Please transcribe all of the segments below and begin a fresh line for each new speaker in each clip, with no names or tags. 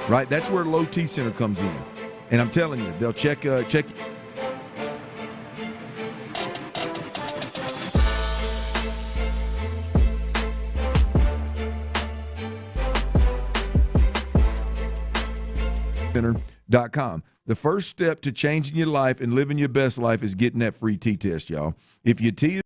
right? That's where Low T Center comes in. And I'm telling you, they'll check center.com. The first step to changing your life and living your best life is getting that free T-test, y'all. If your T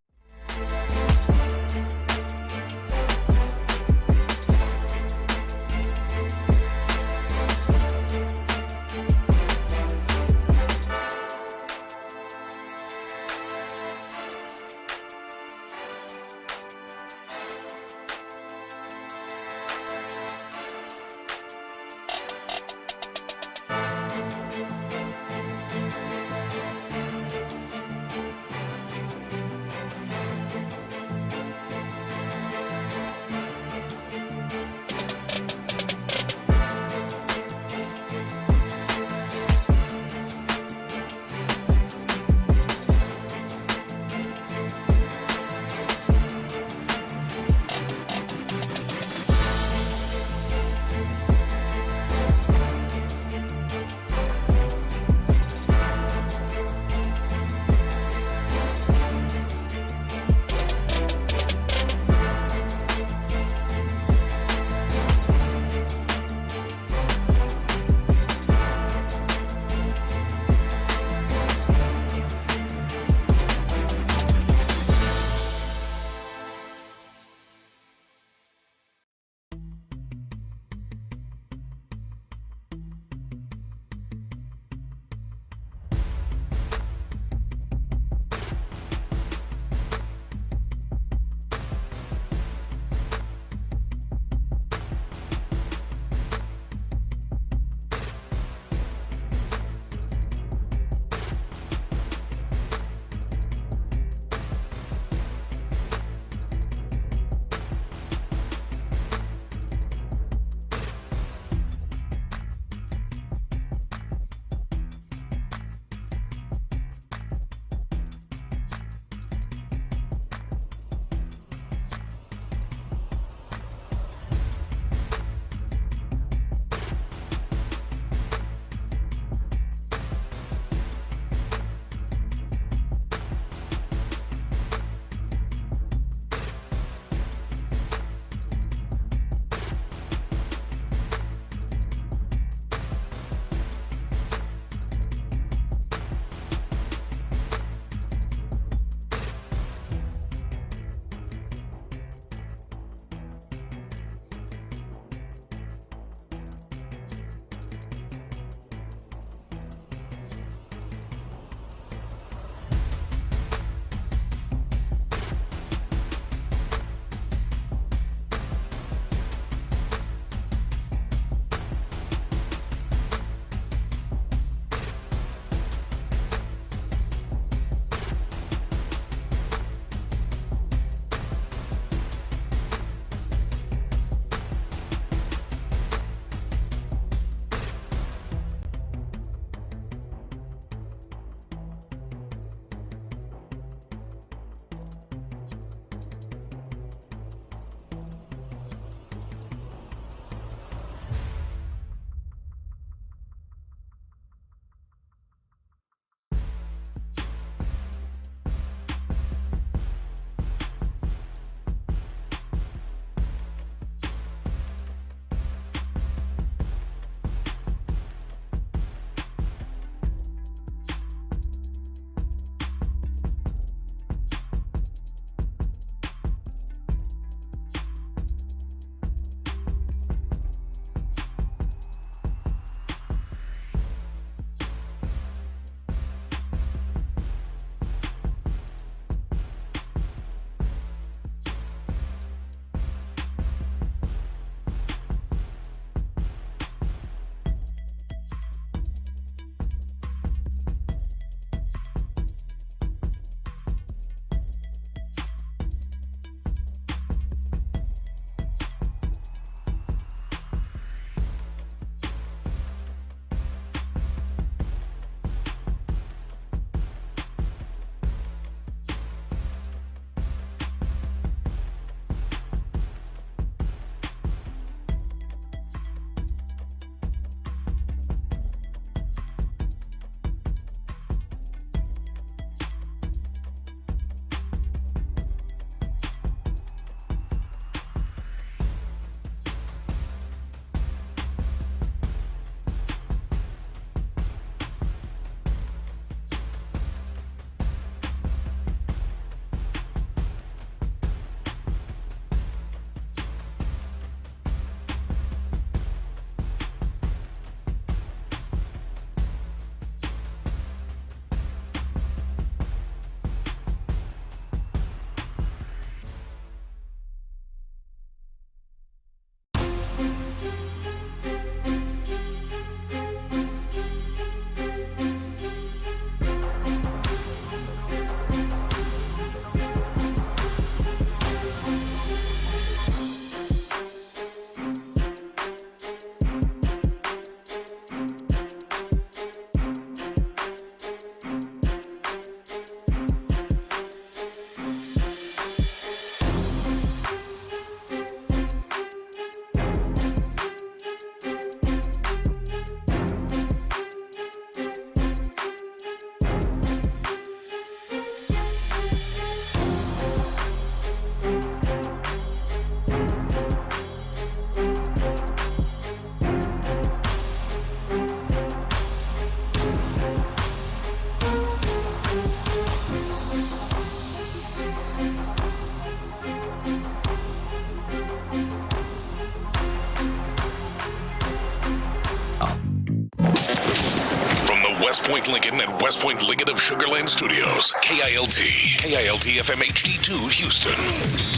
Lincoln and West Point Lincoln of Sugar Land Studios. KILT FM HD2 Houston.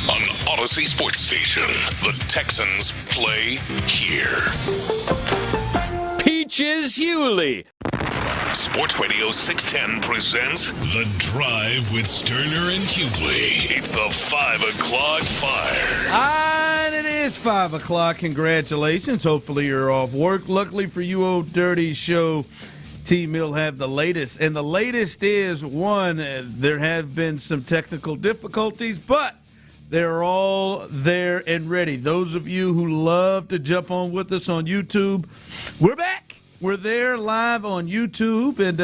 On Odyssey Sports Station. The Texans play here.
Peaches Hughley.
Sports Radio 610 presents The Drive with Stoerner and Hughley. It's the 5 o'clock fire.
And it is 5 o'clock. Congratulations. Hopefully you're off work. Luckily for you, Old Dirty Show team will have the latest. And the latest is, one, there have been some technical difficulties, but they're all there and ready. Those of you who love to jump on with us on YouTube, we're back. We're there live on YouTube, and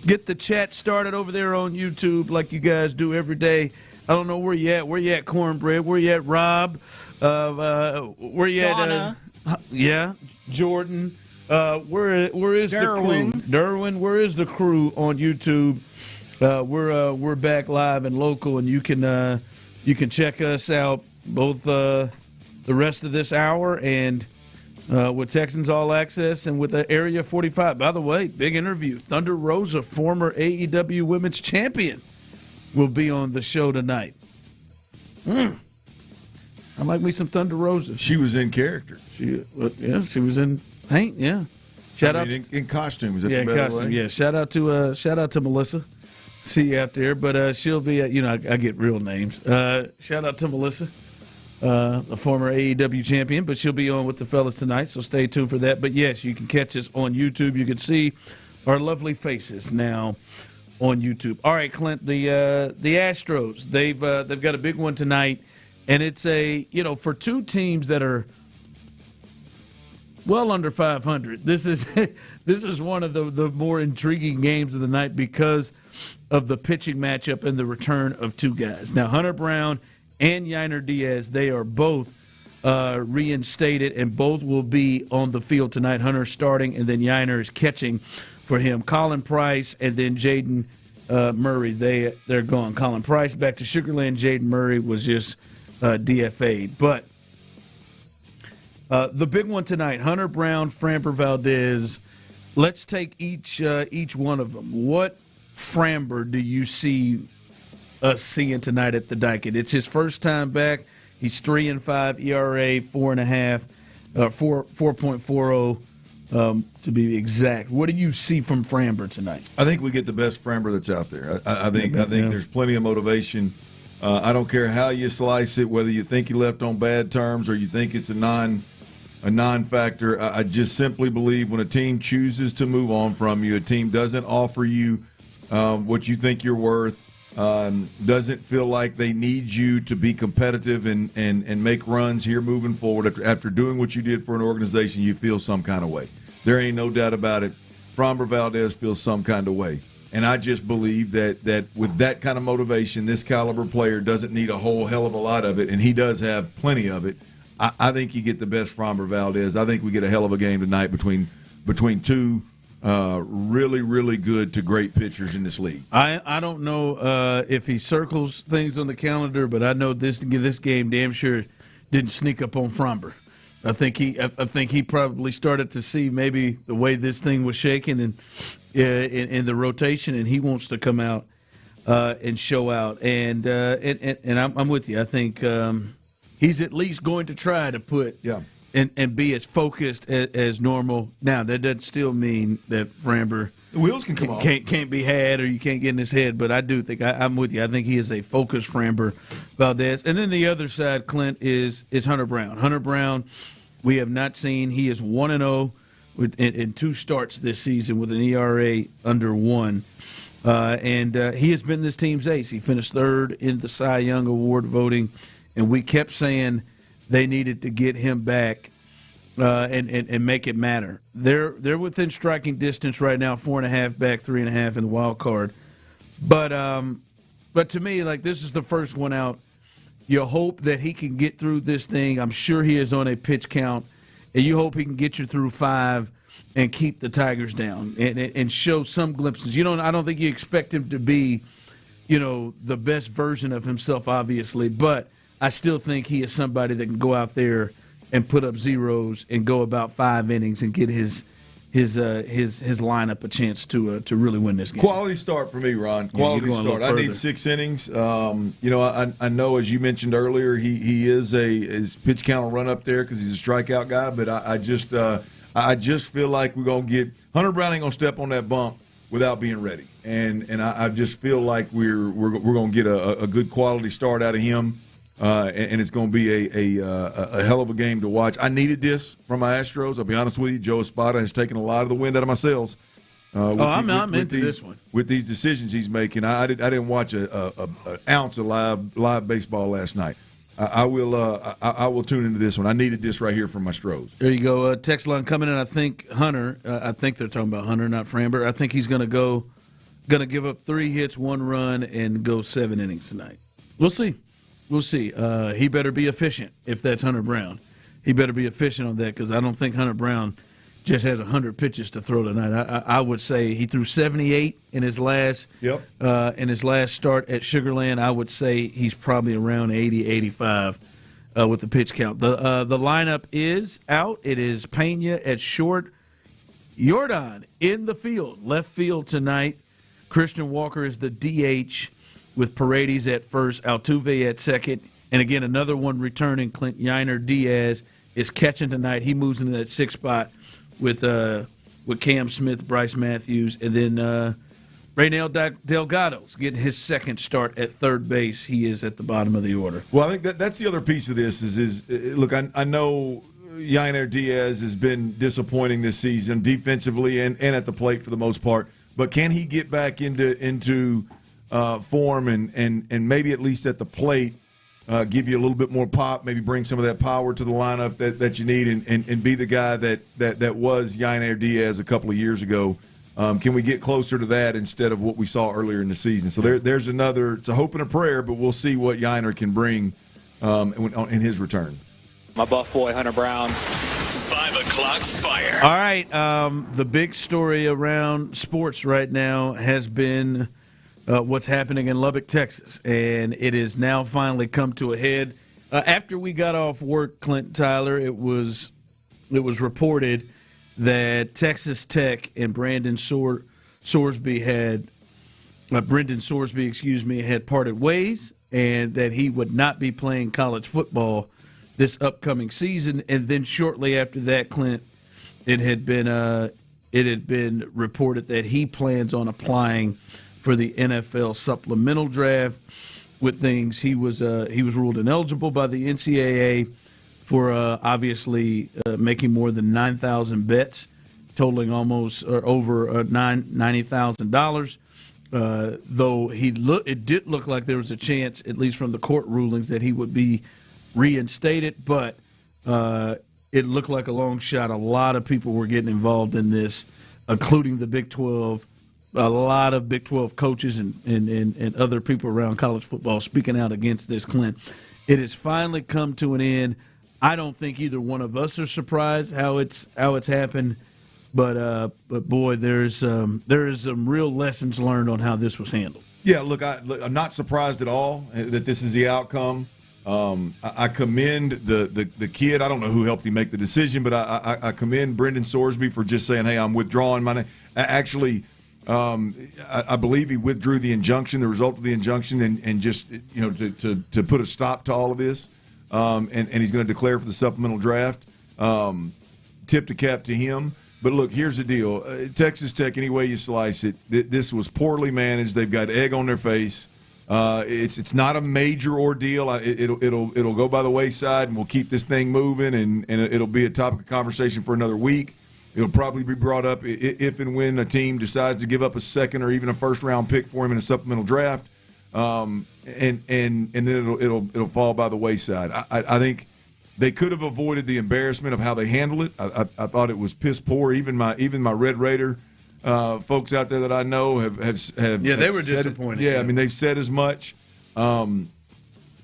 get the chat started over there on YouTube like you guys do every day. I don't know where you at. Where you at, Cornbread? Where you at, Rob? Where you at? Yeah, Jordan. Where is
Derwin.
the crew? Derwin, where is the crew on YouTube? We're back live and local, and you can check us out both the rest of this hour and with Texans All Access and with Area 45. By the way, big interview. Thunder Rosa, former AEW Women's Champion, will be on the show tonight. I like me some Thunder Rosa.
She was in character.
She was in paint. Yeah. Shout out
in costume. Is that
yeah,
the better
costume.
way?
Yeah. Shout out to Melissa. See you out there, but she'll be. I get real names. Shout out to Melissa, a former AEW champion, but she'll be on with the fellas tonight. So stay tuned for that. But yes, you can catch us on YouTube. You can see our lovely faces now on YouTube. All right, Clint. The Astros. They've got a big one tonight, and it's for two teams that are well under 500. This is one of the more intriguing games of the night because of the pitching matchup and the return of two guys. Now, Hunter Brown and Yainer Diaz, they are both reinstated, and both will be on the field tonight. Hunter starting, and then Yainer is catching for him. Colin Price and then Jaden Murray, they're gone. Colin Price back to Sugar Land. Jaden Murray was just DFA'd. But the big one tonight, Hunter Brown, Framber Valdez. Let's take each one of them. What Framber do you see us seeing tonight at the Dyke? It's his first time back. He's 3-5 ERA, 4.5, 4.40 to be exact. What do you see from Framber tonight?
I think we get the best Framber that's out there. I think there's plenty of motivation. I don't care how you slice it, whether you think he left on bad terms or you think it's a non-factor. I just simply believe when a team chooses to move on from you, a team doesn't offer you what you think you're worth, doesn't feel like they need you to be competitive and make runs here moving forward. After doing what you did for an organization, you feel some kind of way. There ain't no doubt about it. Framber Valdez feels some kind of way. And I just believe that with that kind of motivation, this caliber player doesn't need a whole hell of a lot of it, and he does have plenty of it. I think you get the best Framber Valdez. I think we get a hell of a game tonight between two really, really good to great pitchers in this league.
I don't know if he circles things on the calendar, but I know this game damn sure didn't sneak up on Framber. I think he probably started to see maybe the way this thing was shaking and in the rotation, and he wants to come out and show out. And I'm with you. I think he's at least going to try to put and be as focused as normal. Now that doesn't still mean that Framber
the wheels can come off.
Can't be had, or you can't get in his head. But I do think I'm with you. I think he is a focused Framber Valdez. And then the other side, Clint, is Hunter Brown. Hunter Brown, we have not seen. He is 1-0 in two starts this season with an ERA under 1. And he has been this team's ace. He finished third in the Cy Young Award voting, and we kept saying they needed to get him back and make it matter. They're within striking distance right now, 4.5 back, 3.5 in the wild card. But to me, like, this is the first one out. You hope that he can get through this thing. I'm sure he is on a pitch count, and you hope he can get you through 5 and keep the Tigers down and show some glimpses. I don't think you expect him to be, the best version of himself, obviously, but I still think he is somebody that can go out there and put up zeros and go about 5 innings and get his lineup a chance to really win this game.
Quality start for me, Ron. Quality start. I need 6 innings. I know, as you mentioned earlier, his pitch count will run up there because he's a strikeout guy. But I just feel like we're gonna get Hunter Brown ain't gonna step on that bump without being ready, and I just feel like we're gonna get a good quality start out of him. And it's going to be a hell of a game to watch. I needed this from my Astros. I'll be honest with you. Joe Espada has taken a lot of the wind out of my sails.
I'm into this one.
With these decisions he's making. I didn't watch an ounce of live baseball last night. I will tune into this one. I needed this right here from my Stros.
There you go. Text line coming in. I think Hunter. I think they're talking about Hunter, not Framber. I think he's going to give up 3 hits, 1 run, and go 7 innings tonight. We'll see. We'll see. He better be efficient if that's Hunter Brown. He better be efficient on that because I don't think Hunter Brown just has 100 pitches to throw tonight. I would say he threw 78 in his last start at Sugar Land. I would say he's probably around 80, 85 with the pitch count. The lineup is out. It is Pena at short. Jordan in the field, left field tonight. Christian Walker is the DH. With Paredes at first, Altuve at second, and again another one returning. Clint Yiner Diaz is catching tonight. He moves into that 6th spot with Cam Smith, Bryce Matthews, and then Reynel Delgado's getting his 2nd start at third base. He is at the bottom of the order.
Well, I think that's the other piece of this is look. I know Yiner Diaz has been disappointing this season defensively and at the plate for the most part, but can he get back into form and maybe at least at the plate give you a little bit more pop, maybe bring some of that power to the lineup that you need and be the guy that was Yainer Diaz a couple of years ago. Can we get closer to that instead of what we saw earlier in the season? So there's another – it's a hope and a prayer, but we'll see what Yainer can bring in his return.
My buff boy, Hunter Brown.
5 o'clock fire.
All right, the big story around sports right now has been – what's happening in Lubbock, Texas, and it has now finally come to a head. After we got off work, Clint Tyler, it was reported that Texas Tech and Brendan Sorsby had parted ways, and that he would not be playing college football this upcoming season. And then shortly after that, Clint, it had been reported that he plans on applying for the NFL supplemental draft. With things, he was ruled ineligible by the NCAA for obviously making more than 9,000 bets, totaling almost over $90,000. Though it did look like there was a chance, at least from the court rulings, that he would be reinstated, but it looked like a long shot. A lot of people were getting involved in this, including the Big 12. A lot of Big 12 coaches and other people around college football speaking out against this, Clint. It has finally come to an end. I don't think either one of us are surprised how it's happened, but boy, there is some real lessons learned on how this was handled.
Yeah, look, I'm not surprised at all that this is the outcome. I commend the kid. I don't know who helped him make the decision, but I commend Brendan Sorsby for just saying, "Hey, I'm withdrawing my name." Actually. I believe he withdrew the injunction, the result of the injunction, and just to put a stop to all of this. And he's going to declare for the supplemental draft. Tip the cap to him. But look, here's the deal: Texas Tech, any way you slice it, this was poorly managed. They've got egg on their face. It's not a major ordeal. It'll go by the wayside, and we'll keep this thing moving, and it'll be a topic of conversation for another week. It'll probably be brought up if and when a team decides to give up a second or even a first-round pick for him in a supplemental draft, and then it'll fall by the wayside. I think they could have avoided the embarrassment of how they handled it. I thought it was piss poor. Even my Red Raider folks out there that I know have
they were disappointed.
I mean they've said as much. And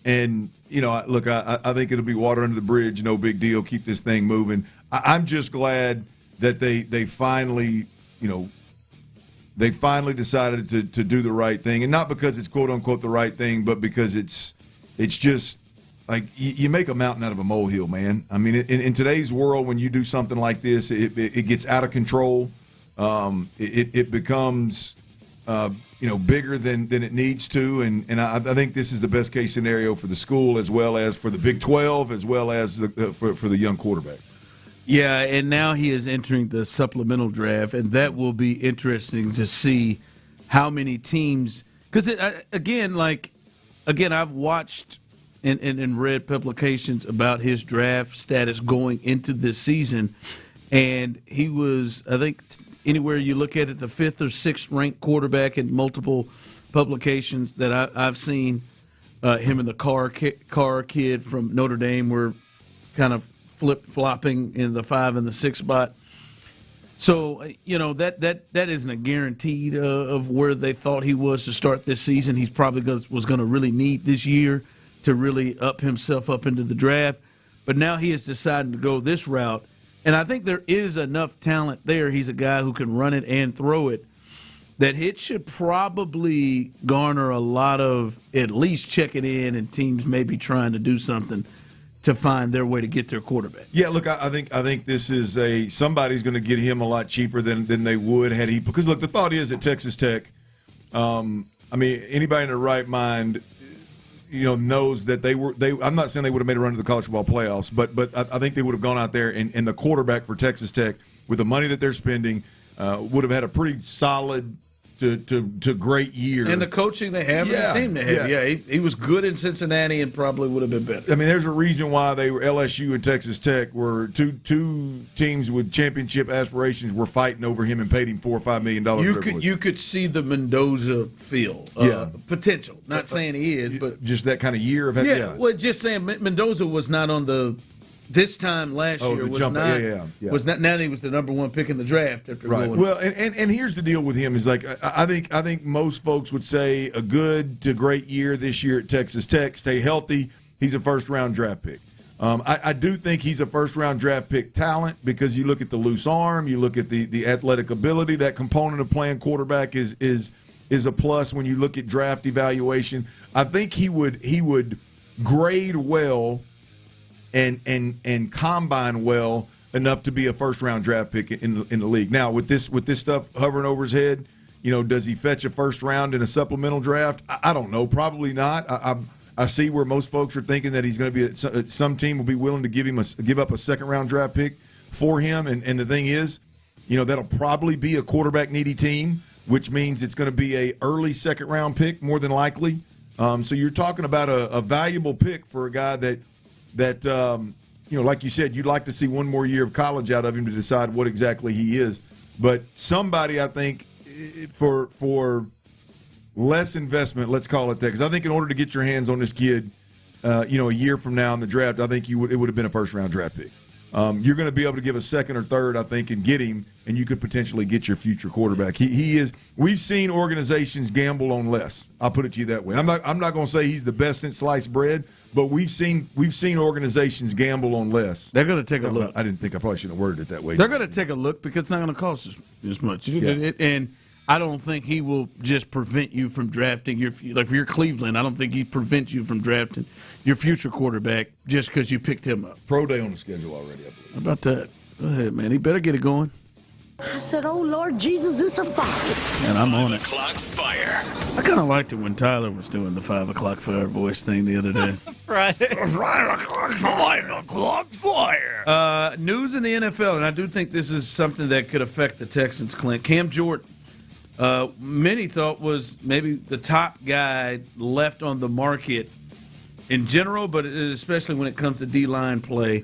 And, look, I think it'll be water under the bridge, no big deal, keep this thing moving. I'm just glad that they finally, they finally decided to do the right thing. And not because it's quote-unquote the right thing, but because it's just like you make a mountain out of a molehill, man. I mean, in today's world, when you do something like this, it gets out of control. It becomes bigger than it needs to, and I think this is the best case scenario for the school as well as for the Big 12 as well as for the young quarterback.
Yeah, and now he is entering the supplemental draft, and that will be interesting to see how many teams. Because again, I've watched and read publications about his draft status going into this season, and he was, I think, anywhere you look at it, the 5th or 6th ranked quarterback in multiple publications that I've seen. Him and the Carr kid from Notre Dame were kind of flip-flopping in the 5 and the 6 spot. So, that isn't a guaranteed of where they thought he was to start this season. He's probably was going to really need this year to really up himself up into the draft. But now he is deciding to go this route. And I think there is enough talent there. He's a guy who can run it and throw it, that it should probably garner a lot of at least checking in and teams maybe trying to do something to find their way to get their quarterback. Yeah,
look, I think this is somebody's going to get him a lot cheaper than they would had he, because look, the thought is at Texas Tech, anybody in their right mind, knows that I'm not saying they would have made a run to the college football playoffs, but I think they would have gone out there and the quarterback for Texas Tech, with the money that they're spending, would have had a pretty solid to great year.
And the coaching they have and the team they have. Yeah, he was good in Cincinnati and probably would have been better.
I mean, there's a reason why they were LSU and Texas Tech were two teams with championship aspirations were fighting over him and paid him $4 or $5 million.
You could see the Mendoza feel, potential. Not saying he is, but
just that kind of year of
Well, just saying Mendoza was not on the. This time last year was not. Now he was the number 1 pick in the draft after going.
Well, and here's the deal with him is like I think most folks would say a good to great year this year at Texas Tech. Stay healthy. He's a first-round draft pick. I do think he's a first-round draft pick talent because you look at the loose arm, you look at the athletic ability. That component of playing quarterback is a plus when you look at draft evaluation. I think he would grade well and combine well enough to be a first-round draft pick in the league. Now, with this stuff hovering over his head, does he fetch a first round in a supplemental draft? I don't know. Probably not. I see where most folks are thinking that he's going to be some team will be willing to give up a second-round draft pick for him. And the thing is, that'll probably be a quarterback-needy team, which means it's going to be a early second-round pick more than likely. So you're talking about a valuable pick for a guy that like you said, you'd like to see one more year of college out of him to decide what exactly he is. But somebody, I think, for less investment, let's call it that, because I think in order to get your hands on this kid, a year from now in the draft, I think it would have been a first-round draft pick. You're going to be able to give a second or third, I think, and get him, and you could potentially get your future quarterback. He is. We've seen organizations gamble on less. I'll put it to you that way. I'm not going to say he's the best since sliced bread, but we've seen organizations gamble on less.
They're going to take a look.
I didn't think I probably shouldn't have worded it that way.
They're going to take a look because it's not going to cost as much. And I don't think he will just prevent you from drafting if you're Cleveland, I don't think he'd prevent you from drafting your future quarterback just because you picked him up.
Pro day on the schedule already, I believe.
How about that? Go ahead, man. He better get it going.
I said, oh, Lord Jesus, it's a fire.
And I'm on it.
5 o'clock fire.
I kind of liked it when Tyler was doing the 5 o'clock fire voice thing the other day.
Friday. 5 o'clock fire.
News in the NFL, and I do think this is something that could affect the Texans, Clint. Cam Jordan, many thought was maybe the top guy left on the market in general, but especially when it comes to D-line play.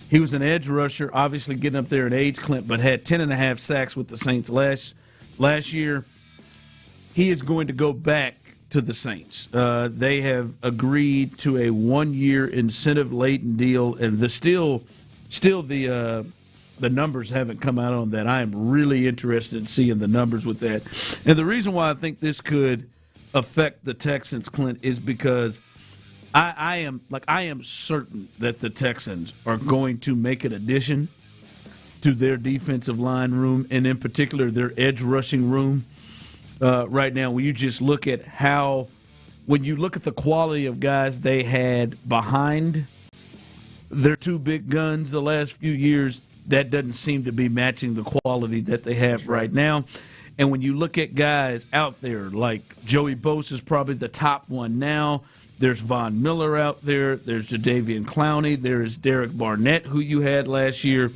He was an edge rusher, obviously getting up there in age, Clint, but had 10.5 sacks with the Saints last year. He is going to go back to the Saints. They have agreed to a 1-year incentive-laden deal, and still the numbers haven't come out on that. I am really interested in seeing the numbers with that. And the reason why I think this could affect the Texans, Clint, is because I am certain that the Texans are going to make an addition to their defensive line room, and in particular their edge rushing room. Right now, when you just look at when you look at the quality of guys they had behind their two big guns the last few years, that doesn't seem to be matching the quality that they have right now. And when you look at guys out there, like Joey Bosa is probably the top one now. There's Von Miller out there. There's Jadeveon Clowney. There's Derek Barnett, who you had last year.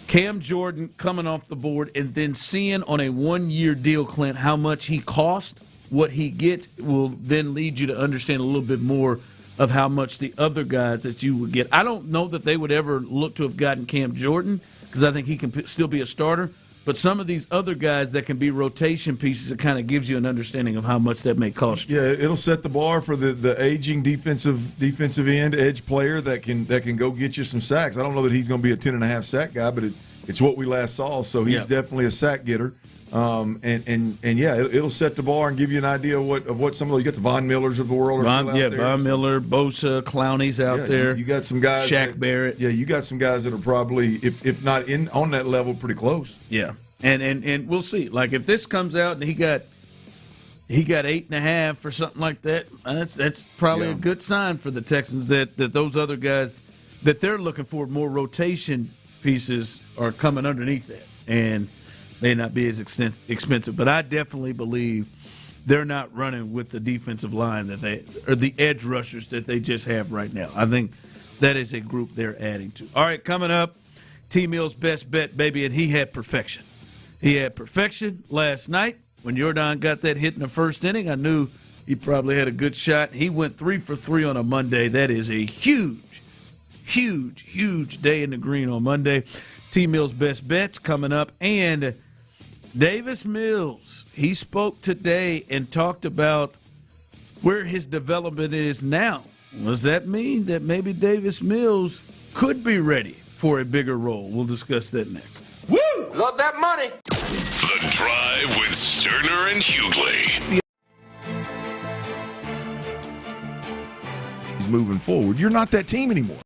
Cam Jordan coming off the board, and then seeing on a one-year deal, Clint, how much he cost, what he gets, will then lead you to understand a little bit more of how much the other guys that you would get. I don't know that they would ever look to have gotten Cam Jordan because I think he can still be a starter. But some of these other guys that can be rotation pieces, it kind of gives you an understanding of how much that may cost you.
Yeah, it'll set the bar for the aging defensive end edge player that can go get you some sacks. I don't know that he's going to be a 10.5 sack guy, but it's what we last saw. So he's definitely a sack getter. It'll set the bar and give you an idea of what some of those. You got the Von Millers of the world. Von
Miller, Bosa, Clowney's out there.
You got some guys.
Shaq Barrett.
Yeah, you got some guys that are probably, if not on that level, pretty close.
Yeah, and we'll see. Like if this comes out and he got 8.5 or something like that, that's probably a good sign for the Texans that those other guys that they're looking for more rotation pieces are coming underneath that and may not be as expensive. But I definitely believe they're not running with the defensive line or the edge rushers that they just have right now. I think that is a group they're adding to. All right, coming up, T. Mill's best bet, baby, and he had perfection. He had perfection last night when Jordan got that hit in the first inning. I knew he probably had a good shot. He went 3 for 3 on a Monday. That is a huge, huge, huge day in the green on Monday. T. Mill's best bets coming up, and Davis Mills, he spoke today and talked about where his development is now. Does that mean that maybe Davis Mills could be ready for a bigger role? We'll discuss that next.
Woo! Love that money.
The Drive with Stoerner and Hughley.
He's moving forward. You're not that team anymore.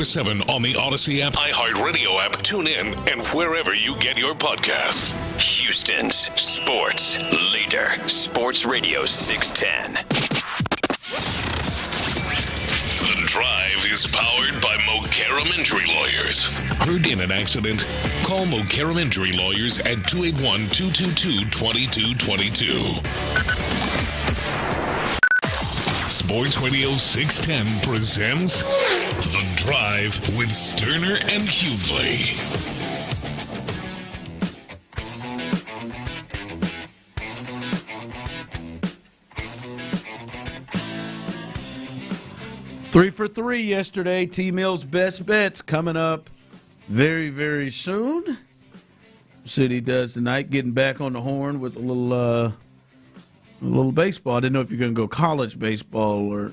24/7 on the Odyssey app, iHeartRadio app, tune in, and wherever you get your podcasts.
Houston's sports leader, Sports Radio 610.
The Drive is powered by Mokaram Injury Lawyers. Heard in an accident? Call Mokaram Injury Lawyers at 281-222-2222. Sports Radio 610 presents The Drive with Stoerner and Hughley.
Three for three yesterday. T-Mill's best bets coming up very, very soon. City does tonight, getting back on the horn with a little baseball. I didn't know if you're going to go college baseball or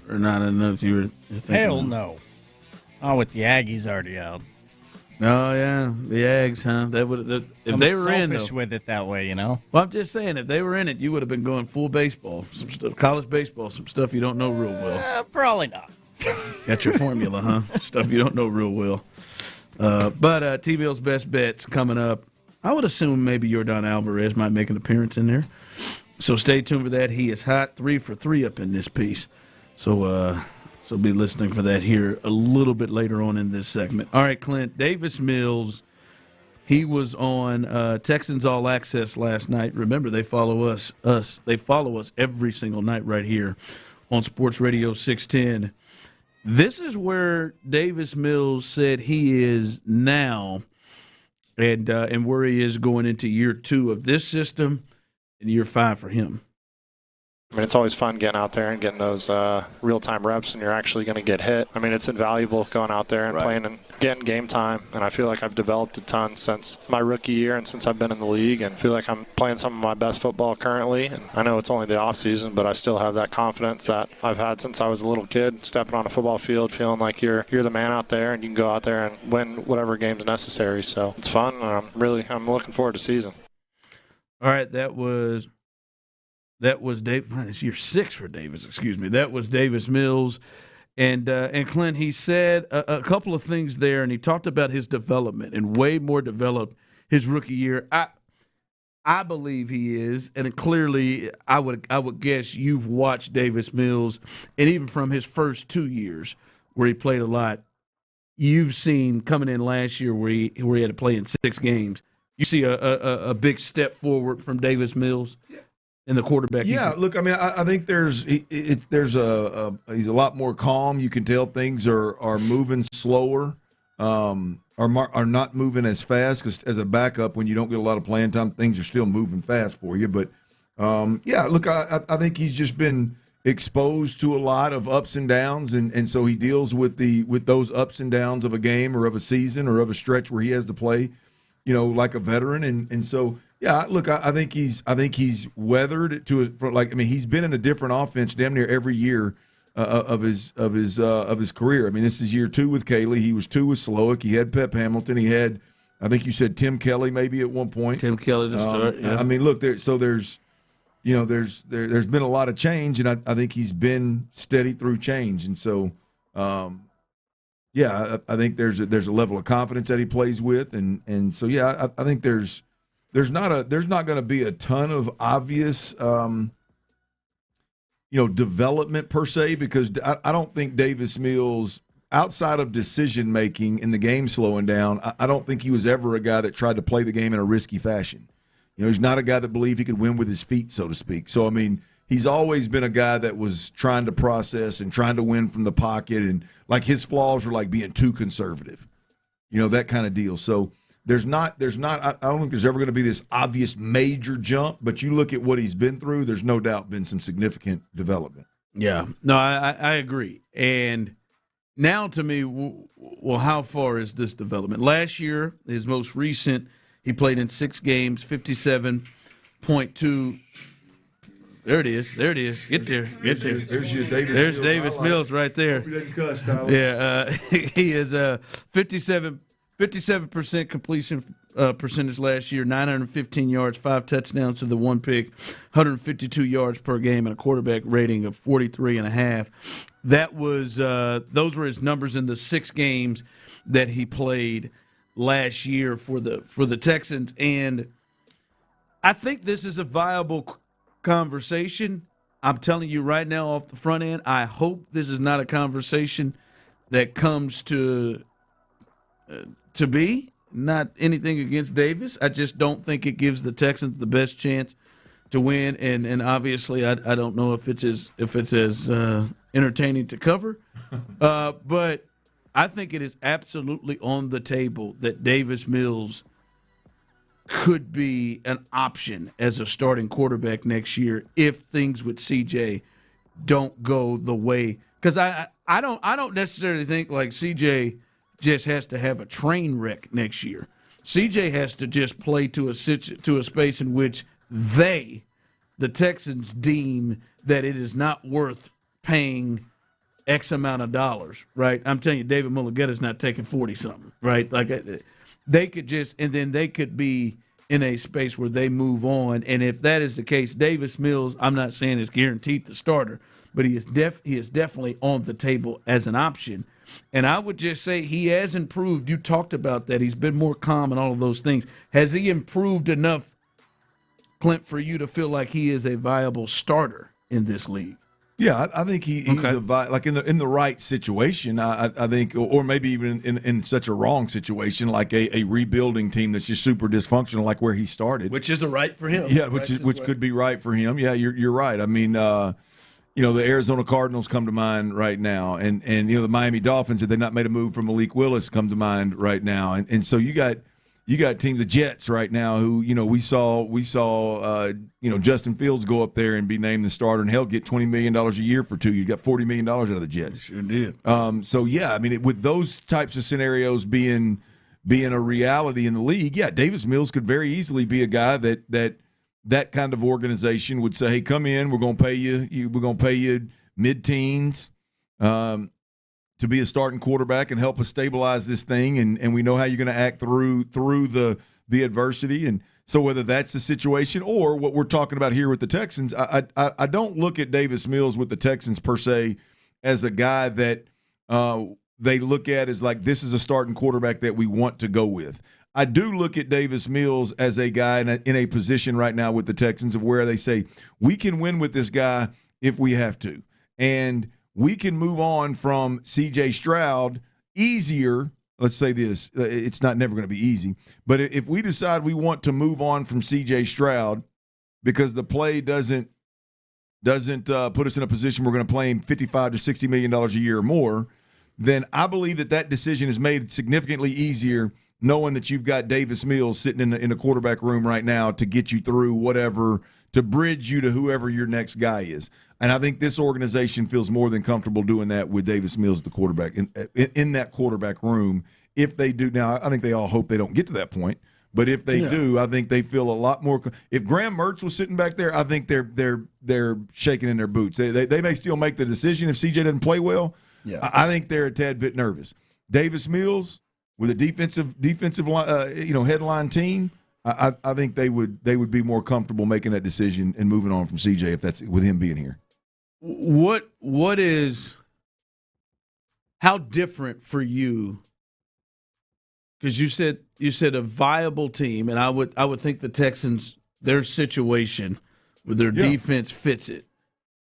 not. I don't know if you were thinking.
Hell no. Oh, with the Aggies already out.
Oh yeah, the Ags, huh? They would if
I'm
they were in
selfish with it that way, you know.
Well, I'm just saying, if they were in it, you would have been going full baseball, some stuff, college baseball, some stuff you don't know real well.
Probably not.
Got your formula, huh? Stuff you don't know real well. But T-Bill's best bets coming up. I would assume maybe Yordan Alvarez might make an appearance in there. So stay tuned for that. He is hot, 3 for 3 up in this piece. So be listening for that here a little bit later on in this segment. All right, Clint, Davis Mills, he was on Texans All Access last night. Remember, they follow us. They follow us every single night right here on Sports Radio 610. This is where Davis Mills said he is now and where he is going into year 2 of this system and year 5 for him.
I mean, it's always fun getting out there and getting those real-time reps, and you're actually going to get hit. I mean, it's invaluable going out there and playing and getting game time, and I feel like I've developed a ton since my rookie year and since I've been in the league, and feel like I'm playing some of my best football currently. And I know it's only the off-season, but I still have that confidence that I've had since I was a little kid, stepping on a football field, feeling like you're the man out there, and you can go out there and win whatever game's necessary. So it's fun, and I'm looking forward to the season.
All right, that was Dave. It's year 6 for Davis. Excuse me. That was Davis Mills, and Clint. He said a couple of things there, and he talked about his development and way more developed his rookie year. I believe he is, and clearly, I would guess you've watched Davis Mills, and even from his first 2 years where he played a lot, you've seen coming in last year where he had to play in 6 games. You see a big step forward from Davis Mills. Yeah. In the quarterback.
Yeah, look, I mean, I think he's a lot more calm. You can tell things are moving slower, are not moving as fast, because as a backup, when you don't get a lot of playing time, things are still moving fast for you. But yeah, look, I think he's just been exposed to a lot of ups and downs, and so he deals with those ups and downs of a game or of a season or of a stretch where he has to play, like a veteran, and so. Yeah, look, I think he's weathered he's been in a different offense damn near every year of his career. I mean, this is year 2 with Caley. He was 2 with Slowick. He had Pep Hamilton. He had, I think you said Tim Kelly maybe at one point.
Tim Kelly to start. Yeah.
I mean, look, there's been a lot of change, and I think he's been steady through change, and so. Yeah, I think there's a level of confidence that he plays with, and so yeah, I think there's not going to be a ton of obvious development per se, because I don't think Davis Mills, outside of decision making in the game slowing down, I don't think he was ever a guy that tried to play the game in a risky fashion. He's not a guy that believed he could win with his feet, so to speak. So I mean, he's always been a guy that was trying to process and trying to win from the pocket, and like his flaws were like being too conservative, that kind of deal. So I don't think there's ever going to be this obvious major jump, but you look at what he's been through, there's no doubt been some significant development.
Yeah, no, I agree. And now to me, well, how far is this development? Last year, his most recent, he played in 6 games, 57.2. There it is. Get there.
There's your Davis.
There's Davis Mills right there.
He doesn't cuss, Tyler.
Yeah, he is 57% completion percentage last year, 915 yards, 5 touchdowns to the 1 pick, 152 yards per game, and a quarterback rating of 43.5. That was those were his numbers in the 6 games that he played last year for the Texans. And I think this is a viable conversation. I'm telling you right now off the front end, I hope this is not a conversation that comes to be. Not anything against Davis. I just don't think it gives the Texans the best chance to win. And obviously, I don't know if it's as entertaining to cover. But I think it is absolutely on the table that Davis Mills could be an option as a starting quarterback next year if things with CJ don't go the way. Because I don't necessarily think like CJ just has to have a train wreck next year. CJ has to just play to a space in which the Texans, deem that it is not worth paying X amount of dollars, right? I'm telling you, David Mulligetta's not taking 40-something, right? Like they could just, and then they could be in a space where they move on. And if that is the case, Davis Mills, I'm not saying is guaranteed the starter, but he is definitely on the table as an option. And I would just say he has improved. You talked about that. He's been more calm and all of those things. Has he improved enough, Clint, for you to feel like he is a viable starter in this league?
Yeah, I think he's like in the right situation. I think, or maybe even in such a wrong situation, like a rebuilding team that's just super dysfunctional, like where he started,
which is a right for him.
Yeah, which could be right for him. Yeah, you're right. I mean, the Arizona Cardinals come to mind right now, and the Miami Dolphins, had they not made a move from Malik Willis, come to mind right now, and so you got teams, the Jets right now, who we saw Justin Fields go up there and be named the starter and get $20 million a year for 2 years. You got $40 million out of the Jets.
Sure did.
So yeah, I mean, with those types of scenarios being a reality in the league, yeah, Davis Mills could very easily be a guy that kind of organization would say, hey, come in, we're going to pay you mid-teens. To be a starting quarterback and help us stabilize this thing, and we know how you're going to act through the adversity. And so whether that's the situation or what we're talking about here with the Texans, I don't look at Davis Mills with the Texans per se as a guy that they look at as like, this is a starting quarterback that we want to go with. I do look at Davis Mills as a guy in a position right now with the Texans of where they say, we can win with this guy if we have to. And we can move on from C.J. Stroud easier. Let's say this. It's not never going to be easy. But if we decide we want to move on from C.J. Stroud because the play doesn't put us in a position we're going to play him $55 to $60 million a year or more, then I believe that decision is made significantly easier knowing that you've got Davis Mills sitting in the quarterback room right now to get you through whatever, to bridge you to whoever your next guy is. And I think this organization feels more than comfortable doing that with Davis Mills, the quarterback, in that quarterback room. If they do, now I think they all hope they don't get to that point. But if they do, I think they feel a lot more. If Graham Mertz was sitting back there, I think they're shaking in their boots. They may still make the decision if CJ doesn't play well. Yeah. I think they're a tad bit nervous. Davis Mills with a defensive headline team, I think they would be more comfortable making that decision and moving on from CJ if that's with him being here.
What is how different for you? Because you said a viable team, and I would think the Texans, their situation with their defense fits it.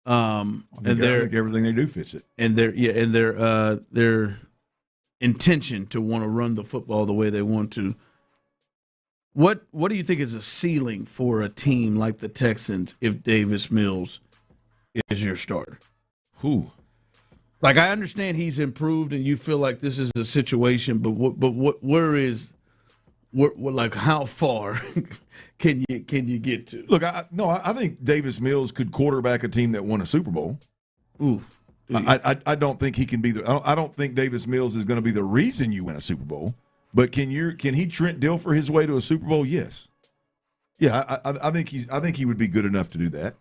I think everything they do fits it,
and their intention to want to run the football the way they want to. What do you think is a ceiling for a team like the Texans if Davis Mills is your starter?
Who?
Like, I understand he's improved, and you feel like this is a situation, but how far can you get to?
Look, I think Davis Mills could quarterback a team that won a Super Bowl.
Ooh,
I don't think he can be I don't think Davis Mills is going to be the reason you win a Super Bowl. But can he Trent Dilfer his way to a Super Bowl? Yes. Yeah, I think he would be good enough to do that.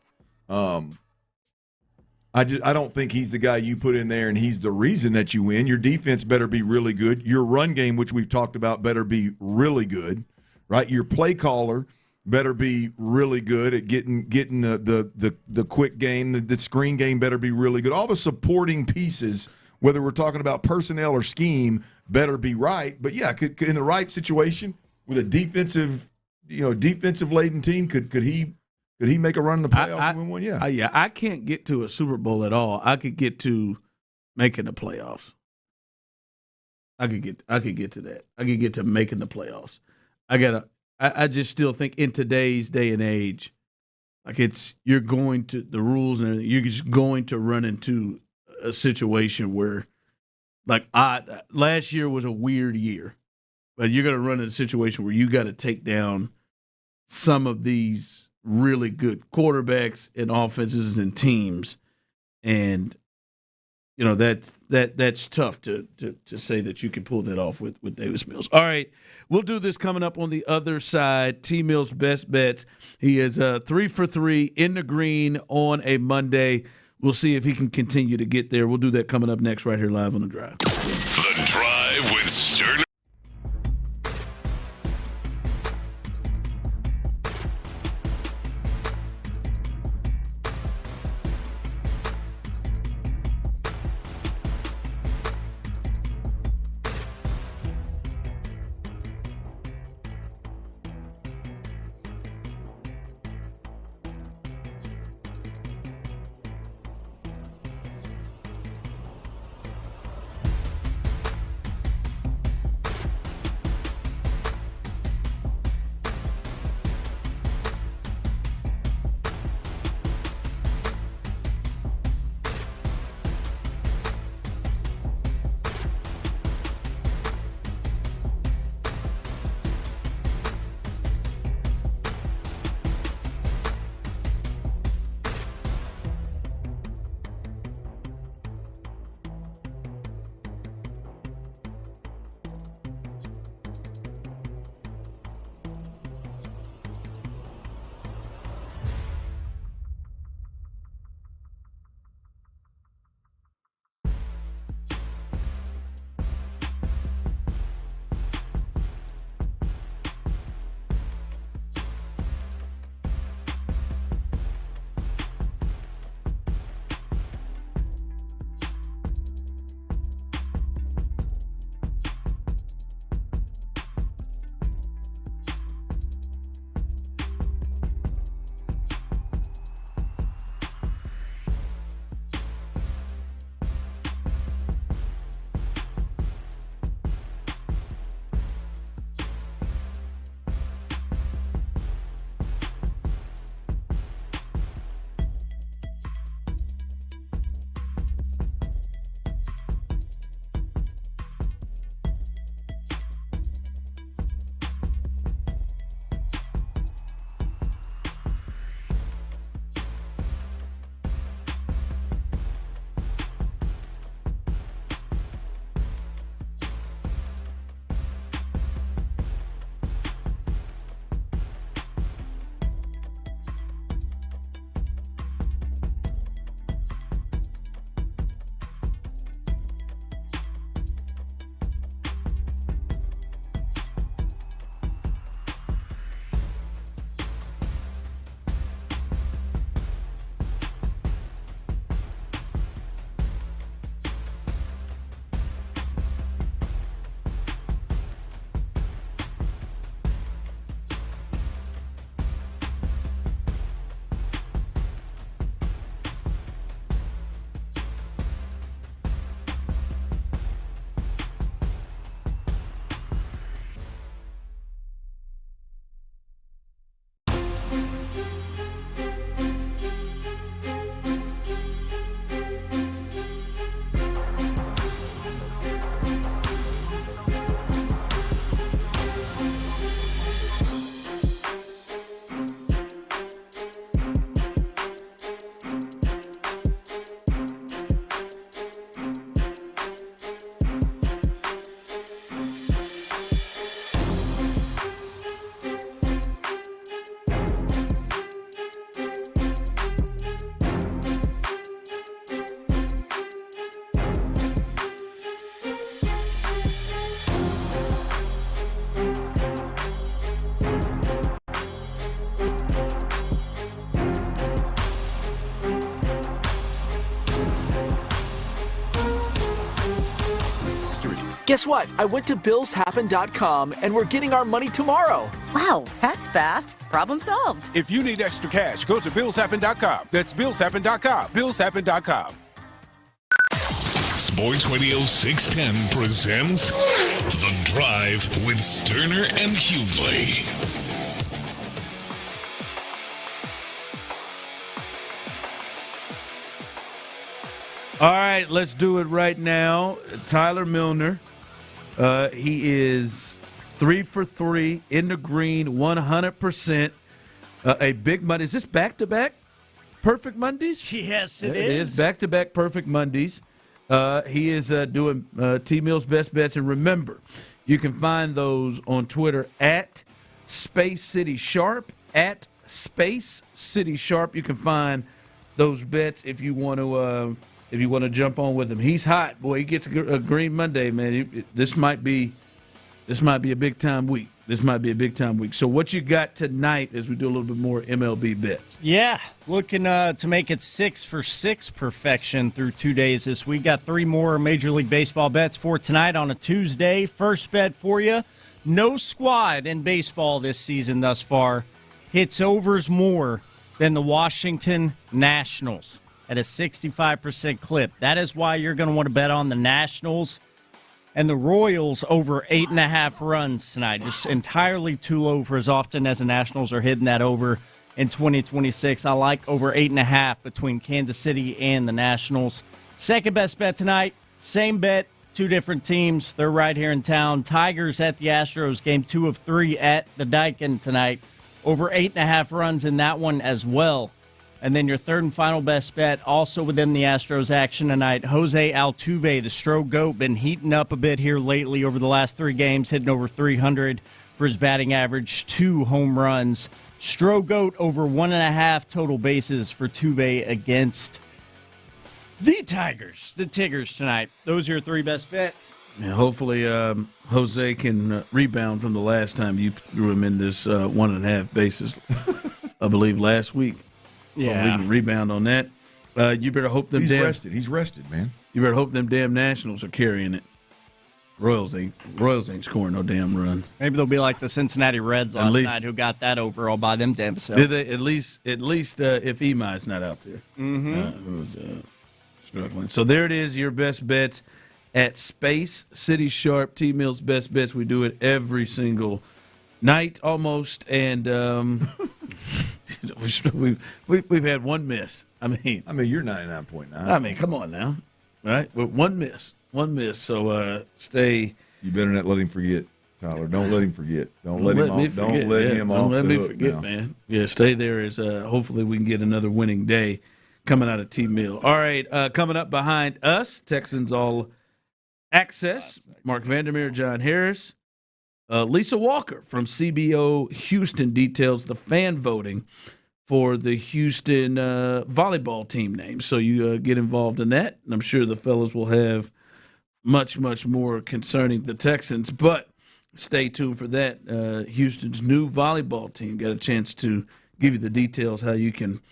I don't think he's the guy you put in there and he's the reason that you win. Your defense better be really good. Your run game, which we've talked about, better be really good, right? Your play caller better be really good at getting the quick game. The screen game better be really good. All the supporting pieces, whether we're talking about personnel or scheme, better be right. But yeah, in the right situation with a defensive laden team, could he make a run in the playoffs and win one? Yeah.
I can't get to a Super Bowl at all. I could get to making the playoffs. I could get to that. I could get to making the playoffs. I just still think in today's day and age, like you're going to the rules and you're just going to run into a situation where, like, last year was a weird year, but you're going to run into a situation where you got to take down some of these really good quarterbacks and offenses and teams, and that's tough to say that you can pull that off with Davis Mills. All right, we'll do this coming up on the other side. T. Mills' best bets. He is 3 for 3 in the green on a Monday. We'll see if he can continue to get there. We'll do that coming up next right here live on The Drive.
The Drive with Stoerner.
Guess what? I went to billshappen.com and we're getting our money tomorrow.
Wow, that's fast. Problem solved.
If you need extra cash, go to billshappen.com. That's billshappen.com. Billshappen.com.
Sports Radio 610 presents The Drive with Stoerner and Hughley.
All right, let's do it right now. Tyler Milner, he is 3 for 3 in the green, 100%. A big Monday. Is this back-to-back Perfect Mondays?
Yes, it
is. Back-to-back Perfect Mondays. He is doing T-Mill's Best Bets. And remember, you can find those on Twitter at Space City Sharp, at Space City Sharp. You can find those bets if you want to jump on with him. He's hot, boy. He gets a Green Monday, man. This might be a big time week. So what you got tonight as we do a little bit more MLB bets?
Yeah, looking to make it 6 for 6 perfection through 2 days this week. Got 3 more Major League Baseball bets for tonight on a Tuesday. First bet for you, no squad in baseball this season thus far hits overs more than the Washington Nationals at a 65% clip. That is why you're going to want to bet on the Nationals and the Royals over 8.5 runs tonight. Just entirely too low for as often as the Nationals are hitting that over in 2026. I like over 8.5 between Kansas City and the Nationals. Second best bet tonight, same bet, 2 different teams. They're right here in town. Tigers at the Astros, game 2 of 3 at the Daikin tonight. Over 8.5 runs in that one as well. And then your third and final best bet, also within the Astros action tonight, Jose Altuve, the Stro Goat, been heating up a bit here lately over the last 3 games, hitting over 300 for his batting average, 2 home runs. Stro Goat over 1.5 total bases for Tuve against the Tigers, the Tigers tonight. Those are your 3 best bets.
Yeah, hopefully Jose can rebound from the last time you threw him in this 1.5 bases, I believe, last week.
Yeah,
we can rebound on that. You better hope them.
He's rested, man.
You better hope them damn Nationals are carrying it. Royals ain't scoring no damn run.
Maybe they'll be like the Cincinnati Reds last night, who got that over all by them damn self.
Did they at least if Emi's not out there, who's struggling. So there it is. Your best bets at Space City Sharp. T-Mill's Best Bets. We do it every single night almost, and we've had one miss. I mean
you're 99.9.
I mean, come on now, right? Well, one miss. So stay.
You better not let him forget, Tyler. Don't let him forget. Don't let him off. Don't let him off.
Don't let
the
me
hook
forget,
now.
man. Yeah, stay there. As hopefully we can get another winning day coming out of T-Mill. All right, coming up behind us, Texans All Access. Mark Vandermeer, John Harris. Lisa Walker from CBO Houston details the fan voting for the Houston volleyball team name. So you get involved in that, and I'm sure the fellas will have much, much more concerning the Texans. But stay tuned for that. Houston's new volleyball team got a chance to give you the details how you can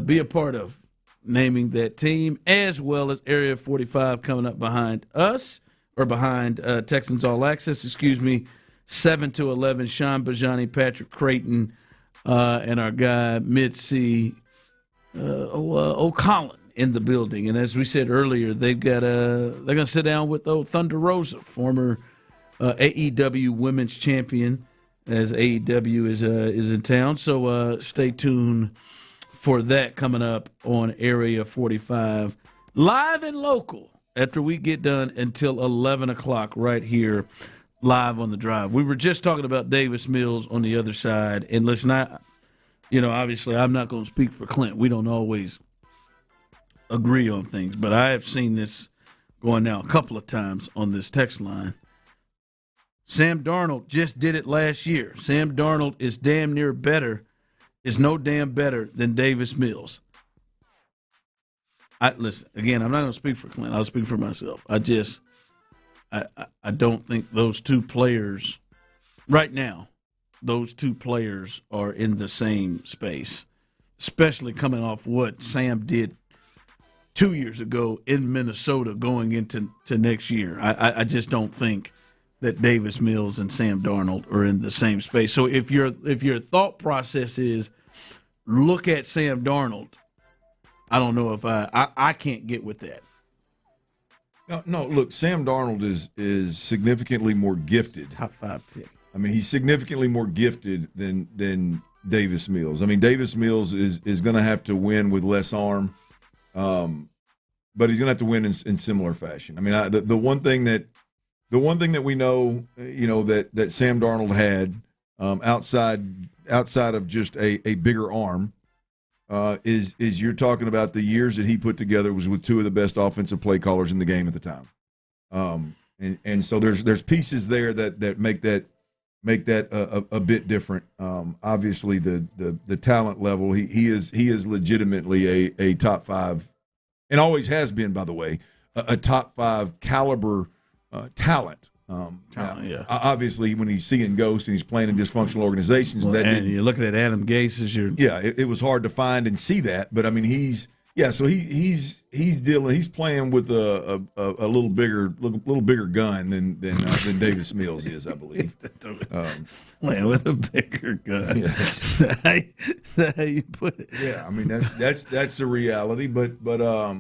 be a part of naming that team, as well as Area 45 coming up behind us. Or behind Texans All Access, 7 to 11, Sean Bijani, Patrick Creighton, and our guy, Mitzi O'Collin in the building. And as we said earlier, they're going to sit down with Thunder Rosa, former AEW Women's Champion, as AEW is in town. So stay tuned for that coming up on Area 45, live and local. After we get done until 11 o'clock right here live on The Drive. We were just talking about Davis Mills on the other side. And listen, obviously I'm not going to speak for Clint. We don't always agree on things. But I have seen this going now a couple of times on this text line. Sam Darnold just did it last year. Sam Darnold is no damn better than Davis Mills. Listen, again, I'm not going to speak for Clint. I'll speak for myself. I don't think those 2 players, right now, are in the same space, especially coming off what Sam did 2 years ago in Minnesota going into next year. I just don't think that Davis Mills and Sam Darnold are in the same space. So if your thought process is look at Sam Darnold, I don't know if I can't get with that.
No. Look, Sam Darnold is significantly more gifted.
Top 5 pick.
I mean, he's significantly more gifted than Davis Mills. I mean, Davis Mills is going to have to win with less arm, but he's going to have to win in similar fashion. I mean, the one thing that we know, that Sam Darnold had outside of just a bigger arm. Is you're talking about the years that he put together was with 2 of the best offensive play callers in the game at the time, and so there's pieces there that make that a bit different. Obviously, the talent level he is legitimately a top 5, and always has been, by the way, a top 5 caliber talent. Obviously, when he's seeing ghosts and he's playing in dysfunctional organizations,
and you're looking at Adam Gase as your
it was hard to find and see that. But I mean, he's playing with a little bigger gun than Davis Mills is, I believe.
Playing with a bigger gun.
Yeah.
That's how you put it.
Yeah, I mean that's the reality. But I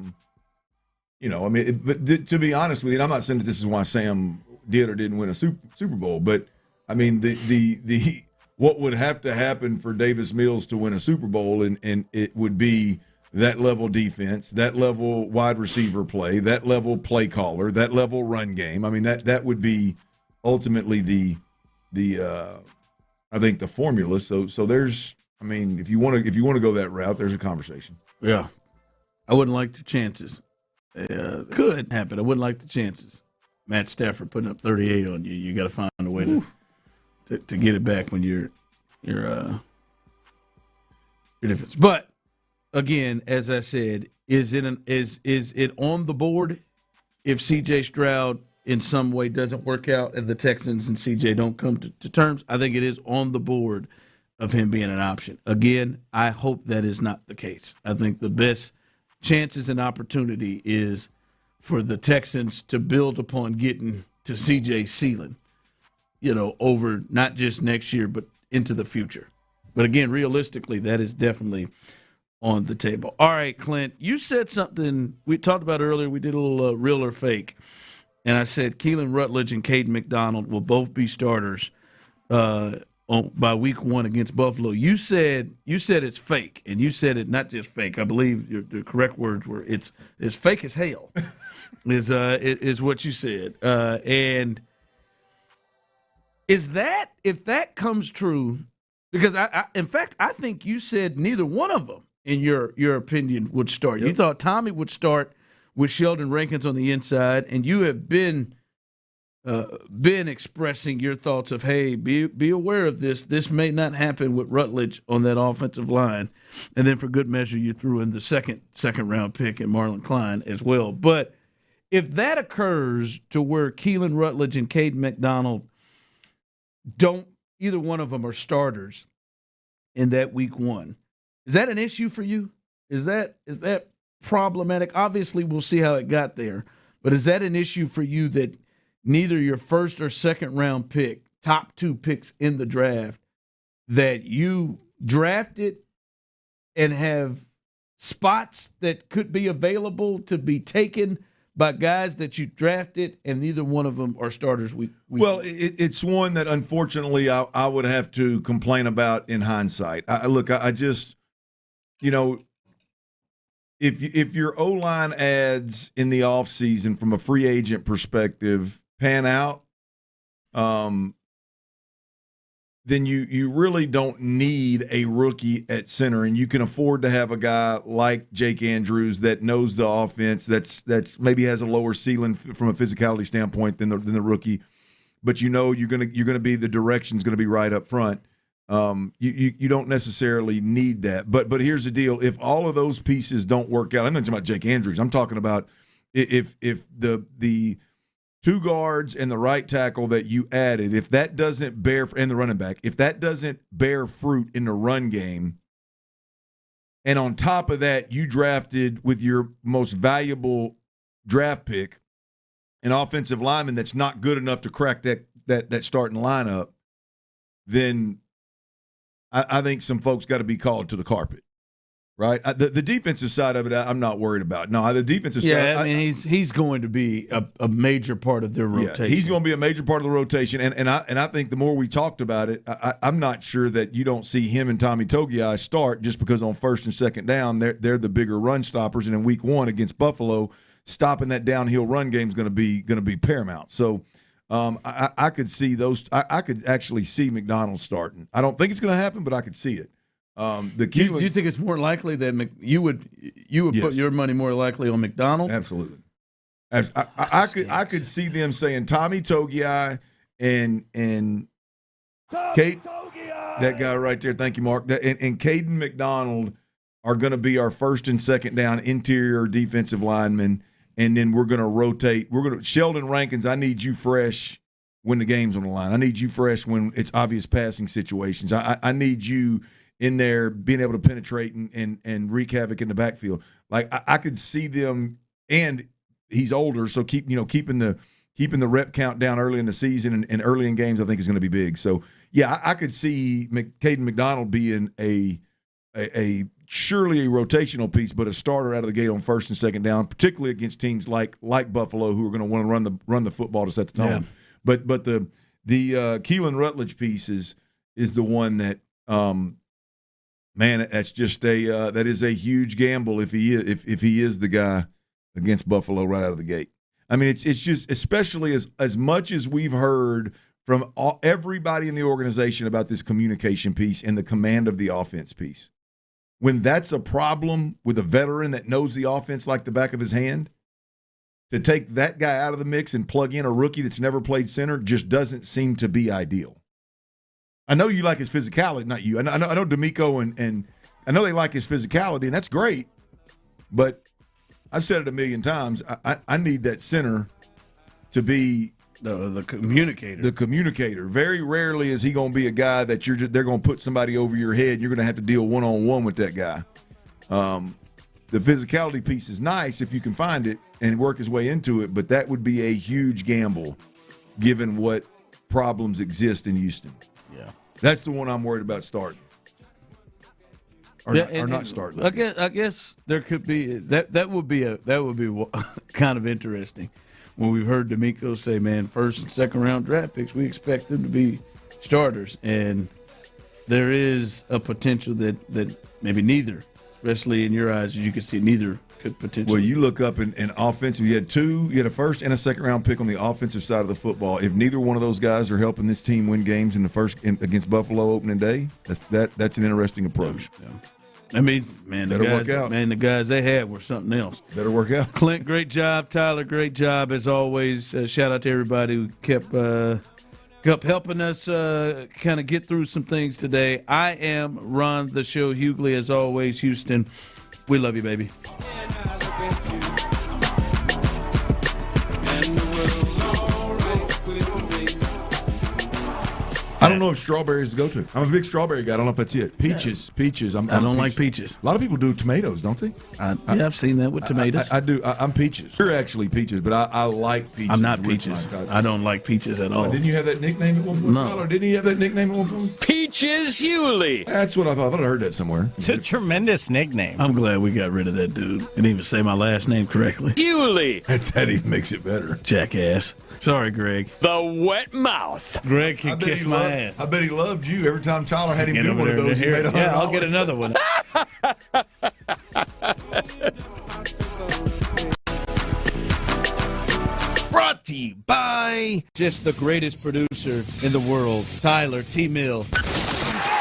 mean, to be honest with you, and I'm not saying that this is why Sam did or didn't win a Super Bowl, but I mean the what would have to happen for Davis Mills to win a Super Bowl, and it would be that level defense, that level wide receiver play, that level play caller, that level run game. I mean that would be ultimately the I think the formula. So there's, I mean, if you want to go that route, there's a conversation.
Yeah, I wouldn't like the chances. Could happen. I wouldn't like the chances. Matt Stafford putting up 38 on you. You got to find a way to get it back when you're defense. But again, as I said, is it on the board if C.J. Stroud in some way doesn't work out and the Texans and C.J. don't come to terms? I think it is on the board of him being an option. Again, I hope that is not the case. I think the best chances and opportunity is for the Texans to build upon getting to C.J.'s ceiling, over not just next year, but into the future. But again, realistically, that is definitely on the table. All right, Clint, you said something we talked about earlier. We did a little real or fake, and I said Keelan Rutledge and Caden McDonald will both be starters by week 1 against Buffalo. You said it's fake, and you said it not just fake. I believe the correct words were it's fake as hell. is what you said, and is that, if that comes true, because I in fact I think you said neither one of them in your opinion would start. Yep. You thought Tommy would start with Sheldon Rankins on the inside, and you have been expressing your thoughts of, hey, be aware of this. This may not happen with Rutledge on that offensive line, and then for good measure, you threw in the second round pick in Marlon Klein as well. But if that occurs to where Keelan Rutledge and Caden McDonald either one of them are starters in that week 1, is that an issue for you? Is that problematic? Obviously, we'll see how it got there, but is that an issue for you that neither your first or second round pick, top 2 picks in the draft, that you drafted and have spots that could be available to be taken by guys that you drafted, and neither one of them are starters?
Well, it's one that unfortunately I would have to complain about in hindsight. I just, if your O-line adds in the offseason from a free agent perspective pan out, then you really don't need a rookie at center, and you can afford to have a guy like Jake Andrews that knows the offense, that's maybe has a lower ceiling from a physicality standpoint than the rookie, but you're gonna be, the direction's gonna be right up front. You don't necessarily need that, but here's the deal: if all of those pieces don't work out, I'm not talking about Jake Andrews. I'm talking about if the 2 guards and the right tackle that you added, if that doesn't bear, and the running back, if that doesn't bear fruit in the run game, And on top of that, you drafted with your most valuable draft pick an offensive lineman that's not good enough to crack that starting lineup, then I think some folks got to be called to the carpet, right? The defensive side of it, I'm not worried about. No, the defensive side.
Yeah, I mean, he's going to be a major part of their rotation.
Yeah, he's going to be a major part of the rotation, and I think the more we talked about it, I'm not sure that you don't see him and Tommy Togiai start just because on first and second down they're the bigger run stoppers, and in week 1 against Buffalo, stopping that downhill run game is going to be paramount. So. I could see those. I could actually see McDonald starting. I don't think it's going to happen, but I could see it. Do
you think it's more likely that you would yes. put your money more likely on McDonald?
Absolutely. I could see them saying Tommy Togiai and Kate, that guy right there. Thank you, Mark. And Caden McDonald are going to be our first and second down interior defensive linemen. And then we're going to rotate. Sheldon Rankins, I need you fresh when the game's on the line. I need you fresh when it's obvious passing situations. I need you in there being able to penetrate and wreak havoc in the backfield. Like I could see them, and he's older, so keeping the rep count down early in the season and early in games I think is going to be big. So yeah, I could see Caden McDonald being a surely a rotational piece, but a starter out of the gate on first and second down, particularly against teams like Buffalo, who are going to want to run the football to set the tone. Yeah. But the Keelan Rutledge piece is the one that man, that's just that is a huge gamble if he is the guy against Buffalo right out of the gate. I mean, it's just, especially as much as we've heard from everybody in the organization about this communication piece and the command of the offense piece. When that's a problem with a veteran that knows the offense like the back of his hand, to take that guy out of the mix and plug in a rookie that's never played center just doesn't seem to be ideal. I know you like his physicality, not you. I know D'Amico and I know they like his physicality, and that's great. But I've said it a million times. I need that center to be
the communicator. The
communicator. Very rarely is he going to be a guy that they're going to put somebody over your head. You're going to have to deal one-on-one with that guy. The physicality piece is nice if you can find it and work his way into it, but that would be a huge gamble given what problems exist in Houston.
Yeah.
That's the one I'm worried about starting. Or not starting.
I guess there could be that would be kind of interesting. When we've heard D'Amico say, man, first and second round draft picks, we expect them to be starters. And there is a potential that maybe neither, especially in your eyes, as you can see, neither could potentially.
Well, you look up in offensive, you had a first and a second round pick on the offensive side of the football. If neither one of those guys are helping this team win games in the first against Buffalo opening day, that's an interesting approach.
Yeah. That means, man, the guys they had were something else.
Better work out.
Clint, great job. Tyler, great job as always. Shout out to everybody who kept helping us kind of get through some things today. I am Ron the Show Hughley, as always. Houston, we love you, baby.
I don't know if strawberries go to. I'm a big strawberry guy. I don't know if that's it. Peaches. I
don't like peaches.
A lot of people do tomatoes, don't they?
I've seen that with tomatoes.
I do. I'm peaches. You're actually peaches, but I like peaches.
I'm not peaches. I don't like peaches at all.
Didn't you have that nickname at one point?
No.
Tyler, didn't he have that nickname at one point?
Peaches Hughley.
That's what I thought. I thought I heard that somewhere.
It's a tremendous nickname.
I'm glad we got rid of that dude. Didn't even say my last name correctly.
Hughley.
That's how he makes it better.
Jackass. Sorry, Greg.
The wet mouth.
Greg can kiss my ass.
I bet he loved you. Every time Tyler had him do one of those, he made $100.
Yeah, I'll get another one. Brought to you by just the greatest producer in the world, Tyler T. Mill.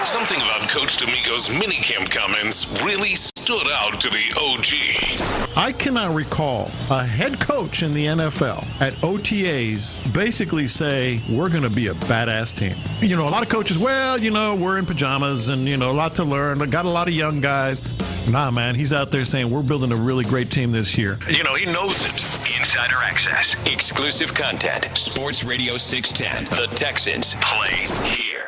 Something about Coach D'Amico's minicamp comments really stood out to the OG.
I cannot recall a head coach in the NFL at OTAs basically say, we're going to be a badass team. You know, a lot of coaches, we're in pajamas and, a lot to learn. Got a lot of young guys. Nah, man, he's out there saying, we're building a really great team this year.
He knows it.
Insider access. Exclusive content. Sports Radio 610. The Texans play here.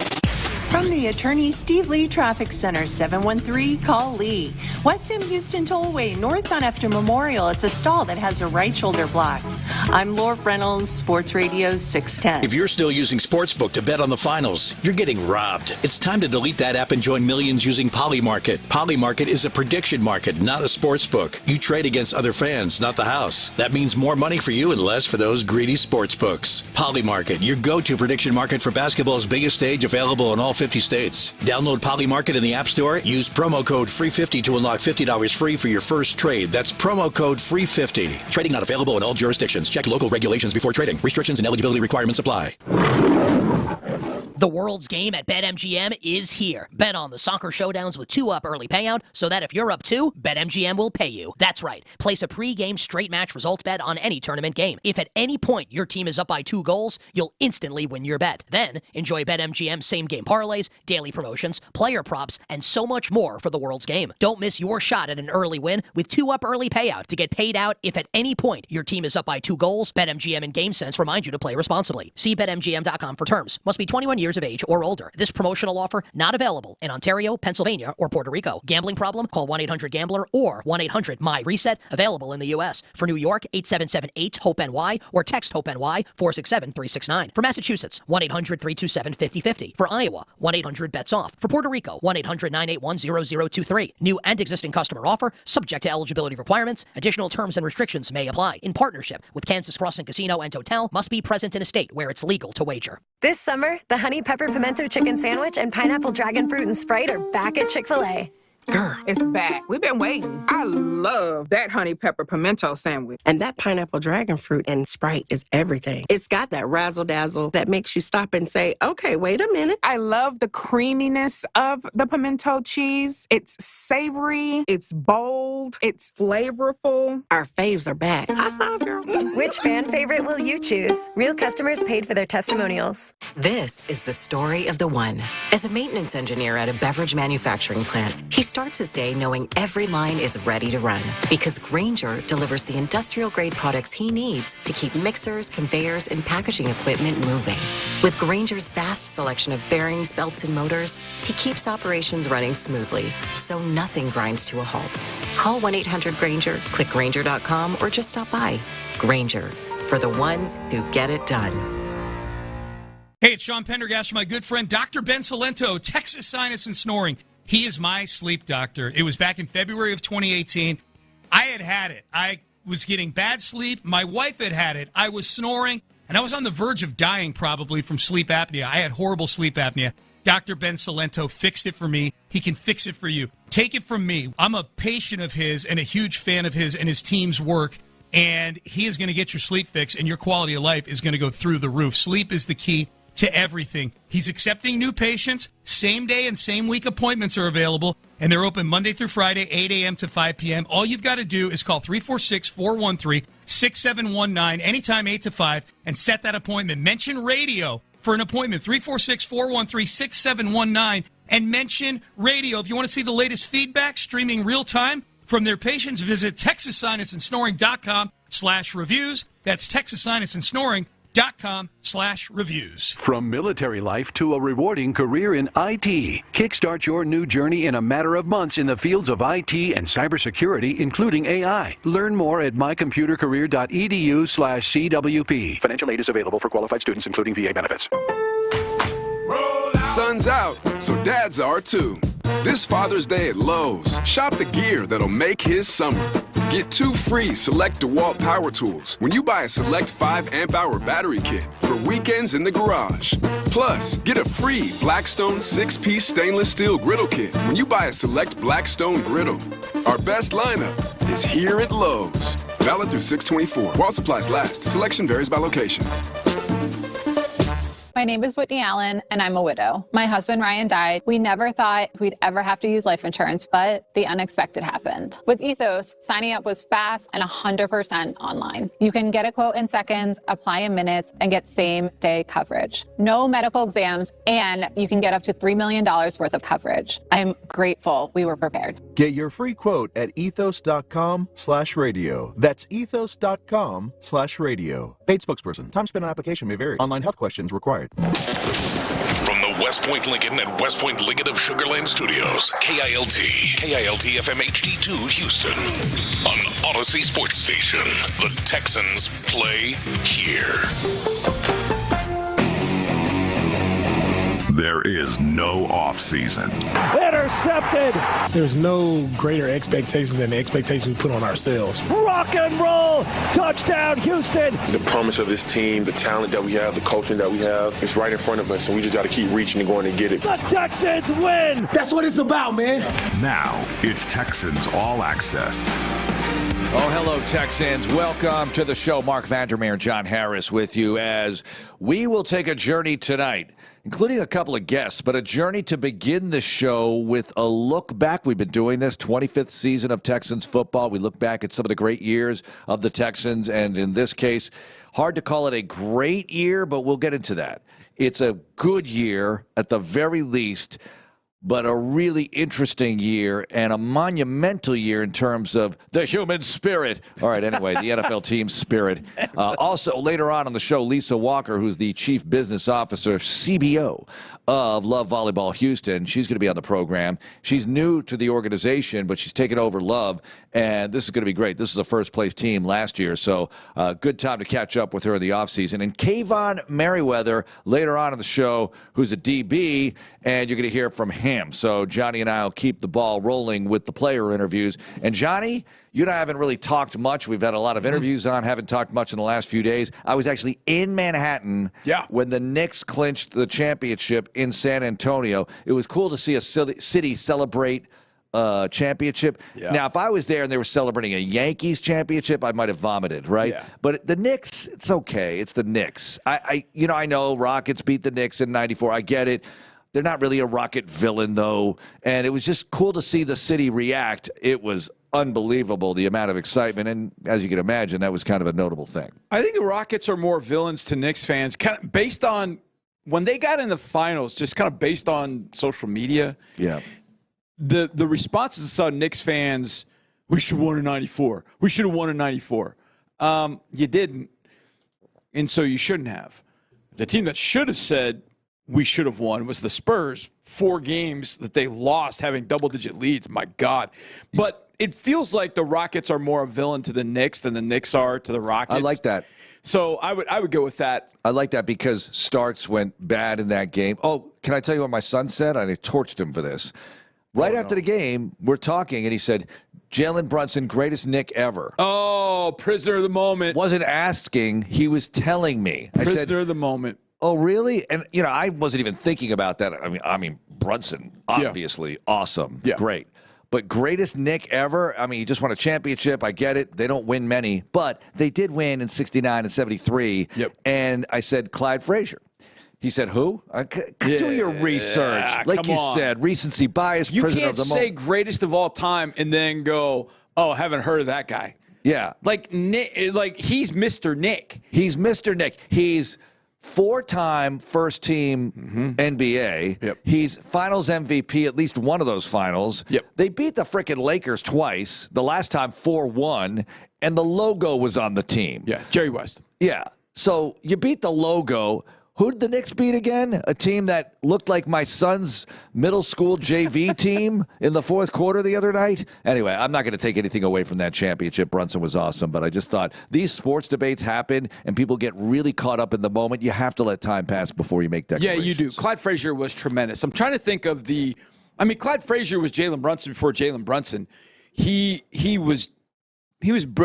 From the attorney Steve Lee Traffic Center, 713-CALL-LEE. West M Houston Tollway, northbound after Memorial. It's a stall that has a right shoulder blocked. I'm Laura Reynolds, Sports Radio 610.
If you're still using Sportsbook to bet on the finals, you're getting robbed. It's time to delete that app and join millions using Polymarket. Polymarket is a prediction market, not a sportsbook. You trade against other fans, not the house. That means more money for you and less for those greedy sportsbooks. Polymarket, your go-to prediction market for basketball's biggest stage, available in all 50 states. Download Polymarket in the App Store. Use promo code FREE50 to unlock $50 free for your first trade. That's promo code FREE50. Trading not available in all jurisdictions. Check local regulations before trading. Restrictions and eligibility requirements apply.
The world's game at BetMGM is here. Bet on the soccer showdowns with 2-up early payout so that if you're up 2, BetMGM will pay you. That's right. Place a pre-game straight match result bet on any tournament game. If at any point your team is up by 2 goals, you'll instantly win your bet. Then enjoy BetMGM same-game parlays, daily promotions, player props, and so much more for the world's game. Don't miss your shot at an early win with 2-up early payout to get paid out if at any point your team is up by 2 goals. BetMGM and GameSense remind you to play responsibly. See BetMGM.com for terms. Must be 21 years of age or older. This promotional offer not available in Ontario, Pennsylvania, or Puerto Rico. Gambling problem? Call 1-800-GAMBLER or 1-800-MY-RESET. Available in the U.S. For New York, 877-8-HOPE-NY or text HOPE-NY 467-369. For Massachusetts, 1-800-327-5050. For Iowa, 1-800-BETS-OFF. For Puerto Rico, 1-800-981-0023. New and existing customer offer, subject to eligibility requirements. Additional terms and restrictions may apply. In partnership with Kansas Crossing Casino and Hotel, must be present in a state where it's legal to wager.
This summer, the Honey Pepper Pimento Chicken Sandwich and Pineapple Dragon Fruit and Sprite are back at Chick-fil-A.
Girl, it's back. We've been waiting. I love that honey pepper pimento sandwich.
And that pineapple dragon fruit and Sprite is everything. It's got that razzle-dazzle that makes you stop and say, okay, wait a minute.
I love the creaminess of the pimento cheese. It's savory, it's bold, it's flavorful.
Our faves are back. High five, girl.
Which fan favorite will you choose? Real customers paid for their testimonials.
This is the story of the one. As a maintenance engineer at a beverage manufacturing plant, he starts his day knowing every line is ready to run because Grainger delivers the industrial-grade products he needs to keep mixers, conveyors, and packaging equipment moving. With Grainger's vast selection of bearings, belts, and motors, he keeps operations running smoothly, so nothing grinds to a halt. Call 1-800-GRAINGER, click Grainger.com, or just stop by. Grainger, for the ones who get it done.
Hey, it's Sean Pendergast from my good friend Dr. Ben Salento, Texas Sinus and Snoring. He is my sleep doctor. It was back in February of 2018. I had it. I was getting bad sleep. My wife had it. I was snoring, and I was on the verge of dying probably from sleep apnea. I had horrible sleep apnea. Dr. Ben Salento fixed it for me. He can fix it for you. Take it from me. I'm a patient of his and a huge fan of his and his team's work, and he is going to get your sleep fixed, and your quality of life is going to go through the roof. Sleep is the key to everything. He's accepting new patients. Same day and same week appointments are available, and they're open Monday through Friday, 8 a.m. to 5 p.m. All you've got to do is call 346-413-6719 anytime 8 to 5 and set that appointment. Mention radio for an appointment, 346-413-6719, and mention radio. If you want to see the latest feedback streaming real time from their patients, visit TexasSinusAndSnoring.com/reviews. That's TexasSinusAndSnoring.com/reviews.
From military life to a rewarding career in IT. Kickstart your new journey in a matter of months in the fields of IT and cybersecurity, including AI. Learn more at mycomputercareer.edu/CWP. Financial aid is available for qualified students, including VA benefits.
Sun's out, so dads are too. This Father's Day at Lowe's, shop the gear that'll make his summer. Get 2 free Select DeWalt power tools when you buy a Select 5 amp-hour battery kit for weekends in the garage. Plus, get a free Blackstone 6-piece stainless steel griddle kit when you buy a Select Blackstone griddle. Our best lineup is here at Lowe's. Valid through 6/24. While supplies last. Selection varies by location.
My name is Whitney Allen, and I'm a widow. My husband, Ryan, died. We never thought we'd ever have to use life insurance, but the unexpected happened. With Ethos, signing up was fast and 100% online. You can get a quote in seconds, apply in minutes, and get same-day coverage. No medical exams, and you can get up to $3 million worth of coverage. I'm grateful we were prepared.
Get your free quote at ethos.com/radio. That's ethos.com/radio. Paid spokesperson. Time spent on application may vary. Online health questions required.
From the West Point Lincoln at West Point Lincoln of Sugar Land Studios. KILT FM HD2 Houston. On Odyssey Sports Station. The Texans play here.
There is no off season.
Intercepted.
There's no greater expectation than the expectation we put on ourselves.
Rock and roll. Touchdown, Houston.
The promise of this team, the talent that we have, the coaching that we have, it's right in front of us, and we just got to keep reaching and going and get it.
The Texans win.
That's what it's about, man.
Now it's Texans All Access.
Oh, hello, Texans. Welcome to the show. Mark Vandermeer, John Harris with you as we will take a journey tonight, including a couple of guests, but a journey to begin the show with a look back. We've been doing this 25th season of Texans football. We look back at some of the great years of the Texans, and in this case, hard to call it a great year, but we'll get into that. It's a good year at the very least, but a really interesting year and a monumental year in terms of the human spirit. All right, anyway, the NFL team spirit. Also, later on the show, Lisa Walker, who's the Chief Business Officer, CBO, of Love Volleyball Houston. She's going to be on the program. She's new to the organization, but she's taken over Love, and this is going to be great. This is a first-place team last year, so good time to catch up with her in the offseason. And Kayvon Merriweather, later on in the show, who's a DB, and you're going to hear from him. So Johnny and I will keep the ball rolling with the player interviews. And Johnny, you and I haven't really talked much. We've had a lot of interviews on, haven't talked much in the last few days. I was actually in Manhattan when the Knicks clinched the championship in San Antonio. It was cool to see a city celebrate championship. Yeah. Now, if I was there and they were celebrating a Yankees championship, I might have vomited, right? Yeah. But the Knicks, it's okay. It's the Knicks. I know Rockets beat the Knicks in '94. I get it. They're not really a Rocket villain, though. And it was just cool to see the city react. It was unbelievable, the amount of excitement. And as you can imagine, that was kind of a notable thing.
I think the Rockets are more villains to Knicks fans, kind of based on when they got in the finals, just kind of based on social media.
Yeah.
The responses I saw Knicks fans, we should have won in '94. We should have won in '94. You didn't, and so you shouldn't have. The team that should have said we should have won was the Spurs. 4 games that they lost having double-digit leads. My God. But it feels like the Rockets are more a villain to the Knicks than the Knicks are to the Rockets.
I like that.
So I would go with that.
I like that because Starks went bad in that game. Oh, can I tell you what my son said? I torched him for this. Right after the game, we're talking, and he said, Jalen Brunson, greatest Knick ever.
Oh, prisoner of the moment.
Wasn't asking. He was telling me.
Prisoner of the moment.
Oh, really? And, I wasn't even thinking about that. I mean, Brunson, obviously, awesome, great. But greatest Knick ever? I mean, he just won a championship. I get it. They don't win many. But they did win in '69 and '73.
Yep.
And I said, Clyde Frazier. He said, who? Do your research. Like you said, recency bias, prisoner of the moment.
You can't say greatest of all time and then go, oh, I haven't heard of that guy.
Yeah.
Like he's Mr. Knick.
He's Mr. Knick. He's 4-time first-team NBA.
Yep.
He's finals MVP, at least one of those finals.
Yep.
They beat the frickin' Lakers twice, the last time 4-1, and the logo was on the team.
Yeah, Jerry West.
Yeah. So you beat the logo. Who did the Knicks beat again? A team that looked like my son's middle school JV team in the fourth quarter the other night? Anyway, I'm not going to take anything away from that championship. Brunson was awesome, but I just thought these sports debates happen and people get really caught up in the moment. You have to let time pass before you make declarations.
Yeah, you do. Clyde Frazier was tremendous. I'm trying to think of Clyde Frazier was Jalen Brunson before Jalen Brunson. He was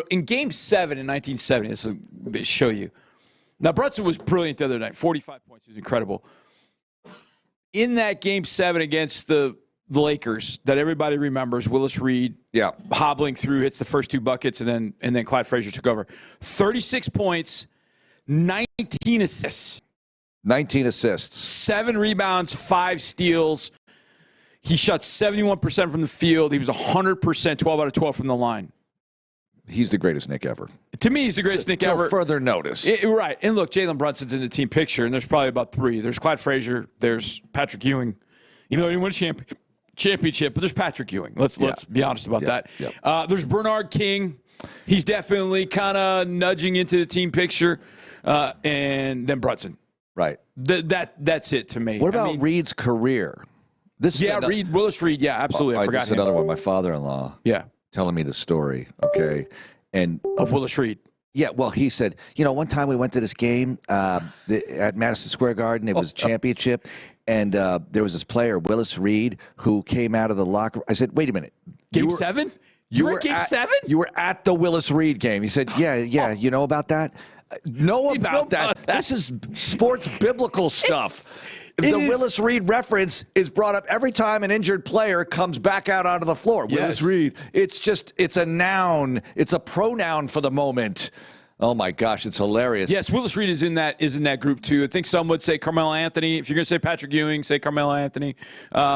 in Game 7 in 1970. This will show you. Now, Brunson was brilliant the other night. 45 points. He was incredible. In that Game 7 against the Lakers that everybody remembers, Willis Reed hobbling through, hits the first 2 buckets, and then Clyde Frazier took over. 36 points, 19 assists.
19 assists.
7 rebounds, 5 steals. He shot 71% from the field. He was 100%, 12 out of 12 from the line.
He's the greatest Knick ever.
To me, he's the greatest Knick ever.
Further notice.
Right. And look, Jalen Brunson's in the team picture, and there's probably about 3. There's Clyde Frazier. There's Patrick Ewing. He didn't win a championship, but there's Patrick Ewing. Let's be honest about that.
Yeah.
There's Bernard King. He's definitely kind of nudging into the team picture. And then Brunson.
Right.
That's it to me.
What about Reed's career?
Willis Reed. Yeah, absolutely. I forgot
just another one. My father-in-law.
Yeah.
Telling me the story. Okay. And
of Willis Reed.
Yeah, well, he said, one time we went to this game at Madison Square Garden. It was championship, and there was this player, Willis Reed, who came out of the locker room. I said, wait a minute.
Game 7? You were at Game 7?
You were at the Willis Reed game. He said, yeah, you know about that? Know about that? This is sports biblical stuff. The Willis Reed reference is brought up every time an injured player comes back out onto the floor.
Yes.
Willis Reed. It's a noun. It's a pronoun for the moment. Oh, my gosh, it's hilarious.
Yes, Willis Reed is in that group, too. I think some would say Carmelo Anthony. If you're going to say Patrick Ewing, say Carmelo Anthony,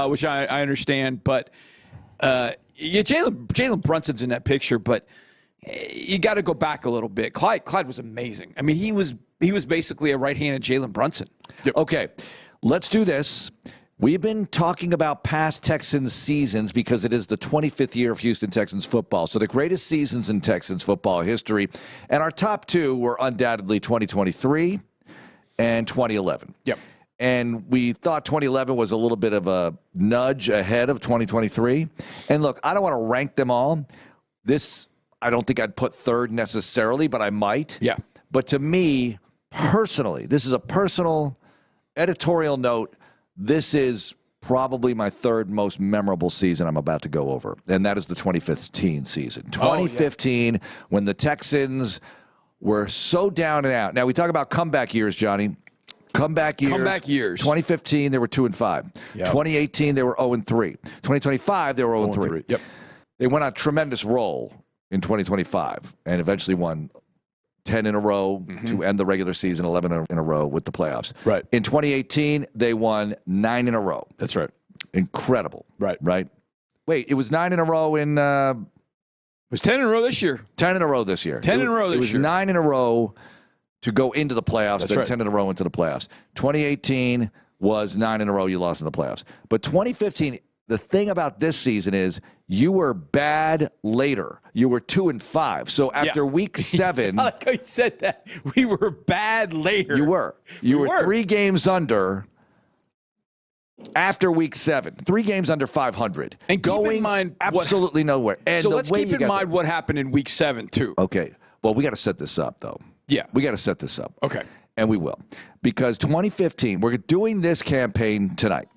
which I understand. But, Jalen Brunson's in that picture, but you got to go back a little bit. Clyde was amazing. I mean, he was basically a right-handed Jalen Brunson.
Yep. Okay. Let's do this. We've been talking about past Texans seasons because it is the 25th year of Houston Texans football. So the greatest seasons in Texans football history. And our top two were undoubtedly 2023 and 2011.
Yep.
And we thought 2011 was a little bit of a nudge ahead of 2023. And look, I don't want to rank them all. I don't think I'd put third necessarily, but I might.
Yeah.
But to me, personally, this is a personal editorial note. This is probably my third most memorable season I'm about to go over, and that is the 2015 season. 2015, when the Texans were so down and out. Now, we talk about comeback years, Johnny. Comeback years. 2015, they were 2-5. Yep. 2018, they were 0-3. 2025, they were 0-3.
Yep.
They went on a tremendous roll in 2025 and eventually won 10 in a row to end the regular season, 11 in a row with the playoffs.
Right.
In 2018, they won 9 in a row.
That's right.
Incredible.
Right.
Wait, it was 9 in a row in...
it was 10 in a row this year.
10 in a row this year.
10 in a row this year.
It was 9 in a row to go into the playoffs,
That's
then
right.
10 in a row into the playoffs. 2018 was 9 in a row you lost in the playoffs. But 2015... The thing about this season is you were bad later. You were 2-5. So after week 7,
I like how you said that. We were bad later.
You were. You were 3 games under after week 7. 3 games under 500.
And
going
keep in mind
absolutely nowhere. And
so let's keep in mind what happened in week 7 too.
Okay. Well, we got to set this up though.
Yeah.
We got to set this up.
Okay.
And we will. Because 2015, we're doing this campaign tonight.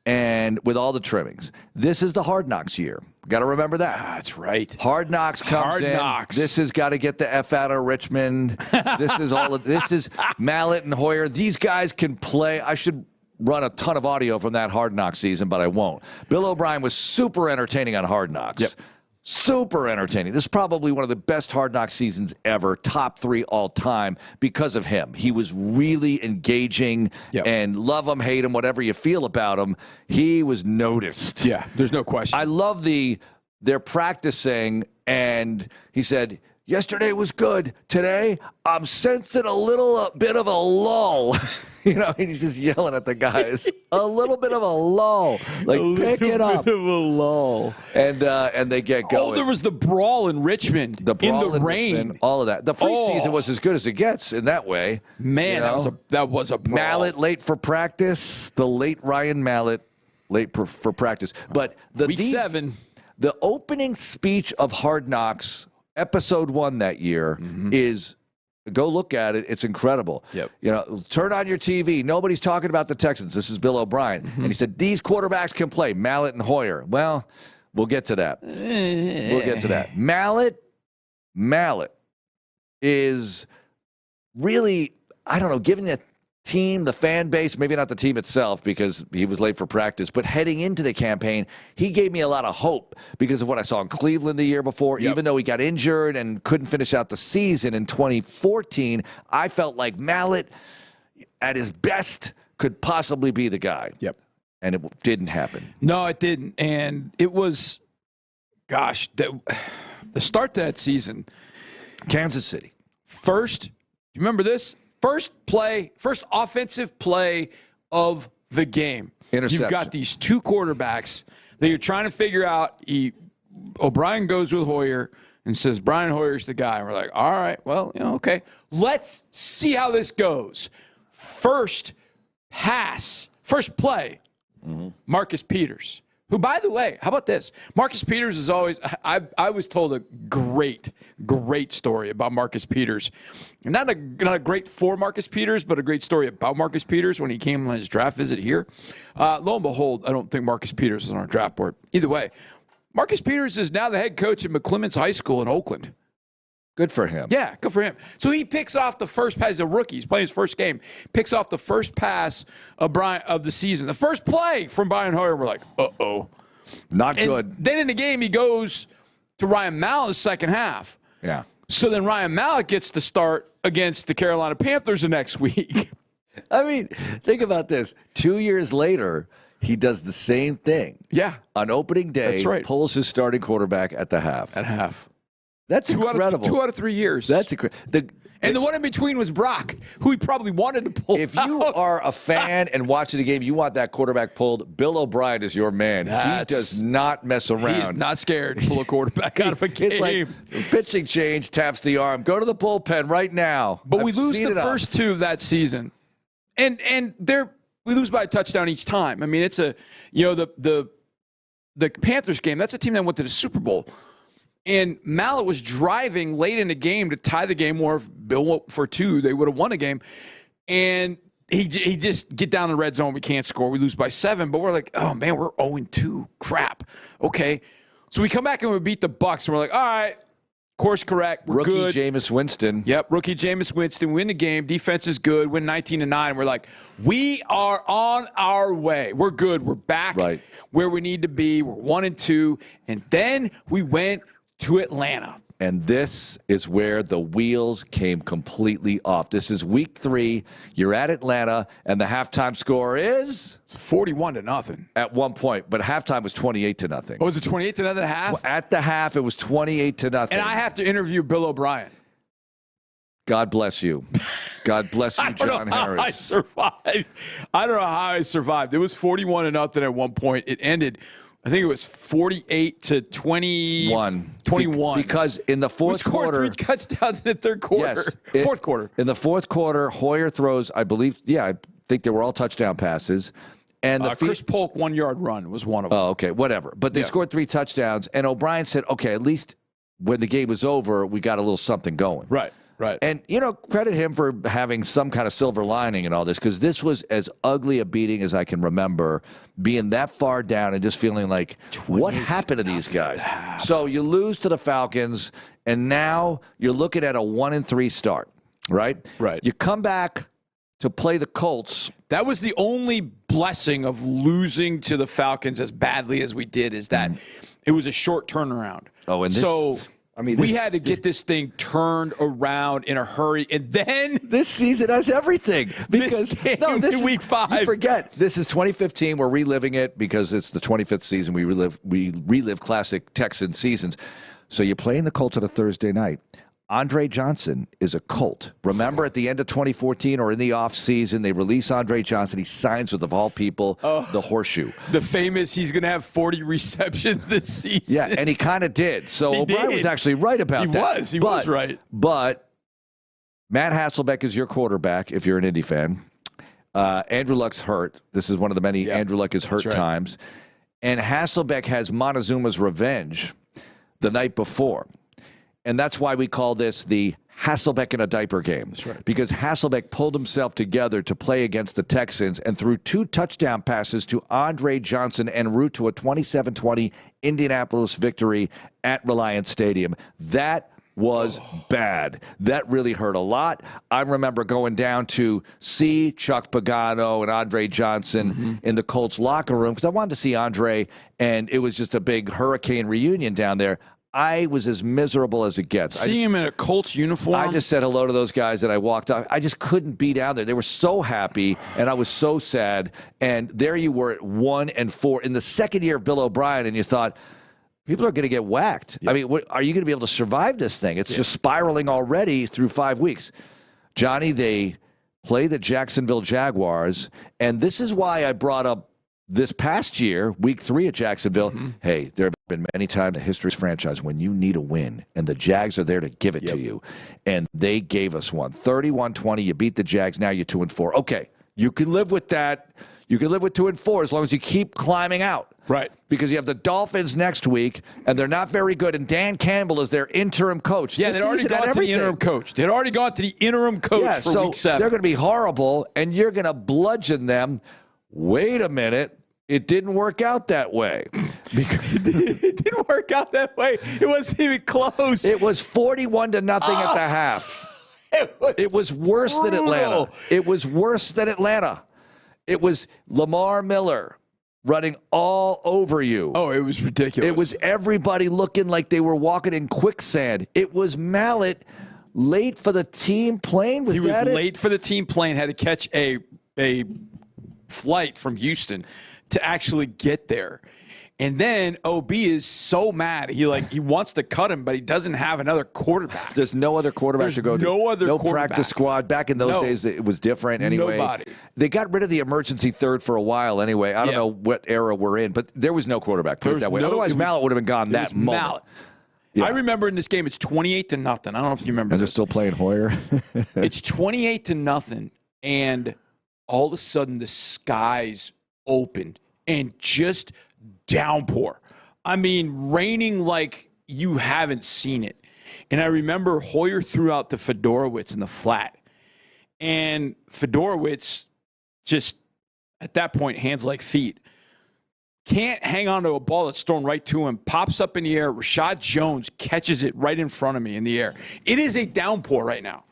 And with all the trimmings, this is the Hard Knocks year. Got to remember that.
That's right.
Hard Knocks comes in. This has got to get the F out of Richmond. This is Mallett and Hoyer. These guys can play. I should run a ton of audio from that Hard Knocks season, but I won't. Bill O'Brien was super entertaining on Hard Knocks.
Yep.
Super entertaining. This is probably one of the best Hard Knocks seasons ever, top 3 all time, because of him. He was really engaging, and love him, hate him, whatever you feel about him, he was noticed.
Yeah, there's no question.
I love they're practicing, and he said, yesterday was good. Today, I'm sensing a bit of a lull. He's just yelling at the guys. A little bit of a lull. Like, pick it up.
A little bit of a lull.
And they get going.
Oh, there was the brawl in Richmond.
The brawl
in the rain.
Richmond, all of that. The preseason was as good as it gets in that way.
Man, that was a brawl.
Mallett late for practice. The late Ryan Mallett late for practice. But
week 7.
The opening speech of Hard Knocks, episode 1 that year, is... Go look at it. It's incredible.
Yep.
Turn on your TV. Nobody's talking about the Texans. This is Bill O'Brien. And he said, these quarterbacks can play, Mallett and Hoyer. Well, we'll get to that. Mallett is really, I don't know, giving the team, the fan base, maybe not the team itself because he was late for practice, but heading into the campaign, he gave me a lot of hope because of what I saw in Cleveland the year before.
Yep.
Even though he got injured and couldn't finish out the season in 2014, I felt like Mallett, at his best, could possibly be the guy.
Yep.
And it didn't happen.
No, it didn't. And it was, gosh, the start to that season.
Kansas City.
First, you remember this? First offensive play of the game.
Interception.
You've got these 2 quarterbacks that you're trying to figure out. O'Brien goes with Hoyer and says, Brian Hoyer's the guy. And we're like, all right, well, okay. Let's see how this goes. first play, Marcus Peters. Who, by the way, how about this? Marcus Peters is always, I was told a great story about Marcus Peters. Not a great for Marcus Peters, but a great story about Marcus Peters when he came on his draft visit here. Lo and behold, I don't think Marcus Peters is on our draft board. Either way, Marcus Peters is now the head coach at McClements High School in Oakland.
Good for him.
Yeah, good for him. So he picks off the first pass. He's a rookie. He's playing his first game. Picks off the first pass of the season. The first play from Brian Hoyer. We're like, uh-oh.
Not good.
Then in the game, he goes to Ryan Mallett the second half.
Yeah.
So then Ryan Mallett gets to start against the Carolina Panthers the next week.
I mean, think about this. 2 years later, he does the same thing.
Yeah.
On opening day,
That's right.
Pulls his starting quarterback at the half.
At half.
That's incredible.
2 out of 3 years.
That's incredible.
And the one in between was Brock, who he probably wanted to pull
If you are a fan and watching the game, you want that quarterback pulled, Bill O'Brien is your man. He does not mess around.
He is not scared to pull a quarterback out of a game.
It's like pitching change, taps the arm. Go to the bullpen right now.
But we lose the first 2 of that season. And we lose by a touchdown each time. I mean, it's the Panthers game, that's a team that went to the Super Bowl. And Mallett was driving late in the game to tie the game, or if Bill went for 2, they would have won a game. And he just get down in the red zone. We can't score. We lose by 7. But we're like, oh, man, we're 0-2. Crap. Okay. So we come back and we beat the Bucs. And we're like, all right, course correct. We're
rookie
good.
Jameis Winston.
Yep, rookie Jameis Winston. Win the game. Defense is good. Win 19-9. We're like, we are on our way. We're good. We're back where we need to be. We're 1-2. And then we went to Atlanta.
And this is where the wheels came completely off. This is week 3. You're at Atlanta, and the halftime score is?
It's 41-0.
At one point, but halftime was 28-0.
Oh, was it 28-0 at half?
At the half, it was 28-0.
And I have to interview Bill O'Brien.
God bless you. God bless you, John Harris.
I survived. I don't know how I survived. It was 41-0 at one point. It ended, I think it was 48-21.
Because in the fourth quarter,
we scored 3 touchdowns in the third quarter.
Yes,
fourth quarter.
In the fourth quarter, Hoyer throws, I believe, I think they were all touchdown passes. And the
Chris Polk 1-yard run was one of them.
Oh, okay, whatever. But they scored 3 touchdowns, and O'Brien said, okay, at least when the game was over, we got a little something going.
Right.
And, credit him for having some kind of silver lining in all this, because this was as ugly a beating as I can remember, being that far down and just feeling like, what happened to these guys? So you lose to the Falcons, and now you're looking at a 1-3 start, right?
Right.
You come back to play the Colts.
That was the only blessing of losing to the Falcons as badly as we did, is that it was a short turnaround.
Oh, and
we had to get this thing turned around in a hurry, and then
this season has everything. Because
this is week 5.
You forget, this is 2015. We're reliving it because it's the 25th season. We relive classic Texan seasons. So you're playing the Colts on a Thursday night. Andre Johnson is a Colt. Remember at the end of 2014 or in the offseason, they release Andre Johnson. He signs with, of all people, the horseshoe.
The famous, he's going to have 40 receptions this season.
Yeah, and he kind of did. So O'Brien was actually right about that.
He was right.
But Matt Hasselbeck is your quarterback if you're an Indy fan. Andrew Luck's hurt. This is one of the many Andrew Luck is hurt times. And Hasselbeck has Montezuma's revenge the night before. And that's why we call this the Hasselbeck in a diaper game.
That's right.
Because Hasselbeck pulled himself together to play against the Texans and threw 2 touchdown passes to Andre Johnson en route to a 27-20 Indianapolis victory at Reliant Stadium. That was bad. That really hurt a lot. I remember going down to see Chuck Pagano and Andre Johnson in the Colts locker room because I wanted to see Andre, and it was just a big hurricane reunion down there. I was as miserable as it gets.
Seeing him in a Colts uniform.
I just said hello to those guys and I walked out. I just couldn't be down there. They were so happy, and I was so sad. And there you were at 1-4 in the second year of Bill O'Brien, and you thought, people are going to get whacked. I mean, are you going to be able to survive this thing? It's just spiraling already through 5 weeks. Johnny, they play the Jacksonville Jaguars, and this is why I brought up this past year, week 3 at Jacksonville. Hey, they're been many times in the history of this franchise when you need a win, and the Jags are there to give it to you, and they gave us one. 31-20, you beat the Jags, now you're 2-4. Okay, you can live with that. You can live with 2-4 as long as you keep climbing out.
Right.
Because you have the Dolphins next week, and they're not very good, and Dan Campbell is their interim coach.
Yeah, they'd already gone to the interim coach. They'd already gone to the interim coach for week 7.
They're going to be horrible, and you're going to bludgeon them. Wait a minute. It didn't work out that way.
It didn't work out that way. It wasn't even close.
It was 41-0 at the half. It was worse than Atlanta. It was worse than Atlanta. It was Lamar Miller running all over you.
Oh, it was ridiculous.
It was everybody looking like they were walking in quicksand. It was Mallett late for the team plane.
He was late for the team plane, had to catch a flight from Houston to actually get there. And then OB is so mad. He wants to cut him, but he doesn't have another quarterback.
There's no other quarterback to go to.
No
practice squad. Back in those days, it was different anyway.
Nobody.
They got rid of the emergency third for a while anyway. I don't know what era we're in, but there was no quarterback, put it that way. Otherwise, Mallett would have been gone that moment.
Mallett. Yeah. I remember in this game, it's 28-0. I don't know if you remember.
And they're still playing Hoyer.
It's 28-0, and all of a sudden the skies opened and just downpour. I mean, raining like you haven't seen it. And I remember Hoyer threw out to Fedorowicz in the flat. And Fedorowicz just, at that point, hands like feet. Can't hang on to a ball that's thrown right to him. Pops up in the air. Rashad Jones catches it right in front of me in the air. It is a downpour right now.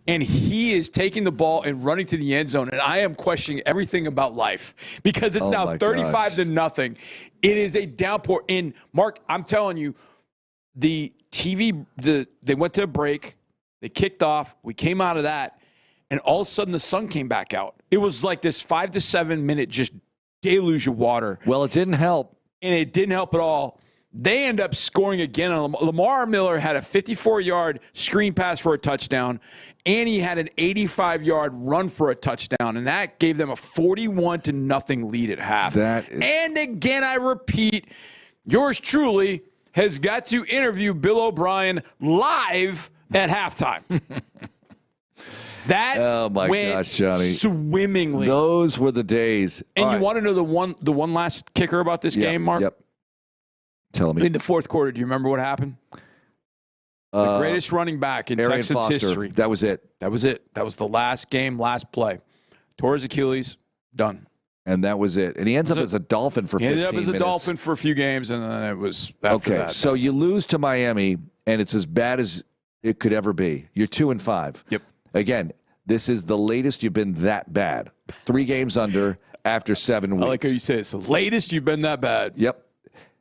And he is taking the ball and running to the end zone. And I am questioning everything about life because it's now 35-0. It is a downpour. And, Mark, I'm telling you, the TV, they went to a break. They kicked off. We came out of that. And all of a sudden, the sun came back out. It was like this 5 to 7 minute just deluge of water.
Well, it didn't help.
And it didn't help at all. They end up scoring again. Lamar Miller had a 54-yard screen pass for a touchdown, and he had an 85-yard run for a touchdown, and that gave them a 41-0 lead at half. And again, I repeat, yours truly has got to interview Bill O'Brien live at halftime. That went swimmingly.
Those were the days.
And you want to know the one last kicker about this game, Mark?
Yep. Tell me.
In the fourth quarter, do you remember what happened? The greatest running back in
Arian
Texans
Foster.
history.
That was it.
That was it. That was the last game, last play. Tore his Achilles, done.
And that was it. And he ends up as a Dolphin for 15 minutes.
He ended up as a Dolphin for a few games, and then it was after that.
So you lose to Miami, and it's as bad as it could ever be. You're 2-5.
Yep.
Again, this is the latest you've been that bad. 3 games under after 7 weeks.
I like how you say it's the latest you've been that bad.
Yep.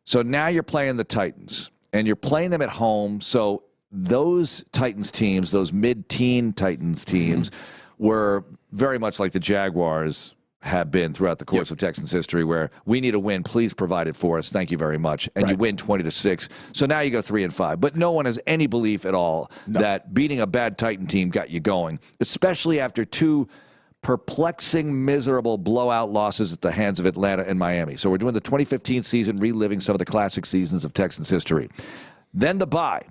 So now you're playing the Titans, and you're playing them at home. So those Titans teams, those mid-teen Titans teams, were very much like the Jaguars have been throughout the course of Texans history, where we need a win. Please provide it for us. Thank you very much. And you win 20-6. So now you go 3-5. But no one has any belief at all that beating a bad Titan team got you going, especially after 2 perplexing, miserable blowout losses at the hands of Atlanta and Miami. So we're doing the 2015 season, reliving some of the classic seasons of Texans history. Then the bye.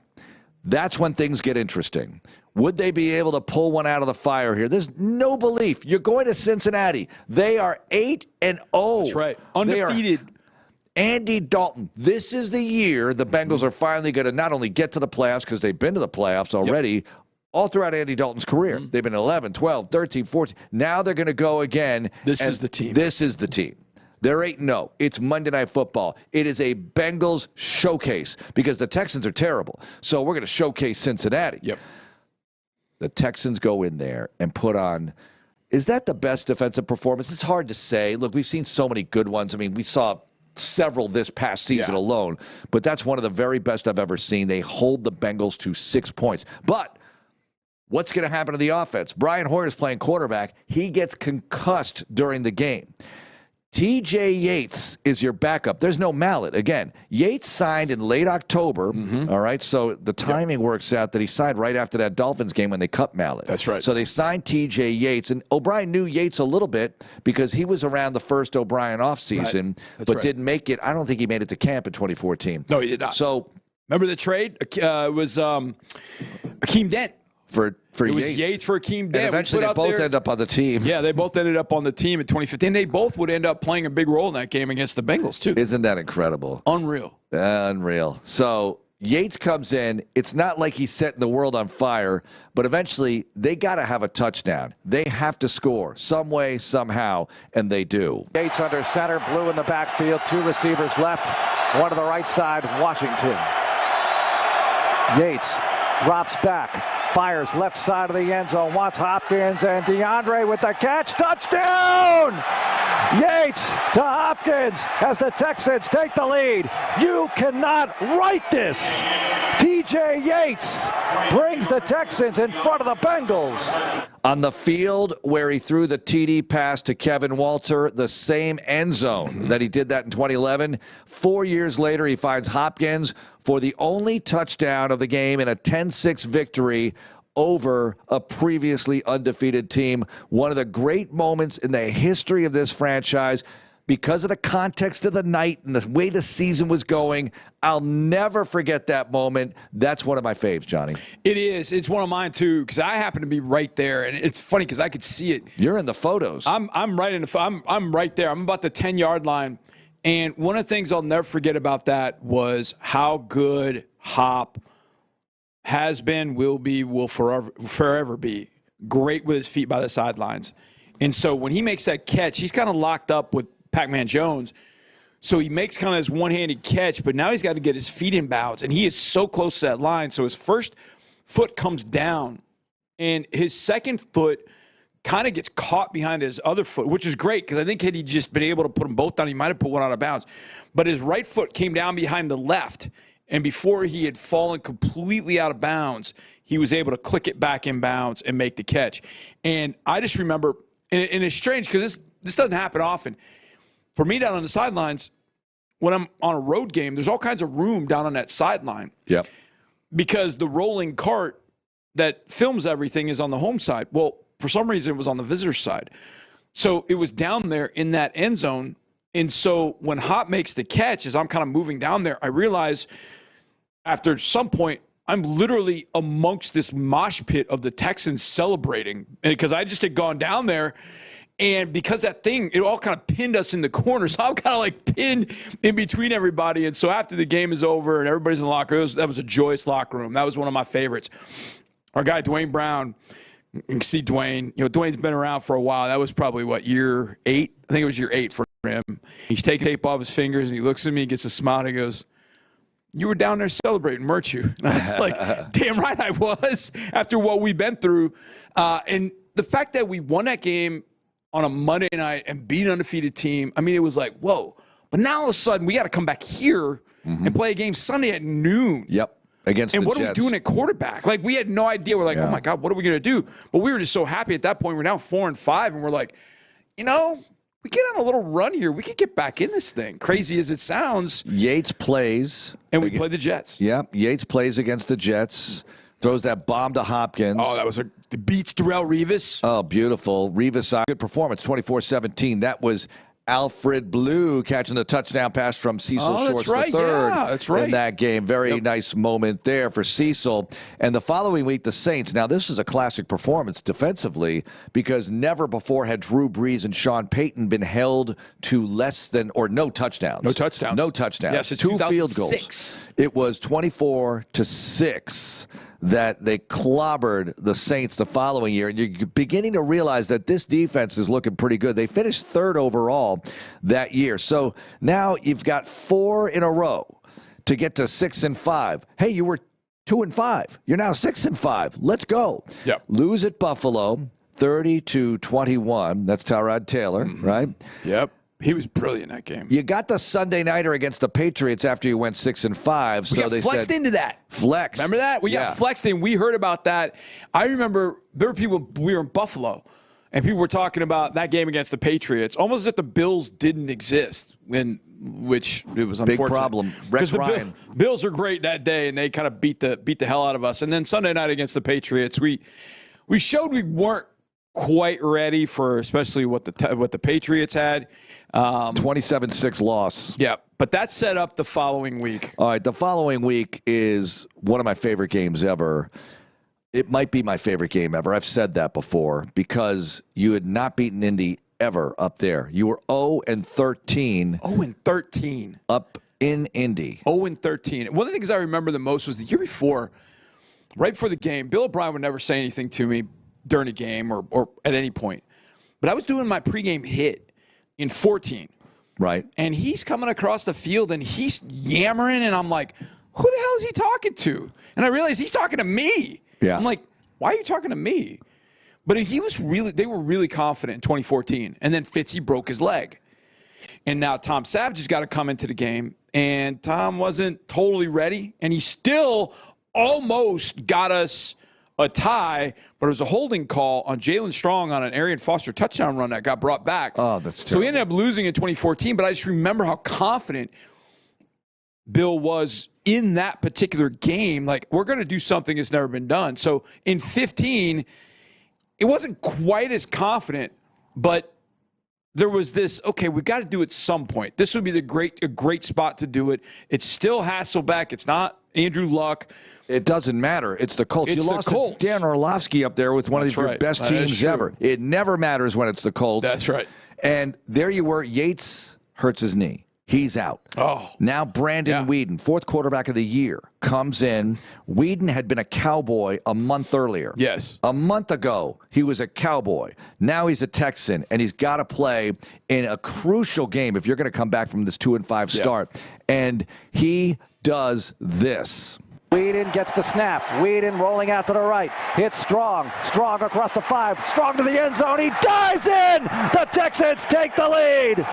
That's when things get interesting. Would they be able to pull one out of the fire here? There's no belief. You're going to Cincinnati. They are 8-0.
That's right. Undefeated.
Andy Dalton. This is the year the Bengals are finally going to not only get to the playoffs, because they've been to the playoffs already, all throughout Andy Dalton's career. They've been 11, 12, 13, 14. Now they're going to go again.
This is the team.
This is the team. They're 8-0. It's Monday Night Football. It is a Bengals showcase because the Texans are terrible. So we're going to showcase Cincinnati.
Yep.
The Texans go in there and put on, is that the best defensive performance? It's hard to say. Look, we've seen so many good ones. I mean, we saw several this past season alone, but that's one of the very best I've ever seen. They hold the Bengals to 6 points. But what's going to happen to the offense? Brian Hoyer is playing quarterback. He gets concussed during the game. T.J. Yates is your backup. There's no Mallet. Again, Yates signed in late October, all right? So the timing works out that he signed right after that Dolphins game when they cut Mallet.
That's right.
So they signed T.J. Yates, and O'Brien knew Yates a little bit because he was around the first O'Brien offseason, but didn't make it. I don't think he made it to camp in 2014.
No, he did not.
So
remember the trade? It was Akeem Dent.
For
it was
Yates.
Yates for Akeem Dent.
And eventually they both end up on the team.
Yeah, they both ended up on the team in 2015. They both would end up playing a big role in that game against the Bengals, too.
Isn't that incredible?
Unreal.
Unreal. So Yates comes in. It's not like he's setting the world on fire, but eventually they got to have a touchdown. They have to score some way, somehow, and they do.
Yates under center, blue in the backfield, 2 receivers left, one to the right side, Washington. Yates drops back, fires left side of the end zone, wants Hopkins, and DeAndre with the catch, touchdown! Yates to Hopkins as the Texans take the lead. You cannot write this. T.J. Yates brings the Texans in front of the Bengals.
On the field where he threw the TD pass to Kevin Walter, the same end zone that he did that in 2011. 4 years later, he finds Hopkins for the only touchdown of the game in a 10-6 victory over a previously undefeated team. One of the great moments in the history of this franchise because of the context of the night and the way the season was going. I'll never forget that moment. That's one of my faves, Johnny.
It is. It's one of mine, too, because I happen to be right there. And it's funny because I could see it.
You're in the photos.
I'm right in the I'm right there. I'm about the 10-yard line. And one of the things I'll never forget about that was how good Hop has been, will be, will forever be. Great with his feet by the sidelines. And so when he makes that catch, he's kind of locked up with Pac-Man Jones. So he makes kind of this one-handed catch, but now he's got to get his feet in bounds. And he is so close to that line. So his first foot comes down, and his second foot kind of gets caught behind his other foot, which is great because I think had he just been able to put them both down, he might have put one out of bounds. But his right foot came down behind the left, and before he had fallen completely out of bounds, he was able to click it back in bounds and make the catch. And I just remember, and it's strange because this doesn't happen often. For me down on the sidelines, when I'm on a road game, there's all kinds of room down on that sideline.
Yep.
Because the rolling cart that films everything is on the home side. Well, for some reason, it was on the visitor side. So it was down there in that end zone. And so when Hop makes the catch, as I'm kind of moving down there, I realize after some point, I'm literally amongst this mosh pit of the Texans celebrating. Because I just had gone down there. And because that thing, it all kind of pinned us in the corner. So I'm kind of like pinned in between everybody. And so after the game is over and everybody's in the locker room, that was a joyous locker room. That was one of my favorites. Our guy, Dwayne Brown, you can see Dwayne. You know, Dwayne's been around for a while. That was probably, year 8? I think it was year 8 for him. He's taking tape off his fingers, and he looks at me, gets a smile, and he goes, "You were down there celebrating, weren't you?" And I was like, damn right I was, after what we've been through. And the fact that we won that game on a Monday night and beat an undefeated team, I mean, it was like, whoa. But now all of a sudden, we got to come back here and play a game Sunday at noon.
Yep. Against
and
the
what
Jets.
are we doing at quarterback? Like, we had no idea. We're like, oh, my God, what are we going to do? But we were just so happy at that point. We're now 4-5, and we're like, we get on a little run here. We could get back in this thing. Crazy as it sounds.
Yates plays.
And we play the Jets.
Yeah, Yates plays against the Jets. Throws that bomb to Hopkins.
Oh, that was beats Darrelle Revis.
Oh, beautiful. Revis, good performance, 24-17. That was Alfred Blue catching the touchdown pass from Cecil Shorts III
that's right.
in that game. Very nice moment there for Cecil. And the following week, the Saints. Now, this is a classic performance defensively because never before had Drew Brees and Sean Payton been held to less than or no touchdowns.
No touchdowns.
No touchdowns.
Yes, it's
2 field
2006.
goals. It was 24-6. That they clobbered the Saints the following year. And you're beginning to realize that this defense is looking pretty good. They finished 3rd overall that year. So now you've got 4 in a row to get to 6-5. Hey, you were 2-5. You're now 6-5. Let's go.
Yep.
Lose at Buffalo, 30-21. That's Tyrod Taylor, right?
Yep. He was brilliant in that game.
You got the Sunday nighter against the Patriots after you went 6-5. So
they flexed into that.
Flexed.
Remember that? We got flexed in. We heard about that. I remember there were people, we were in Buffalo, And people were talking about that game against the Patriots, almost as if the Bills didn't exist, which it was unfortunate.
Big problem. Rex Ryan.
Bills are great that day, and they kind of beat the hell out of us. And then Sunday night against the Patriots, we showed we weren't quite ready for especially what the Patriots had.
27-6 loss.
Yeah, but that set up the following week.
All right, the following week is one of my favorite games ever. It might be my favorite game ever. I've said that before because you had not beaten Indy ever up there. You were 0-13.
0-13.
Up in Indy.
0-13. One of the things I remember the most was the year before, right before the game, Bill O'Brien would never say anything to me during a game or at any point. But I was doing my pregame hit in 14.
Right.
And he's coming across the field and he's yammering, and I'm like, who the hell is he talking to? And I realized he's talking to me.
Yeah.
I'm like, why are you talking to me? But they were really confident in 2014. And then Fitzy broke his leg. And now Tom Savage has got to come into the game. And Tom wasn't totally ready. And he still almost got us a tie, but it was a holding call on Jalen Strong on an Arian Foster touchdown run that got brought back.
Oh, that's terrible.
So we ended up losing in 2014, but I just remember how confident Bill was in that particular game. Like, we're going to do something that's never been done. So in 15, it wasn't quite as confident, but there was this, okay, we've got to do it at some point. This would be a great spot to do it. It's still Hasselbeck. It's not Andrew Luck.
It doesn't matter. It's the Colts.
It's
you lost
the Colts.
to Dan Orlovsky up there with one
That's
of your
right.
best
That is
teams
true.
ever. It never matters when it's the Colts.
That's right.
And there you were. Yates hurts his knee. He's out.
Oh.
Now Brandon Whedon, fourth quarterback of the year, comes in. Whedon had been a Cowboy a month earlier.
Yes.
A month ago, he was a Cowboy. Now he's a Texan, and he's got to play in a crucial game if you're going to come back from this 2-5 start. And he does this.
Whedon gets the snap. Whedon rolling out to the right. Hits Strong. Strong across the 5. Strong to the end zone. He dives in. The Texans take the lead.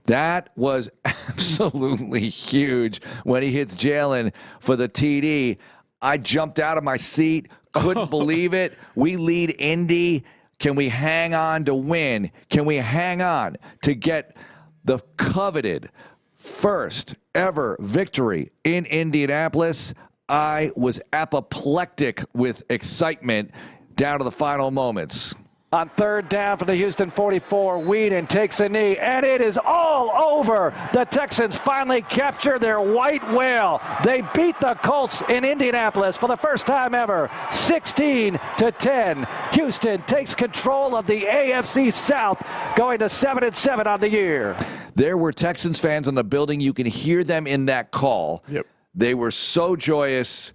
That was absolutely huge when he hits Jalen for the TD. I jumped out of my seat. Couldn't believe it. We lead Indy. Can we hang on to win? Can we hang on to get the coveted first ever victory in Indianapolis? I was apoplectic with excitement down to the final moments.
On third down for the Houston 44, Whedon takes a knee, and it is all over. The Texans finally capture their white whale. They beat the Colts in Indianapolis for the first time ever, 16-10. Houston takes control of the AFC South, going to 7-7 on the year.
There were Texans fans in the building. You can hear them in that call.
Yep.
They were so joyous.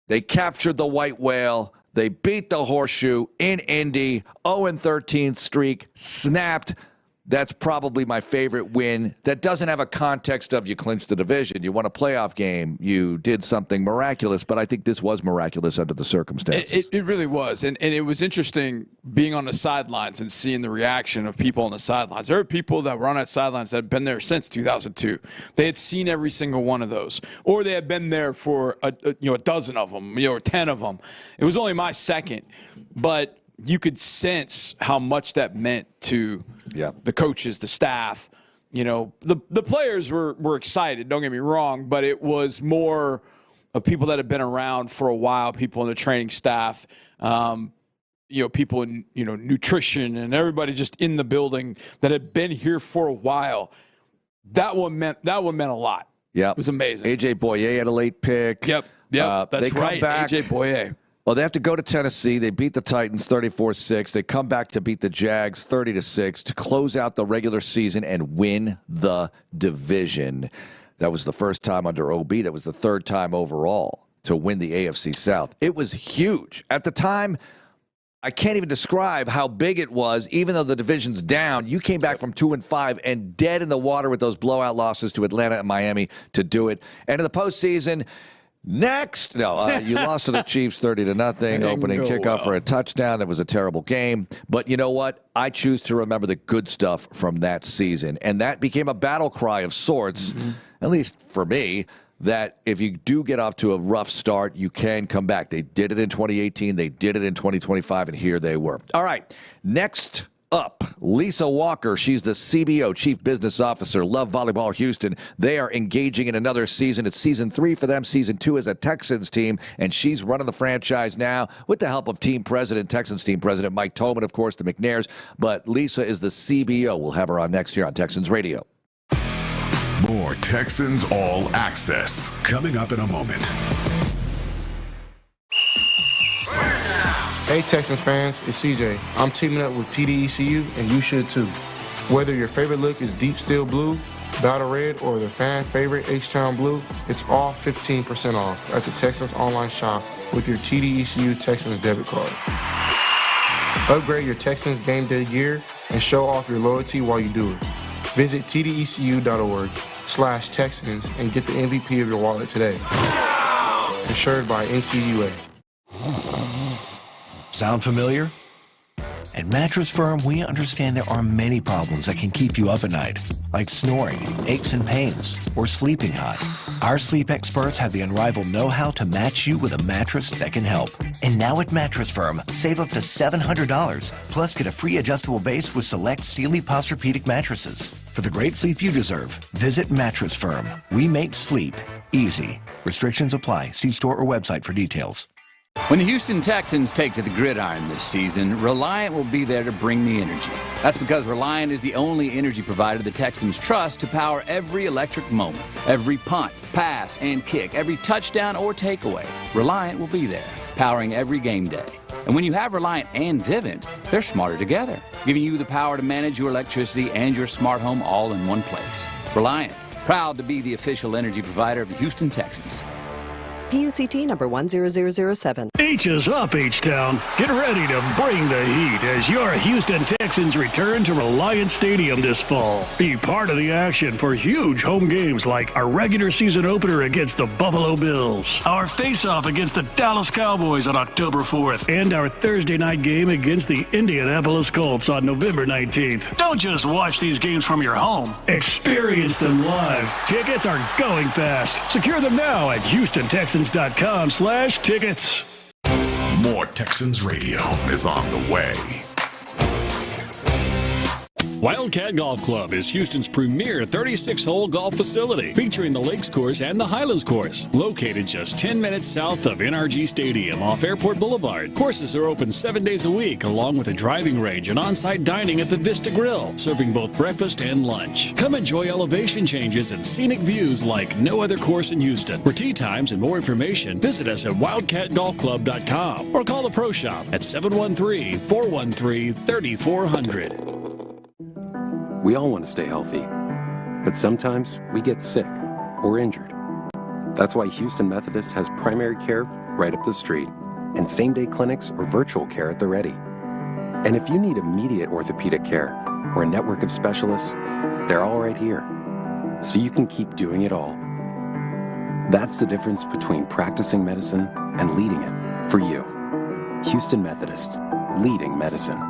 They captured the white whale. They beat the horseshoe in Indy. 0-13 streak snapped. That's probably my favorite win. That doesn't have a context of you clinched the division. You won a playoff game. You did something miraculous, but I think this was miraculous under the circumstances.
It really was. And it was interesting being on the sidelines and seeing the reaction of people on the sidelines. There are people that were on that sidelines that had been there since 2002. They had seen every single one of those. Or they had been there for a dozen of them, or 10 of them. It was only my second. But you could sense how much that meant to the coaches, the staff. The players were excited, don't get me wrong, but it was more of people that had been around for a while, people in the training staff, people in nutrition, and everybody just in the building that had been here for a while. That one meant a lot.
Yeah,
it was amazing.
AJ Boye had a late pick.
Yep,
that's
right.
They come back.
AJ Boye.
Well, they have to go to Tennessee. They beat the Titans 34-6. They come back to beat the Jags 30-6 to close out the regular season and win the division. That was the first time under OB. That was the third time overall to win the AFC South. It was huge. At the time, I can't even describe how big it was, even though the division's down. You came back from 2-5 and dead in the water with those blowout losses to Atlanta and Miami to do it. And in the postseason, you lost to the Chiefs 30-0, opening kickoff for a touchdown. That was a terrible game. But you know what? I choose to remember the good stuff from that season. And that became a battle cry of sorts, at least for me. that if you do get off to a rough start, you can come back. They did it in 2018. They did it in 2025, and here they were. All right, next up, Lisa Walker. She's the CBO, Chief Business Officer, Love Volleyball Houston. They are engaging in another season. It's season 3 for them. Season 2 is a Texans team, and she's running the franchise now with the help of Texans team president Mike Tolman, of course, the McNairs. But Lisa is the CBO. We'll have her on next year on Texans Radio.
More Texans All Access coming up in a moment.
Hey Texans fans, it's CJ. I'm teaming up with TDECU, and you should too. Whether your favorite look is deep steel blue, battle red, or the fan favorite H-Town blue, it's all 15% off at the Texans online shop with your TDECU Texans debit card. Upgrade your Texans game day gear and show off your loyalty while you do it. Visit tdecu.org/Texans and get the MVP of your wallet today. Insured by NCUA.
Sound familiar? At Mattress Firm, we understand there are many problems that can keep you up at night, like snoring, aches and pains, or sleeping hot. Our sleep experts have the unrivaled know-how to match you with a mattress that can help. And now at Mattress Firm, save up to $700, plus get a free adjustable base with select Sealy Posturepedic mattresses. For the great sleep you deserve, visit Mattress Firm. We make sleep easy. Restrictions apply. See store or website for details.
When the Houston Texans take to the gridiron this season, Reliant will be there to bring the energy. That's because Reliant is the only energy provider the Texans trust to power every electric moment, every punt, pass, and kick, every touchdown or takeaway. Reliant will be there, powering every game day. And when you have Reliant and Vivint, they're smarter together, giving you the power to manage your electricity and your smart home all in one place. Reliant, proud to be the official energy provider of the Houston Texans.
PUCT number 10007.
H is up, H-Town. Get ready to bring the heat as your Houston Texans return to Reliant Stadium this fall. Be part of the action for huge home games like our regular season opener against the Buffalo Bills, our face-off against the Dallas Cowboys on October 4th, and our Thursday night game against the Indianapolis Colts on November 19th. Don't just watch these games from your home. Experience them live. Tickets are going fast. Secure them now at HoustonTexans.com/tickets.
More Texans Radio is on the way.
Wildcat Golf Club is Houston's premier 36-hole golf facility, featuring the Lakes Course and the Highlands Course, located just 10 minutes south of NRG Stadium off Airport Boulevard. Courses are open 7 days a week, along with a driving range and on-site dining at the Vista Grill, serving both breakfast and lunch. Come enjoy elevation changes and scenic views like no other course in Houston. For tee times and more information, visit us at wildcatgolfclub.com or call the Pro Shop at 713-413-3400.
We all want to stay healthy, but sometimes we get sick or injured. That's why Houston Methodist has primary care right up the street and same-day clinics or virtual care at the ready. And if you need immediate orthopedic care or a network of specialists, they're all right here, so you can keep doing it all. That's the difference between practicing medicine and leading it for you. Houston Methodist, leading medicine.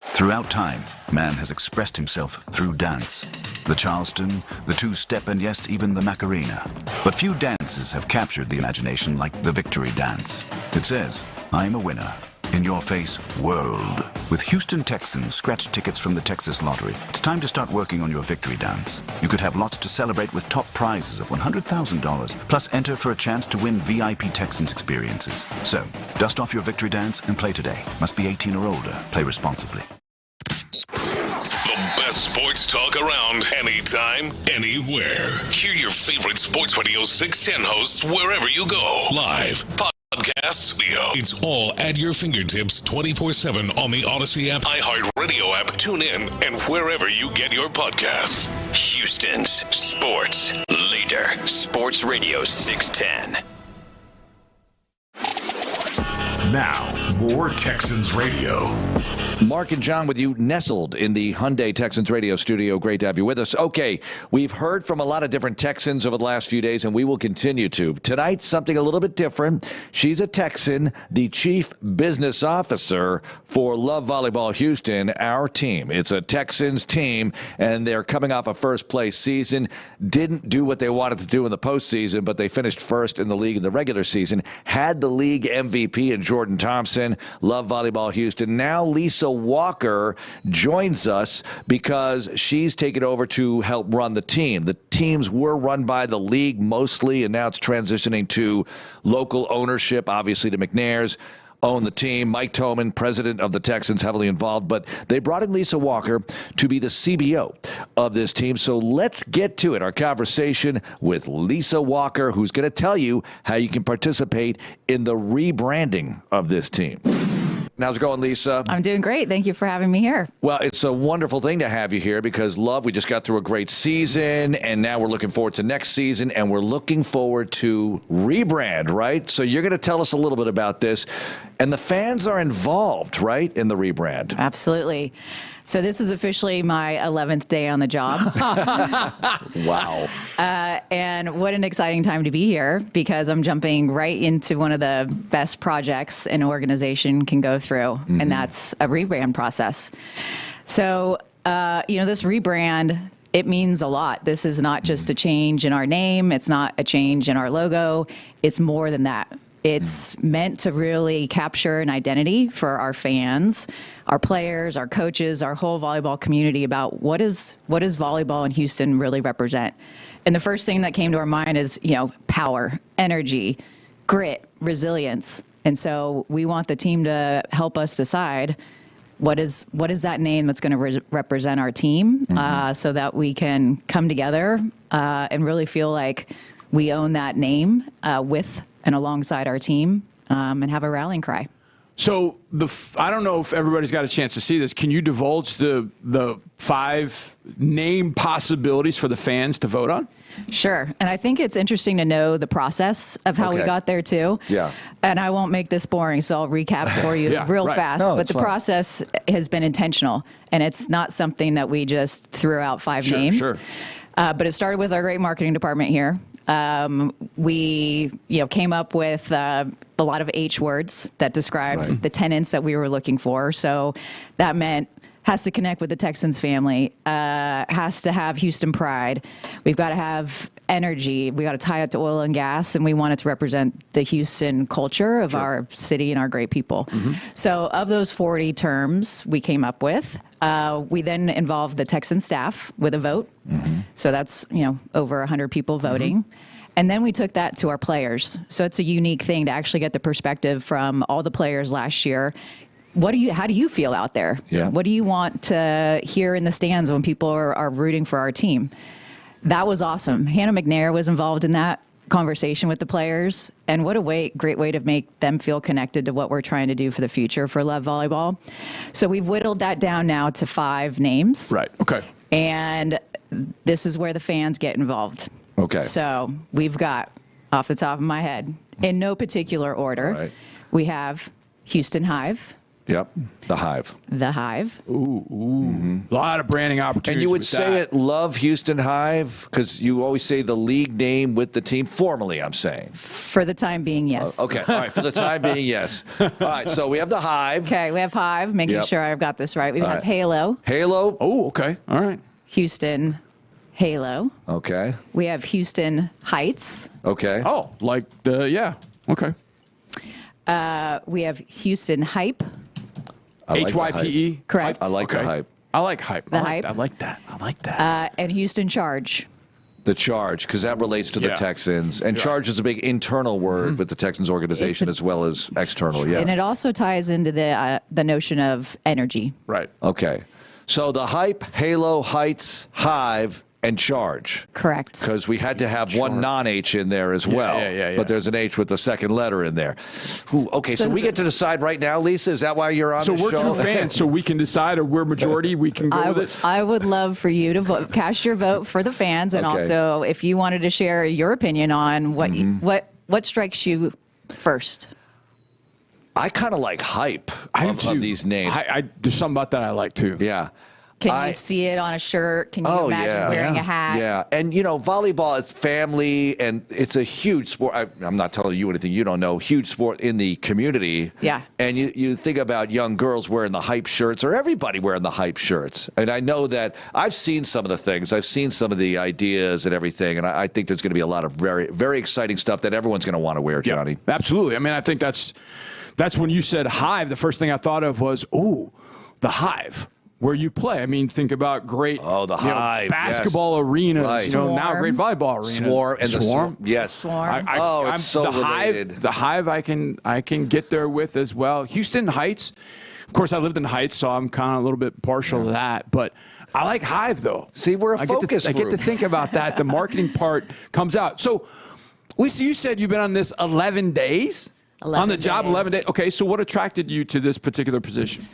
Throughout time, man has expressed himself through dance. The Charleston, the two-step, and yes, even the Macarena. But few dances have captured the imagination like the victory dance. It says, I'm a winner. In your face, world. With Houston Texans scratch tickets from the Texas Lottery, it's time to start working on your victory dance. You could have lots to celebrate with top prizes of $100,000, plus enter for a chance to win VIP Texans experiences. So, dust off your victory dance and play today. Must be 18 or older. Play responsibly.
The best sports talk around, anytime, anywhere. Hear your favorite Sports Radio 610 hosts wherever you go. Live, podcasts, video. It's all at your fingertips 24/7 on the Odyssey app, iHeartRadio app, tune in, and wherever you get your podcasts.
Houston's sports leader, Sports Radio 610.
Now, more Texans Radio.
Mark and John with you, nestled in the Hyundai Texans radio studio. Great to have you with us. Okay, we've heard from a lot of different Texans over the last few days, and we will continue to. Tonight, something a little bit different. She's a Texan, the chief business officer for Love Volleyball Houston, our team. It's a Texans team, and they're coming off a first-place season. Didn't do what they wanted to do in the postseason, but they finished first in the league in the regular season. Had the league MVP in Jordan Thompson. Love Volleyball Houston. Now Lisa Walker joins us because she's taken over to help run the team. The teams were run by the league mostly, and now it's transitioning to local ownership, obviously to McNair's. Own the team. Mike Toman, president of the Texans, heavily involved. But they brought in Lisa Walker to be the CBO of this team. So let's get to it. Our conversation with Lisa Walker, who's going to tell you how you can participate in the rebranding of this team. How's it going, Lisa?
I'm doing great. Thank you for having me here.
Well, it's a wonderful thing to have you here because, Love, we just got through a great season, and now we're looking forward to next season, and we're looking forward to rebrand, right? So you're going to tell us a little bit about this, and the fans are involved, right, in the rebrand?
Absolutely. So this is officially my 11th day on the job.
Wow.
And what an exciting time to be here because I'm jumping right into one of the best projects an organization can go through, and that's a rebrand process. So, this rebrand, it means a lot. This is not just a change in our name. It's not a change in our logo. It's more than that. It's meant to really capture an identity for our fans, our players, our coaches, our whole volleyball community about what does volleyball in Houston really represent. And the first thing that came to our mind is, power, energy, grit, resilience. And so we want the team to help us decide what is that name that's going to represent our team so that we can come together and really feel like we own that name with and alongside our team and have a rallying cry.
So I don't know if everybody's got a chance to see this. Can you divulge the 5 name possibilities for the fans to vote on?
Sure. And I think it's interesting to know the process of how we got there, too.
Yeah.
And I won't make this boring, so I'll recap for you fast.
No,
but the process has been intentional, and it's not something that we just threw out 5 names.
Sure.
But it started with our great marketing department here. We came up with a lot of H words that described the tenets that we were looking for. So that meant has to connect with the Texans family, has to have Houston pride. We've got to have energy. We got to tie it to oil and gas, and we want it to represent the Houston culture of our city and our great people. So of those 40 terms we came up with, we then involved the Texan staff with a vote. So that's, over 100 people voting. And then we took that to our players. So it's a unique thing to actually get the perspective from all the players last year. How do you feel out there?
Yeah.
What do you want to hear in the stands when people are rooting for our team? That was awesome. Hannah McNair was involved in that conversation with the players. And what a great way to make them feel connected to what we're trying to do for the future for Love Volleyball. So we've whittled that down now to 5 names.
Right. Okay.
And this is where the fans get involved.
Okay.
So we've got, off the top of my head, in no particular order, we have Houston Hive.
Yep, the Hive.
The Hive.
Ooh. A lot of branding opportunities.
And you would say it, Love Houston Hive, because you always say the league name with the team. Formally, I'm saying.
For the time being, yes.
Okay, all right, for the time being, yes. All right, so we have the Hive.
Okay, we have Hive, making sure I've got this right. We have Halo.
Halo.
Oh, okay, all right.
Houston Halo.
Okay.
We have Houston Heights.
Okay.
Oh, like okay.
We have Houston Hype.
HYPE?
Correct.
I like the Hype.
I like Hype.
The Hype.
I like that.
And Houston Charge.
The Charge, because that relates to the Texans. And Charge is a big internal word with the Texans organization as well as external,
And it also ties into the notion of energy.
Right.
Okay. So the Hype, Halo, Heights, Hive, and Charge.
Correct.
Because we had to have one non-H in there as well.
Yeah.
But there's an H with the second letter in there. Okay, so we get to decide right now, Lisa? Is that why you're on the show?
So we're two fans, so we can decide, or we're majority, we can go with it?
I would love for you to vote, cast your vote for the fans, and also if you wanted to share your opinion on what strikes you first.
I kind of like hype of these names.
There's something about that I like too.
Yeah.
Can you see it on a shirt? Can you imagine wearing a hat?
Yeah, and volleyball is family, and it's a huge sport. I'm not telling you anything you don't know. Huge sport in the community.
Yeah.
And you think about young girls wearing the hype shirts, or everybody wearing the hype shirts. And I know that I've seen some of the things. I've seen some of the ideas and everything, and I think there's going to be a lot of very, very exciting stuff that everyone's going to want to wear, Johnny.
Yeah, absolutely. I mean, I think that's when you said Hive, the first thing I thought of was, the Hive. Where you play. I mean, think about great
Hive,
basketball arenas,
right.
Now great volleyball arenas.
Swarm. Yes.
Swarm.
It's so related.
The Hive I can get there with as well. Houston Heights. Of course, I lived in Heights, so I'm kind of a little bit partial to that. But I like Hive, though.
See, we're a focus group.
I get to think about that. The marketing part comes out. So, Lisa, you said you've been on this 11 days?
11
on the job,
days.
11 days. Okay, so what attracted you to this particular position?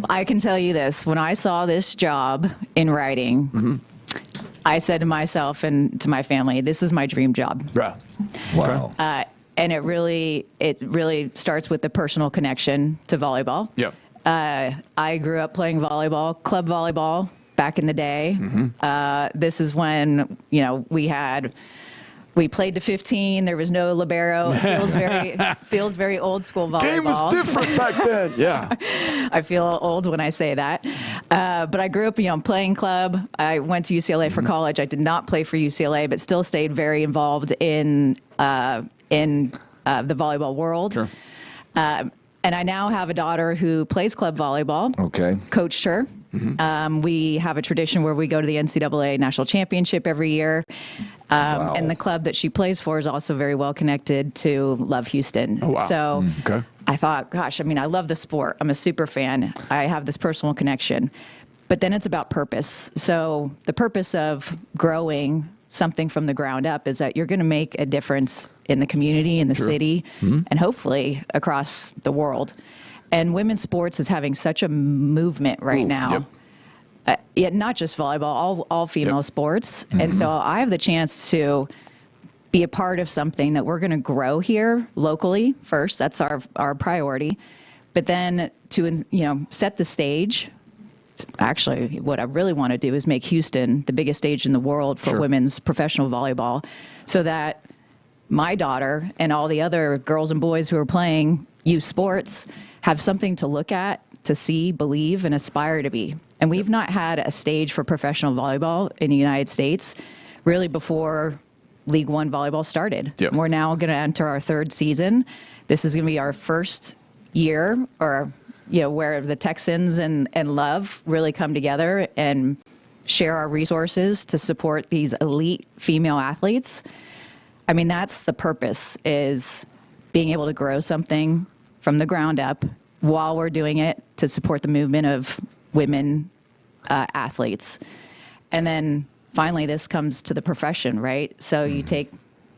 I can tell you this. When I saw this job in writing, I said to myself and to my family, this is my dream job.
Yeah.
Wow.
And it really starts with the personal connection to volleyball.
Yep.
I grew up playing volleyball, club volleyball back in the day. This is when, we played to 15. There was no libero. It feels very old school volleyball.
Game was different back then. Yeah.
I feel old when I say that. But I grew up, playing club. I went to UCLA for college. I did not play for UCLA, but still stayed very involved in the volleyball world.
Sure.
And I now have a daughter who plays club volleyball.
Okay.
Coached her. We have a tradition where we go to the NCAA National Championship every year.
Wow.
And the club that she plays for is also very well connected to Love Houston.
Oh, wow.
So
Okay.
I thought, gosh, I love the sport. I'm a super fan. I have this personal connection. But then it's about purpose. So the purpose of growing something from the ground up is that you're going to make a difference in the community, in the city, and hopefully across the world. And women's sports is having such a movement right now. Yet not just volleyball, all female sports. And so I have the chance to be a part of something that we're going to grow here locally first. That's our priority. But then to set the stage. Actually, what I really want to do is make Houston the biggest stage in the world for women's professional volleyball, so that my daughter and all the other girls and boys who are playing youth sports have something to look at, to see, believe, and aspire to be. And we've not had a stage for professional volleyball in the United States really before League One volleyball started. We're now going to enter our third season. This is going to be our first year, or where the Texans and Love really come together and share our resources to support these elite female athletes. That's the purpose, is being able to grow something from the ground up while we're doing it to support the movement of women athletes. And then finally, this comes to the profession, right? So you take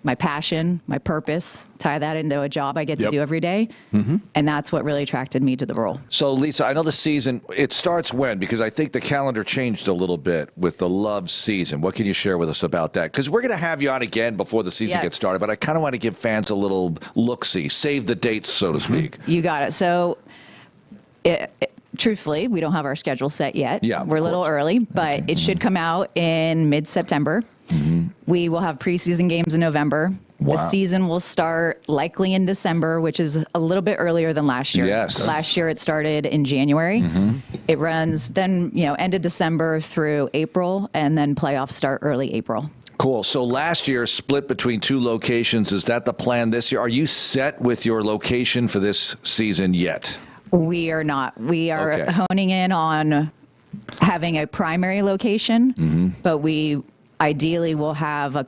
my passion, my purpose, tie that into a job I get to do every day. And that's what really attracted me to the role.
So, Lisa, I know the season, it starts when? Because I think the calendar changed a little bit with the Love season. What can you share with us about that? Because we're going to have you on again before the season gets started, but I kind of want to give fans a little look-see, save the dates, so to speak.
You got it. So, truthfully, we don't have our schedule set yet. We're a little early, but it should come out in mid-September. We will have preseason games in November. The season will start likely in December, which is a little bit earlier than last year. Last year it started in January. It runs then, end of December through April, and then playoffs start early April.
Cool. So last year split between two locations. Is that the plan this year? Are you set with your location for this season yet?
We are not. We are honing in on having a primary location, but we ideally will have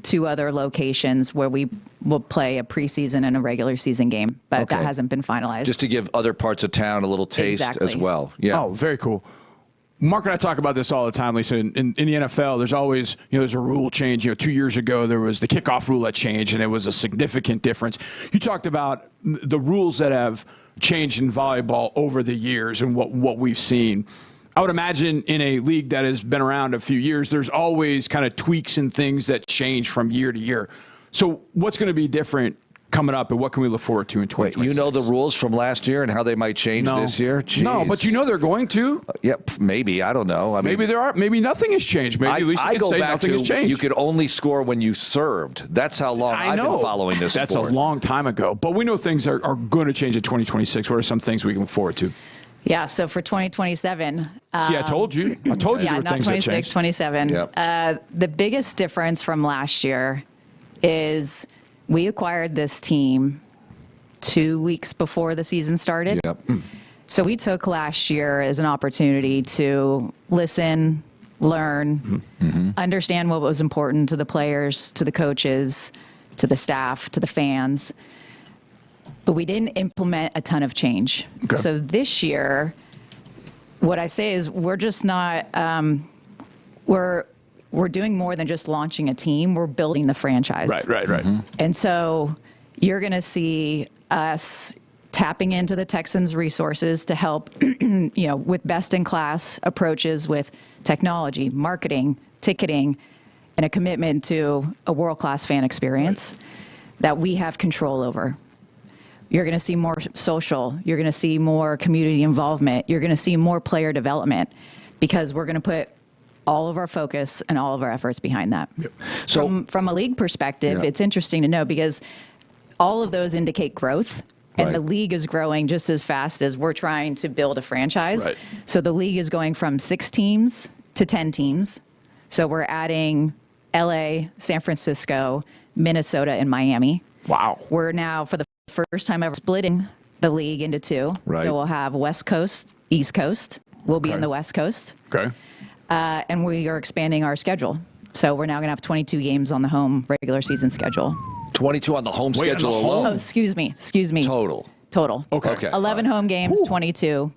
two other locations where we will play a preseason and a regular season game, but that hasn't been finalized.
Just to give other parts of town a little taste as well. Yeah.
Oh, very cool. Mark and I talk about this all the time, Lisa. In the NFL, there's always, there's a rule change. 2 years ago, there was the kickoff rule that changed, and it was a significant difference. You talked about the rules that have changed in volleyball over the years and what we've seen. I would imagine in a league that has been around a few years, there's always kind of tweaks and things that change from year to year. So what's going to be different coming up, and what can we look forward to in 2026?
Wait, you know the rules from last year and how they might change this year? Jeez.
No, but you know they're going to.
Yep, maybe. I don't know. I mean,
maybe there are. Maybe nothing has changed. Maybe at least you can say nothing has changed.
You could only score when you served. That's how long I've been following this
That's
sport.
a long time ago. But we know things are going to change in 2026. What are some things we can look forward to?
Yeah, so for 2027.
See, I told you. I told you there were
not
things that
26,
changed.
27.
Yep.
The biggest difference from last year is we acquired this team 2 weeks before the season started.
Yep.
So we took last year as an opportunity to listen, learn, understand what was important to the players, to the coaches, to the staff, to the fans. But we didn't implement a ton of change.
Okay.
So this year, what I say is we're just not, we're doing more than just launching a team. We're building the franchise.
Right.
And so you're going to see us tapping into the Texans' resources to help, with best-in-class approaches with technology, marketing, ticketing, and a commitment to a world-class fan experience that we have control over. You're going to see more social. You're going to see more community involvement. You're going to see more player development because we're going to put all of our focus and all of our efforts behind that.
Yep. So
from a league perspective, it's interesting to know because all of those indicate growth. And the league is growing just as fast as we're trying to build a franchise.
Right.
So the league is going from 6 teams to 10 teams. So we're adding LA, San Francisco, Minnesota, and Miami.
Wow.
We're now, for the first time ever, splitting the league into 2.
Right.
So we'll have West Coast, East Coast. We'll be in the West Coast.
Okay.
And we are expanding our schedule. So we're now going to have 22 games on the home regular season schedule.
22 on the home schedule alone?
Oh, excuse me.
Total.
Okay.
11 home games, 22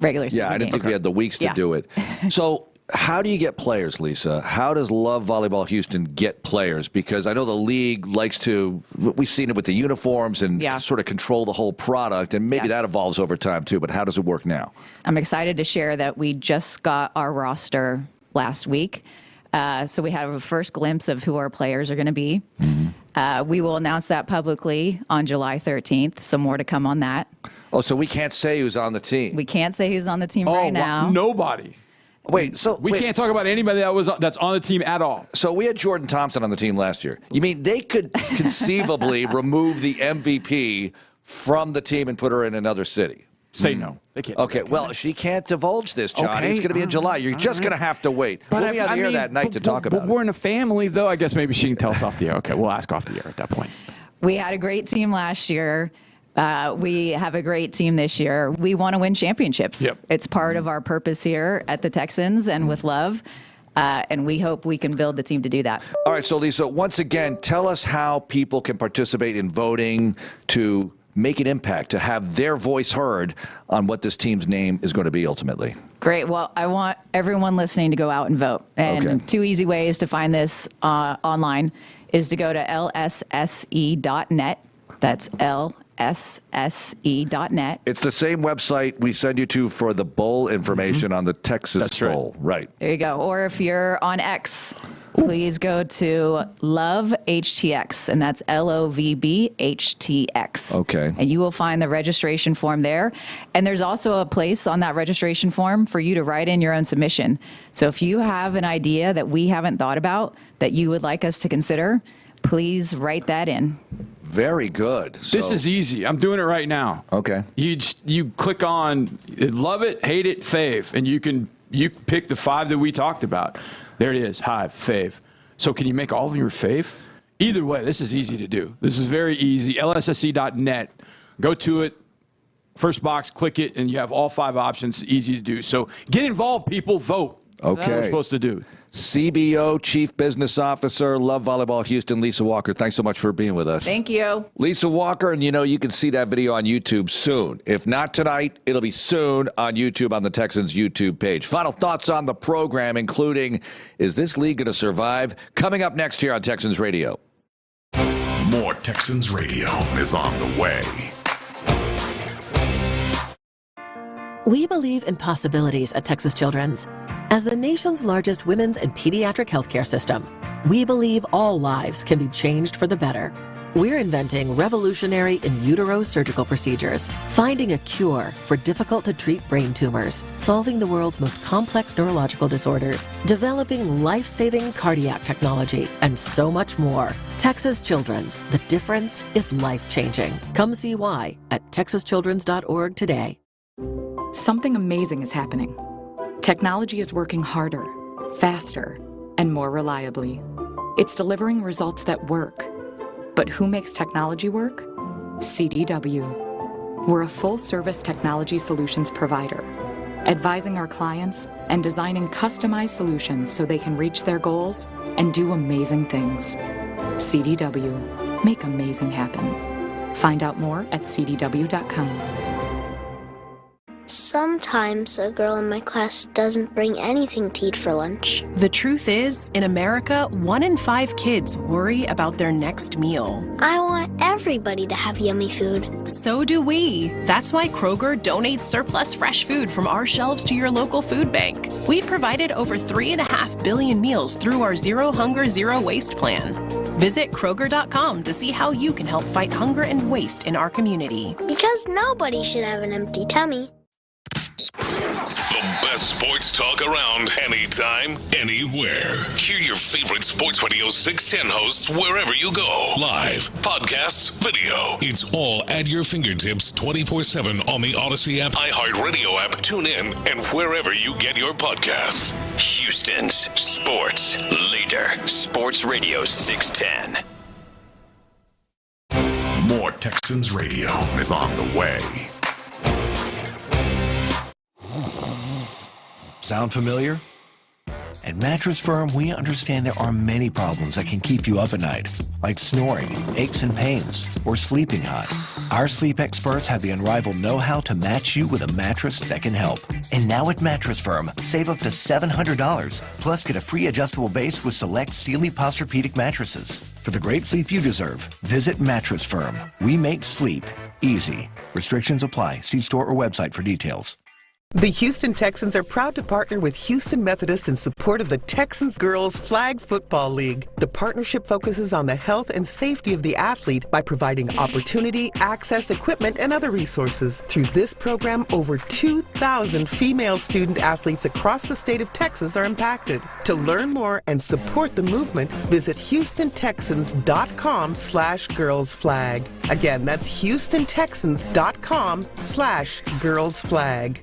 regular season games.
Yeah, I didn't think we had the weeks to do it. So how do you get players, Lisa? How does Love Volleyball Houston get players? Because I know the league likes to, we've seen it with the uniforms and sort of control the whole product, and maybe that evolves over time too, but how does it work now?
I'm excited to share that we just got our roster last week. So we have a first glimpse of who our players are going to be. We will announce that publicly on July 13th, so more to come on that.
Oh, so we can't say who's on the team?
We can't say who's on the team right now.
Nobody.
Wait, so
we can't talk about anybody that's on the team at all.
So we had Jordan Thompson on the team last year. You mean they could conceivably remove the MVP from the team and put her in another city?
Say no. They can't.
Okay, well, she can't divulge this, John.
Okay.
It's going to be in July. You're just going to have to wait. We'll be on the air that night to talk about
it. But we're in a family, though. I guess maybe she can tell us off the air. Okay, we'll ask off the air at that point.
We had a great team last year. We have a great team this year. We want to win championships.
Yep.
It's part of our purpose here at the Texans and with Love. And we hope we can build the team to do that.
All right, so Lisa, once again, tell us how people can participate in voting to make an impact, to have their voice heard on what this team's name is going to be ultimately.
Great. Well, I want everyone listening to go out and vote. And 2 easy ways to find this online is to go to lsse.net. That's lsse.net.
It's the same website we send you to for the bowl information on the Texas Bowl. Right.
There you go. Or if you're on X, please go to Love HTX, and that's LOVBHTX.
Okay.
And you will find the registration form there. And there's also a place on that registration form for you to write in your own submission. So if you have an idea that we haven't thought about that you would like us to consider, please write that in.
Very good.
This is easy. I'm doing it right now.
Okay.
You click on love it, hate it, fave, and you pick the 5 that we talked about. There it is. Hi, fave. So can you make all of your fave? Either way, this is easy to do. This is very easy. LSSE.net. Go to it. First box, click it, and you have all 5 options. Easy to do. So get involved, people. Vote.
Okay.
That's what we're supposed to do.
CBO, Chief Business Officer, Love Volleyball Houston, Lisa Walker. Thanks so much for being with us.
Thank you.
Lisa Walker, and you can see that video on YouTube soon. If not tonight, it'll be soon on YouTube on the Texans YouTube page. Final thoughts on the program, including, is this league going to survive? Coming up next here on Texans Radio.
More Texans Radio is on the way.
We believe in possibilities at Texas Children's. As the nation's largest women's and pediatric healthcare system, we believe all lives can be changed for the better. We're inventing revolutionary in utero surgical procedures, finding a cure for difficult-to-treat brain tumors, solving the world's most complex neurological disorders, developing life-saving cardiac technology, and so much more. Texas Children's. The difference is life-changing. Come see why at texaschildrens.org today.
Something amazing is happening. Technology is working harder, faster, and more reliably. It's delivering results that work. But who makes technology work? CDW. We're a full-service technology solutions provider, advising our clients and designing customized solutions so they can reach their goals and do amazing things. CDW. Make amazing happen. Find out more at cdw.com.
Sometimes a girl in my class doesn't bring anything to eat for lunch.
The truth is, in America, 1 in 5 kids worry about their next meal.
I want everybody to have yummy food.
So do we. That's why Kroger donates surplus fresh food from our shelves to your local food bank. We've provided over 3.5 billion meals through our Zero Hunger, Zero Waste plan. Visit Kroger.com to see how you can help fight hunger and waste in our community.
Because nobody should have an empty tummy.
The best sports talk around, anytime, anywhere. Hear your favorite Sports Radio 610 hosts wherever you go. Live, podcasts, video. It's all at your fingertips 24/7 on the Odyssey app, iHeartRadio app, TuneIn, and wherever you get your podcasts.
Houston's sports leader. Sports Radio 610.
More Texans Radio is on the way.
Sound familiar? At Mattress Firm, we understand there are many problems that can keep you up at night, like snoring, aches and pains, or sleeping hot. Our sleep experts have the unrivaled know-how to match you with a mattress that can help. And now at Mattress Firm, save up to $700, plus get a free adjustable base with select Sealy Posturepedic mattresses. For the great sleep you deserve, visit Mattress Firm. We make sleep easy. Restrictions apply. See store or website for details.
The Houston Texans are proud to partner with Houston Methodist in support of the Texans Girls Flag Football League. The partnership focuses on the health and safety of the athlete by providing opportunity, access, equipment, and other resources. Through this program, over 2,000 female student athletes across the state of Texas are impacted. To learn more and support the movement, visit HoustonTexans.com/girlsflag. Again, that's HoustonTexans.com/girlsflag.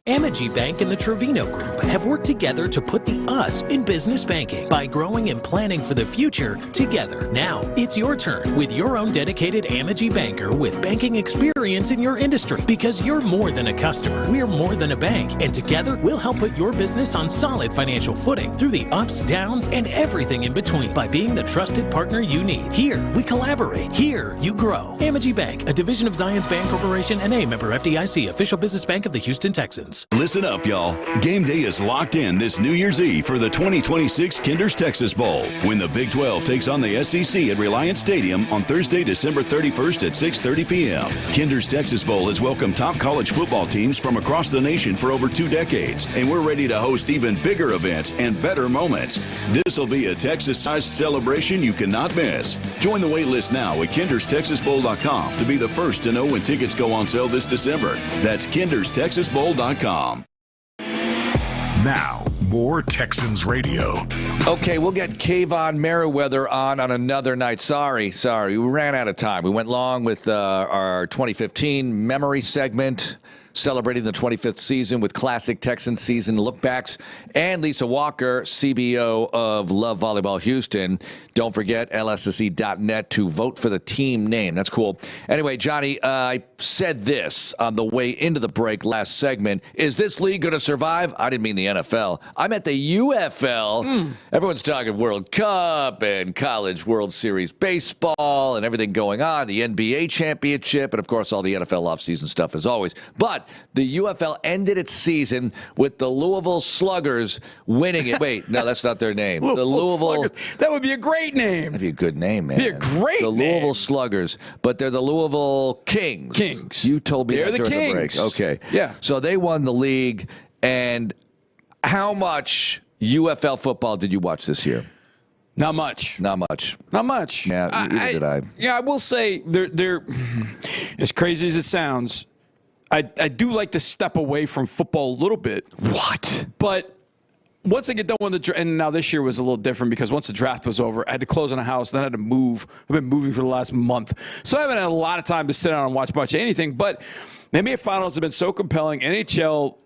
Amity Bank and the Trevino Group have worked together to put the us in business banking by growing and planning for the future together. Now, it's your turn with your own dedicated Amity banker with banking experience in your industry. Because you're more than a customer, we're more than a bank, and together we'll help put your business on solid financial footing through the ups, downs, and everything in between by being the trusted partner you need. Here, we collaborate. Here, you grow. Amity Bank, a division of Zions Bank Corporation and a member FDIC, official business bank of the Houston Texans.
Listen up, y'all. Game day is locked in this New Year's Eve for the 2026 Kinder's Texas Bowl, when the Big 12 takes on the SEC at Reliance Stadium on Thursday, December 31st at 6:30 p.m. Kinder's Texas Bowl has welcomed top college football teams from across the nation for over 2 decades, and we're ready to host even bigger events and better moments. This will be a Texas-sized celebration you cannot miss. Join the wait list now at kinderstexasbowl.com to be the first to know when tickets go on sale this December. That's kinderstexasbowl.com.
Now, more Texans Radio.
Okay, we'll get Kayvon Merriweather on another night. Sorry. We ran out of time. We went long with our 2015 memory segment, celebrating the 25th season with classic Texans season lookbacks. And Lisa Walker, CBO of Love Volleyball Houston. Don't forget LSSE.net to vote for the team name. That's cool. Anyway, Johnny, I said this on the way into the break last segment. Is this league going to survive? I didn't mean the NFL. I meant the UFL. Everyone's talking World Cup and College World Series baseball and everything going on, the NBA championship, and, of course, all the NFL offseason stuff as always. But the UFL ended its season with the Louisville Sluggers winning it. Wait, no, that's not their name. The Louisville
Sluggers. That would be a great name.
That'd be a good name, man.
Be a great
name. The Louisville Sluggers, but they're the Louisville Kings. You told me
they're
that during the break. Okay.
Yeah.
So they won the league. And how much UFL football did you watch this year?
Not much.
Not much.
Not much.
Yeah, neither did I.
Yeah, I will say, they're as crazy as it sounds, I do like to step away from football a little bit.
What?
But once I get done with the draft, and now this year was a little different because once the draft was over, I had to close on a house, then I had to move. I've been moving for the last month. So I haven't had a lot of time to sit down and watch much of anything. But the NBA Finals have been so compelling. NHL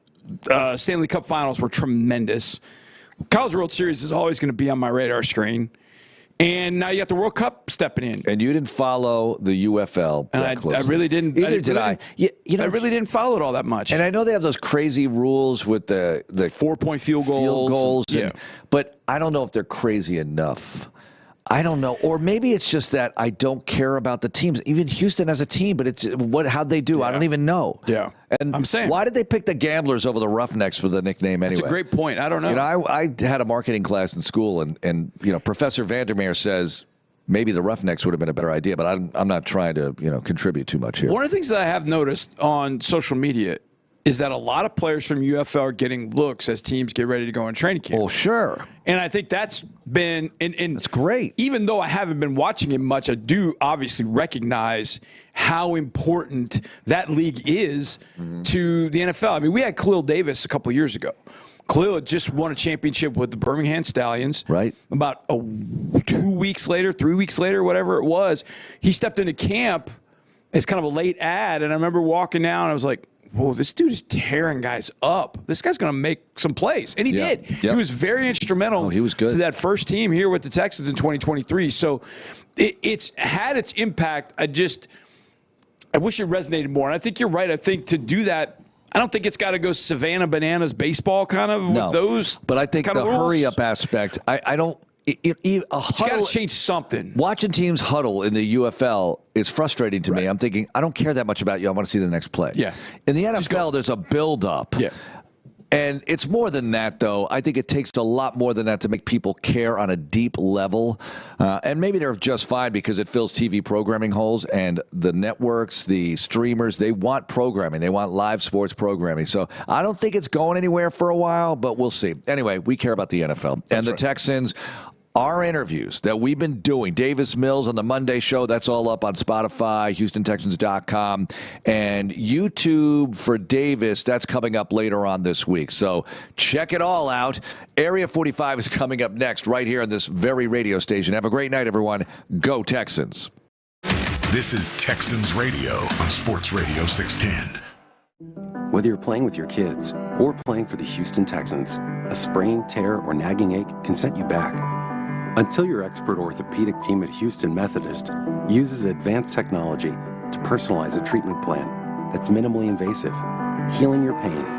Stanley Cup Finals were tremendous. College World Series is always going to be on my radar screen. And now you got the World Cup stepping in.
And you didn't follow the UFL that closely.
I really didn't.
Either did I.
I really didn't follow it all that much.
And I know they have those crazy rules with the
4-point field goals.
But I don't know if they're crazy enough. I don't know. Or maybe it's just that I don't care about the teams. Even Houston has a team, but it's how'd they do? Yeah. I don't even know.
Yeah.
And
I'm saying,
why did they pick the Gamblers over the Roughnecks for the nickname anyway?
That's a great point. I don't know.
You know, I had a marketing class in school, and Professor Vandermeer says maybe the Roughnecks would have been a better idea, but I'm not trying to contribute too much here.
One of the things that I have noticed on social media is that a lot of players from UFL are getting looks as teams get ready to go in training camp.
Well, sure.
And I think that's been
that's great.
Even though I haven't been watching it much, I do obviously recognize how important that league is to the NFL. I mean, we had Khalil Davis a couple of years ago. Khalil had just won a championship with the Birmingham Stallions.
Right.
About 2 weeks later, 3 weeks later, whatever it was, he stepped into camp as kind of a late ad. And I remember walking down, and I was like, whoa, this dude is tearing guys up. This guy's going to make some plays. And he did. Yep. He was very instrumental
he was good.
to that first team here with the Texans in 2023. So it's had its impact. I wish it resonated more. And I think you're right. I think to do that, I don't think it's got to go Savannah Bananas baseball kind of with those.
But I think the hurry-up aspect, I don't.
You got to change something.
Watching teams huddle in the UFL is frustrating to me. I'm thinking, I don't care that much about you. I want to see the next play.
Yeah.
In the NFL, there's a build-up.
Yeah.
And it's more than that, though. I think it takes a lot more than that to make people care on a deep level. And maybe they're just fine because it fills TV programming holes. And the networks, the streamers, they want programming. They want live sports programming. So I don't think it's going anywhere for a while, but we'll see. Anyway, we care about the NFL. And the Texans. Our interviews that we've been doing, Davis Mills on the Monday show, that's all up on Spotify, HoustonTexans.com, and YouTube for Davis, that's coming up later on this week. So check it all out. Area 45 is coming up next right here on this very radio station. Have a great night, everyone. Go Texans.
This is Texans Radio on Sports Radio 610.
Whether you're playing with your kids or playing for the Houston Texans, a sprain, tear, or nagging ache can set you back. Until your expert orthopedic team at Houston Methodist uses advanced technology to personalize a treatment plan that's minimally invasive, healing your pain.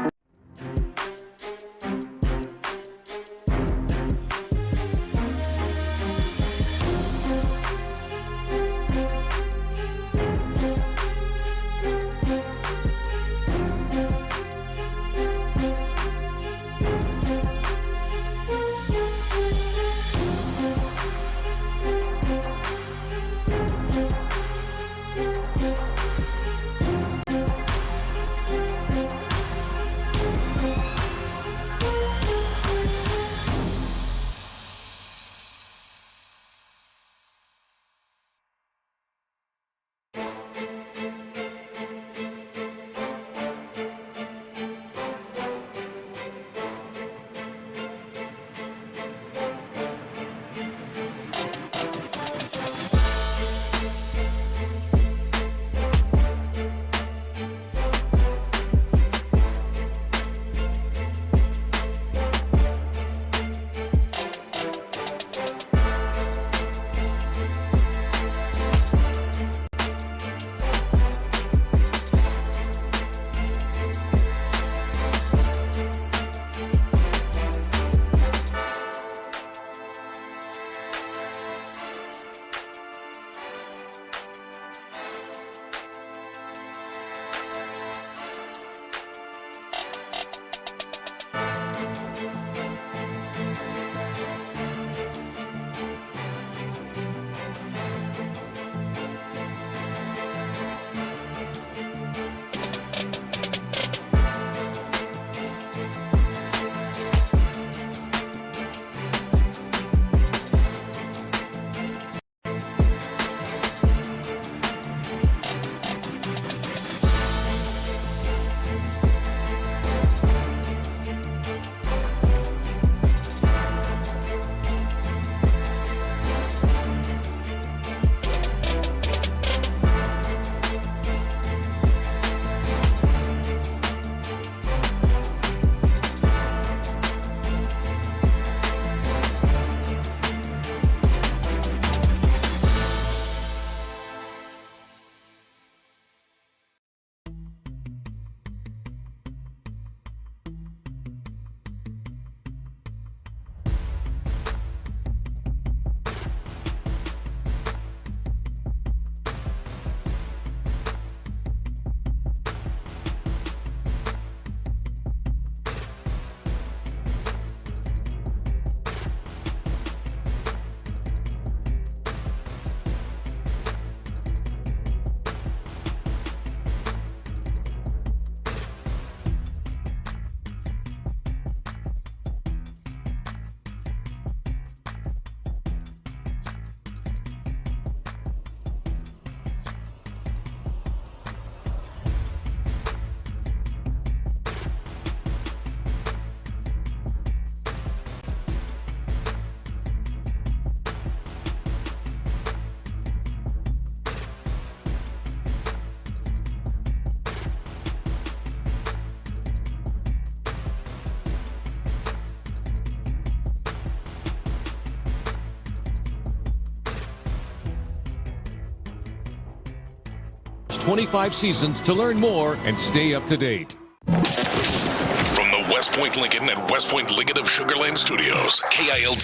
25 seasons to learn more and stay up to date.
From the West Point Lincoln and West Point Lincoln of Sugar Land Studios, KILT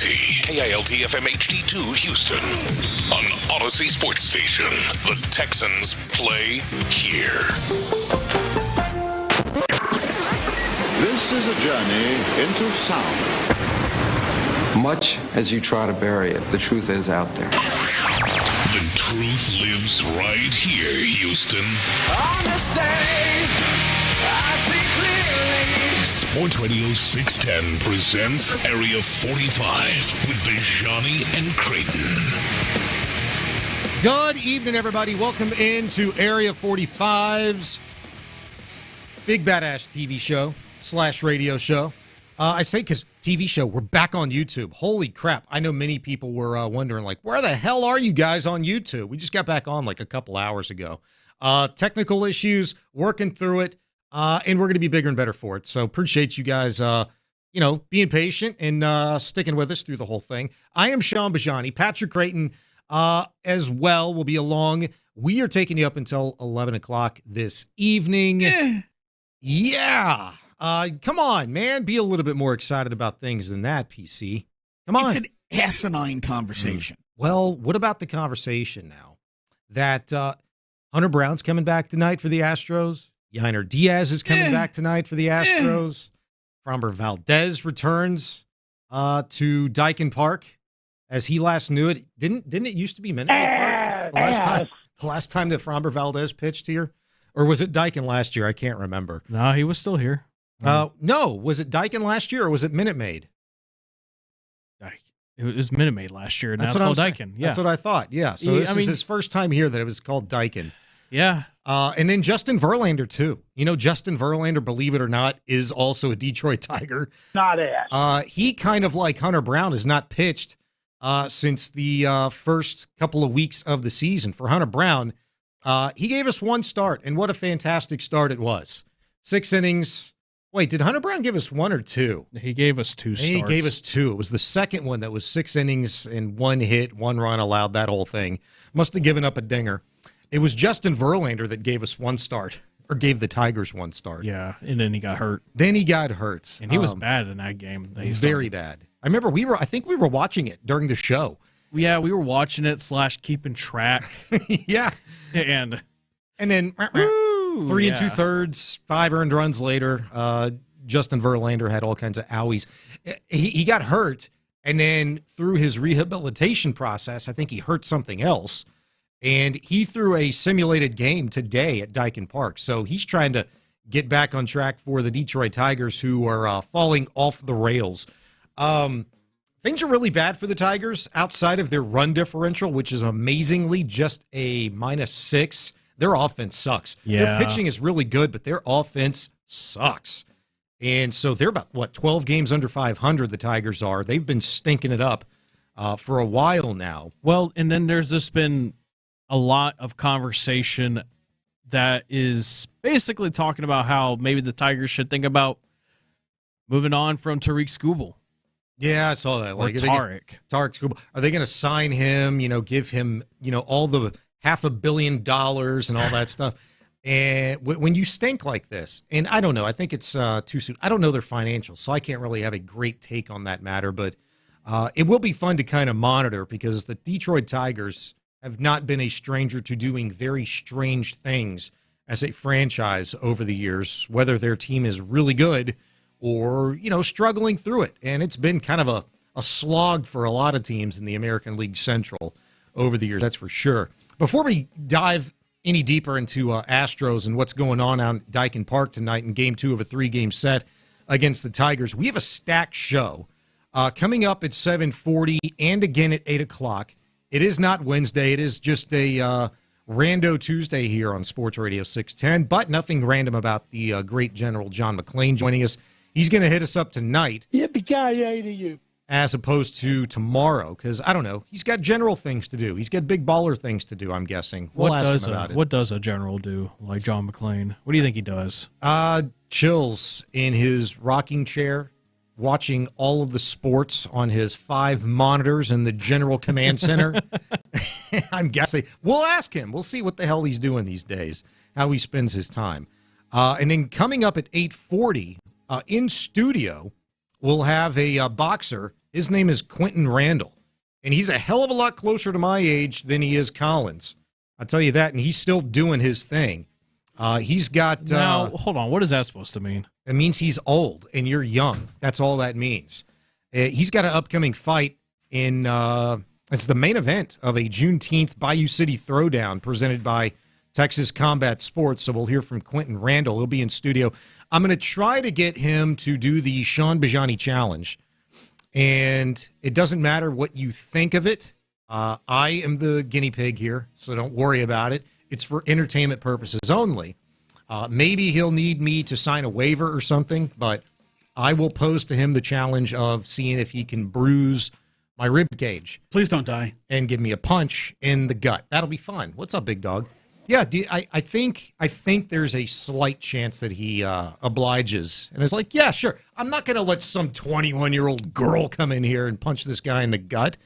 FM HD2 Houston. On Odyssey Sports Station, the Texans play here.
This is a journey into sound.
Much as you try to bury it, the truth is out there.
The truth lives right here, Houston.
On this day, I see clearly.
Sports Radio 610 presents Area 45 with Bijani and Creighton.
Good evening, everybody. Welcome into Area 45's Big Badass TV show / radio show. I say because TV show, we're back on YouTube. Holy crap. I know many people were wondering, like, where the hell are you guys on YouTube? We just got back on like a couple hours ago. Technical issues, working through it, and we're going to be bigger and better for it. So appreciate you guys, being patient and sticking with us through the whole thing. I am Sean Bijani. Patrick Creighton as well will be along. We are taking you up until 11 o'clock this evening. Yeah. Come on, man. Be a little bit more excited about things than that, PC. Come on.
It's an asinine conversation.
Well, what about the conversation now that Hunter Brown's coming back tonight for the Astros? Yainer Diaz is coming back tonight for the Astros. Framber Valdez returns to Daikin Park as he last knew it. Didn't it used to be Minute Maid Park? The last time that Framber Valdez pitched here? Or was it Daikin last year? I can't remember.
No, he was still here.
No, was it Daikin last year or was it Minute Maid?
It was Minute Maid last year, and
That's
now
what
it's
I'm
called
saying.
Daikin. Yeah.
That's what I thought. Yeah. So this is his first time here that it was called Daikin.
Yeah.
And then Justin Verlander, too. You know, Justin Verlander, believe it or not, is also a Detroit Tiger.
Not it.
He kind of like Hunter Brown has not pitched since the first couple of weeks of the season. For Hunter Brown, he gave us one start, and what a fantastic start it was. 6 innings. Wait, did Hunter Brown give us 1 or 2?
He gave us 2 starts.
He gave us 2. It was the second one that was 6 innings and 1 hit, 1 run allowed, that whole thing. Must have given up a dinger. It was Justin Verlander that gave us 1 start, or gave the Tigers 1 start.
Yeah, and then he got hurt.
And he was
bad in that game.
Very bad. I remember I think we were watching it during the show.
Yeah, we were watching it / keeping track.
Yeah.
And
then 3 2/3, 5 earned runs later, Justin Verlander had all kinds of owies. He got hurt, and then through his rehabilitation process, I think he hurt something else, and he threw a simulated game today at Daikin Park. So he's trying to get back on track for the Detroit Tigers, who are falling off the rails. Things are really bad for the Tigers outside of their run differential, which is amazingly just a -6. Their offense sucks.
Yeah.
Their pitching is really good, but their offense sucks. And so they're about, 12 games under 500, the Tigers are. They've been stinking it up for a while now.
Well, and then there's just been a lot of conversation that is basically talking about how maybe the Tigers should think about moving on from Tariq Skubal.
Yeah, I saw that.
Or Tariq
Skubal. Are they going to sign him, give him, all the $500 million and all that stuff? And when you stink like this, and I don't know, I think it's too soon. I don't know their financials, so I can't really have a great take on that matter, but it will be fun to kind of monitor because the Detroit Tigers have not been a stranger to doing very strange things as a franchise over the years, whether their team is really good or, struggling through it. And it's been kind of a slog for a lot of teams in the American League Central over the years, that's for sure. Before we dive any deeper into Astros and what's going on out at Daikin Park tonight in Game 2 of a 3-game set against the Tigers, we have a stacked show coming up at 7:40 and again at 8 o'clock. It is not Wednesday. It is just a Rando Tuesday here on Sports Radio 610, but nothing random about the great General John McClain joining us. He's going to hit us up tonight.
Yippee-ki-yay to you.
As opposed to tomorrow, because, I don't know, he's got general things to do. He's got big baller things to do, I'm guessing. We'll ask him about it.
What does a general do, like John McClain? What do you think he does?
Chills in his rocking chair, watching all of the sports on his 5 monitors in the General Command Center. I'm guessing. We'll ask him. We'll see what the hell he's doing these days, how he spends his time. And then coming up at 8:40 in studio, we'll have a boxer. His name is Quentin Randall, and he's a hell of a lot closer to my age than he is Collins. I'll tell you that, and he's still doing his thing. He's got...
now, hold on. What is that supposed to mean?
It means he's old and you're young. That's all that means. He's got an upcoming fight in... it's the main event of a Juneteenth Bayou City Throwdown presented by Texas Combat Sports. So we'll hear from Quentin Randall. He'll be in studio. I'm going to try to get him to do the Sean Bijani Challenge. And it doesn't matter what you think of it. I am the guinea pig here, so don't worry about it. It's for entertainment purposes only. Maybe he'll need me to sign a waiver or something, but I will pose to him the challenge of seeing if he can bruise my rib cage.
Please don't die.
And give me a punch in the gut. That'll be fun. What's up, big dog? Yeah, I think there's a slight chance that he obliges. And it's like, yeah, sure. I'm not going to let some 21-year-old girl come in here and punch this guy in the gut.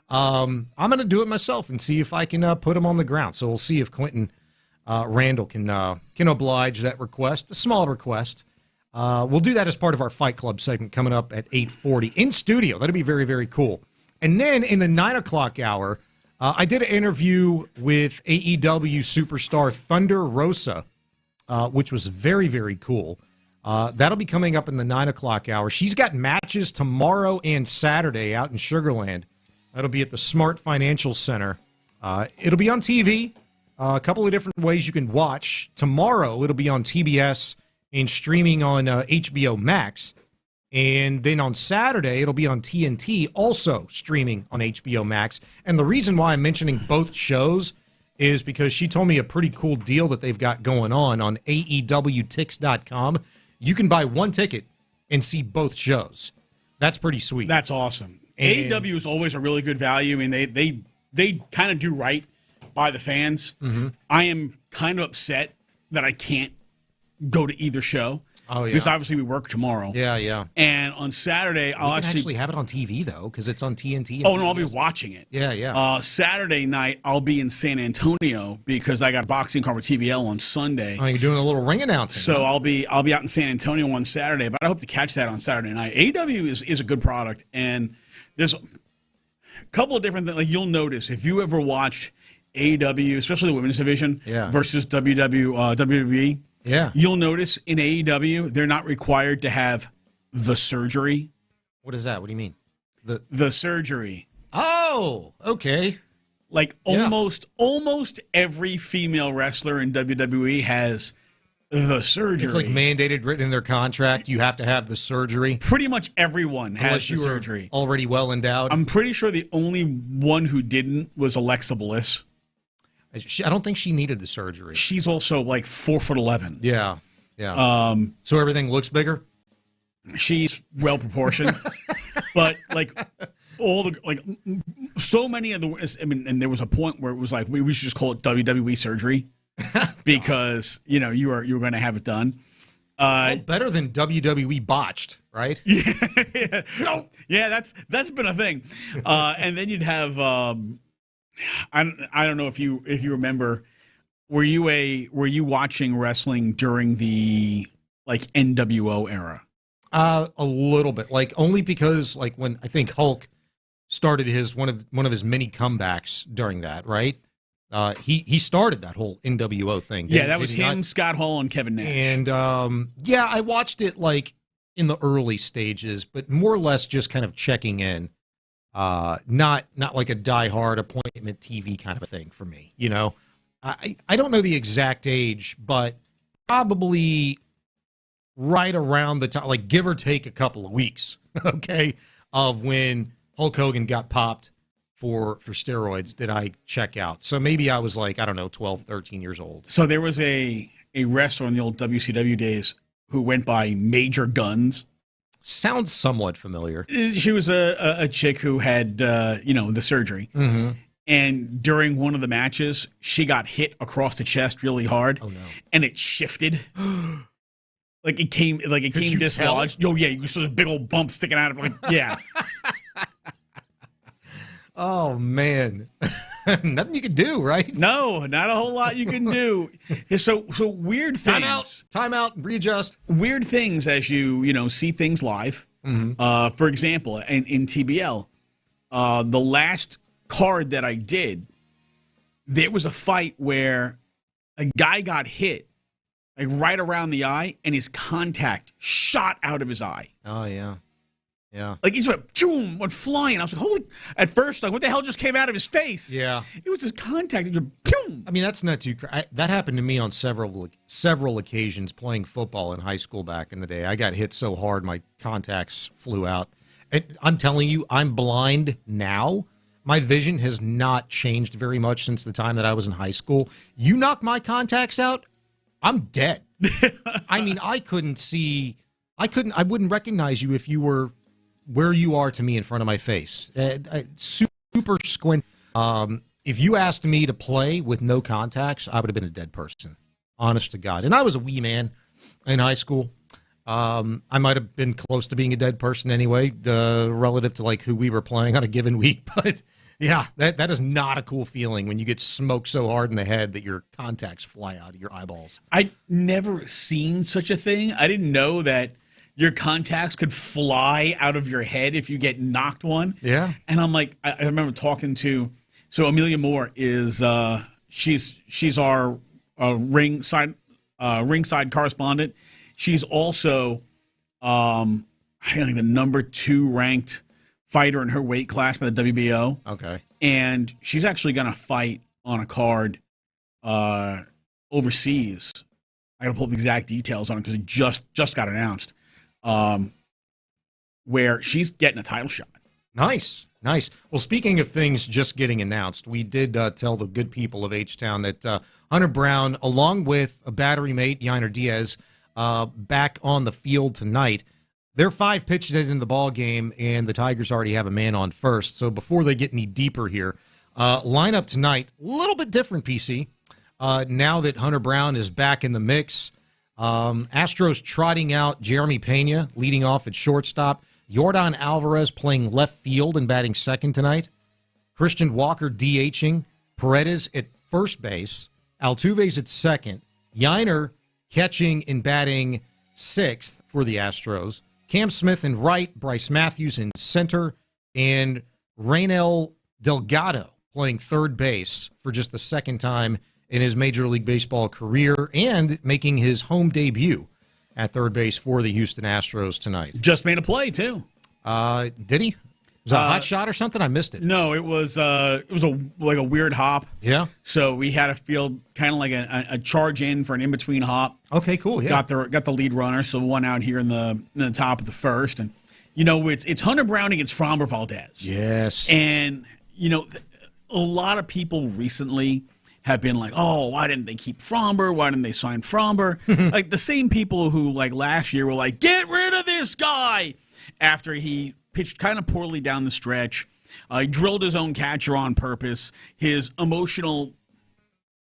I'm going to do it myself and see if I can put him on the ground. So we'll see if Quentin Randall can oblige that request, a small request. We'll do that as part of our Fight Club segment coming up at 8:40 in studio. That'll be very, very cool. And then in the 9 o'clock hour, I did an interview with AEW superstar Thunder Rosa, which was very, very cool. That'll be coming up in the 9 o'clock hour. She's got matches tomorrow and Saturday out in Sugar Land. That'll be at the Smart Financial Center. It'll be on TV. A couple of different ways you can watch. Tomorrow, it'll be on TBS and streaming on HBO Max. And then on Saturday, it'll be on TNT, also streaming on HBO Max. And the reason why I'm mentioning both shows is because she told me a pretty cool deal that they've got going on AEWTix.com. You can buy one ticket and see both shows. That's pretty sweet.
That's awesome. AEW is always a really good value. I mean, they kind of do right by the fans. Mm-hmm. I am kind of upset that I can't go to either show.
Oh, yeah.
Because obviously we work tomorrow.
Yeah.
And on Saturday, I'll
actually have it on TV, though, because it's on TNT.
Oh, no, I'll be watching it.
Yeah.
Saturday night, I'll be in San Antonio because I got a boxing card with TBL on Sunday.
Oh, you're doing a little ring announcing.
So I'll be out in San Antonio on Saturday, but I hope to catch that on Saturday night. AEW is a good product, and there's a couple of different things. Like, you'll notice if you ever watch AEW, especially the women's division, versus WWE, you'll notice in AEW, they're not required to have the surgery.
What is that? What do you mean?
The surgery.
Oh, okay.
Like almost every female wrestler in WWE has the surgery.
It's like mandated, written in their contract. You have to have the surgery.
Pretty much everyone has the surgery.
Already well endowed.
I'm pretty sure the only one who didn't was Alexa Bliss.
I don't think she needed the surgery.
She's also like 4'11".
Yeah. So everything looks bigger.
She's well proportioned, but like so many of the. I mean, and there was a point where it was like we should just call it WWE surgery because you were going to have it done.
Better than WWE botched, right?
Yeah, that's been a thing. And then you'd have. I don't know if you remember, were you watching wrestling during the like NWO era?
A little bit, like only because like when I think Hulk started one of his many comebacks during that, right? He started that whole NWO thing.
Yeah, that was him, Scott Hall, and Kevin Nash.
And I watched it like in the early stages, but more or less just kind of checking in. Not like a diehard appointment TV kind of a thing for me. I don't know the exact age, but probably right around the time, like give or take a couple of weeks, okay, of when Hulk Hogan got popped for steroids, did I check out. So maybe I was like, I don't know, 12, 13 years old.
So there was a wrestler in the old WCW days who went by Major Guns.
Sounds somewhat familiar.
She was a chick who had, the surgery.
Mm-hmm.
And during one of the matches, she got hit across the chest really hard.
Oh, no.
And it shifted. it came dislodged. Oh yeah, you saw this big old bump sticking out of it. Yeah.
Oh man, nothing you can do, right?
No, not a whole lot you can do. So weird things.
Time out, readjust.
Weird things as you see things live.
Mm-hmm.
For example, in TBL, the last card that I did, there was a fight where a guy got hit like right around the eye, and his contact shot out of his eye.
Oh yeah. Yeah.
Like he just went flying. I was like, holy, at first, like, what the hell just came out of his face?
Yeah.
It was his contact. It just
I mean, that's not too that happened to me on several occasions playing football in high school back in the day. I got hit so hard my contacts flew out. And I'm telling you, I'm blind now. My vision has not changed very much since the time that I was in high school. You knock my contacts out, I'm dead. I mean, I wouldn't recognize you if you were where you are to me in front of my face. Super squint. If you asked me to play with no contacts, I would have been a dead person. Honest to God. And I was a wee man in high school. I might have been close to being a dead person anyway, relative to like who we were playing on a given week. But yeah, that is not a cool feeling when you get smoked so hard in the head that your contacts fly out of your eyeballs.
I'd never seen such a thing. I didn't know that your contacts could fly out of your head if you get knocked one.
Yeah.
And I'm like, I remember talking to, so Amelia Moore is, she's our ringside correspondent. She's also, I think the number 2 ranked fighter in her weight class by the WBO.
Okay.
And she's actually going to fight on a card overseas. I got to pull up the exact details on it because it just got announced. Where she's getting a title shot.
Nice. Well, speaking of things just getting announced, we did tell the good people of H-Town that Hunter Brown, along with a battery mate, Yainer Diaz, back on the field tonight. They're 5 pitches in the ball game, and the Tigers already have a man on first. So before they get any deeper here, lineup tonight, a little bit different, PC. Now that Hunter Brown is back in the mix, Astros trotting out Jeremy Pena, leading off at shortstop. Yordan Alvarez playing left field and batting second tonight. Christian Walker DHing. Paredes at first base. Altuve's at second. Yainer catching and batting sixth for the Astros. Cam Smith in right. Bryce Matthews in center. And Raynel Delgado playing third base for just the second time in his Major League Baseball career and making his home debut at third base for the Houston Astros tonight.
Just made a play, too.
Did he? Was that a hot shot or something? I missed it.
No, it was a weird hop.
Yeah.
So we had a field kind of like a charge in for an in-between hop.
Okay, cool. Yeah.
Got the lead runner, so one out here in the top of the first. And, it's Hunter Brown against Framber Valdez.
Yes.
And, a lot of people recently have been like, oh, why didn't they keep Framber? Why didn't they sign Framber? Like the same people who like last year were like, get rid of this guy after he pitched kind of poorly down the stretch. He drilled his own catcher on purpose. His emotional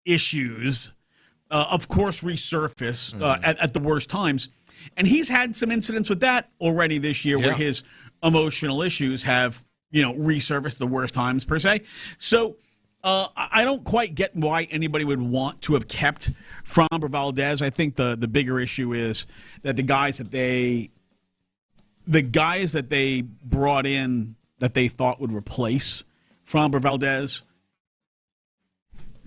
issues, of course, resurface at the worst times. And he's had some incidents with that already this year where his emotional issues have, resurfaced the worst times per se. So, I don't quite get why anybody would want to have kept Framber Valdez. I think the bigger issue is that the guys that they brought in that they thought would replace Framber Valdez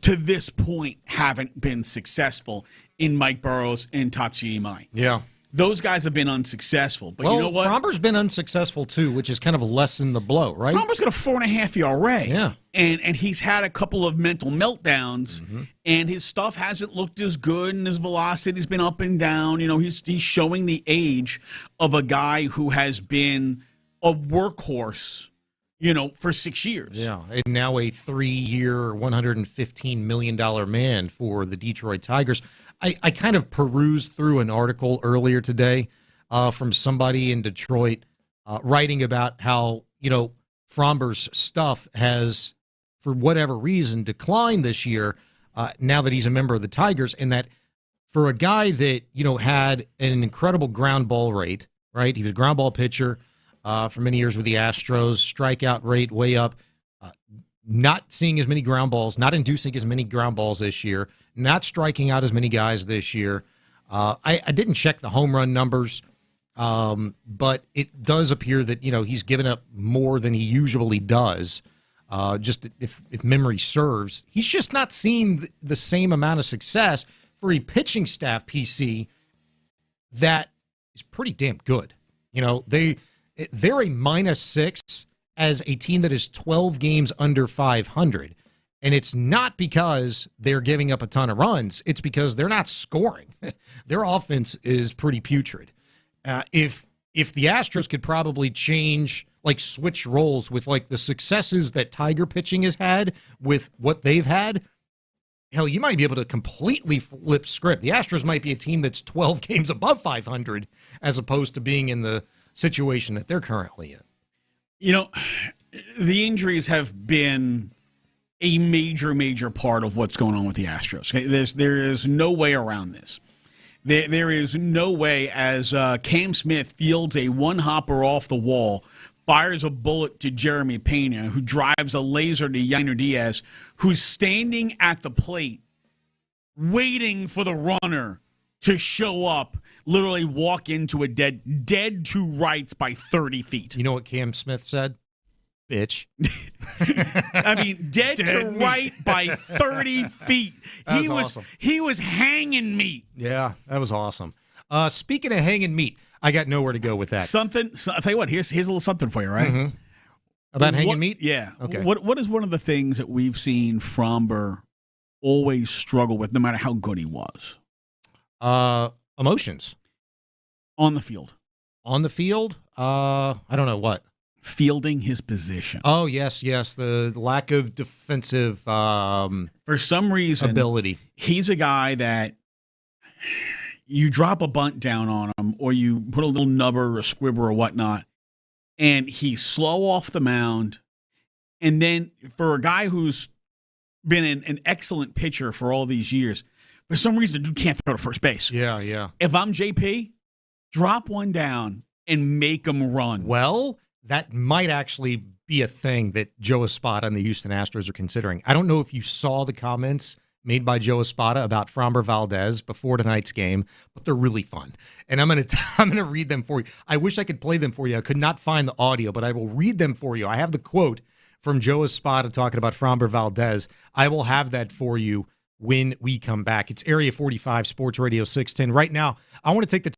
to this point haven't been successful in Mike Burrows and Tatsuya Imai.
Yeah.
Those guys have been unsuccessful. But you know what?
Framber's been unsuccessful too, which is kind of lessened the blow, right?
Framber's got a 4.5 ERA.
Yeah.
And he's had a couple of mental meltdowns, and his stuff hasn't looked as good, and his velocity's been up and down. He's showing the age of a guy who has been a workhorse, for 6 years.
Yeah, and now a 3-year, $115 million man for the Detroit Tigers. I kind of perused through an article earlier today from somebody in Detroit writing about how, Framber's stuff has, for whatever reason, declined this year now that he's a member of the Tigers, and that for a guy that, had an incredible ground ball rate, right? He was a ground ball pitcher for many years with the Astros, strikeout rate way up, not seeing as many ground balls, not inducing as many ground balls this year, not striking out as many guys this year. I didn't check the home run numbers, but it does appear that, he's given up more than he usually does. Just if memory serves, he's just not seeing the same amount of success for a pitching staff, PC, that is pretty damn good. They're a -6 as a team that is 12 games under 500. And it's not because they're giving up a ton of runs. It's because they're not scoring. Their offense is pretty putrid. If the Astros could probably switch roles with the successes that Tiger pitching has had with what they've had, hell, you might be able to completely flip script. The Astros might be a team that's 12 games above 500 as opposed to being in the situation that they're currently in.
The injuries have been a major part of what's going on with the Astros. Okay? There is no way around this. There is no way as Cam Smith fields a one-hopper off the wall, fires a bullet to Jeremy Pena, who drives a laser to Yainer Diaz, who's standing at the plate waiting for the runner to show up, literally walk into a dead to rights by 30 feet.
You know what Cam Smith said? Bitch.
I mean, dead to right by 30 feet.
Awesome.
He was hanging meat.
Yeah, that was awesome. Speaking of hanging meat, I got nowhere to go with that.
I'll tell you what, here's a little something for you, right?
Mm-hmm. About hanging meat?
Yeah.
Okay.
What is one of the things that we've seen Fromber always struggle with, no matter how good he was?
Emotions.
On the field.
On the field? I don't know what.
Fielding his position.
Oh, yes. The lack of defensive
for some reason
ability.
He's a guy that you drop a bunt down on him or you put a little nubber or a squibber or whatnot, and he's slow off the mound. And then for a guy who's been an excellent pitcher for all these years, for some reason, dude can't throw to first base.
Yeah.
If I'm JP, drop one down and make him run.
Well, that might actually be a thing that Joe Espada and the Houston Astros are considering. I don't know if you saw the comments made by Joe Espada about Framber Valdez before tonight's game, but they're really fun. And I'm gonna read them for you. I wish I could play them for you. I could not find the audio, but I will read them for you. I have the quote from Joe Espada talking about Framber Valdez. I will have that for you when we come back. It's Area 45 Sports Radio 610. Right now, I want to take the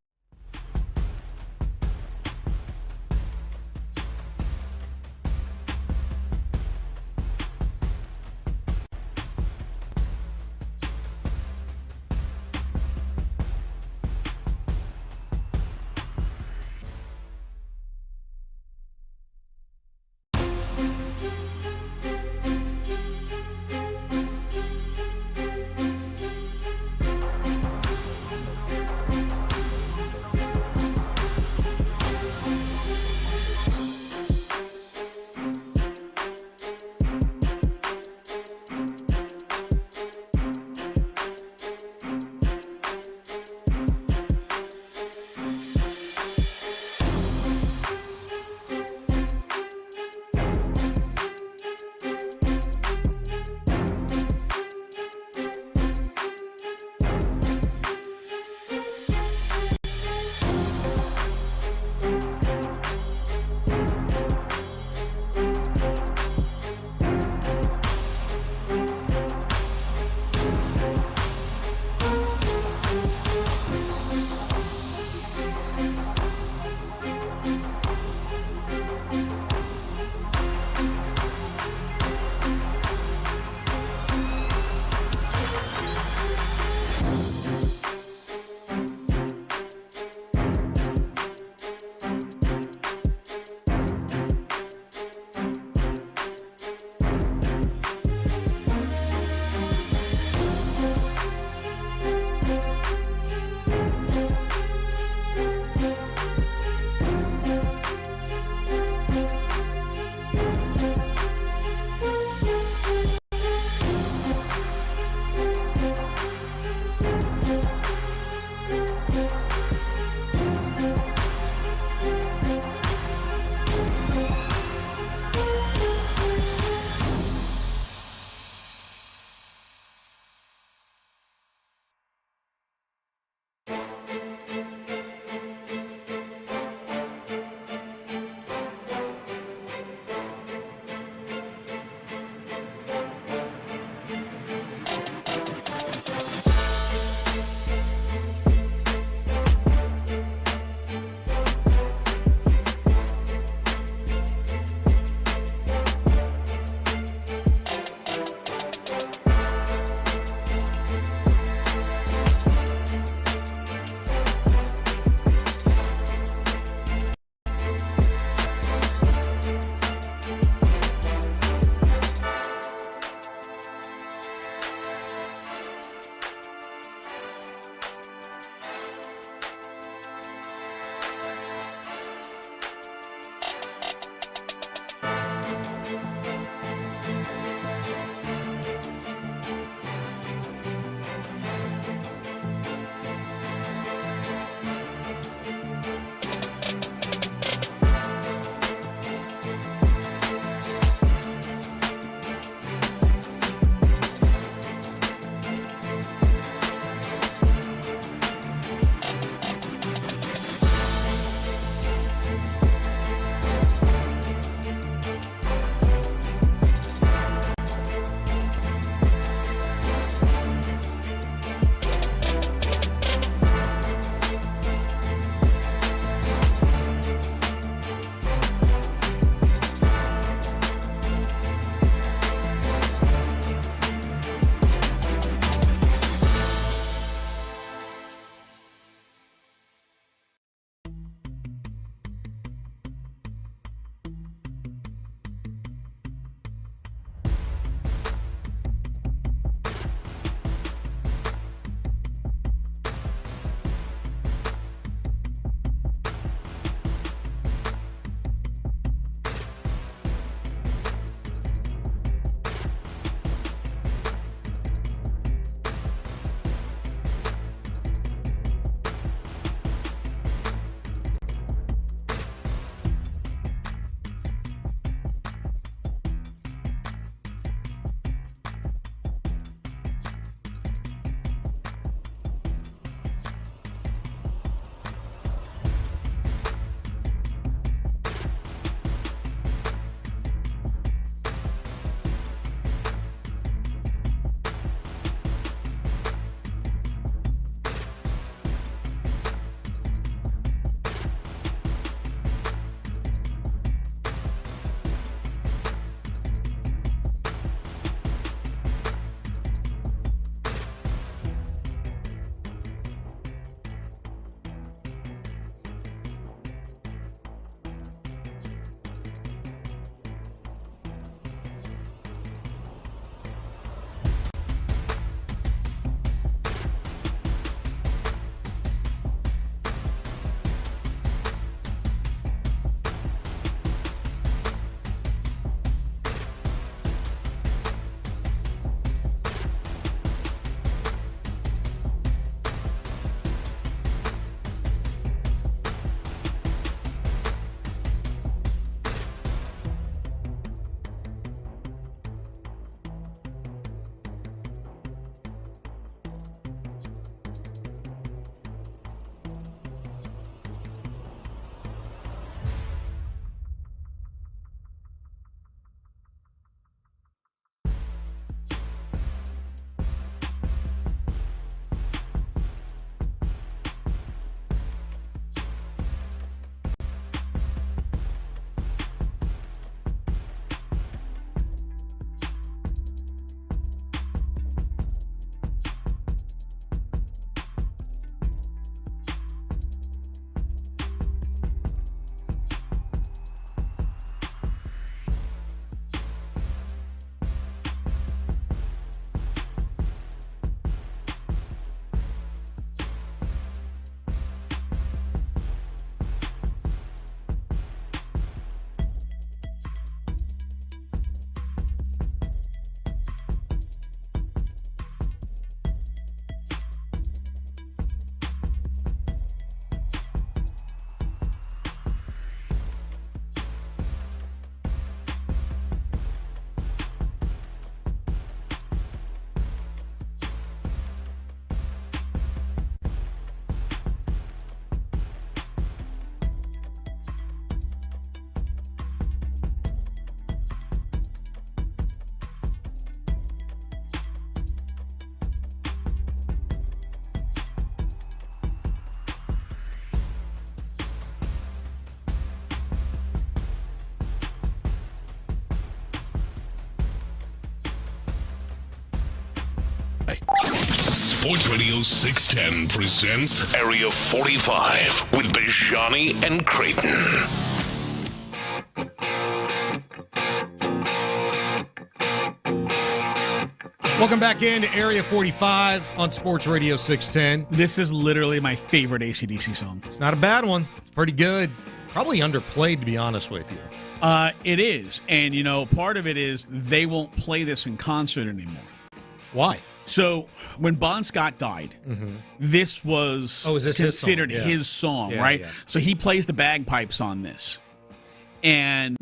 Sports Radio 610 presents Area 45 with Bijani and Creighton.
Welcome back into Area 45 on Sports Radio 610.
This is literally my favorite AC/DC song.
It's not a bad one. It's pretty good. Probably underplayed, to be honest with you.
It is. And, you know, part of it is they won't play this in concert anymore.
Why?
So when Bon Scott died, this was considered his song, right? Yeah. So he plays the bagpipes on this. And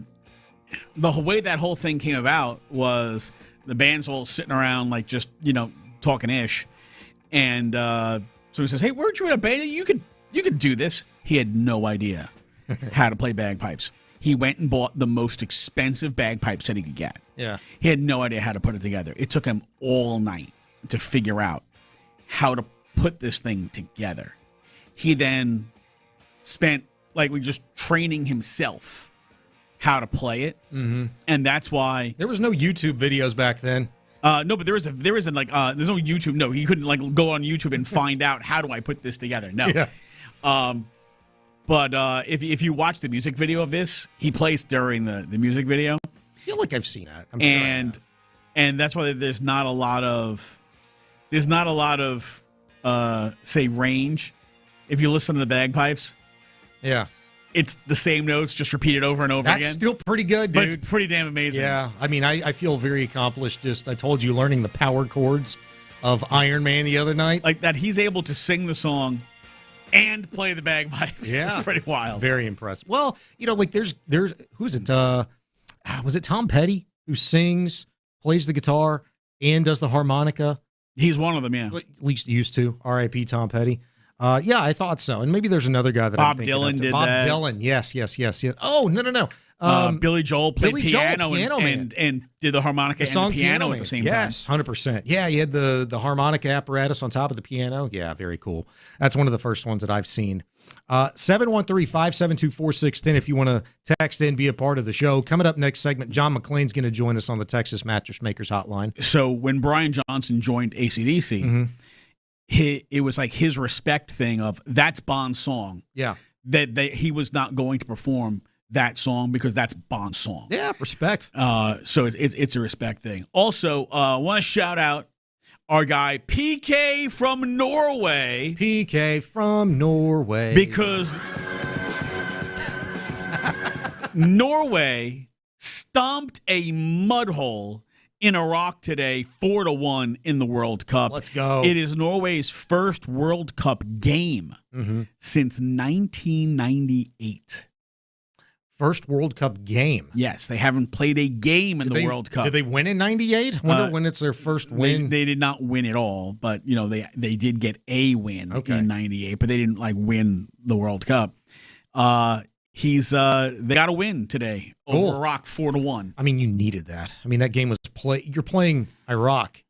the way that whole thing came about was the band's all sitting around like just, you know, talking ish. And so he says, hey, weren't you in a band? You could do this. He had no idea how to play bagpipes. He went and bought the most expensive bagpipes that he could get.
Yeah.
He had no idea how to put it together. It took him all night to figure out how to put this thing together. He then spent just training himself how to play it. Mm-hmm. And that's why
there was no YouTube videos back then.
No, but there's no YouTube. No, he couldn't go on YouTube and find out how do I put this together. No. Yeah. But if you watch the music video of this, he plays during the music video.
I feel like I've seen that.
And that's why there's not a lot of say range. If you listen to the bagpipes,
yeah,
it's the same notes just repeated over and over again.
That's still pretty good, dude.
But it's pretty damn amazing.
Yeah, I mean, I feel very accomplished. I told you, learning the power chords of Iron Man the other night,
like that. He's able to sing the song and play the bagpipes.
Yeah.
It's pretty wild.
Very impressive. Well, you know, like there's who's it? Was it Tom Petty who sings, plays the guitar, and does the harmonica?
He's one of them, yeah.
At least used to. R.I.P. Tom Petty. Yeah, I thought so. And maybe there's another guy that
Bob Dylan did
Bob
that.
Dylan, yes. Oh, no.
Billy Joel played piano and did the harmonica and the piano at the same time.
Yes, 100%. Yeah, he had the harmonica apparatus on top of the piano. Yeah, very cool. That's one of the first ones that I've seen. 713-572-4610 if you want to text in, be a part of the show. Coming up next segment, John McClain's going to join us on the Texas Mattress Makers Hotline.
So when Brian Johnson joined AC/DC, it was like his respect thing of that's Bon's song.
Yeah.
That he was not going to perform that song because that's Bon's song.
Yeah, respect.
So it's a respect thing. Also, want to shout out our guy PK from Norway.
PK from Norway.
Because Norway stomped a mud hole in Iraq today, 4-1 in the World Cup.
Let's go.
It is Norway's first World Cup game since 1998.
First World Cup game.
Yes, they haven't played a game in the World Cup.
Did they win in 98? I wonder when it's their first win.
They did not win at all, but you know they did get a win in 98, but they didn't win the World Cup. They got a win today over Iraq 4-1.
I mean, you needed that. I mean, that game was you're playing Iraq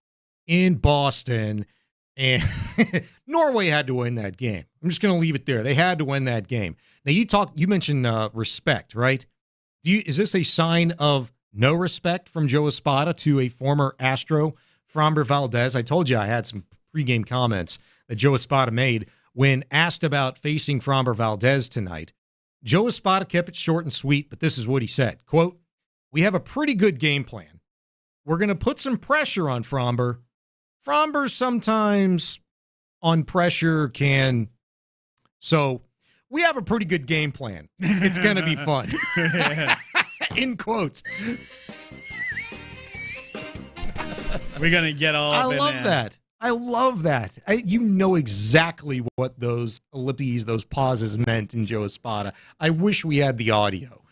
in Boston, and Norway had to win that game. I'm just going to leave it there. They had to win that game. Now, you mentioned respect, right? Is this a sign of no respect from Joe Espada to a former Astro, Framber Valdez? I told you I had some pregame comments that Joe Espada made when asked about facing Framber Valdez tonight. Joe Espada kept it short and sweet, but this is what he said. Quote, "We have a pretty good game plan. We're going to put some pressure on Framber. Framber sometimes on pressure can... So we have a pretty good game plan. It's going to be fun." In quotes.
We're going to get all up in there.
I love that. You know exactly what those ellipses, those pauses meant in Joe Espada. I wish we had the audio.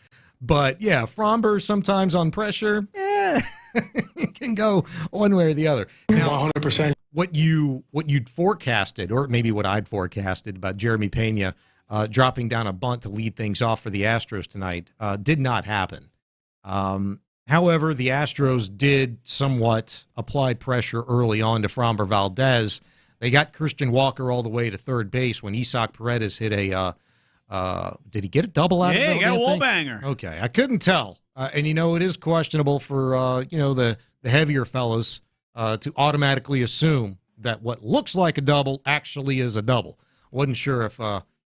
But yeah, Framber sometimes on pressure, it can go one way or the other. Now,
100%.
What you'd forecasted, or maybe what I'd forecasted about Jeremy Pena dropping down a bunt to lead things off for the Astros tonight, did not happen. However, the Astros did somewhat apply pressure early on to Framber Valdez. They got Christian Walker all the way to third base when Isaac Paredes hit a did he get a double out of it?
Yeah, he got a wall banger.
Okay, I couldn't tell. And, it is questionable for, the heavier fellas to automatically assume that what looks like a double actually is a double. Wasn't sure if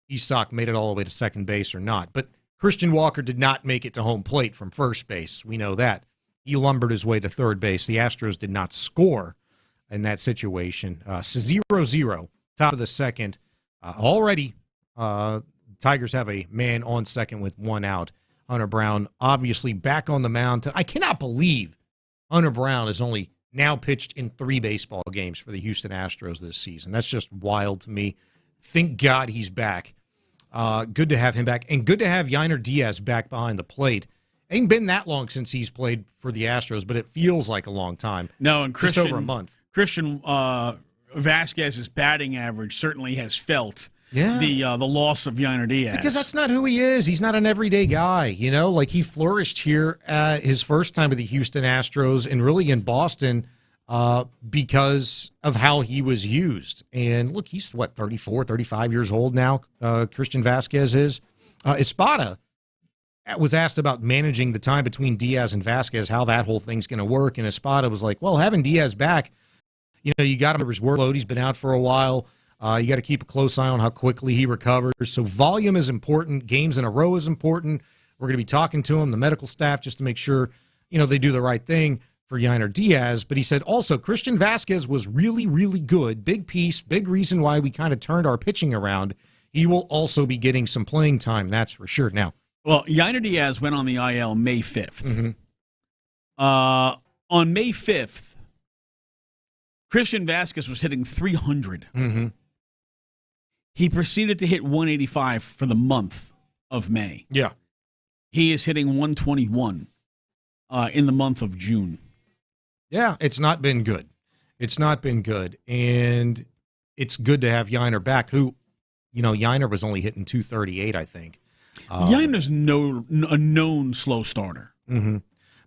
Isak made it all the way to second base or not. But Christian Walker did not make it to home plate from first base. We know that. He lumbered his way to third base. The Astros did not score in that situation. 0-0, top of the second. Already, Tigers have a man on second with one out. Hunter Brown obviously back on the mound. I cannot believe Hunter Brown has only now pitched in 3 baseball games for the Houston Astros this season. That's just wild to me. Thank God he's back. Good to have him back. And good to have Yainer Diaz back behind the plate. It ain't been that long since he's played for the Astros, but it feels like a long time.
No, and
just over a month.
Christian Vasquez's batting average certainly has felt the loss of Yainer Diaz.
Because that's not who he is. He's not an everyday guy. You know, like he flourished here his first time with the Houston Astros and really in Boston because of how he was used. And look, he's 34, 35 years old now, Christian Vasquez is. Espada was asked about managing the time between Diaz and Vasquez, how that whole thing's going to work. And Espada was like, well, having Diaz back, you know, you got him under his workload. He's been out for a while. You got to keep a close eye on how quickly he recovers. So volume is important. Games in a row is important. We're going to be talking to him, the medical staff, just to make sure, you know, they do the right thing for Yainer Diaz. But he said also Christian Vasquez was really, really good. Big piece, big reason why we kind of turned our pitching around. He will also be getting some playing time, that's for sure. Now,
well, Yainer Diaz went on the IL May 5th.
Mm-hmm.
On May 5th, Christian Vasquez was hitting 300.
Mm-hmm.
He proceeded to hit 185 for the month of May.
Yeah.
He is hitting 121 in the month of June.
Yeah, it's not been good. It's not been good. And it's good to have Yainer back, who, you know, Yainer was only hitting 238, I think.
Yainer's a known slow starter.
Mm-hmm.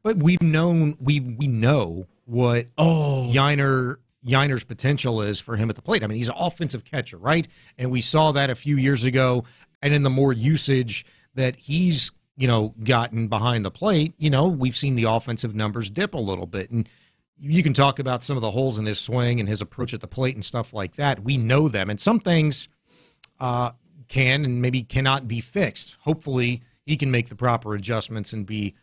But we know what Yainer's potential is for him at the plate. I mean, he's an offensive catcher, right? And we saw that a few years ago. And in the more usage that he's, you know, gotten behind the plate, you know, we've seen the offensive numbers dip a little bit. And you can talk about some of the holes in his swing and his approach at the plate and stuff like that. We know them. And some things can and maybe cannot be fixed. Hopefully he can make the proper adjustments and be,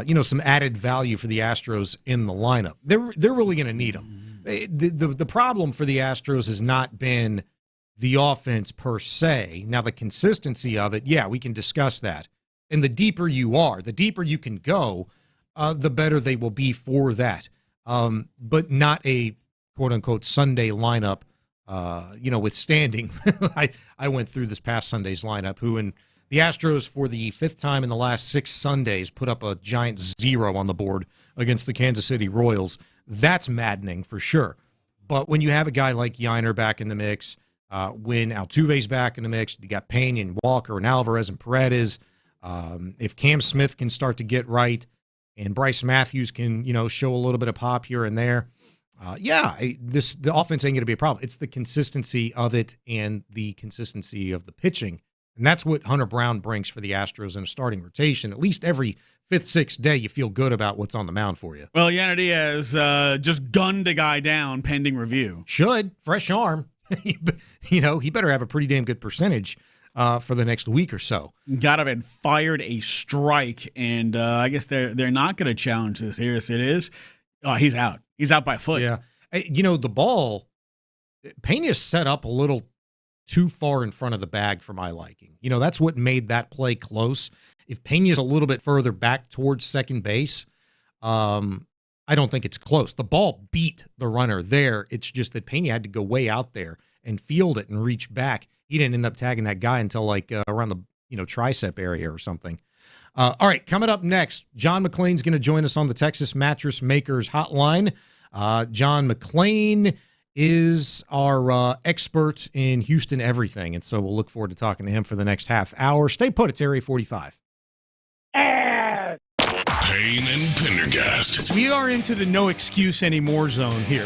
you know, some added value for the Astros in the lineup. They're really going to need him. The problem for the Astros has not been the offense per se. Now, the consistency of it, yeah, we can discuss that. And the deeper you are, the deeper you can go, the better they will be for that. But not a quote-unquote Sunday lineup, you know, withstanding. I went through this past Sunday's lineup, and the Astros, for the 5th time in the last 6 Sundays, put up a giant 0 on the board against the Kansas City Royals. That's maddening for sure. But when you have a guy like Yainer back in the mix, when Altuve's back in the mix, you got Payne and Walker and Alvarez and Paredes. If Cam Smith can start to get right and Bryce Matthews can, you know, show a little bit of pop here and there, the offense ain't going to be a problem. It's the consistency of it and the consistency of the pitching. And that's what Hunter Brown brings for the Astros in a starting rotation. At least every 5th, 6th day, you feel good about what's on the mound for you.
Well, Yainer Diaz just gunned a guy down pending review.
Should. Fresh arm. You know, he better have a pretty damn good percentage for the next week or so.
Got him and fired a strike, and I guess they're not going to challenge this. Yes, it is. He's out. He's out by a foot.
Yeah. You know, the ball, Pena's set up a little too far in front of the bag for my liking. You know, that's what made that play close. If Pena's a little bit further back towards second base, I don't think it's close. The ball beat the runner there. It's just that Pena had to go way out there and field it and reach back. He didn't end up tagging that guy until like around the, you know, tricep area or something. All right, coming up next, John McClain's going to join us on the Texas Mattress Makers Hotline. John McClain is our expert in Houston everything, and so we'll look forward to talking to him for the next half hour. Stay put. It's Area 45.
Payne and Pendergast.
We are into the no excuse anymore zone here.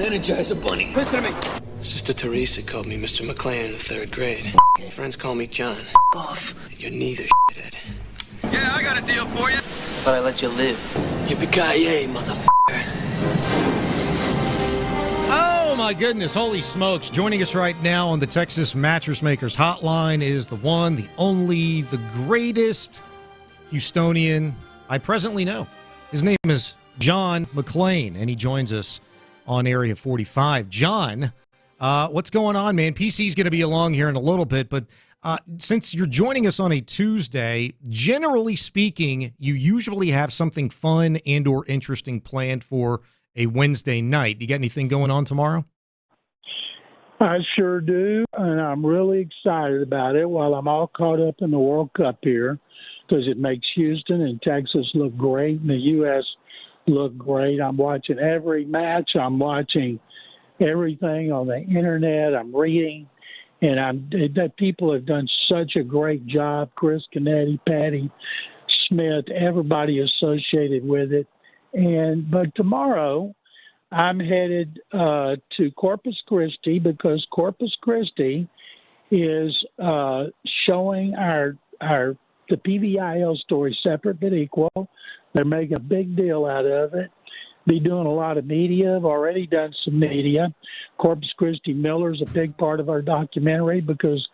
Energizer Bunny.
Listen to me. Sister Teresa called me Mr. McLean in the 3rd grade. Friends call me John.
Off.
You're neither, shithead.
Yeah, I got a deal for you.
But I let you live. Yippee-ki-yay, motherfucker.
Oh, my goodness. Holy smokes. Joining us right now on the Texas Mattress Makers Hotline is the one, the only, the greatest Houstonian I presently know. His name is John McLean, and he joins us on Area 45. John, what's going on, man? PC's going to be along here in a little bit, but since you're joining us on a Tuesday, generally speaking, you usually have something fun and or interesting planned for a Wednesday night. You got anything going on tomorrow?
I sure do, and I'm really excited about it while I'm all caught up in the World Cup here, because it makes Houston and Texas look great and the U.S. look great. I'm watching every match. I'm watching everything on the internet. I'm reading, and that people have done such a great job. Chris Canetti, Patty Smith, everybody associated with it. But tomorrow I'm headed to Corpus Christi, because Corpus Christi is showing the PVIL story, Separate but Equal. They're making a big deal out of it. Be doing a lot of media. I've already done some media. Corpus Christi Miller's a big part of our documentary, because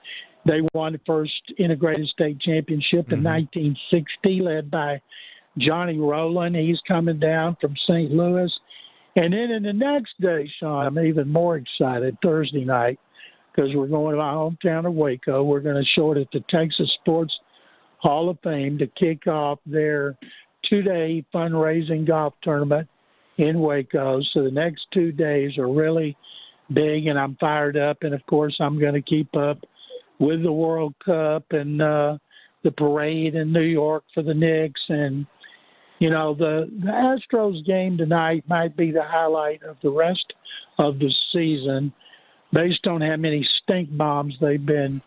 they won the first integrated state championship in 1960, led by Johnny Rowland. He's coming down from St. Louis. And then in the next day, Sean, I'm even more excited, Thursday night, because we're going to my hometown of Waco. We're going to show it at the Texas Sports Hall of Fame to kick off their 2-day fundraising golf tournament in Waco. So the next 2 days are really big, and I'm fired up. And, of course, I'm going to keep up with the World Cup and the parade in New York for the Knicks. And, you know, the Astros game tonight might be the highlight of the rest of the season, based on how many stink bombs they've been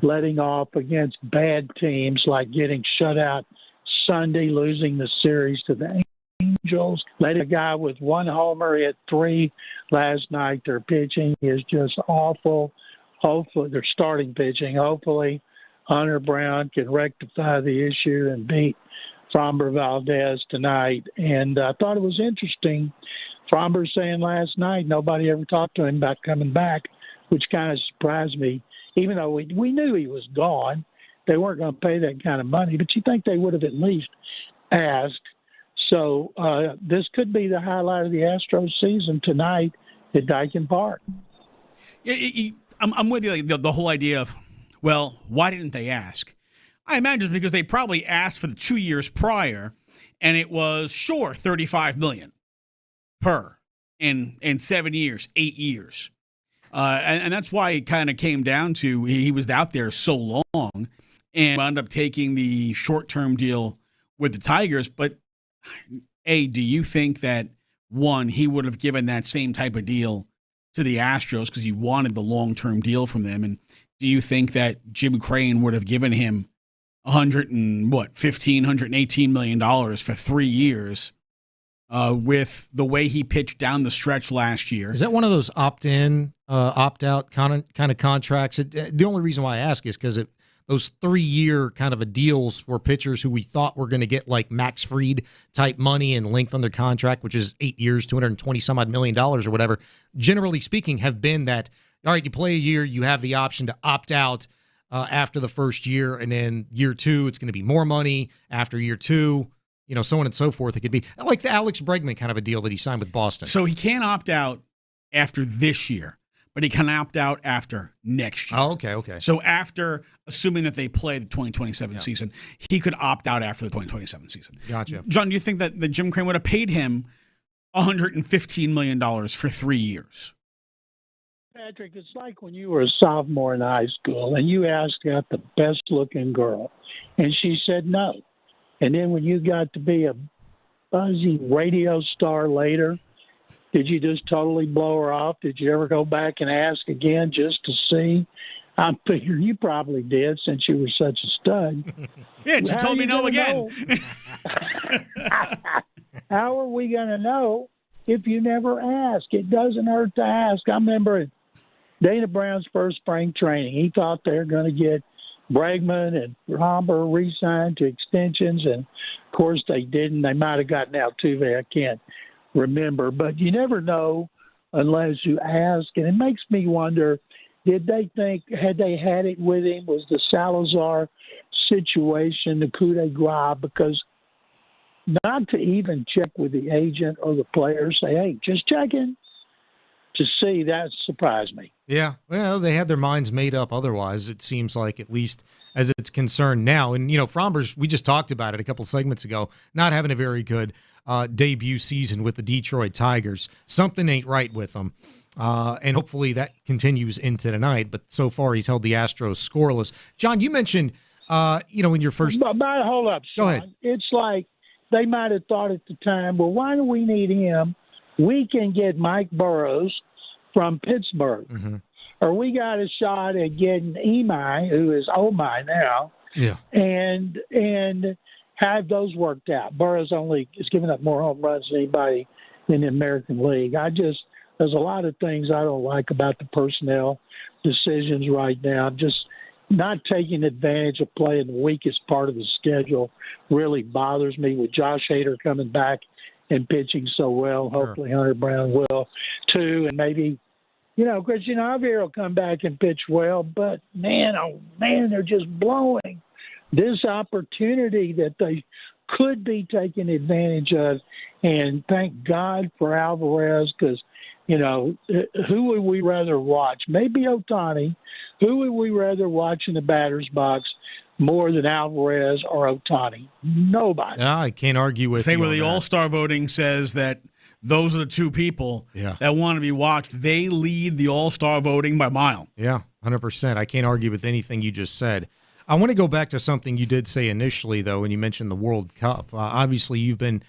letting off against bad teams, like getting shut out Sunday, losing the series to the Angels. Letting a guy with 1 homer hit 3 last night. Their pitching is just awful. Hopefully, their starting pitching. Hopefully, Hunter Brown can rectify the issue and beat Framber Valdez tonight. And I thought it was interesting. Framber saying last night nobody ever talked to him about coming back, which kind of surprised me. Even though we knew he was gone, they weren't going to pay that kind of money. But you think they would have at least asked. So this could be the highlight of the Astros season tonight at Daikin Park.
Yeah, I'm with you. Like the whole idea of, well, why didn't they ask? I imagine it's because they probably asked for the 2 years prior, and it was, sure, $35 million per in 7 years, 8 years. And that's why it kind of came down to he was out there so long and wound up taking the short-term deal with the Tigers. But, A, do you think that, one, he would have given that same type of deal to the Astros because he wanted the long-term deal from them? And do you think that Jim Crane would have given him $118 million for 3 years with the way he pitched down the stretch last year?
Is that one of those opt-in, opt-out kind of contracts? The only reason why I ask is because those 3-year kind of a deals for pitchers who we thought were going to get like Max Fried type money and length on their contract, which is 8 years, $220 million or whatever, generally speaking, have been that, all right, you play a year, you have the option to opt out after the first year, and then year 2, it's going to be more money. After year 2, you know, so on and so forth. It could be like the Alex Bregman kind of a deal that he signed with Boston.
So he can't opt out after this year, but he can opt out after next year.
Oh, okay.
So after, assuming that they play the 2027 season, he could opt out after the 2027 season.
Gotcha.
John, do you think that Jim Crane would have paid him $115 million for 3 years?
Patrick, it's like when you were a sophomore in high school and you asked out the best-looking girl, and she said no. And then when you got to be a buzzy radio star later, did you just totally blow her off? Did you ever go back and ask again just to see? I'm figuring you probably did since you were such a stud.
Yeah, she told me no again.
How are we going to know if you never ask. It doesn't hurt to ask. I remember Dana Brown's first spring training. He thought they were going to get Bregman and Romber re-signed to extensions, and of course they didn't. They might have gotten Altuve. I can't remember, but you never know unless you ask. And it makes me wonder, did they think, had they had it with him, was the Salazar situation the coup de grace? Because not to even check with the agent or the player, say, hey, just checking to see, that surprised me.
Yeah, well, they had their minds made up otherwise, it seems like, at least as it's concerned now. And, Frombers, we just talked about it a couple segments ago, not having a very good debut season with the Detroit Tigers. Something ain't right with them. And hopefully that continues into tonight. But so far he's held the Astros scoreless. John, you mentioned, in your first...
But hold up, Sean.
Go ahead.
It's like they might have thought at the time, well, why do we need him? We can get Mike Burrows from Pittsburgh. Mm-hmm. Or we got a shot at getting Imai, who is Omai now, and have those worked out. Burrows only is giving up more home runs than anybody in the American League. There's a lot of things I don't like about the personnel decisions right now. Just not taking advantage of playing the weakest part of the schedule really bothers me, with Josh Hader coming back and pitching so well. Sure. Hopefully Hunter Brown will too, and maybe, Christian Javier will come back and pitch well, but man, oh man, they're just blowing this opportunity that they could be taking advantage of. And thank God for Alvarez, because, who would we rather watch? Maybe Ohtani. Who would we rather watch in the batter's box more than Alvarez or Ohtani? Nobody.
Yeah, I can't argue with you.
Where the All-Star voting says that those are the two people that want to be watched. They lead the All-Star voting by a mile.
Yeah, 100%. I can't argue with anything you just said. I want to go back to something you did say initially, though, when you mentioned the World Cup. Obviously, you've been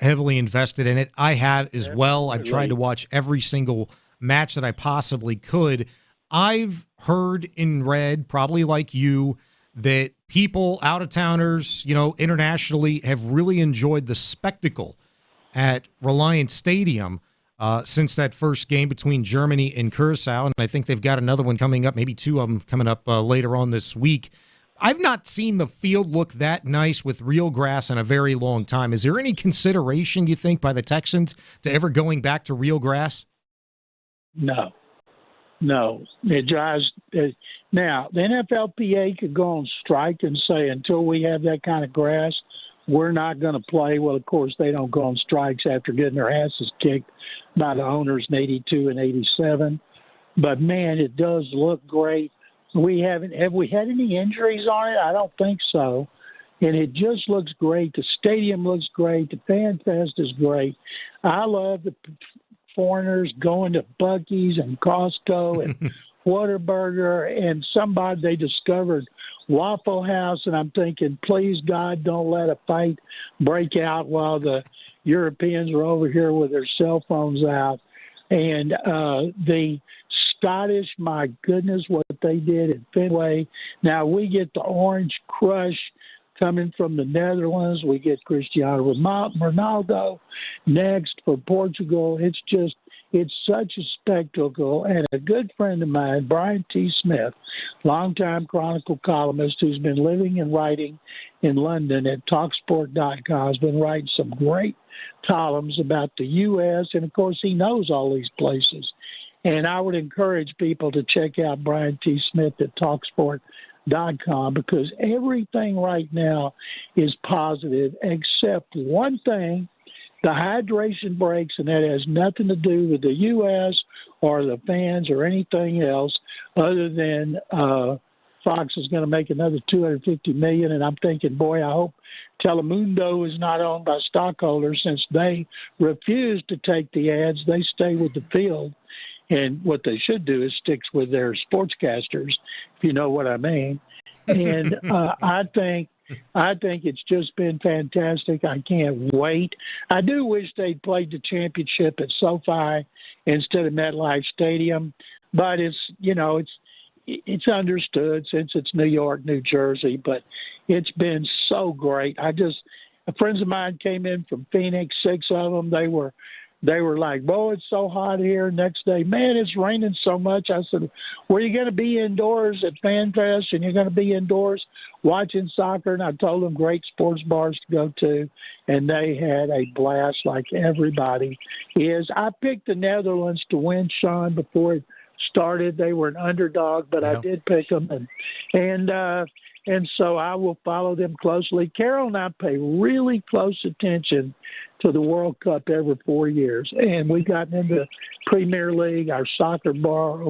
heavily invested in it. I have as well. I've tried to watch every single match that I possibly could. I've heard and read, probably like you, that people, out-of-towners, internationally, have really enjoyed the spectacle at Reliant Stadium since that first game between Germany and Curacao, and I think they've got another one coming up, maybe two of them coming up later on this week. I've not seen the field look that nice with real grass in a very long time. Is there any consideration, you think, by the Texans to ever going back to real grass?
No. It drives. Now, the NFLPA could go on strike and say, until we have that kind of grass, we're not going to play. Well, of course, they don't go on strikes after getting their asses kicked by the owners in 82 and 87. But, man, it does look great. Have we had any injuries on it? I don't think so. And it just looks great. The stadium looks great. The Fan Fest is great. I love the foreigners going to Buc-ee's and Costco and Whataburger, and somebody they discovered Waffle House, and I'm thinking, please, God, don't let a fight break out while the Europeans are over here with their cell phones out. And the Scottish, my goodness, what they did at Fenway. Now we get the Orange Crush coming from the Netherlands. We get Cristiano Ronaldo next for Portugal. It's such a spectacle. And a good friend of mine, Brian T. Smith, longtime Chronicle columnist who's been living and writing in London at TalkSport.com, has been writing some great columns about the U.S., and, of course, he knows all these places. And I would encourage people to check out Brian T. Smith at TalkSport.com, because everything right now is positive except one thing, the hydration breaks, and that has nothing to do with the U.S. or the fans or anything else other than Fox is going to make another $250 million. And I'm thinking, boy, I hope Telemundo is not owned by stockholders, since they refuse to take the ads. They stay with the field. And what they should do is stick with their sportscasters, if you know what I mean. And I think it's just been fantastic. I can't wait. I do wish they'd played the championship at SoFi instead of MetLife Stadium, but it's understood since it's New York, New Jersey. But it's been so great. Friends of mine came in from Phoenix, 6 of them. They were they were like, "Boy, it's so hot here." Next day, man, it's raining so much. I said, "Were you going to be indoors at FanFest, and you're going to be indoors watching soccer?" And I told them great sports bars to go to, and they had a blast like everybody is. I picked the Netherlands to win, Sean, before it started. They were an underdog, but I did pick them, and so I will follow them closely. Carol and I pay really close attention to the World Cup every 4 years, and we got into Premier League, our soccer bar,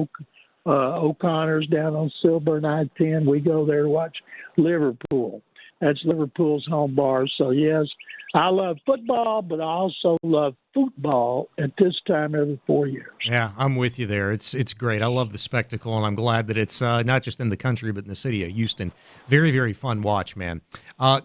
O'Connor's down on Silver and I-10. We go there to watch Liverpool. That's Liverpool's home bar. So, yes, I love football, but I also love football at this time every 4 years.
Yeah, I'm with you there. It's great. I love the spectacle, and I'm glad that it's not just in the country, but in the city of Houston. Very, very fun watch, man.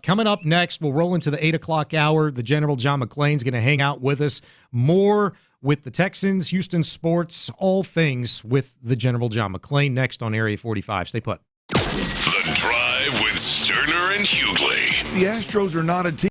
Coming up next, we'll roll into the 8 o'clock hour. The General John McClain's going to hang out with us. More with the Texans, Houston sports, all things with the General John McClain next on Area 45. Stay put.
The Drive with Stoerner and Hughley.
The Astros are not a team.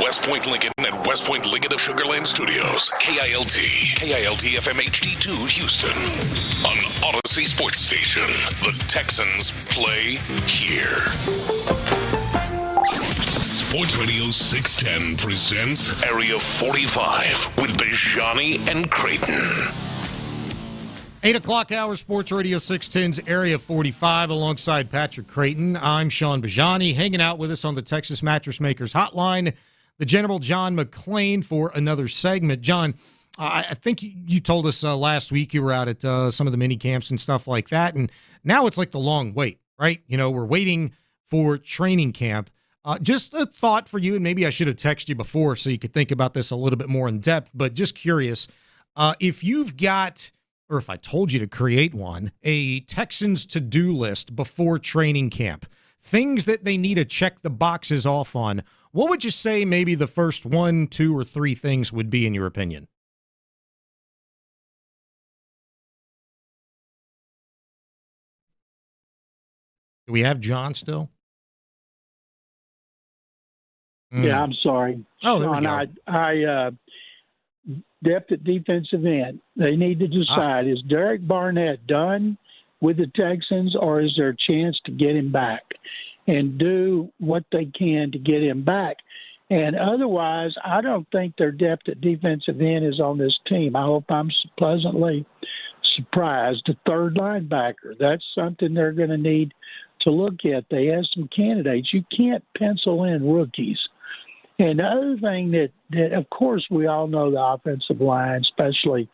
West Point Lincoln at West Point Lincoln of Sugar Land Studios. KILT FM HD2 Houston. On Odyssey Sports Station. The Texans play here. Sports Radio 610 presents Area 45 with Bijani and Creighton.
8 o'clock hour, Sports Radio 610's Area 45 alongside Patrick Creighton. I'm Sean Bijani, hanging out with us on the Texas Mattress Makers Hotline, the General John McClain for another segment. John, I think you told us last week you were out at some of the mini camps and stuff like that, and now it's like the long wait, right? You know, we're waiting for training camp. Just a thought for you, and maybe I should have texted you before so you could think about this a little bit more in depth, but just curious, if you've got, or if I told you to create one, a Texans to-do list before training camp, things that they need to check the boxes off on, what would you say maybe the first 1, 2, or 3 things would be in your opinion? Do we have John still?
Yeah, I'm sorry.
Oh, there we
go. Depth at defensive end. They need to decide, is Derek Barnett done with the Texans, or is there a chance to get him back and do what they can to get him back? And otherwise, I don't think their depth at defensive end is on this team. I hope I'm pleasantly surprised. The third linebacker, that's something they're going to need to look at. They have some candidates. You can't pencil in rookies. And the other thing that, of course, we all know the offensive line, especially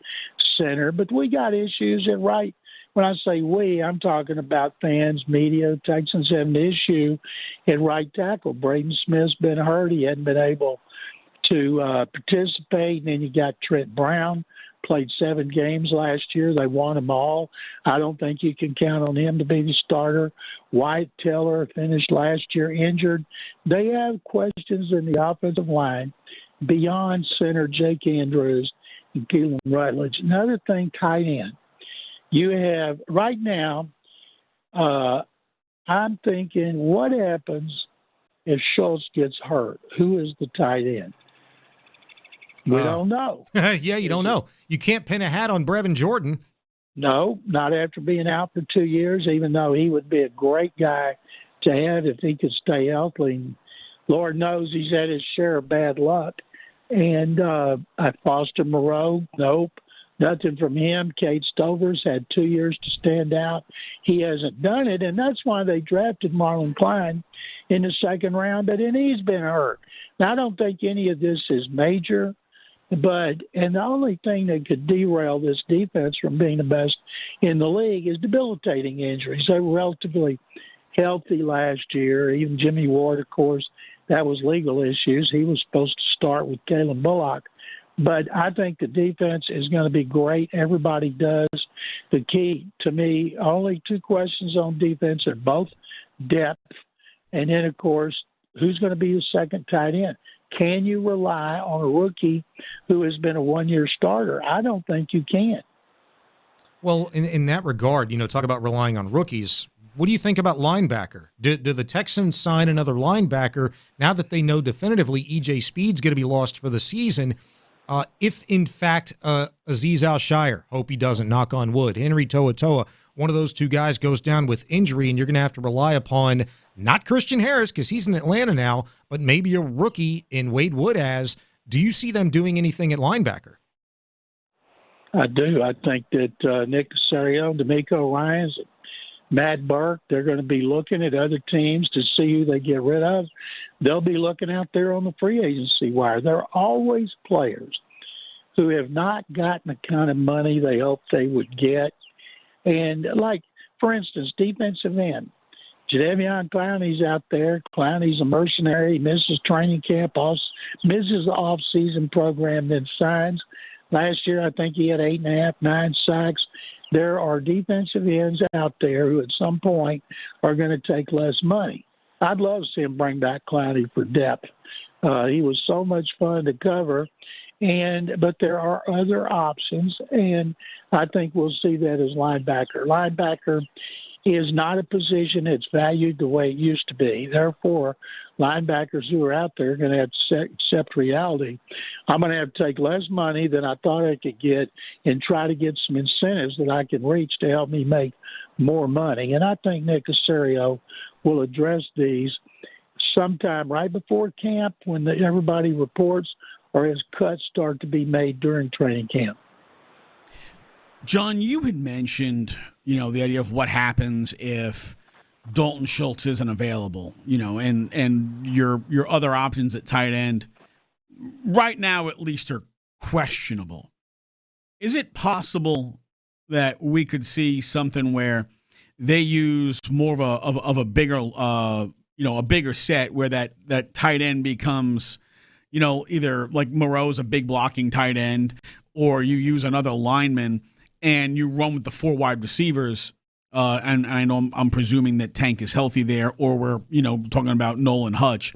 center, but we got issues at right. When I say we, I'm talking about fans, media. Texans have an issue at right tackle. Braden Smith's been hurt. He hadn't been able to participate. And then you got Trent Brown, played 7 games last year. They won them all. I don't think you can count on him to be the starter. Wyatt Teller finished last year injured. They have questions in the offensive line beyond center Jake Andrews and Keelan Rutledge. Another thing, tight end. You have, right now, I'm thinking, what happens if Schultz gets hurt? Who is the tight end? We don't know.
Yeah, you don't know. You can't pin a hat on Brevin Jordan.
No, not after being out for 2 years, even though he would be a great guy to have if he could stay healthy. Lord knows he's had his share of bad luck. And Foster Moreau, nope, nothing from him. Cade Stover's had 2 years to stand out. He hasn't done it, and that's why they drafted Marlon Klein in the second round, but then he's been hurt. Now, I don't think any of this is major. And the only thing that could derail this defense from being the best in the league is debilitating injuries. They were relatively healthy last year. Even Jimmy Ward, of course, that was legal issues. He was supposed to start with Kalen Bullock. But I think the defense is going to be great. Everybody does. The key to me, only 2 questions on defense are both depth. And then, of course, who's going to be the second tight end? Can you rely on a rookie who has been a 1-year starter? I don't think you can.
Well, in that regard, talk about relying on rookies. What do you think about linebacker? Do the Texans sign another linebacker now that they know definitively E.J. Speed's going to be lost for the season? If, in fact, Azeez Al-Shire, hope he doesn't, knock on wood, Henry To'oTo'o, one of those 2 guys goes down with injury, and you're going to have to rely upon not Christian Harris because he's in Atlanta now, but maybe a rookie in Wade Woodaz. Do you see them doing anything at linebacker?
I do. I think that Nick Caserio, D'Amico Ryans, Matt Burke, they're going to be looking at other teams to see who they get rid of. They'll be looking out there on the free agency wire. There are always players who have not gotten the kind of money they hoped they would get. And like, for instance, defensive end. Jadeveon Clowney's out there. Clowney's a mercenary. He misses training camp, misses the off-season program, then signs. Last year, I think he had 8.5, 9 sacks. There are defensive ends out there who at some point are going to take less money. I'd love to see him bring back Clowney for depth. He was so much fun to cover. But there are other options, and I think we'll see that as linebacker. Linebacker, is not a position that's valued the way it used to be. Therefore, linebackers who are out there are going to have to accept reality. I'm going to have to take less money than I thought I could get and try to get some incentives that I can reach to help me make more money. And I think Nick Caserio will address these sometime right before camp when everybody reports, or as cuts start to be made during training camp.
John, you had mentioned, the idea of what happens if Dalton Schultz isn't available, and your other options at tight end right now at least are questionable. Is it possible that we could see something where they use more of a bigger a bigger set where that tight end becomes, either like Moreau's a big blocking tight end, or you use another lineman and you run with the 4 wide receivers, and I know I'm presuming that Tank is healthy there, or we're talking about Nolan Hutch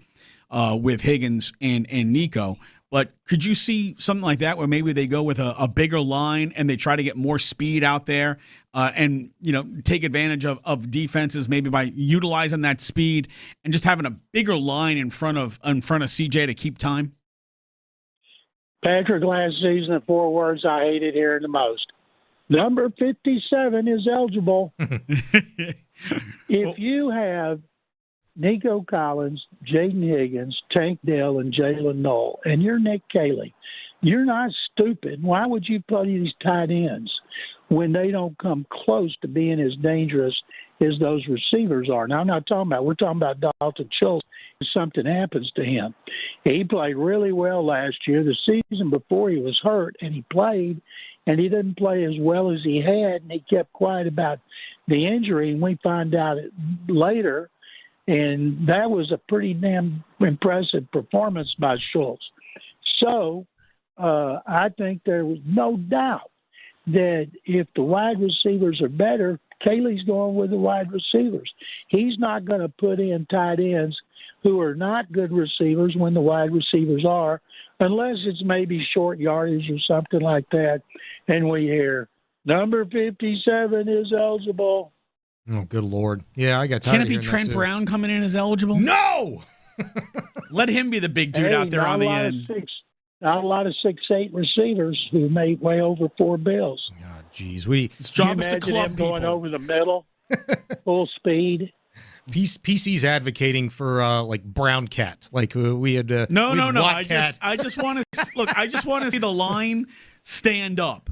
with Higgins and Nico. But could you see something like that where maybe they go with a bigger line and they try to get more speed out there, and take advantage of defenses maybe by utilizing that speed and just having a bigger line in front of CJ to keep time?
Patrick, last season, the 4 words I hated hearing the most. Number 57 is eligible. If you have Nico Collins, Jaden Higgins, Tank Dell, and Jalen Knoll, and you're Nick Caley, you're not stupid. Why would you play these tight ends when they don't come close to being as dangerous as those receivers are? Now, we're talking about Dalton Schultz. If something happens to him. He played really well last year. The season before he was hurt, and he played, and he didn't play as well as he had, and he kept quiet about the injury, and we find out later, and that was a pretty damn impressive performance by Schultz. So I think there was no doubt that if the wide receivers are better, Caley's going with the wide receivers. He's not going to put in tight ends who are not good receivers when the wide receivers are, unless it's maybe short yardage or something like that. And we hear, number 57 is eligible.
Oh, good Lord. Yeah, I got tired
Can
of
it be
hearing
Trent
that too.
Brown coming in as eligible?
No!
Let him be the big dude out there on the end.
Not a lot of 6'8" receivers who made way over $4 bills.
God, geez.
His job is to club people.
Going over the middle, full speed.
PC's advocating for like brown cat, like we had.
No. I just want to look. I just want to see the line stand up.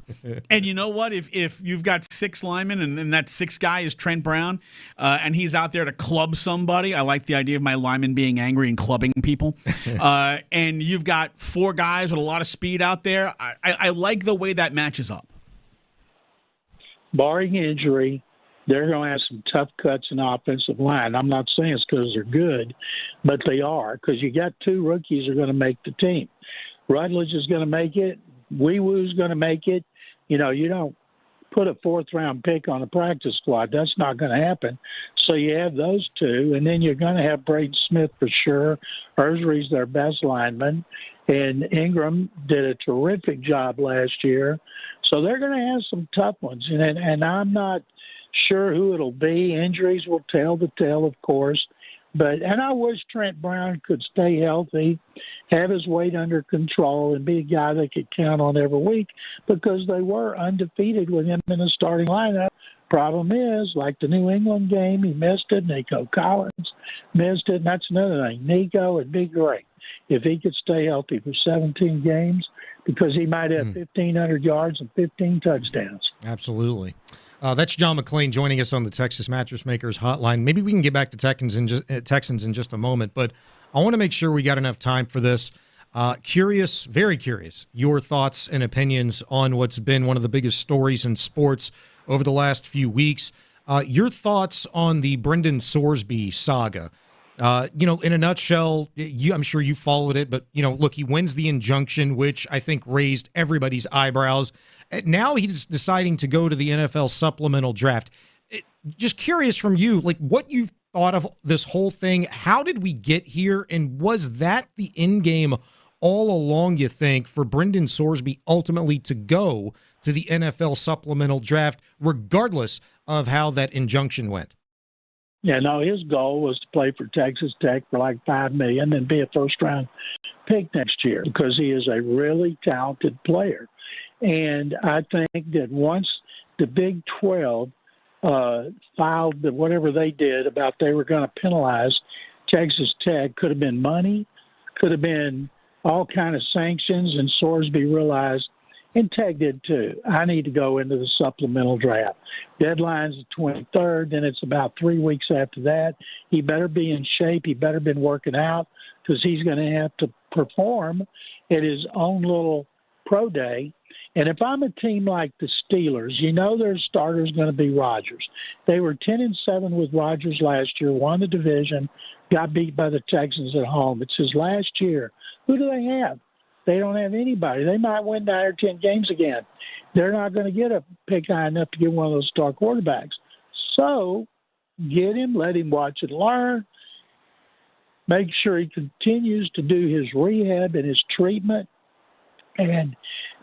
And you know what? If you've got 6 linemen and that 6th guy is Trent Brown, and he's out there to club somebody. I like the idea of my lineman being angry and clubbing people. And you've got 4 guys with a lot of speed out there. I like the way that matches up.
Barring injury, they're going to have some tough cuts in the offensive line. I'm not saying it's because they're good, but they are, because you got 2 rookies who are going to make the team. Rutledge is going to make it. Wee Woo's going to make it. You don't put a 4th-round pick on a practice squad. That's not going to happen. So you have those 2, and then you're going to have Braden Smith for sure. Ersry's their best lineman, and Ingram did a terrific job last year. So they're going to have some tough ones, and I'm not sure who it'll be. Injuries will tell the tale, of course. And I wish Trent Brown could stay healthy, have his weight under control, and be a guy they could count on every week, because they were undefeated with him in the starting lineup. Problem is, like the New England game, he missed it. Nico Collins missed it. And that's another thing. Nico would be great if he could stay healthy for 17 games, because he might have 1,500 yards and 15 touchdowns.
Absolutely. That's John McClain joining us on the Texas Mattress Makers hotline. Maybe we can get back to Texans in just a moment, but I want to make sure we got enough time for this. Curious, very curious, your thoughts and opinions on what's been one of the biggest stories in sports over the last few weeks. Your thoughts on the Brendan Sorsby saga. In a nutshell, I'm sure you followed it, but, look, he wins the injunction, which I think raised everybody's eyebrows. Now he's deciding to go to the NFL supplemental draft. Just curious from you, like, what you thought of this whole thing. How did we get here? And was that the end game all along, you think, for Brendan Sorsby ultimately to go to the NFL supplemental draft, regardless of how that injunction went?
Yeah, no, his goal was to play for Texas Tech for like $5 million and be a first-round pick next year because he is a really talented player. And I think that once the Big 12 filed whatever they did about they were going to penalize Texas Tech, could have been money, could have been all kind of sanctions, and Sorsby realized, and Tech did too, I need to go into the supplemental draft. Deadline's the 23rd, then it's about 3 weeks after that. He better be in shape. He better been working out because he's going to have to perform at his own little pro day. And if I'm a team like the Steelers, you know their starter's going to be Rodgers. They were 10-7 with Rodgers last year, won the division, got beat by the Texans at home. It's his last year. Who do they have? They don't have anybody. They might win 9 or 10 games again. They're not going to get a pick high enough to get one of those star quarterbacks. So get him, let him watch and learn, make sure he continues to do his rehab and his treatment, and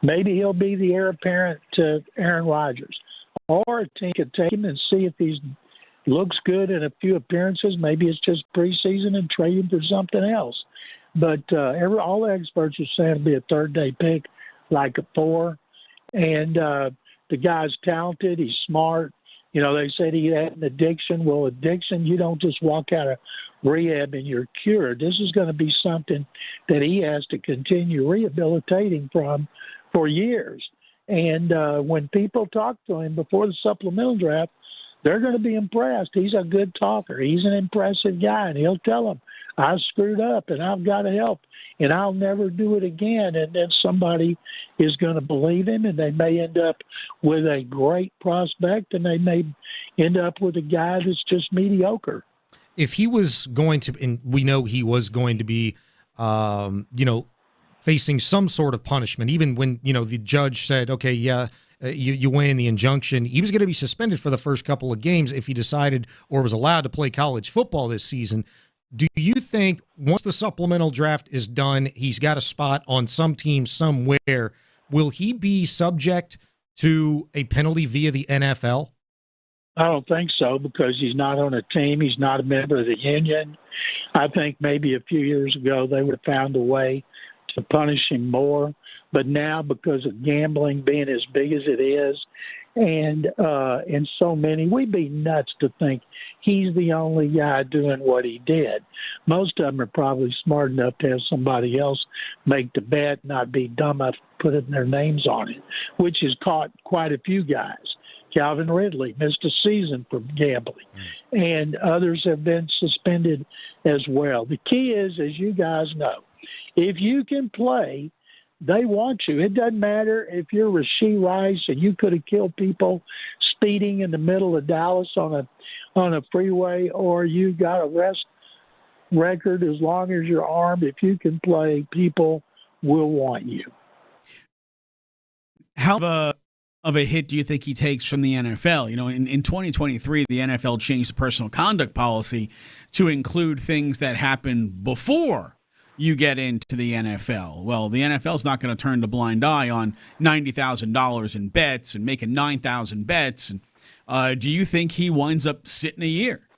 maybe he'll be the heir apparent to Aaron Rodgers. Or a team could take him and see if he looks good in a few appearances. Maybe it's just preseason and trade him for something else. But all the experts are saying it'll be a third-day pick, like a 4. And the guy's talented. He's smart. You know, they said he had an addiction. Well, addiction, you don't just walk out of rehab and you're cured. This is going to be something that he has to continue rehabilitating from for years. And when people talk to him before the supplemental draft, they're going to be impressed. He's a good talker. He's an impressive guy, and he'll tell them, I screwed up, and I've got to help, and I'll never do it again. And then somebody is going to believe him, and they may end up with a great prospect, and they may end up with a guy that's just mediocre.
If he was going to, and we know he was going to be, facing some sort of punishment, even when, the judge said, okay, yeah, you win the injunction, he was going to be suspended for the first couple of games if he decided or was allowed to play college football this season. Do you think once the supplemental draft is done, he's got a spot on some team somewhere, will he be subject to a penalty via the NFL?
I don't think so because he's not on a team. He's not a member of the union. I think maybe a few years ago they would have found a way to punish him more. But now, because of gambling being as big as it is, and so many, we'd be nuts to think he's the only guy doing what he did. Most of them are probably smart enough to have somebody else make the bet, not be dumb enough to put their names on it, which has caught quite a few guys. Calvin Ridley missed a season for gambling, and others have been suspended as well. The key is, as you guys know, if you can play, they want you. It doesn't matter if you're Rashee Rice and you could have killed people speeding in the middle of Dallas on a freeway, or you got a arrest record. As long as you're armed, if you can play, people will want you.
How of a hit do you think he takes from the NFL? In 2023, the NFL changed the personal conduct policy to include things that happen before you get into the NFL. Well, the NFL's not going to turn the blind eye on $90,000 in bets and making 9,000 bets. And do you think he winds up sitting a year?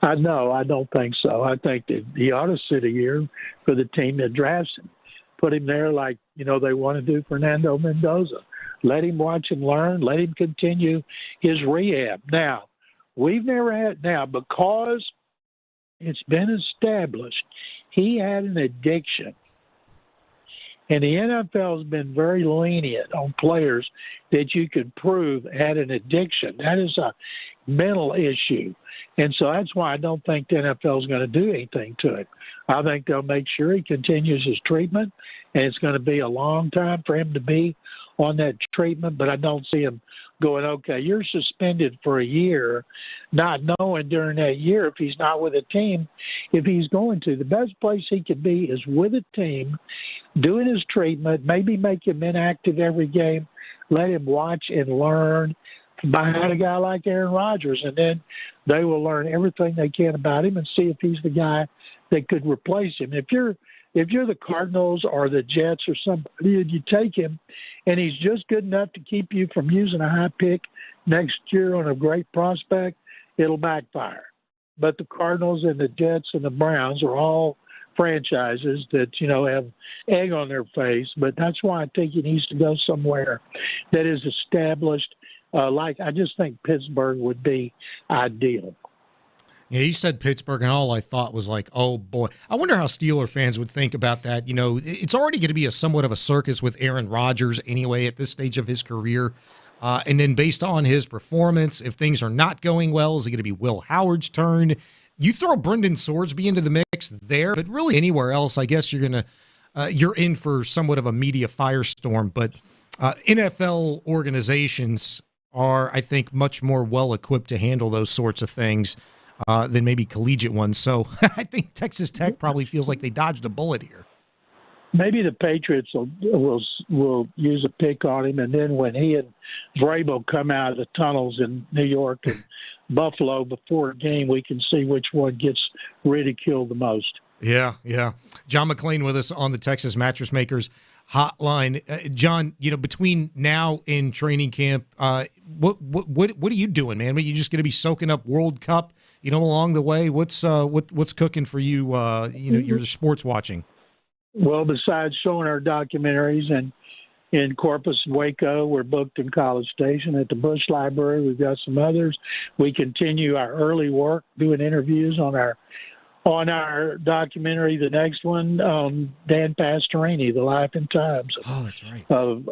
No, I don't think so. I think that he ought to sit a year for the team that drafts him. Put him there like, they want to do Fernando Mendoza. Let him watch and learn. Let him continue his rehab. Now, because it's been established, he had an addiction. And the NFL has been very lenient on players that you could prove had an addiction. That is a mental issue. And so that's why I don't think the NFL is going to do anything to it. I think they'll make sure he continues his treatment, and it's going to be a long time for him to be on that treatment, but I don't see him going, okay, you're suspended for a year, not knowing during that year if he's not with a team, if he's going to. The best place he could be is with a team, doing his treatment, maybe make him inactive every game, let him watch and learn behind a guy like Aaron Rodgers, and then they will learn everything they can about him and see if he's the guy that could replace him. If you're if you're the Cardinals or the Jets or somebody, and you take him, and he's just good enough to keep you from using a high pick next year on a great prospect, it'll backfire. But the Cardinals and the Jets and the Browns are all franchises that, have egg on their face. But that's why I think he needs to go somewhere that is established. I just think Pittsburgh would be ideal.
Yeah, you said Pittsburgh, and all I thought was like, oh, boy. I wonder how Steeler fans would think about that. It's already going to be somewhat of a circus with Aaron Rodgers anyway at this stage of his career. And then based on his performance, if things are not going well, is it going to be Will Howard's turn? You throw Brendan Sorsby into the mix there, but really anywhere else, I guess you're in for somewhat of a media firestorm. But NFL organizations are, I think, much more well-equipped to handle those sorts of things than maybe collegiate ones. So I think Texas Tech probably feels like they dodged a bullet here.
Maybe the Patriots will use a pick on him, and then when he and Vrabel come out of the tunnels in New York and Buffalo before a game, we can see which one gets ridiculed the most.
Yeah. John McClain with us on the Texas Mattress Makers hotline. John, between now and training camp, what are you doing, man? Are you just going to be soaking up World Cup, along the way? What's cooking for you? Your sports watching.
Well, besides showing our documentaries and in Corpus and Waco, we're booked in College Station at the Bush Library. We've got some others. We continue our early work, doing interviews on our documentary. The next one, Dan Pastorini, The Life and Times of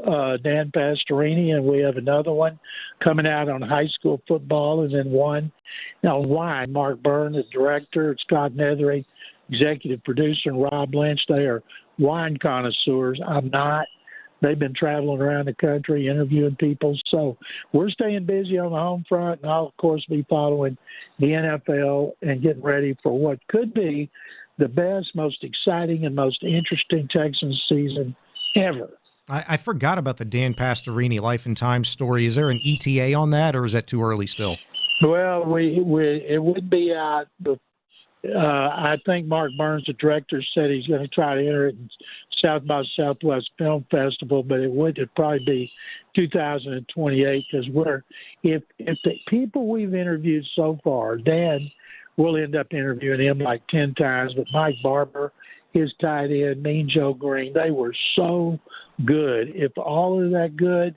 Dan Pastorini, and we have another one coming out on high school football, and then one on wine. Mark Byrne, the director, Scott Nethery, executive producer, and Rob Lynch. They are wine connoisseurs. I'm not. They've been traveling around the country interviewing people. So we're staying busy on the home front, and I'll, of course, be following the NFL and getting ready for what could be the best, most exciting, and most interesting Texans season ever.
I forgot about the Dan Pastorini Life and Times story. Is there an ETA on that, or is that too early still?
Well, it would be out. I think Mark Burns, the director, said he's going to try to enter it in South by Southwest Film Festival, but it'd probably be 2028 because if the people we've interviewed so far, Dan, we'll end up interviewing him like 10 times, but Mike Barber, his tight end, Mean Joe Green, they were so good. If all are that good,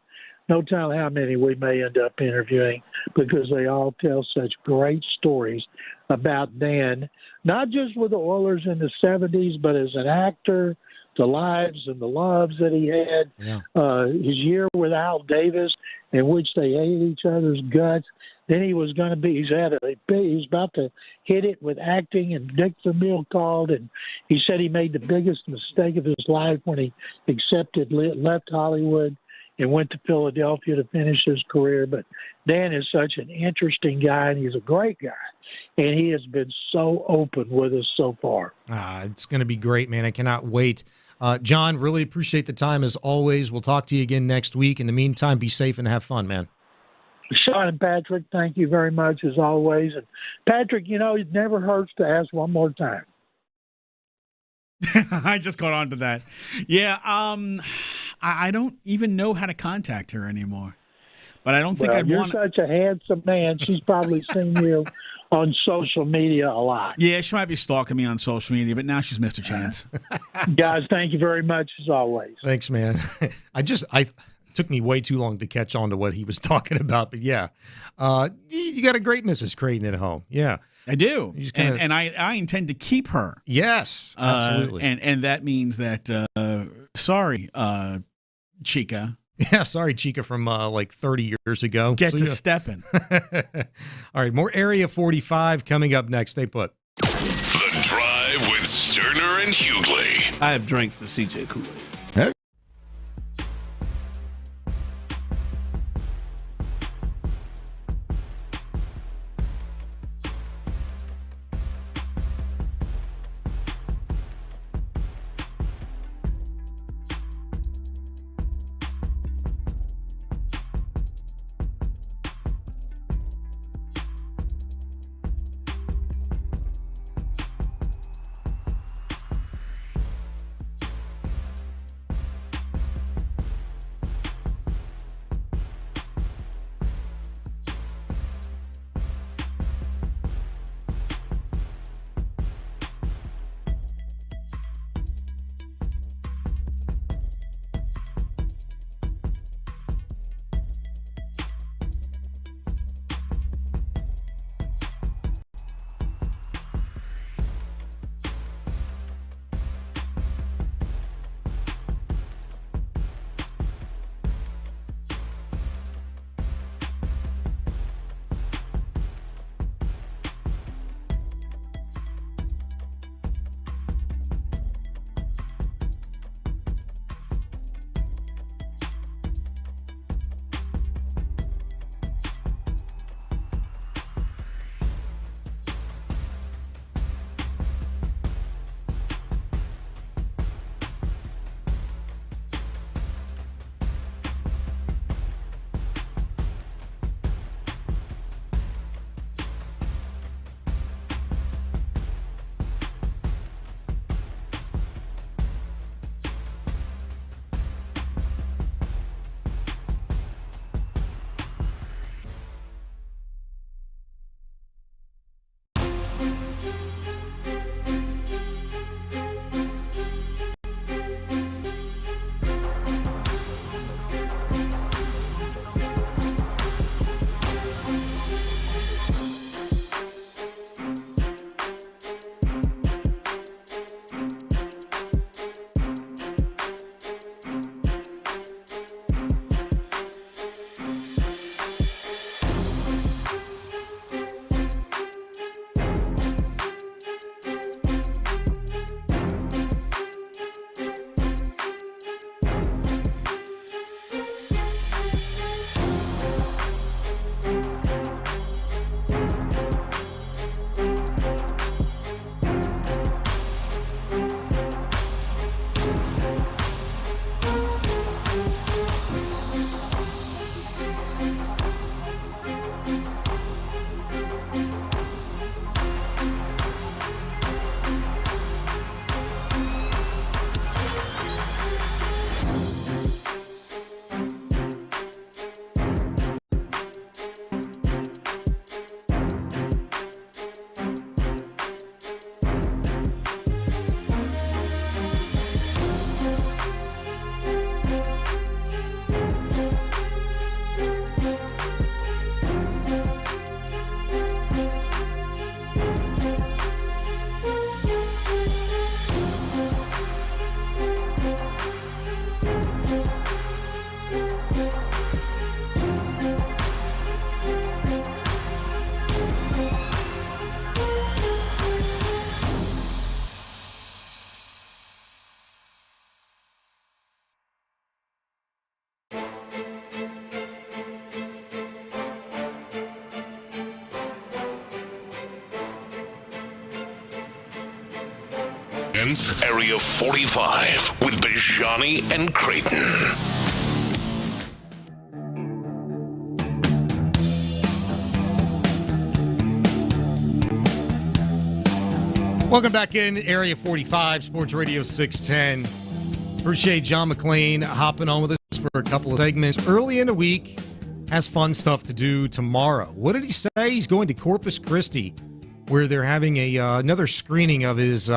no telling how many we may end up interviewing because they all tell such great stories about Dan, not just with the Oilers in the 70s, but as an actor, the lives and the loves that he had. Yeah. His year with Al Davis, in which they ate each other's guts. Then he was going to be, he's about to hit it with acting, and Dick Vermeil called, and he said he made the biggest mistake of his life when he left Hollywood and went to Philadelphia to finish his career. But Dan is such an interesting guy, and he's a great guy. And he has been so open with us so far.
It's going to be great, man. I cannot wait. John, really appreciate the time as always. We'll talk to you again next week. In the meantime, be safe and have fun, man.
Sean and Patrick, thank you very much as always. And Patrick, it never hurts to ask one more time.
I just caught on to that. Yeah, I don't even know how to contact her anymore. But I don't think I'd want.
You're such a handsome man. She's probably seen you on social media a lot.
Yeah, she might be stalking me on social media, but now she's missed a chance.
Guys, thank you very much as always.
Thanks, man. It took me way too long to catch on to what he was talking about, but yeah, you got a great Mrs. Creighton at home. Yeah,
I do, and I intend to keep her.
Yes, absolutely.
And that means that sorry, Chica.
Yeah, sorry, Chica, from like 30 years ago.
Get to stepping.
All right, more Area 45 coming up next. Stay put.
The Drive with Stoerner and Hughley.
I have drank the CJ Kool-Aid.
Presents Area 45 with Bijani and Creighton.
Welcome back in Area 45, Sports Radio 610. Appreciate John McClain hopping on with us for a couple of segments. Early in the week, has fun stuff to do tomorrow. What did he say? He's going to Corpus Christi, where they're having another screening of his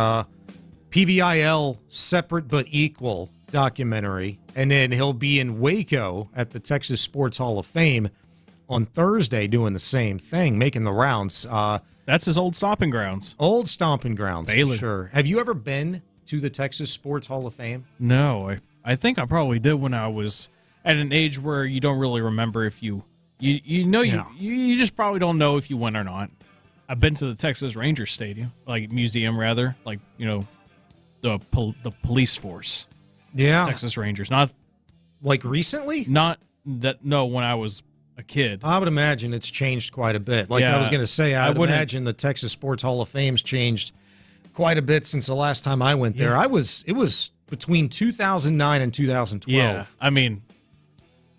PVIL Separate But Equal documentary. And then he'll be in Waco at the Texas Sports Hall of Fame on Thursday doing the same thing, making the rounds.
That's his old stomping grounds.
Old stomping grounds,
Baylor.
for sure. Have you ever been to the Texas Sports Hall of Fame?
No, I think I probably did when I was at an age where you don't really remember if you just probably don't know if you went or not. I've been to the Texas Rangers Stadium, museum rather, the police force.
Yeah,
Texas Rangers, not
like recently.
Not that. No, when I was a kid.
I would imagine it's changed quite a bit. I was going to say, I would imagine the Texas Sports Hall of Fame's changed quite a bit since the last time I went there. It was between 2009 and 2012.
Yeah, I mean,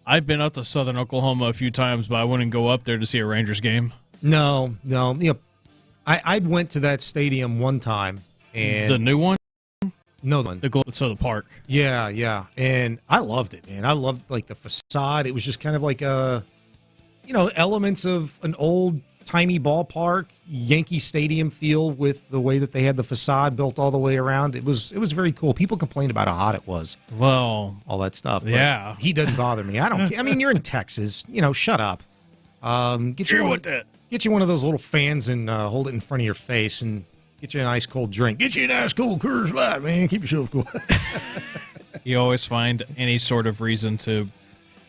I've been up to Southern Oklahoma a few times, but I wouldn't go up there to see a Rangers game.
No. I went to that stadium one time. And
the new one?
No, the
park.
Yeah. And I loved it, man. I loved the facade. It was just kind of like elements of an old-timey ballpark, Yankee Stadium feel with the way that they had the facade built all the way around. It was very cool. People complained about how hot it was.
Well,
all that stuff. But
yeah.
He doesn't bother me. I don't care. I mean, you're in Texas. Shut up. Get you one of those little fans and hold it in front of your face and get you a nice cold drink. Get you a nice cold Coors Light, man. Keep yourself cool.
You always find any sort of reason to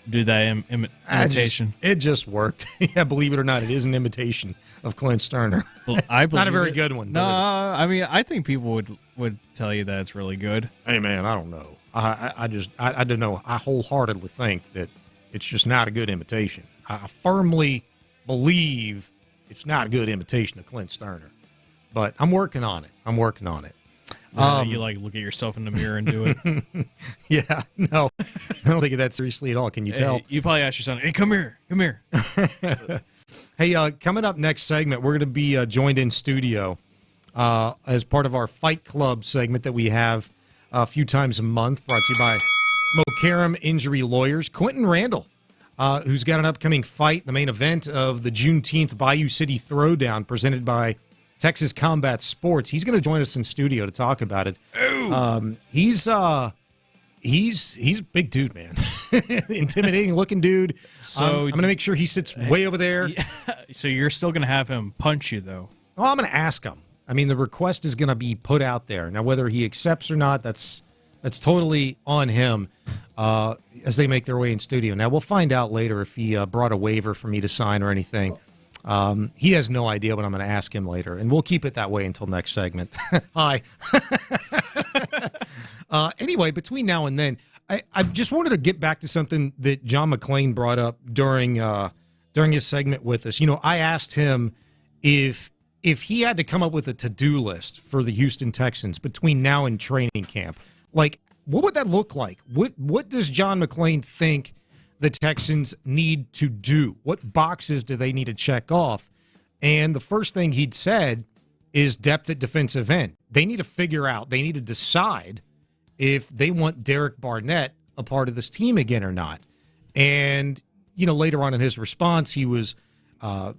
do that imitation.
It just worked. Yeah, believe it or not, it is an imitation of Clint Stoerner.
Well, I believe
not a very good one.
No, I mean, I think people would tell you that it's really good.
Hey, man, I don't know. I don't know. I wholeheartedly think that it's just not a good imitation. I firmly believe it's not a good imitation of Clint Stoerner. But I'm working on it.
You look at yourself in the mirror and do it.
Yeah, no, I don't take it that seriously at all. Can you tell?
You probably ask your son, "Hey, come here."
Hey, coming up next segment, we're going to be joined in studio as part of our Fight Club segment that we have a few times a month, brought to you by Mokaram Injury Lawyers. Quentin Randall, who's got an upcoming fight, the main event of the Juneteenth Bayou City Throwdown, presented by Texas Combat Sports. He's going to join us in studio to talk about it. He's a big dude, man. Intimidating looking dude. So I'm going to make sure he sits way over there.
Yeah. So you're still going to have him punch you, though?
Well, I'm going to ask him. I mean, the request is going to be put out there. Now, whether he accepts or not, that's totally on him as they make their way in studio. Now, we'll find out later if he brought a waiver for me to sign or anything. He has no idea, but I'm going to ask him later, and we'll keep it that way until next segment. Hi. Anyway, between now and then, I just wanted to get back to something that John McClain brought up during his segment with us. I asked him if he had to come up with a to-do list for the Houston Texans between now and training camp, what would that look like? What does John McClain think the Texans need to do? What boxes do they need to check off? And the first thing he'd said is depth at defensive end. They need to figure out, they need to decide if they want Derek Barnett a part of this team again or not. And, later on in his response, he was,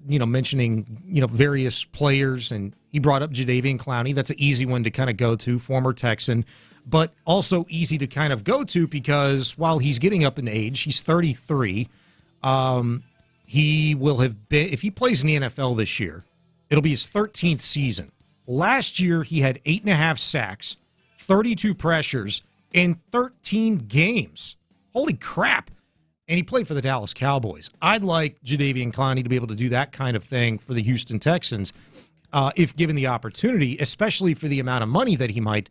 mentioning, various players, and he brought up Jadeveon Clowney. That's an easy one to kind of go to, former Texan, but also easy to kind of go to because while he's getting up in age, he's 33. He will have been, if he plays in the NFL this year, it'll be his 13th season. Last year, he had 8.5 sacks, 32 pressures, in 13 games. Holy crap. And he played for the Dallas Cowboys. I'd like Jadeveon Clowney to be able to do that kind of thing for the Houston Texans if given the opportunity, especially for the amount of money that he might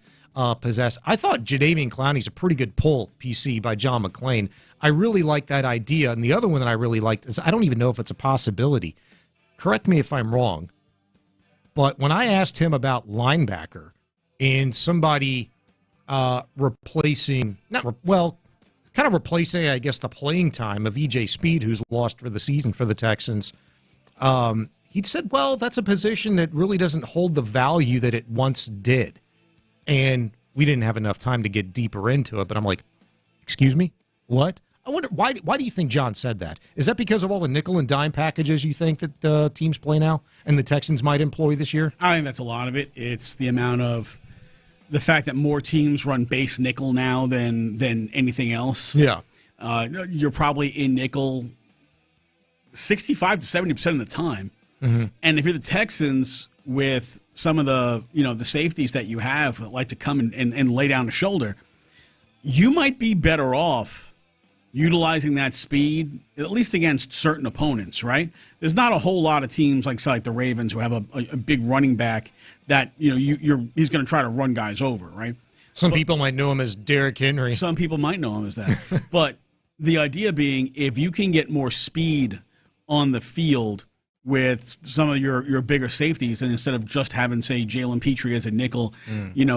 possess. I thought Jadeveon Clowney's a pretty good pull, PC, by John McClain. I really like that idea. And the other one that I really liked is, I don't even know if it's a possibility. Correct me if I'm wrong. But when I asked him about linebacker, and somebody replacing, kind of replacing, I guess, the playing time of E.J. Speed, who's lost for the season for the Texans. He said, well, that's a position that really doesn't hold the value that it once did. And we didn't have enough time to get deeper into it, but I'm like, excuse me? What? I wonder, why do you think John said that? Is that because of all the nickel and dime packages you think that teams play now and the Texans might employ this year?
I think that's a lot of it. It's the amount of the fact that more teams run base nickel now than anything else.
Yeah.
You're probably in nickel 65 to 70% of the time.
Mm-hmm.
And if you're the Texans with some of the, the safeties that you have that like to come and lay down the shoulder, you might be better off utilizing that speed, at least against certain opponents, right? There's not a whole lot of teams like the Ravens who have a big running back that, he's going to try to run guys over, right?
Some people might know him as Derrick Henry.
Some people might know him as that. But the idea being, if you can get more speed on the field with some of your bigger safeties, and instead of just having, say, Jalen Petrie as a nickel,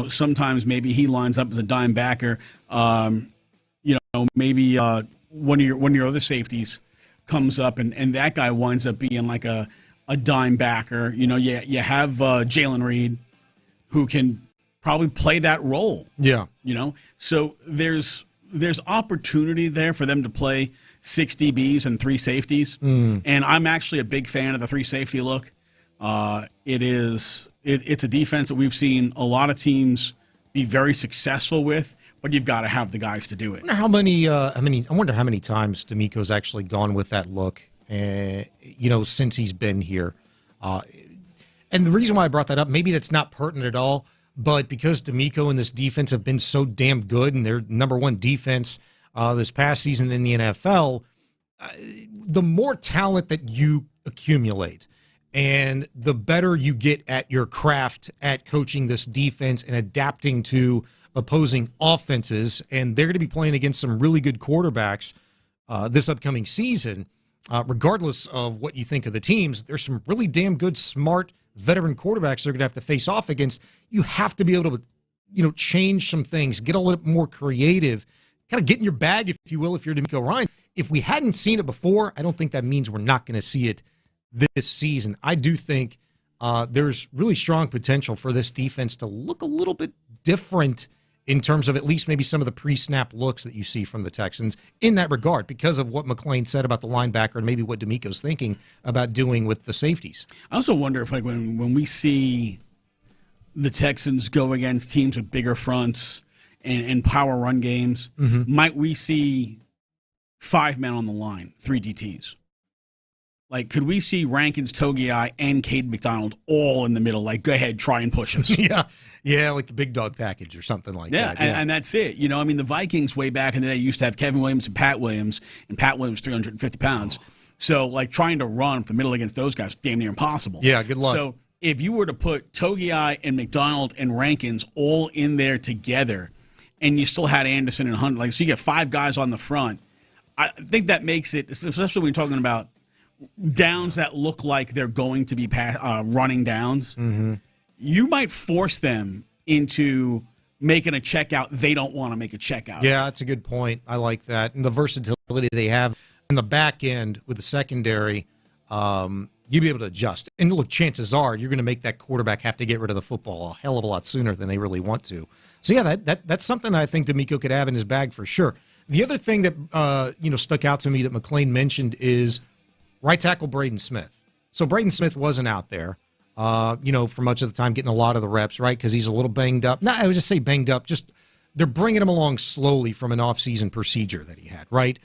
sometimes maybe he lines up as a dime backer. Maybe one of your other safeties comes up and that guy winds up being like a dime backer. You have Jalen Reed who can probably play that role.
Yeah.
So there's opportunity there for them to play 6 DBs and 3 safeties. And I'm actually a big fan of the 3 safety look. It's a defense that we've seen a lot of teams be very successful with, but you've got to have the guys to do it.
I wonder how many times D'Amico's actually gone with that look, since he's been here. And the reason why I brought that up, maybe that's not pertinent at all, but because D'Amico and this defense have been so damn good, and they're number 1 defense this past season in the NFL, the more talent that you accumulate and the better you get at your craft at coaching this defense and adapting to opposing offenses, and they're going to be playing against some really good quarterbacks this upcoming season. Regardless of what you think of the teams, there's some really damn good, smart, veteran quarterbacks they're going to have to face off against. You have to be able to, change some things, get a little bit more creative, kind of get in your bag, if you will, if you're D'Amico Ryan. If we hadn't seen it before, I don't think that means we're not going to see it this season. I do think there's really strong potential for this defense to look a little bit different in terms of at least maybe some of the pre-snap looks that you see from the Texans in that regard, because of what McClain said about the linebacker and maybe what D'Amico's thinking about doing with the safeties.
I also wonder if, when we see the Texans go against teams with bigger fronts and power run games, might we see 5 men on the line, 3 DTs? Like, could we see Rankins, Togiai, and Cade McDonald all in the middle? Like, go ahead, try and push us.
Yeah, like the big dog package or something like that.
And that's it. The Vikings way back in the day used to have Kevin Williams and Pat Williams 350 pounds. So, trying to run from the middle against those guys, damn near impossible.
Yeah, good luck.
So, if you were to put Togiai and McDonald and Rankins all in there together, and you still had Anderson and Hunt, so you get 5 guys on the front, I think that makes it, especially when you're talking about downs that look like they're going to be running downs, you might force them into making a checkout they don't want to make a checkout.
Yeah, that's a good point. I like that. And the versatility they have in the back end with the secondary, you'd be able to adjust. And look, chances are you're going to make that quarterback have to get rid of the football a hell of a lot sooner than they really want to. So, yeah, that's something I think D'Amico could have in his bag for sure. The other thing that stuck out to me that McClain mentioned is right tackle Braden Smith. So Braden Smith wasn't out there, for much of the time, getting a lot of the reps, right, because he's a little banged up. I would just say banged up. Just they're bringing him along slowly from an offseason procedure that he had, right?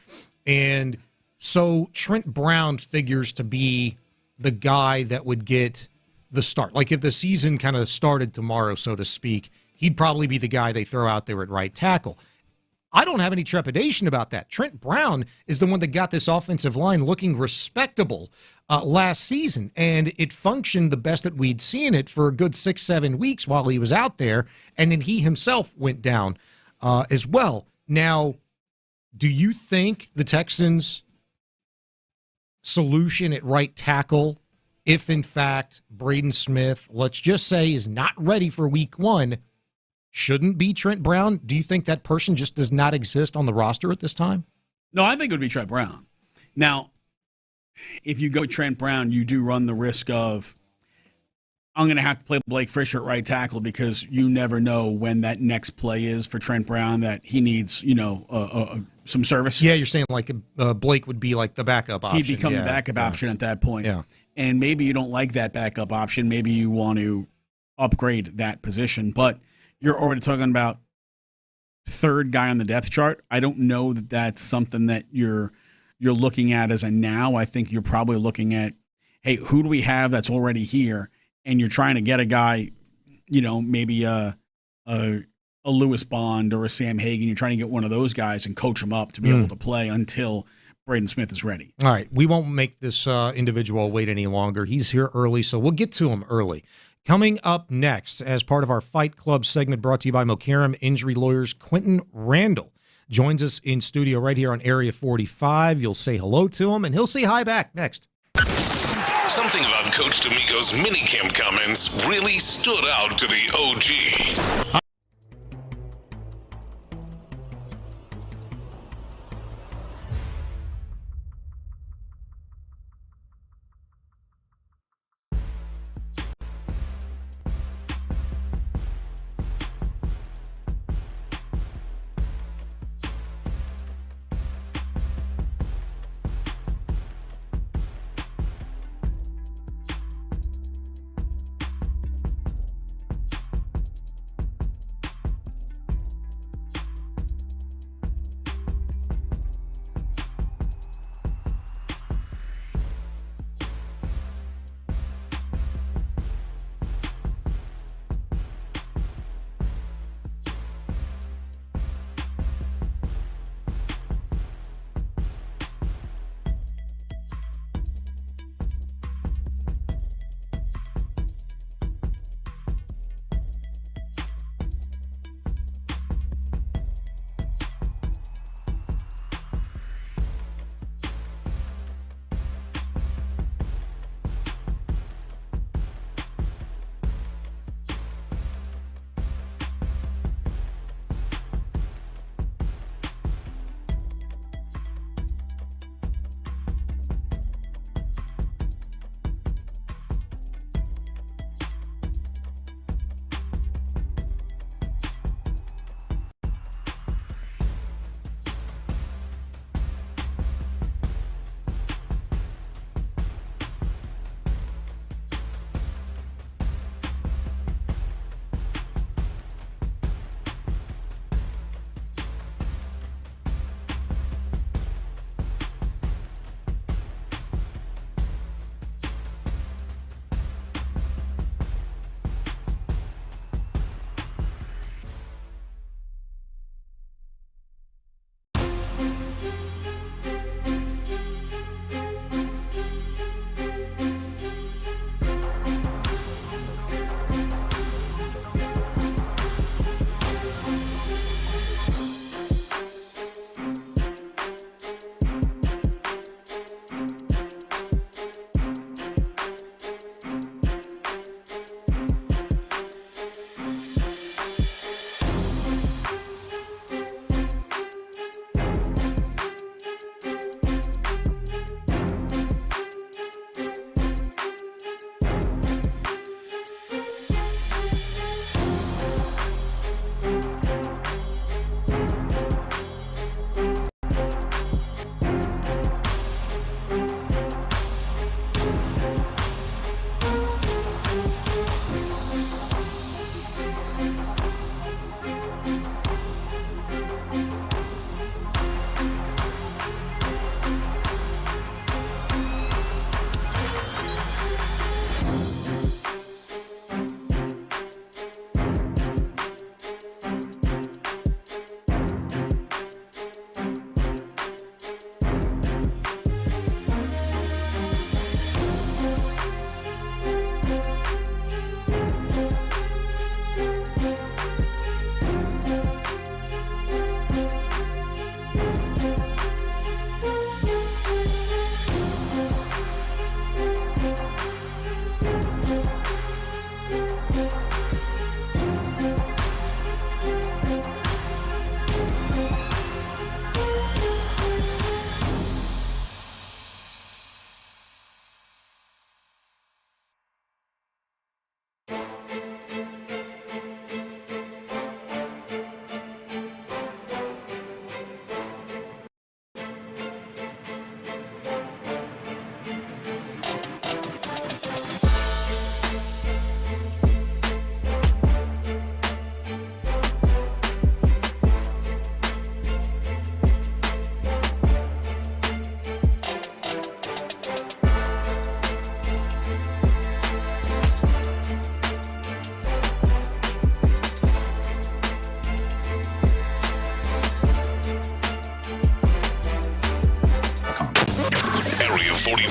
And so Trent Brown figures to be the guy that would get the start. Like if the season kind of started tomorrow, so to speak, he'd probably be the guy they throw out there at right tackle. I don't have any trepidation about that. Trent Brown is the one that got this offensive line looking respectable last season, and it functioned the best that we'd seen it for a good 6-7 weeks while he was out there, and then he himself went down as well. Now, do you think the Texans' solution at right tackle, if in fact Braden Smith, let's just say, is not ready for week 1, shouldn't be Trent Brown? Do you think that person just does not exist on the roster at this time?
No, I think it would be Trent Brown. Now, if you go Trent Brown, you do run the risk of, I'm going to have to play Blake Fisher at right tackle because you never know when that next play is for Trent Brown that he needs, some service.
Yeah, you're saying like Blake would be like the backup option.
He'd become the backup option at that point.
Yeah.
And maybe you don't like that backup option. Maybe you want to upgrade that position. But you're already talking about third guy on the depth chart. I don't know that that's something that you're looking at as a now. I think you're probably looking at, hey, who do we have that's already here? And you're trying to get a guy, maybe a Lewis Bond or a Sam Hagan. You're trying to get one of those guys and coach him up to be able to play until Braden Smith is ready.
All right. We won't make this individual wait any longer. He's here early, so we'll get to him early. Coming up next, as part of our Fight Club segment brought to you by Mokaram Injury Lawyers, Quentin Randall joins us in studio right here on Area 45. You'll say hello to him, and he'll say hi back next.
Something about Coach D'Amico's minicamp comments really stood out to the OG.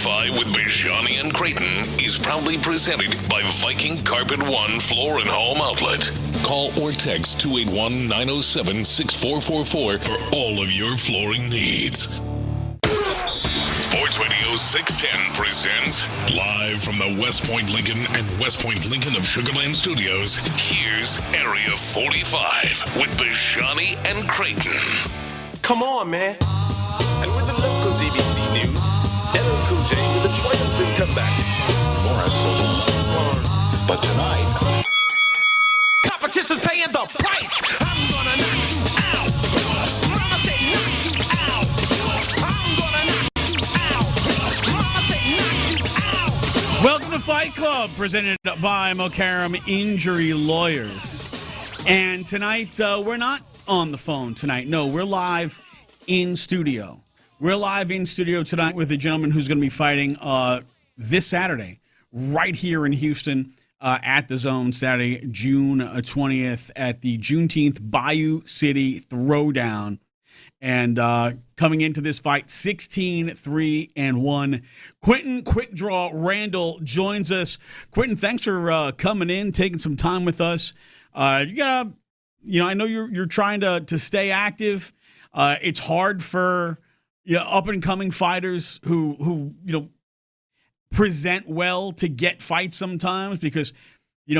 Wi-Fi with Bijani and Creighton is proudly presented by Viking Carpet One Floor and Home Outlet. Call or text 281-907-6444 for all of your flooring needs. Sports Radio 610 presents live from the West Point Lincoln and West Point Lincoln of Sugar Land Studios. Here's Area 45 with Bijani and Creighton.
Come on, man. And with the local DBC news, LL Cool J with a triumphant comeback.
Morris but tonight,
competition's paying the price. I'm gonna knock you out. Mama said knock you out. I'm gonna knock you out. Mama said knock you out.
Welcome to Fight Club, presented by Mokaram Injury Lawyers. And tonight, we're not on the phone tonight. No, we're live in studio. We're live in studio tonight with a gentleman who's going to be fighting this Saturday right here in Houston at the Zone, Saturday, June 20th at the Juneteenth Bayou City Throwdown. And coming into this fight, 16-3-1. Quentin Quick Draw Randall joins us. Quentin, thanks for coming in, taking some time with us. You gotta, I know you're trying to stay active. It's hard for up and coming fighters who present well to get fights sometimes because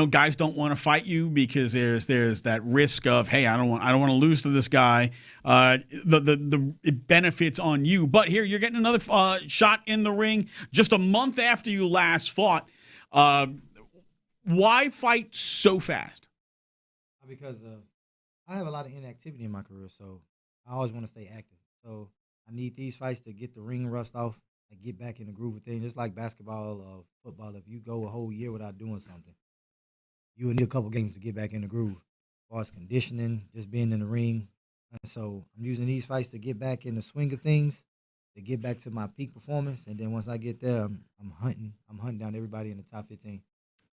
guys don't want to fight you because there's that risk of, hey, I don't want to lose to this guy. It benefits on you, but here you're getting another shot in the ring just a month after you last fought. Why fight so fast?
Because I have a lot of inactivity in my career, so I always want to stay active. So I need these fights to get the ring rust off and get back in the groove of things. Just like basketball or football, if you go a whole year without doing something, you will need a couple games to get back in the groove. As far as conditioning, just being in the ring. And so I'm using these fights to get back in the swing of things, to get back to my peak performance. And then once I get there, I'm hunting down everybody in the top 15.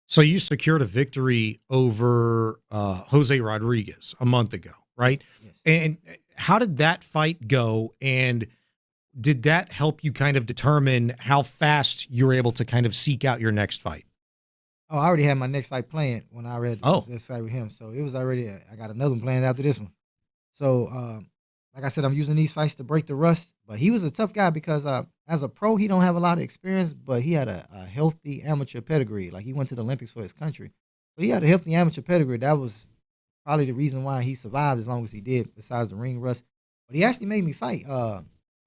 So you secured a victory over Jose Rodriguez a month ago, right? Yes. And how did that fight go? And did that help you kind of determine how fast you were able to kind of seek out your next fight?
Oh, I already had my next fight planned when I read this fight with him. So it was already, I got another one planned after this one. So, like I said, I'm using these fights to break the rust. But he was a tough guy because as a pro, he don't have a lot of experience, but he had a healthy amateur pedigree. Like he went to the Olympics for his country. So he had a healthy amateur pedigree. That was probably the reason why he survived as long as he did, besides the ring rust. But he actually made me fight. I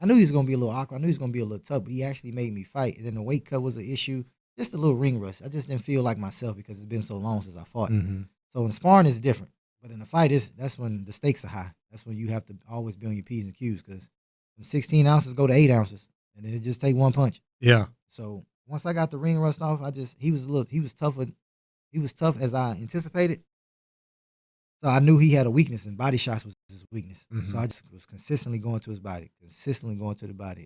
knew he was going to be a little awkward. I knew he was going to be a little tough, but he actually made me fight. And then the weight cut was an issue. Just a little ring rust. I just didn't feel like myself because it's been so long since I fought. Mm-hmm. So in sparring, it's different. But in the fight, that's when the stakes are high. That's when you have to always be on your P's and Q's because from 16 ounces go to 8 ounces. And then it just take one punch.
Yeah.
So once I got the ring rust off, he was tough as I anticipated. So I knew he had a weakness, and body shots was his weakness. Mm-hmm. So I just was consistently going to his body,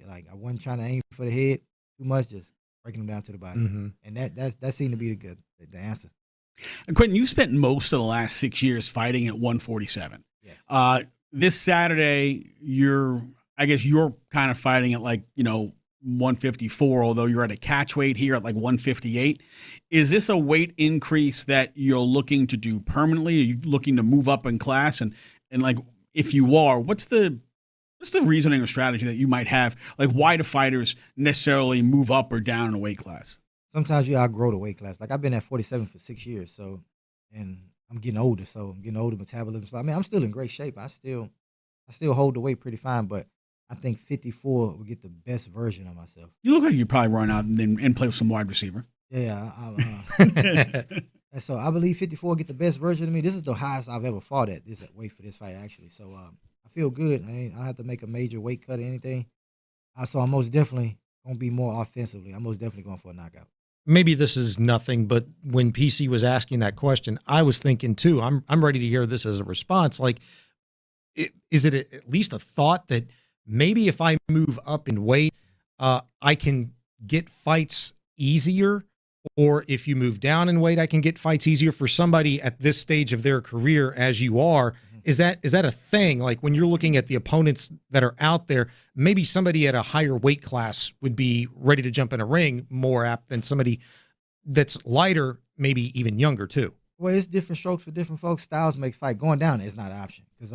Like I wasn't trying to aim for the head too much, just breaking him down to the body. Mm-hmm. And that seemed to be the answer.
And Quentin, you spent most of the last 6 years fighting at 147. Yes. This Saturday, you're kind of fighting at 154, although you're at a catch weight here at 158. Is this a weight increase that you're looking to do permanently? Are you looking to move up in class? And if you are, what's the reasoning or strategy that you might have? Why do fighters necessarily move up or down in a weight class?
Sometimes you outgrow the weight class. I've been at 47 for 6 years, and I'm getting older, metabolism. So I'm still in great shape. I still hold the weight pretty fine, but I think 54 will get the best version of myself.
You look like you probably run out and play with some wide receiver.
Yeah. And so I believe 54 will get the best version of me. This is the highest I've ever fought at this weight for this fight, actually. So I feel good. I don't have to make a major weight cut or anything. So I'm most definitely going to be more offensively. I'm most definitely going for a knockout.
Maybe this is nothing, but when PC was asking that question, I was thinking too, I'm ready to hear this as a response. Is it at least a thought that maybe if I move up in weight, I can get fights easier? Or if you move down in weight, I can get fights easier for somebody at this stage of their career as you are. Is that a thing? Like when you're looking at the opponents that are out there, maybe somebody at a higher weight class would be ready to jump in a ring more apt than somebody that's lighter, maybe even younger too.
Well, it's different strokes for different folks. Styles make fight. Going down is not an option because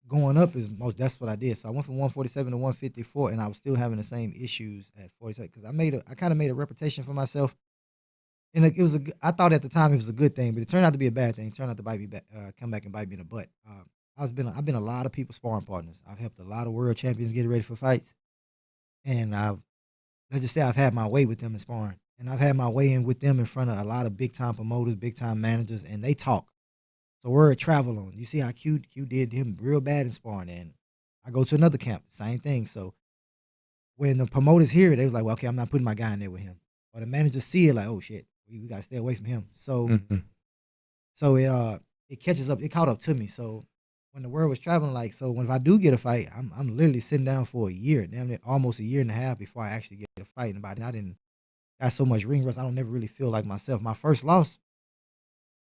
going up is that's what I did. So I went from 147 to 154, and I was still having the same issues at 47 because I kind of made a reputation for myself. And I thought at the time it was a good thing, but it turned out to be a bad thing. It turned out to bite me back, come back and bite me in the butt. I've been a lot of people's sparring partners. I've helped a lot of world champions get ready for fights, and let's just say I've had my way with them in sparring, and I've had my way in with them in front of a lot of big time promoters, big time managers, and they talk. So word travel on. You see how Q did him real bad in sparring, and I go to another camp, same thing. So when the promoters hear it, they was like, well, okay, I'm not putting my guy in there with him. Or the managers see it like, oh shit, we got to stay away from him. So so it catches up, it caught up to me. So when the word was traveling, like, so when if I do get a fight, I'm literally sitting down for a year, damn near almost a year and a half before I actually get a fight. And I didn't got so much ring rust, I don't never really feel like myself. My first loss,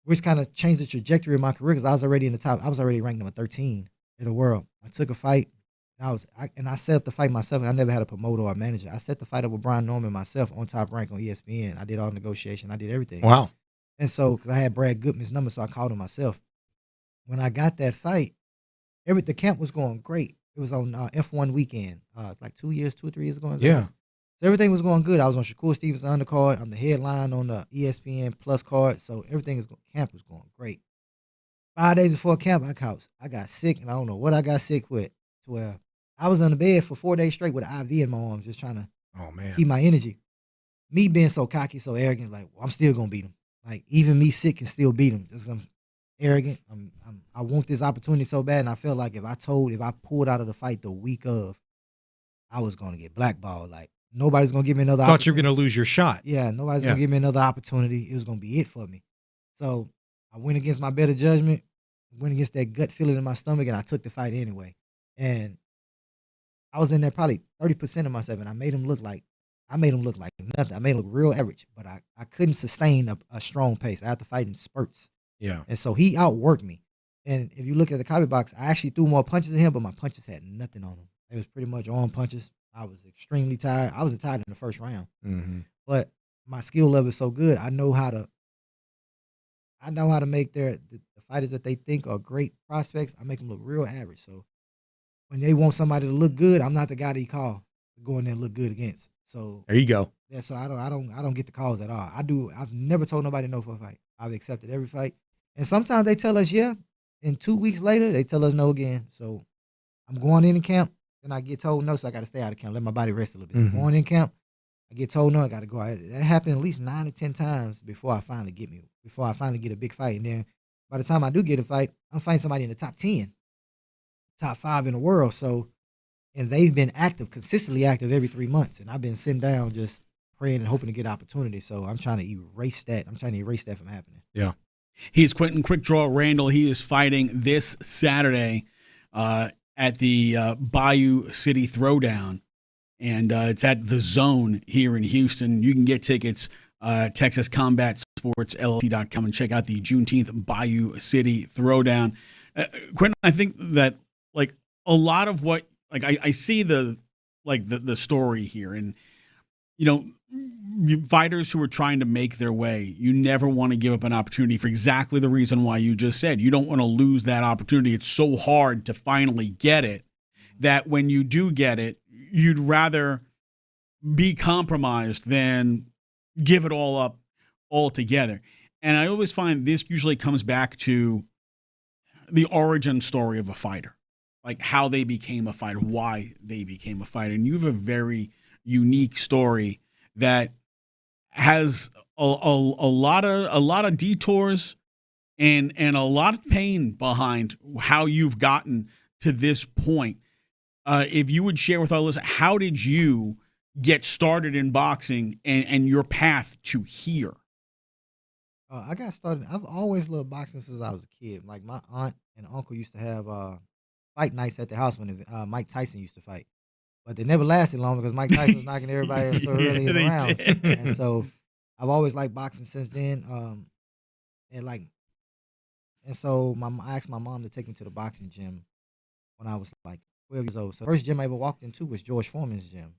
which kind of changed the trajectory of my career because I was already in the top. I was already ranked number 13 in the world. I took a fight, and I set up the fight myself. I never had a promoter or a manager. I set the fight up with Brian Norman myself on Top Rank on ESPN. I did all the negotiation. I did everything.
Wow.
And so, because I had Brad Goodman's number, so I called him myself. When I got that fight, the camp was going great. It was on F1 weekend, like 2 or 3 years ago.
Yeah.
So everything was going good. I was on Shakur Stevens' undercard. I'm the headline on the ESPN Plus card. So camp was going great. 5 days before camp, I got sick, and I don't know what I got sick with. To where I was on the bed for 4 days straight with an IV in my arms, just trying to keep my energy. Me being so cocky, so arrogant, like, well, I'm still gonna beat him. Like, even me sick can still beat him. Just, I'm arrogant. I want this opportunity so bad, and I felt like if I pulled out of the fight the week of, I was gonna get blackballed. Like, nobody's gonna give me another.
Thought you were gonna lose your shot.
Yeah, nobody's gonna give me another opportunity. It was gonna be it for me. So I went against my better judgment, went against that gut feeling in my stomach, and I took the fight anyway. And I was in there probably 30% of myself, and I made him look like nothing. I made him look real average, but I couldn't sustain a strong pace. I had to fight in spurts.
Yeah.
And so he outworked me. And if you look at the copy box, I actually threw more punches than him, but my punches had nothing on them. It was pretty much arm punches. I was extremely tired. I was tired in the first round.
Mm-hmm.
But my skill level is so good. I know how to make the fighters that they think are great prospects, I make them look real average. So when they want somebody to look good, I'm not the guy that you call to go in there and look good against. So
there you go.
Yeah, so I don't get the calls at all. I've never told nobody no for a fight. I've accepted every fight. And sometimes they tell us yeah, and 2 weeks later they tell us no again. So I'm going in camp, and I get told no, so I got to stay out of camp, let my body rest a little bit.
Mm-hmm.
Going in camp, I get told no, I got to go out. That happened at least 9 to 10 times before I finally get a big fight. And then by the time I do get a fight, I'm fighting somebody in the top 10, top 5 in the world. So, and they've been consistently active every 3 months. And I've been sitting down just praying and hoping to get opportunities. So I'm trying to erase that. I'm trying to erase that from happening.
Yeah.
He's Quentin Quick Draw Randall. He is fighting this Saturday at the Bayou City Throwdown. And it's at The Zone here in Houston. You can get tickets TexasCombatSportsLLC.com and check out the Juneteenth Bayou City Throwdown. Quentin, I think that like a lot of what like I see the story here, and you know, fighters who are trying to make their way, you never want to give up an opportunity for exactly the reason why you just said. You don't want to lose that opportunity. It's so hard to finally get it that when you do get it, you'd rather be compromised than give it all up altogether. And I always find this usually comes back to the origin story of a fighter, like how they became a fighter, why they became a fighter. And you have a very unique story that has a lot of detours and a lot of pain behind how you've gotten to this point. If you would share with our listeners, how did you get started in boxing and your path to here?
I got started. I've always loved boxing since I was a kid. Like my aunt and uncle used to have fight nights at the house when Mike Tyson used to fight. But they never lasted long because Mike Tyson was knocking everybody so early in the round. And so I've always liked boxing since then. And like And so I asked my mom to take me to the boxing gym when I was like 12 years old. So the first gym I ever walked into was George Foreman's gym.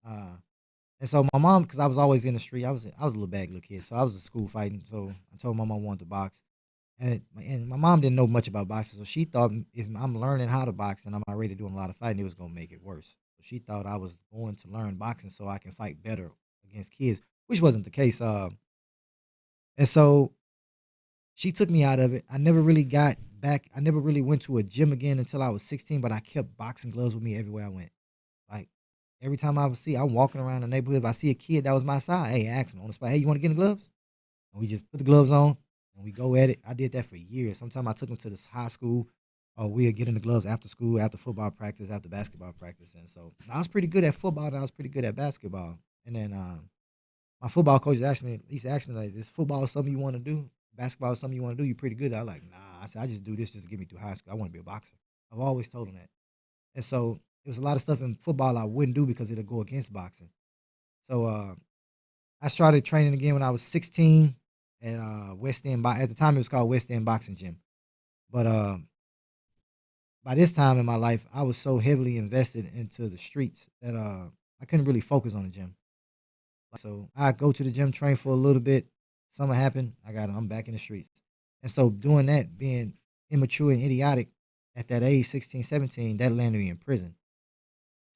And so my mom, because I was always in the street, I was a little bad little kid, so I was in school fighting. So I told my mom I wanted to box. And my mom didn't know much about boxing, so she thought if I'm learning how to box and I'm already doing a lot of fighting, it was going to make it worse. So she thought I was going to learn boxing so I can fight better against kids, which wasn't the case. And so she took me out of it. I never really got back. I never really went to a gym again until I was 16, but I kept boxing gloves with me everywhere I went. Like, every time I'm walking around the neighborhood, if I see a kid that was my size, hey, I ask him on the spot, hey, you want to get in the gloves? And we just put the gloves on. And we go at it. I did that for years. Sometimes I took them to this high school, or we'd get in the gloves after school, after football practice, after basketball practice. And so I was pretty good at football, and I was pretty good at basketball. And then my football coach asked me, like, is football something you want to do? Basketball is something you want to do? You're pretty good. I was like, nah. I said, I just do this just to get me through high school. I want to be a boxer. I've always told him that. And so there was a lot of stuff in football I wouldn't do because it'll go against boxing. So I started training again when I was 16. At West End, at the time it was called West End Boxing Gym. But by this time in my life, I was so heavily invested into the streets that I couldn't really focus on the gym. So I go to the gym, train for a little bit. Something happened, I'm back in the streets. And so doing that, being immature and idiotic at that age, 16, 17, that landed me in prison.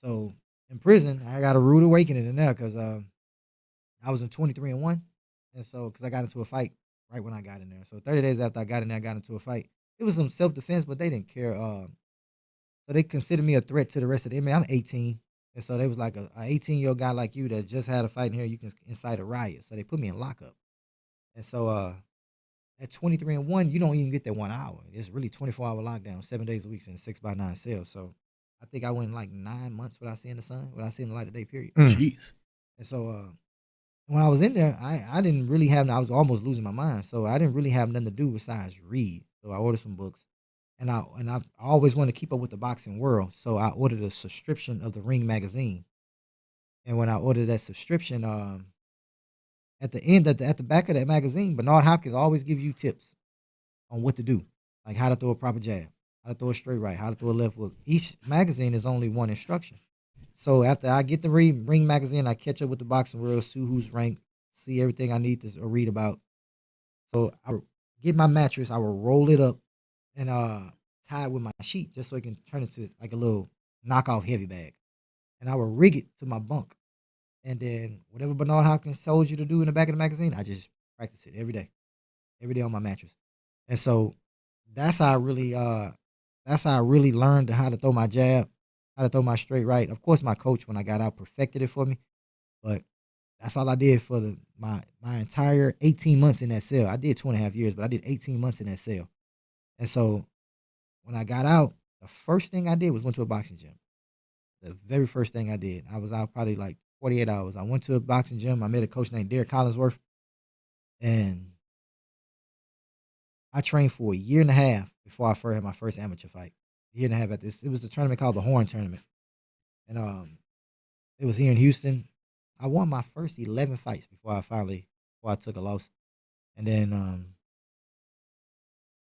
So in prison, I got a rude awakening in there because I was in 23-1. And so, because I got into a fight right when I got in there. So 30 days after I got in there, I got into a fight. It was some self-defense, but they didn't care. So they considered me a threat to the rest of the inmates. I'm 18. And so they was like, an 18-year-old guy like you that just had a fight in here, you can incite a riot. So they put me in lockup. And so at 23-1, you don't even get that 1 hour. It's really 24-hour lockdown, 7 days a week in a 6x9 cell. So I think I went like 9 months without seeing the sun, without seeing the light of day, period.
Jeez.
And so when I was in there, I didn't really have, I was almost losing my mind. So I didn't really have nothing to do besides read. So I ordered some books. And I always wanted to keep up with the boxing world. So I ordered a subscription of the Ring magazine. And when I ordered that subscription, at the back of that magazine, Bernard Hopkins always gives you tips on what to do. Like how to throw a proper jab, how to throw a straight right, how to throw a left hook. Each magazine is only one instruction. So after I get the Ring magazine, I catch up with the boxing world, see who's ranked, see everything I need to read about. So I get my mattress, I will roll it up and tie it with my sheet just so it can turn into like a little knockoff heavy bag. And I will rig it to my bunk. And then whatever Bernard Hopkins told you to do in the back of the magazine, I just practice it every day on my mattress. And so that's how I really learned how to throw my jab, how to throw my straight right. Of course, my coach, when I got out, perfected it for me. But that's all I did for my entire 18 months in that cell. I did 2.5 years, but I did 18 months in that cell. And so when I got out, the first thing I did was went to a boxing gym. The very first thing I did. I was out probably like 48 hours. I went to a boxing gym. I met a coach named Derek Collinsworth. And I trained for 1.5 years before I had my first amateur fight. 1.5 years at this. It was the tournament called the Horn Tournament. And it was here in Houston. I won my first 11 fights before I took a loss. And then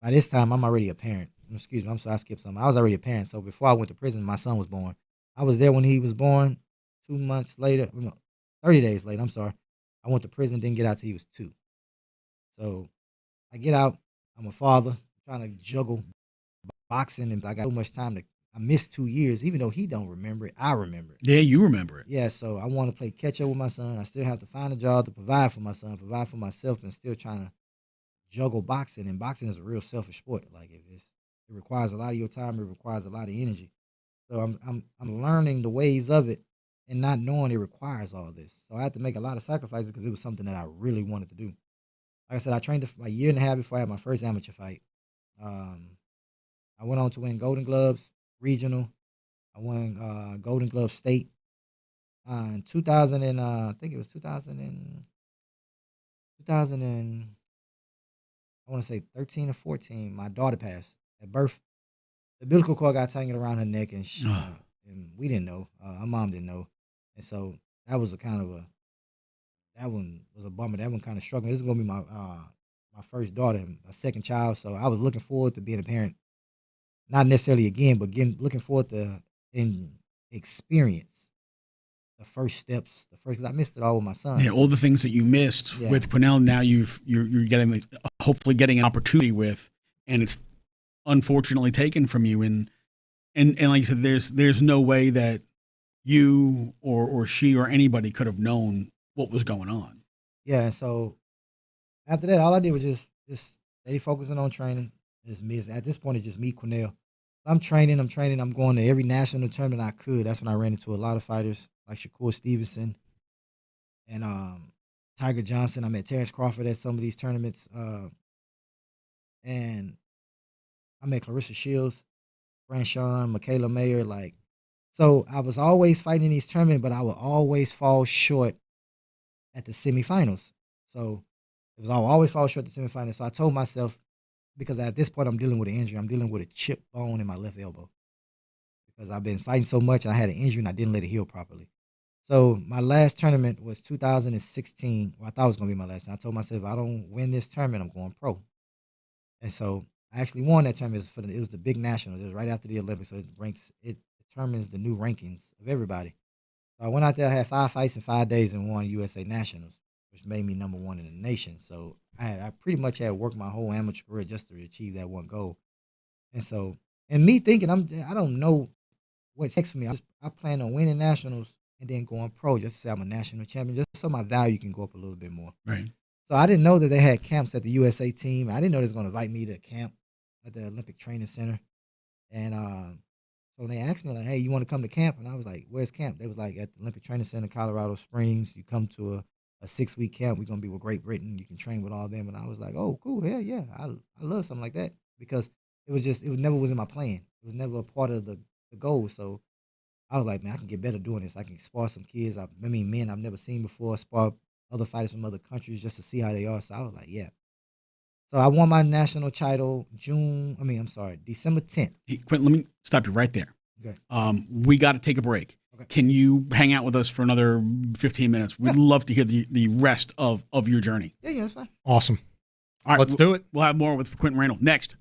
by this time, I'm already a parent. Excuse me, I'm sorry, I skipped something. I was already a parent. So before I went to prison, my son was born. I was there when he was born. 2 months later, 30 days later, I'm sorry. I went to prison, didn't get out till he was 2. So I get out. I'm a father. I'm trying to juggle boxing, and I got so much time I missed 2 years, even though he don't remember it. I remember it.
Yeah, you remember it.
Yeah, so I want to play catch up with my son. I still have to find a job to provide for my son, provide for myself, and still trying to juggle boxing. And boxing is a real selfish sport. Like it requires a lot of your time. It requires a lot of energy. So I'm learning the ways of it and not knowing it requires all this. So I had to make a lot of sacrifices because it was something that I really wanted to do. Like I said, I trained for 1.5 years before I had my first amateur fight. I went on to win Golden Gloves, regional. I won Golden Glove state. In 2000 and I think it was 2000 and I want to say 13 or 14. My daughter passed at birth. The umbilical cord got tangled around her neck, and and we didn't know. Her mom didn't know, and so that was that one was a bummer. That one kind of struck me. This is gonna be my my first daughter, my second child. So I was looking forward to being a parent. Not necessarily again, but looking forward to experience the first steps, because I missed it all with my son.
Yeah, all the things that you missed with Quinnell, now you're getting hopefully getting an opportunity with, and it's unfortunately taken from you. And like you said, there's no way that you or she or anybody could have known what was going on.
Yeah, and so after that, all I did was just steady focusing on training. At this point, it's just me, Quinnell. I'm training. I'm going to every national tournament I could. That's when I ran into a lot of fighters like Shakur Stevenson and Tiger Johnson. I met Terrence Crawford at some of these tournaments. And I met Clarissa Shields, Franchon, Michaela Mayer. So I was always fighting these tournaments, but I would always fall short at the semifinals. So I always fall short at the semifinals. So I told myself, because at this point I'm dealing with an injury. I'm dealing with a chipped bone in my left elbow because I've been fighting so much and I had an injury and I didn't let it heal properly. So my last tournament was 2016. Well, I thought it was going to be my last. And I told myself, if I don't win this tournament, I'm going pro. And so I actually won that tournament. It was the big nationals. It was right after the Olympics. So it determines the new rankings of everybody. So I went out there, I had 5 fights in 5 days and won USA Nationals, which made me number 1 in the nation. So I pretty much had worked my whole amateur career just to achieve that one goal. And so, and me thinking, I don't know what's next for me. I plan on winning nationals and then going pro just to say I'm a national champion, just so my value can go up a little bit more.
Right.
So I didn't know that they had camps at the USA team. I didn't know they was going to invite me to camp at the Olympic Training Center. And so they asked me, like, hey, you want to come to camp? And I was like, where's camp? They was like, at the Olympic Training Center, Colorado Springs. You come to a 6-week camp. We're going to be with Great Britain. You can train with all of them. And I was like, oh, cool. Hell yeah. I love something like that because it never was in my plan. It was never a part of the goal. So I was like, man, I can get better doing this. I can spar some kids. Men I've never seen before, spar other fighters from other countries just to see how they are. So I was like, yeah. So I won my national title December 10th.
Hey, Quentin, let me stop you right there.
Okay.
We got to take a break. Okay. Can you hang out with us for another 15 minutes? We'd love to hear the rest of your journey.
Yeah, that's fine.
Awesome.
All right,
let's do it.
We'll have more with Quentin Randall next.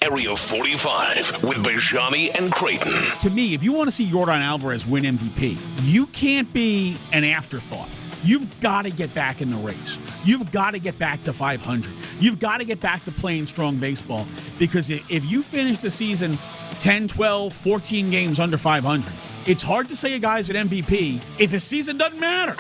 Area 45 with Bijani and Creighton.
To me, if you want to see Yordan Alvarez win MVP, you can't be an afterthought. You've got to get back in the race. You've got to get back to 500. You've got to get back to playing strong baseball because if you finish the season 10, 12, 14 games under 500, it's hard to say a guy's an MVP if his season doesn't matter.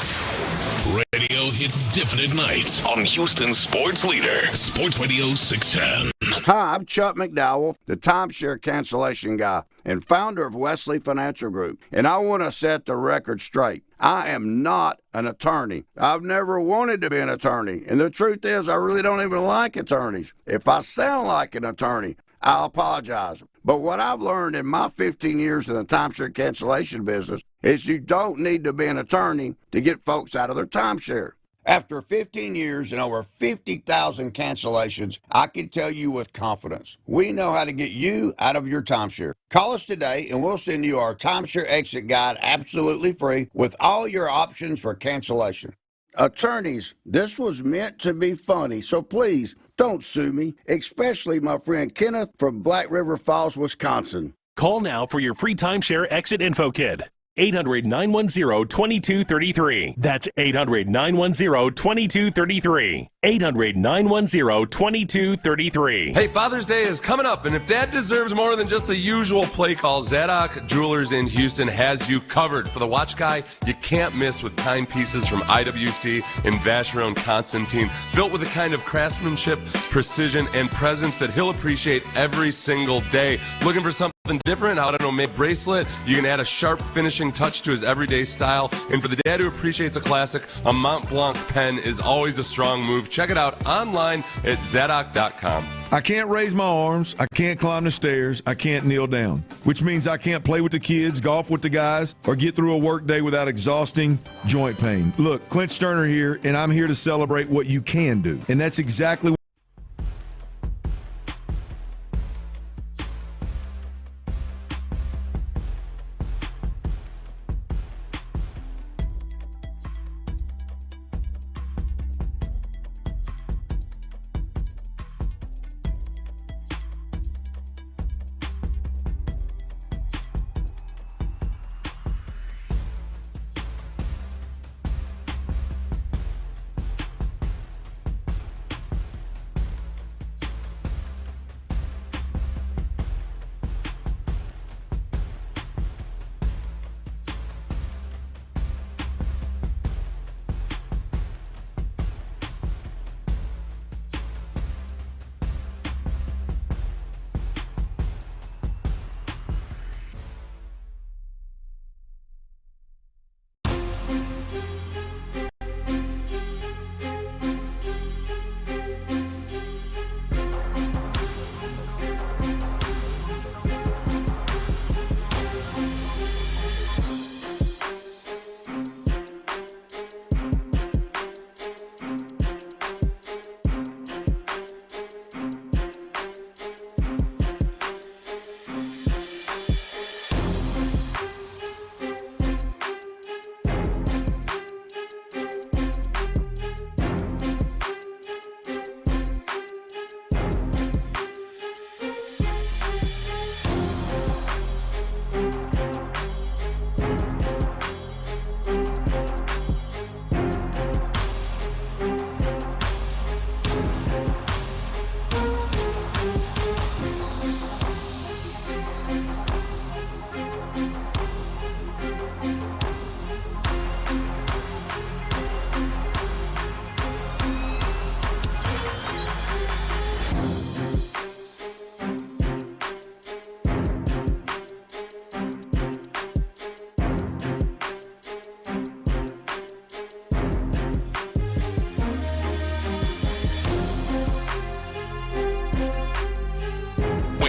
Radio hits different nights on Houston's sports leader, Sports Radio 610.
Hi, I'm Chuck McDowell, the timeshare cancellation guy and founder of Wesley Financial Group, and I want to set the record straight. I am not an attorney. I've never wanted to be an attorney, and the truth is I really don't even like attorneys. If I sound like an attorney, I'll apologize. But what I've learned in my 15 years in the timeshare cancellation business is you don't need to be an attorney to get folks out of their timeshare. After 15 years and over 50,000 cancellations, I can tell you with confidence, we know how to get you out of your timeshare. Call us today and we'll send you our timeshare exit guide absolutely free with all your options for cancellation. Attorneys, this was meant to be funny, so please don't sue me, especially my friend Kenneth from Black River Falls, Wisconsin.
Call now for your free timeshare exit info kit. 800-910-2233. That's 800-910-2233. 800-910-2233.
Hey, Father's Day is coming up, and if Dad deserves more than just the usual play call, Zadok Jewelers in Houston has you covered. For the watch guy, you can't miss with timepieces from IWC and Vacheron Constantine, built with the kind of craftsmanship, precision, and presence that he'll appreciate every single day. Looking for something different? I don't know, maybe bracelet. You can add a sharp finishing touch to his everyday style. And for the dad who appreciates a classic, a Mont Blanc pen is always a strong move. Check it out online at zadok.com.
I can't raise my arms, I can't climb the stairs, I can't kneel down, which means I can't play with the kids, golf with the guys, or get through a work day without exhausting joint pain. Look, Clint Stoerner here, and I'm here to celebrate what you can do. And that's exactly what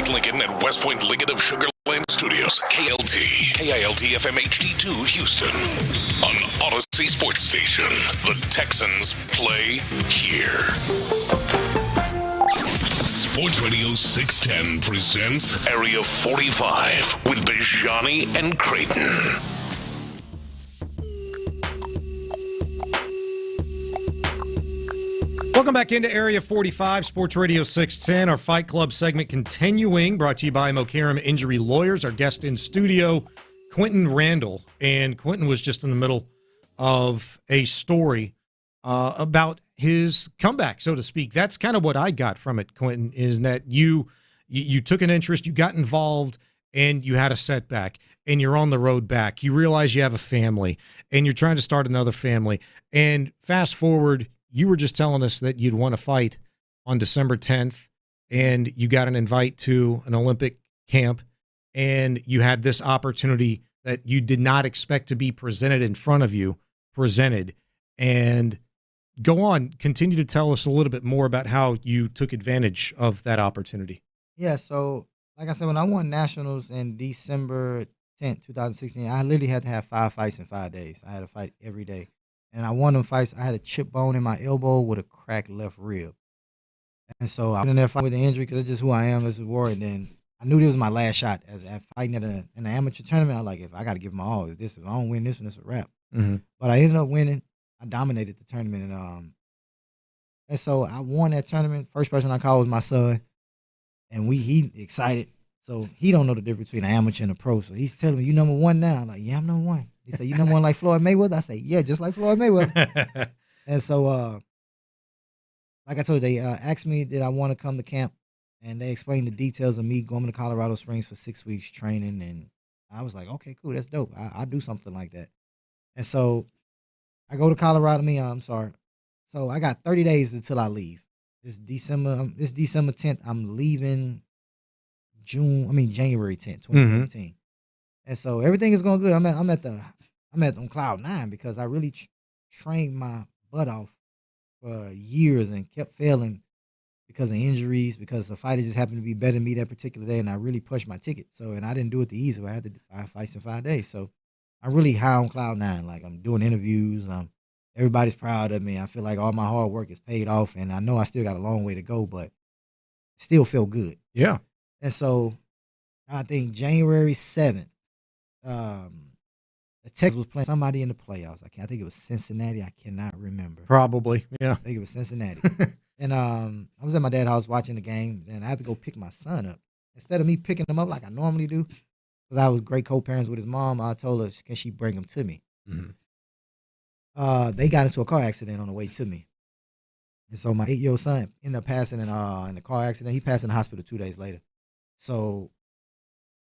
Point Lincoln at West Point Lincoln of Sugar Land Studios. KILT FM HD2 Houston. On Odyssey Sports Station. The Texans play here. Sports Radio 610 presents Area 45 with Bijani and Creighton.
Welcome back into Area 45, Sports Radio 610. Our Fight Club segment continuing, brought to you by Mokaram Injury Lawyers. Our guest in studio, Quentin Randall. And Quentin was just in the middle of a story about his comeback, so to speak. That's kind of what I got from it, Quentin, is that you took an interest, you got involved, and you had a setback, and you're on the road back. You realize you have a family, and you're trying to start another family. And fast forward, you were just telling us that you'd won a fight on December 10th, and you got an invite to an Olympic camp, and you had this opportunity that you did not expect to be presented in front of you, and go on, continue to tell us a little bit more about how you took advantage of that opportunity.
Yeah, so like I said, when I won nationals in December 10th, 2016, I literally had to have 5 fights in 5 days. I had a fight every day. And I won them fights. I had a chip bone in my elbow with a cracked left rib. And so I went in there fighting with the injury because it's just who I am as a warrior. And then I knew this was my last shot as fighting in an amateur tournament. I was like, if I got to give my all. If I don't win this one, it's a wrap.
Mm-hmm.
But I ended up winning. I dominated the tournament. And so I won that tournament. First person I called was my son. And he excited. So he don't know the difference between an amateur and a pro. So he's telling me, you number one now? I'm like, yeah, I'm number one. He said, you number one like Floyd Mayweather? I said, yeah, just like Floyd Mayweather. And so, like I told you, they asked me, did I want to come to camp? And they explained the details of me going to Colorado Springs for 6 weeks training. And I was like, okay, cool, that's dope. I'll do something like that. And so I go to Colorado. So I got 30 days until I leave. This December 10th, I'm leaving January 10th, 2017. Mm-hmm. And so everything is going good. I'm on cloud 9 because I really trained my butt off for years and kept failing because of injuries, because the fighter just happened to be better than me that particular day, and I really pushed my ticket. So, and I didn't do it the easy way. I had to do 5 fights in 5 days. So I'm really high on cloud 9. Like, I'm doing interviews. Everybody's proud of me. I feel like all my hard work is paid off, and I know I still got a long way to go, but still feel good.
Yeah.
And so I think January 7th, the Texans was playing somebody in the playoffs. I think it was Cincinnati. I cannot remember.
Probably, yeah.
I think it was Cincinnati. And I was at my dad's house watching the game, and I had to go pick my son up. Instead of me picking him up like I normally do, because I was great co-parents with his mom, I told her, can she bring him to me? Mm-hmm. They got into a car accident on the way to me. And so my 8-year-old son ended up passing in a car accident. He passed in the hospital 2 days later. So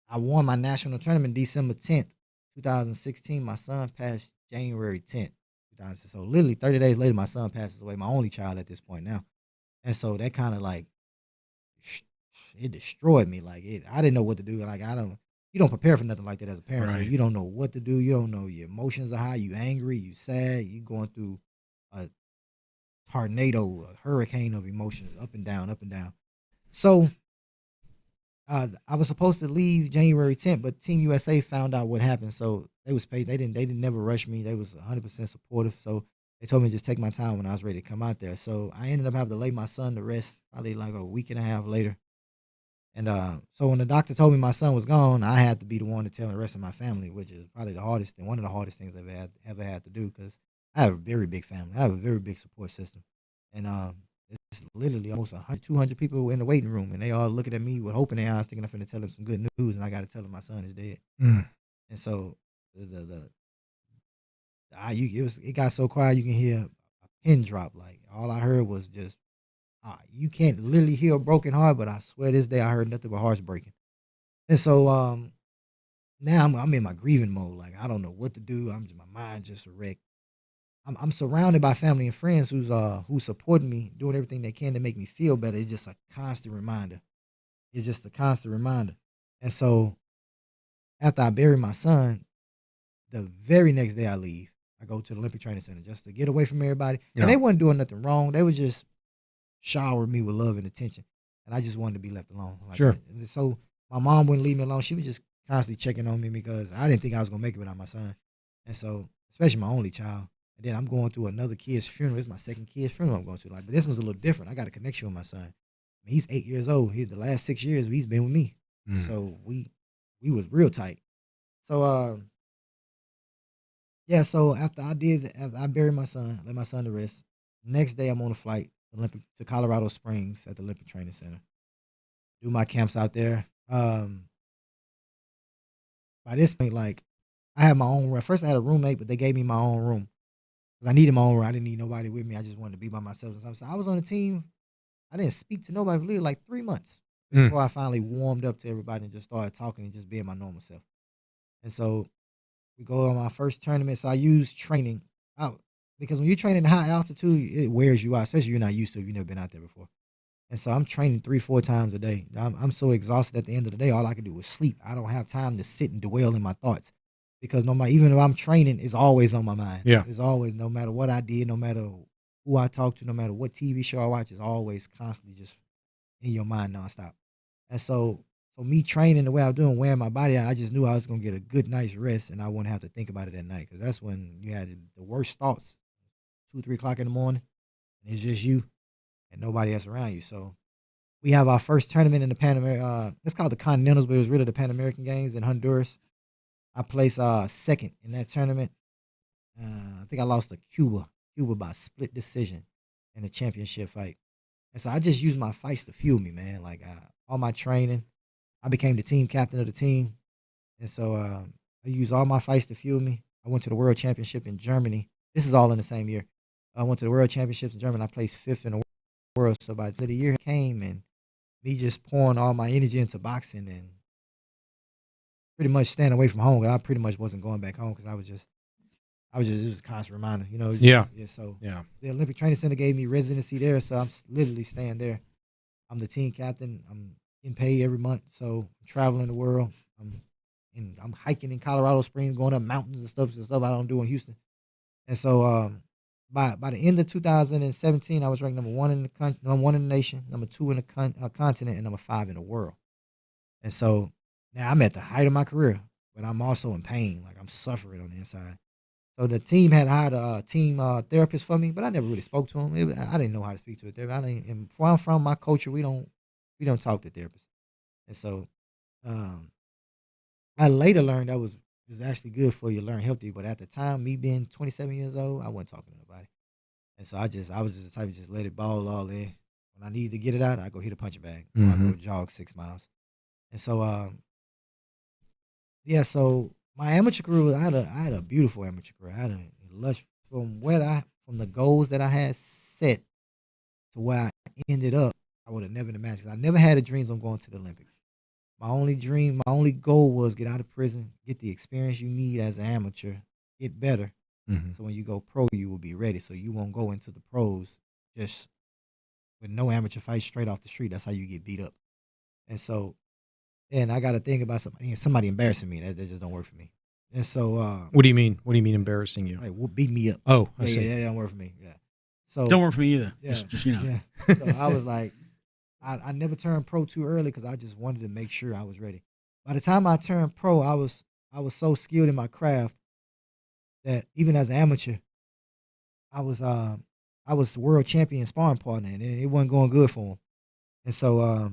I won my national tournament December 10th, 2016. My son passed January 10th, 2016. So literally 30 days later, my son passes away, my only child at this point now. And so that kind of like, it destroyed me. Like, I didn't know what to do. Like, you don't prepare for nothing like that as a parent.
Right.
So you don't know what to do. You don't know your emotions are high. You angry, you sad, you going through a tornado, a hurricane of emotions, up and down, up and down. So I was supposed to leave January 10th, but Team USA found out what happened. So they was paid. They didn't never rush me. They was 100% supportive. So they told me to just take my time when I was ready to come out there. So I ended up having to lay my son to rest probably like a week and a half later. And so when the doctor told me my son was gone, I had to be the one to tell the rest of my family, which is probably the hardest and one of the hardest things I've ever had to do, because I have a very big family. I have a very big support system. And it's literally almost 100, 200 people in the waiting room, and they all looking at me with hope in their eyes, thinking I'm going to tell them some good news, and I got to tell them my son is dead.
Mm.
And so it got so quiet you can hear a pin drop. Like, all I heard was just, you can't literally hear a broken heart, but I swear this day I heard nothing but hearts breaking. And so now I'm in my grieving mode. Like, I don't know what to do. My mind just a wreck. I'm surrounded by family and friends who's supporting me, doing everything they can to make me feel better. It's just a constant reminder. And so after I bury my son, the very next day I leave. I go to the Olympic Training Center just to get away from everybody. Yeah. And they wasn't doing nothing wrong. They was just showering me with love and attention. and I just wanted to be left alone. Like,
Sure.
So my mom wouldn't leave me alone. She was just constantly checking on me because I didn't think I was gonna make it without my son, and so especially my only child. And then I'm going through another kid's funeral. It's my second kid's funeral I'm going to. Like, but this one's a little different. I got a connection with my son. He's 8 years old. The last 6 years he's been with me. So we was real tight. So so after I buried my son, let my son to rest. Next day I'm on a flight to Colorado Springs at the Olympic Training Center. Do my camps out there. By this point, like, I had my own room. First I had a roommate, but they gave me my own room. Because I needed my own room. I didn't need nobody with me. I just wanted to be by myself. So I was on the team. I didn't speak to nobody for literally like 3 months before I finally warmed up to everybody and just started talking and just being my normal self. And so we go on my first tournament. So I use training out because when you're training at high altitude, it wears you out, especially if you're not used to it, if you've never been out there before. And so I'm training 3-4 times a day. I'm so exhausted at the end of the day, all I can do is sleep. I don't have time to sit and dwell in my thoughts because even if I'm training, it's always on my mind.
Yeah.
It's always, no matter what I did, no matter who I talk to, no matter what TV show I watch, it's always constantly just in your mind nonstop. And so me training the way I'm doing, wearing my body out, I just knew I was going to get a good night's rest and I wouldn't have to think about it at night because that's when you had the worst thoughts, 2-3 o'clock in the morning, and it's just you and nobody else around you. So we have our first tournament in the Pan American, it's called the Continentals, but it was really the Pan American Games in Honduras. I placed second in that tournament. I think I lost to Cuba by split decision in the championship fight. And so I just used my fights to fuel me, man. Like all my training, I became the team captain of the team. And so I used all my fights to fuel me. I went to the World Championship in Germany. This is all in the same year. I went to the World Championships in Germany. I placed 5th in the world. So by the end of the year came and me just pouring all my energy into boxing and pretty much staying away from home. I pretty much wasn't going back home because it was a constant reminder, you know. So the Olympic Training Center gave me residency there, so I'm literally staying there. I'm the team captain. I'm getting paid every month, so I'm traveling the world. I'm hiking in Colorado Springs, going up mountains and stuff I don't do in Houston. And so by the end of 2017, I was ranked number 1 in the country, number 1 in the nation, number 2 in the continent, and number 5 in the world. And so now I'm at the height of my career, but I'm also in pain, like I'm suffering on the inside. So the team had hired a team therapist for me, but I never really spoke to him. I didn't know how to speak to a therapist. And where I'm from, my culture, we don't talk to therapists. And so I later learned that was actually good for you to learn healthy. But at the time, me being 27 years old, I wasn't talking to nobody. And so I was just the type of just let it ball all in. When I needed to get it out, I go hit a punching bag. Or I go jog 6 miles. And so so my amateur career, I had a beautiful amateur career. I had a lush from the goals that I had set to where I ended up. I would have never imagined. I never had a dreams on going to the Olympics. My only goal was get out of prison, get the experience you need as an amateur, get better. So when you go pro, you will be ready. So you won't go into the pros just with no amateur fight straight off the street. That's how you get beat up. And so then I got to think about somebody embarrassing me. That just don't work for me. And so
what do you mean? What do you mean embarrassing you?
Like beat me up.
Oh, I see.
Yeah, that don't work for me. Yeah. So
don't work for me either.
Yeah,
just you know.
Yeah. So I was like, I never turned pro too early because I just wanted to make sure I was ready. By the time I turned pro, I was so skilled in my craft that even as an amateur, I was world champion sparring partner, and it wasn't going good for him. And so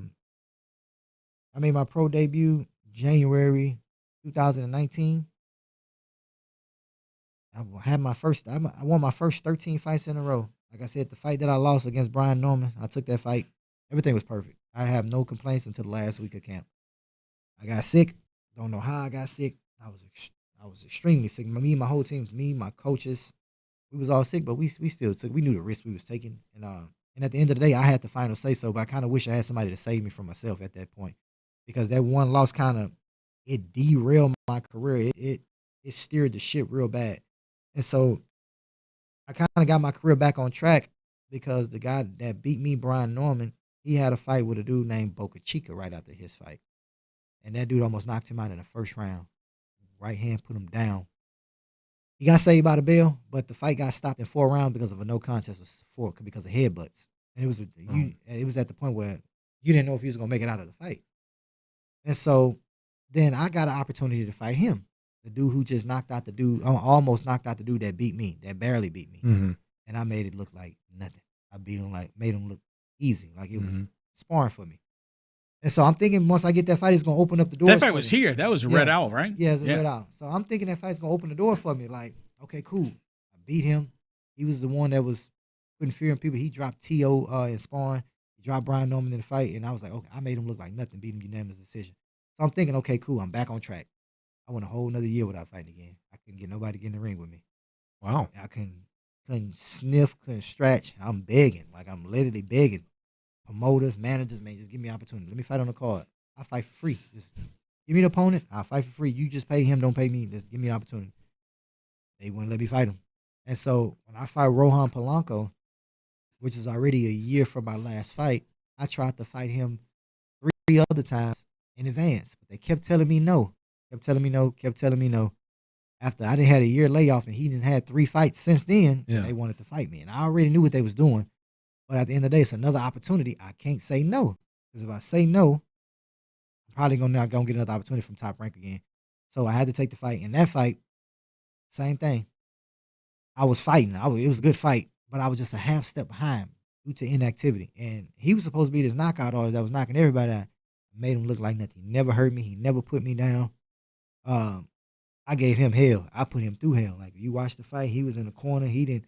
I made my pro debut January 2019. I won my first 13 fights in a row. Like I said, the fight that I lost against Brian Norman, I took that fight. Everything was perfect. I have no complaints until the last week of camp. I got sick. Don't know how I got sick. I was extremely sick. Me, my whole team, my coaches, we was all sick, but we still took. We knew the risk we was taking, and at the end of the day, I had the final say so. But I kind of wish I had somebody to save me from myself at that point, because that one loss it derailed my career. It steered the ship real bad, and so I kind of got my career back on track because the guy that beat me, Brian Norman, he had a fight with a dude named Boca Chica right after his fight. And that dude almost knocked him out in the first round. Right hand put him down. He got saved by the bell, but the fight got stopped in 4 rounds because of a no contest because of headbutts. And it was at the point where you didn't know if he was gonna make it out of the fight. And so then I got an opportunity to fight him, the dude who just almost knocked out the dude that beat me, that barely beat me, and I made it look like nothing. I beat him made him look easy, like it was sparring for me. And so I'm thinking once I get that fight, it's gonna open up the door.
That fight was here. That was a Red Owl, right?
Yeah, it's a Red Owl. So I'm thinking that fight's gonna open the door for me. Like, okay, cool. I beat him. He was the one that was putting fear in people. He dropped T.O. In sparring. He dropped Brian Norman in the fight, and I was like, okay, I made him look like nothing, beat him unanimous decision. So I'm thinking, okay, cool. I'm back on track. I went a whole another year without fighting again. I couldn't get nobody to get in the ring with me.
Wow.
I couldn't sniff, couldn't stretch. I'm begging, like I'm literally begging. Promoters, managers, man, just give me an opportunity. Let me fight on the card. I fight for free. Just give me the opponent. I'll fight for free. You just pay him, don't pay me. Just give me an opportunity. They wouldn't let me fight him. And so when I fight Rohan Polanco, which is already a year from my last fight, I tried to fight him 3 other times in advance. But they kept telling me no. Kept telling me no. After I didn't had a year layoff and he didn't had 3 fights since then, they wanted to fight me. And I already knew what they was doing. But at the end of the day, it's another opportunity. I can't say no. Because if I say no, I'm probably not going to get another opportunity from Top Rank again. So I had to take the fight. In that fight, same thing. I was fighting. It was a good fight, but I was just a half step behind due to inactivity. And he was supposed to be this knockout artist that was knocking everybody out. Made him look like nothing. He never hurt me. He never put me down. I gave him hell. I put him through hell. Like, if you watch the fight, he was in the corner. He didn't.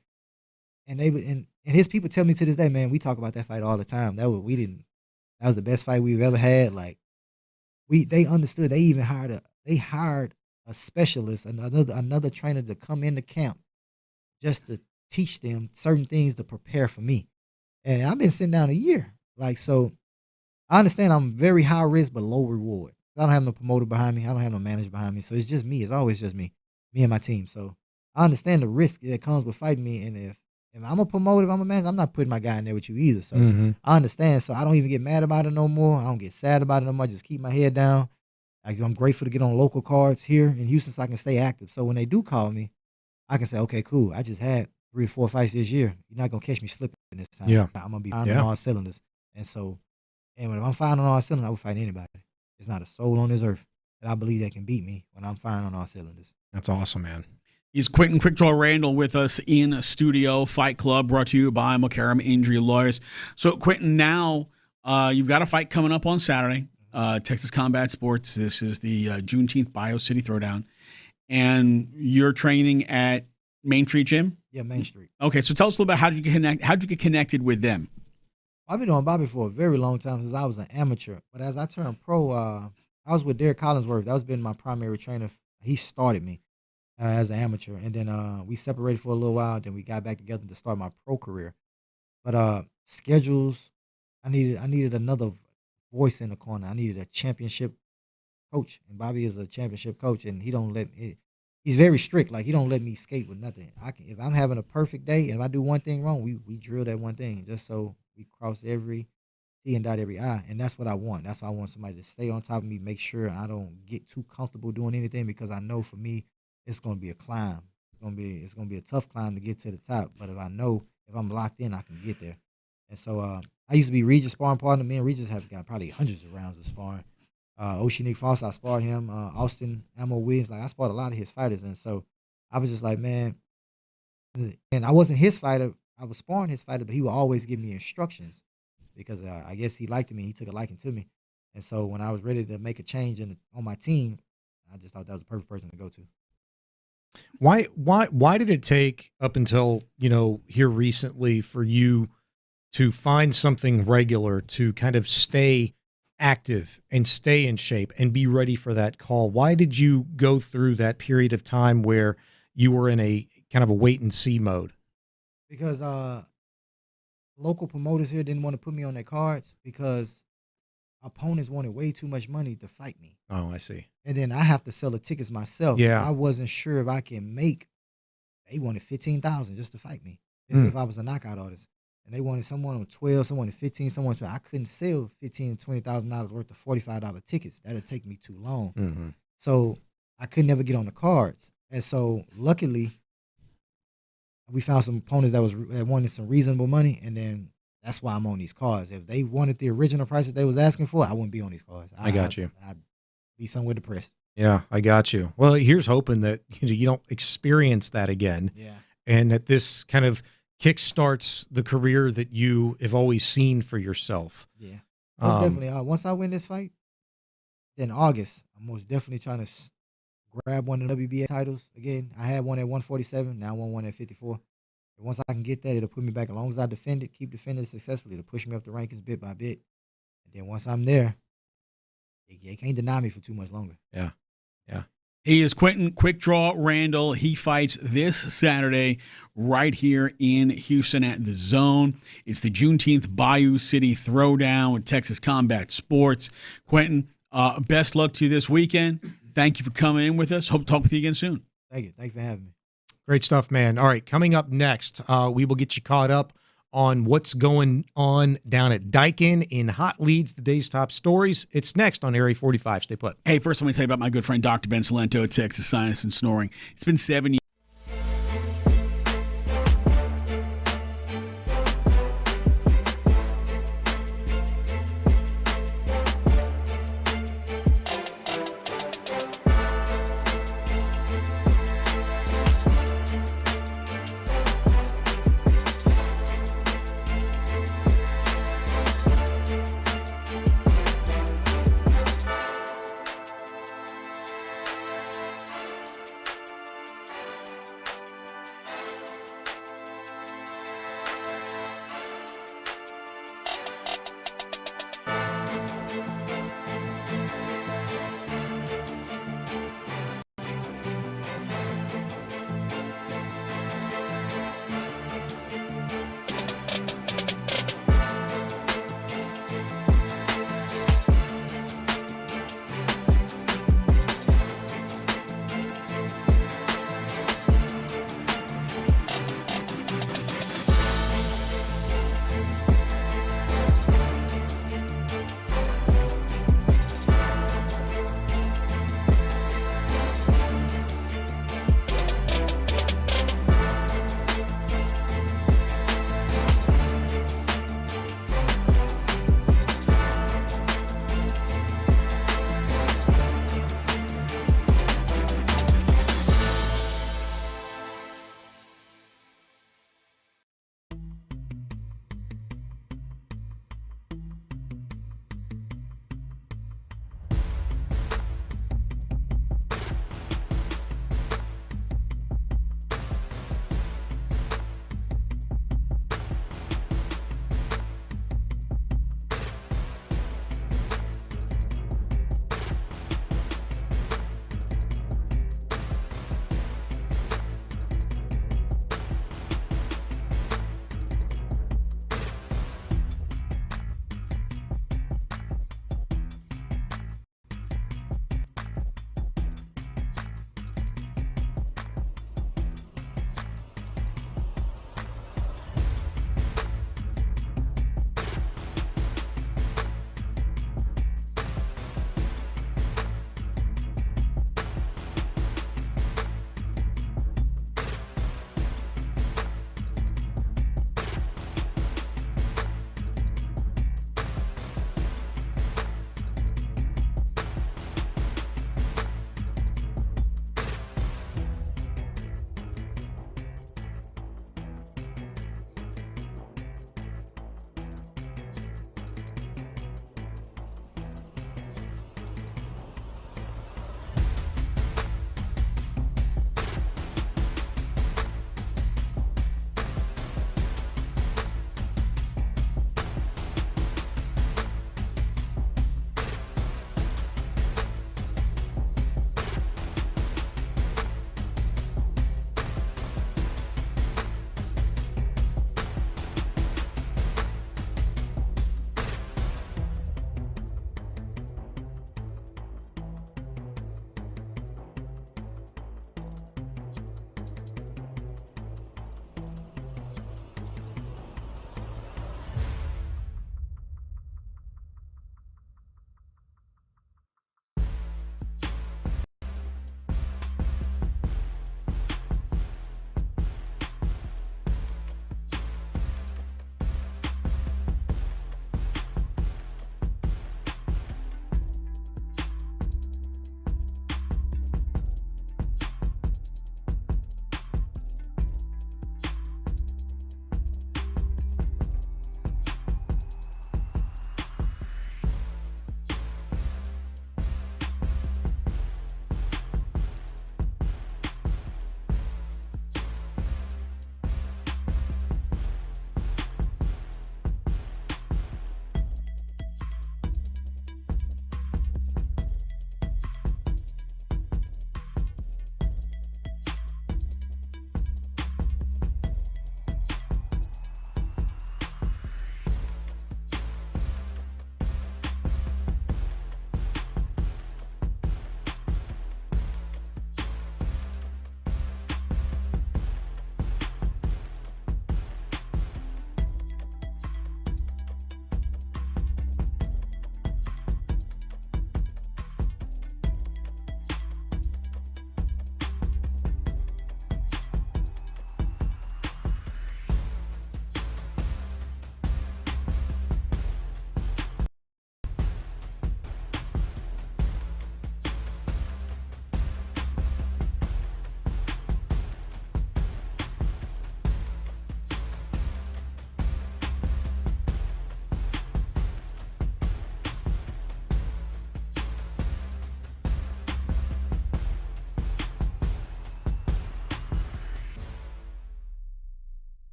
And his people tell me to this day, man, we talk about that fight all the time. That was the best fight we've ever had. Like, they understood. They even hired a specialist, another trainer to come into camp just to teach them certain things to prepare for me. And I've been sitting down a year. Like, so I understand I'm very high risk but low reward. I don't have no promoter behind me. I don't have no manager behind me. So it's just me. It's always just me and my team. So I understand the risk that comes with fighting me. And if I'm a promoter, if I'm a manager, I'm not putting my guy in there with you either. So I understand. So I don't even get mad about it no more. I don't get sad about it no more. I just keep my head down. I'm grateful to get on local cards here in Houston so I can stay active. So when they do call me, I can say, okay, cool. I just had 3 or 4 fights this year. You're not going to catch me slipping this time.
Yeah.
I'm going to be firing on all cylinders. And when I'm firing on all cylinders, I will fight anybody. There's not a soul on this earth that I believe that can beat me when I'm firing on all cylinders.
That's awesome, man.
He's Quentin Quick Draw Randall with us in the studio. Fight Club brought to you by McCarran Injury Lawyers. So, Quentin, now you've got a fight coming up on Saturday, Texas Combat Sports. This is the Juneteenth Bio City Throwdown. And you're training at Main Street Gym?
Yeah, Main Street.
Okay, so tell us a little bit how did you get connected with them?
I've been doing Bobby for a very long time since I was an amateur. But as I turned pro, I was with Derek Collinsworth. That was been my primary trainer. He started me as an amateur. And then we separated for a little while. Then we got back together to start my pro career. But schedules, I needed another voice in the corner. I needed a championship coach. And Bobby is a championship coach. And he don't let me. He's very strict. Like, he don't let me skate with nothing. If I'm having a perfect day and if I do one thing wrong, we drill that one thing just so we cross every T and dot every I. And that's what I want. That's why I want somebody to stay on top of me, make sure I don't get too comfortable doing anything, because I know for me it's going to be a climb. It's going to be a tough climb to get to the top. But if I'm locked in, I can get there. And so I used to be Regis' sparring partner. Me and Regis have got probably hundreds of rounds of sparring. Oceanic Foster, I sparred him. Austin Ammo Williams, like I sparred a lot of his fighters. And so I was just like, man, and I wasn't his fighter. I was sparring his fighter, but he would always give me instructions because I guess he liked me. He took a liking to me. And so when I was ready to make a change on my team, I just thought that was the perfect person to go to.
Why did it take up until, here recently for you to find something regular to kind of stay active and stay in shape and be ready for that call? Why did you go through that period of time where you were in a kind of a wait and see mode?
Because local promoters here didn't want to put me on their cards because opponents wanted way too much money to fight me.
Oh, I see.
And then I have to sell the tickets myself.
Yeah.
I wasn't sure if I can make. They wanted $15,000 just to fight me. This if I was a knockout artist. And they wanted someone on 12, someone at 15, someone 12. I couldn't sell $15,000 to $20,000 worth of $45 tickets. That'd take me too long.
Mm-hmm.
So I could never get on the cards. And so luckily, we found some opponents that wanted some reasonable money. And then That's why I'm on these cards. If they wanted the original price that they was asking for, I wouldn't be on these cards.
I got you.
I'd be somewhere depressed.
Yeah, I got you. Well, here's hoping that you don't experience that again.
Yeah.
And that this kind of kickstarts the career that you have always seen for yourself.
Yeah. Most definitely. Once I win this fight, then August, I'm most definitely trying to grab one of the WBA titles again. I had one at 147. Now I want one at 54. And once I can get that, it'll put me back. As long as I defend it, keep defending it successfully, it'll push me up the rankings bit by bit. And then once I'm there, they can't deny me for too much longer.
Yeah.
He is Quentin Quick Draw Randall. He fights this Saturday right here in Houston at the Zone. It's the Juneteenth Bayou City Throwdown with Texas Combat Sports. Quentin, best luck to you this weekend. Thank you for coming in with us. Hope to talk with you again soon.
Thank you. Thank you for having me.
Great stuff, man. All right, coming up next, we will get you caught up on what's going on down at Daikin in Hot Leads, the day's top stories. It's next on Area 45. Stay put.
Hey, first let me tell you about my good friend Dr. Ben Salento at Texas Sinus and Snoring. It's been 7 years.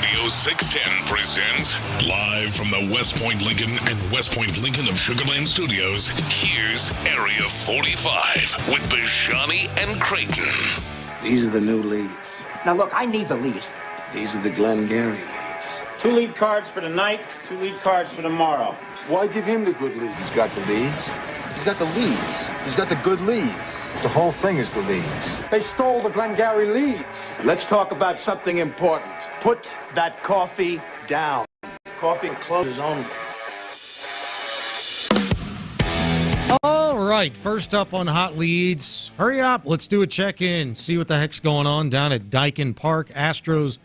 Radio 610 presents live from the West Point Lincoln and West Point Lincoln of Sugar Land Studios. Here's Area 45 with Bijani and Creighton.
These are the new leads.
Now look, I need the leads.
These are the Glengarry leads.
2 lead cards for tonight, 2 lead cards for tomorrow.
Why give him the good leads? He's got the leads. He's got the leads. He's got the good leads. The whole thing is the leads.
They stole the Glengarry leads. Let's talk about something important. Put that coffee down. Coffee closes only.
All right, first up on Hot Leads. Hurry up, let's do a check-in. See what the heck's going on down at Daikin Park. Astros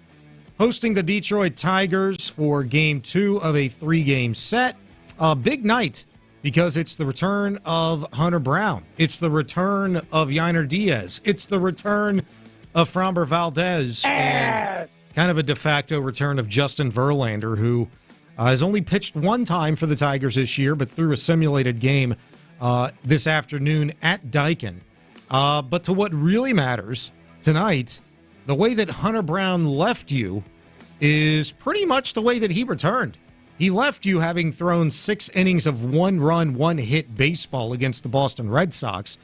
hosting the Detroit Tigers for Game 2 of a 3-game set. A big night because it's the return of Hunter Brown. It's the return of Yainer Diaz. It's the return of Framber Valdez. And kind of a de facto return of Justin Verlander, who has only pitched one time for the Tigers this year, but threw a simulated game this afternoon at Daikin. But to what really matters tonight, the way that Hunter Brown left you is pretty much the way that he returned. He left you having thrown 6 innings of 1-run, 1-hit baseball against the Boston Red Sox.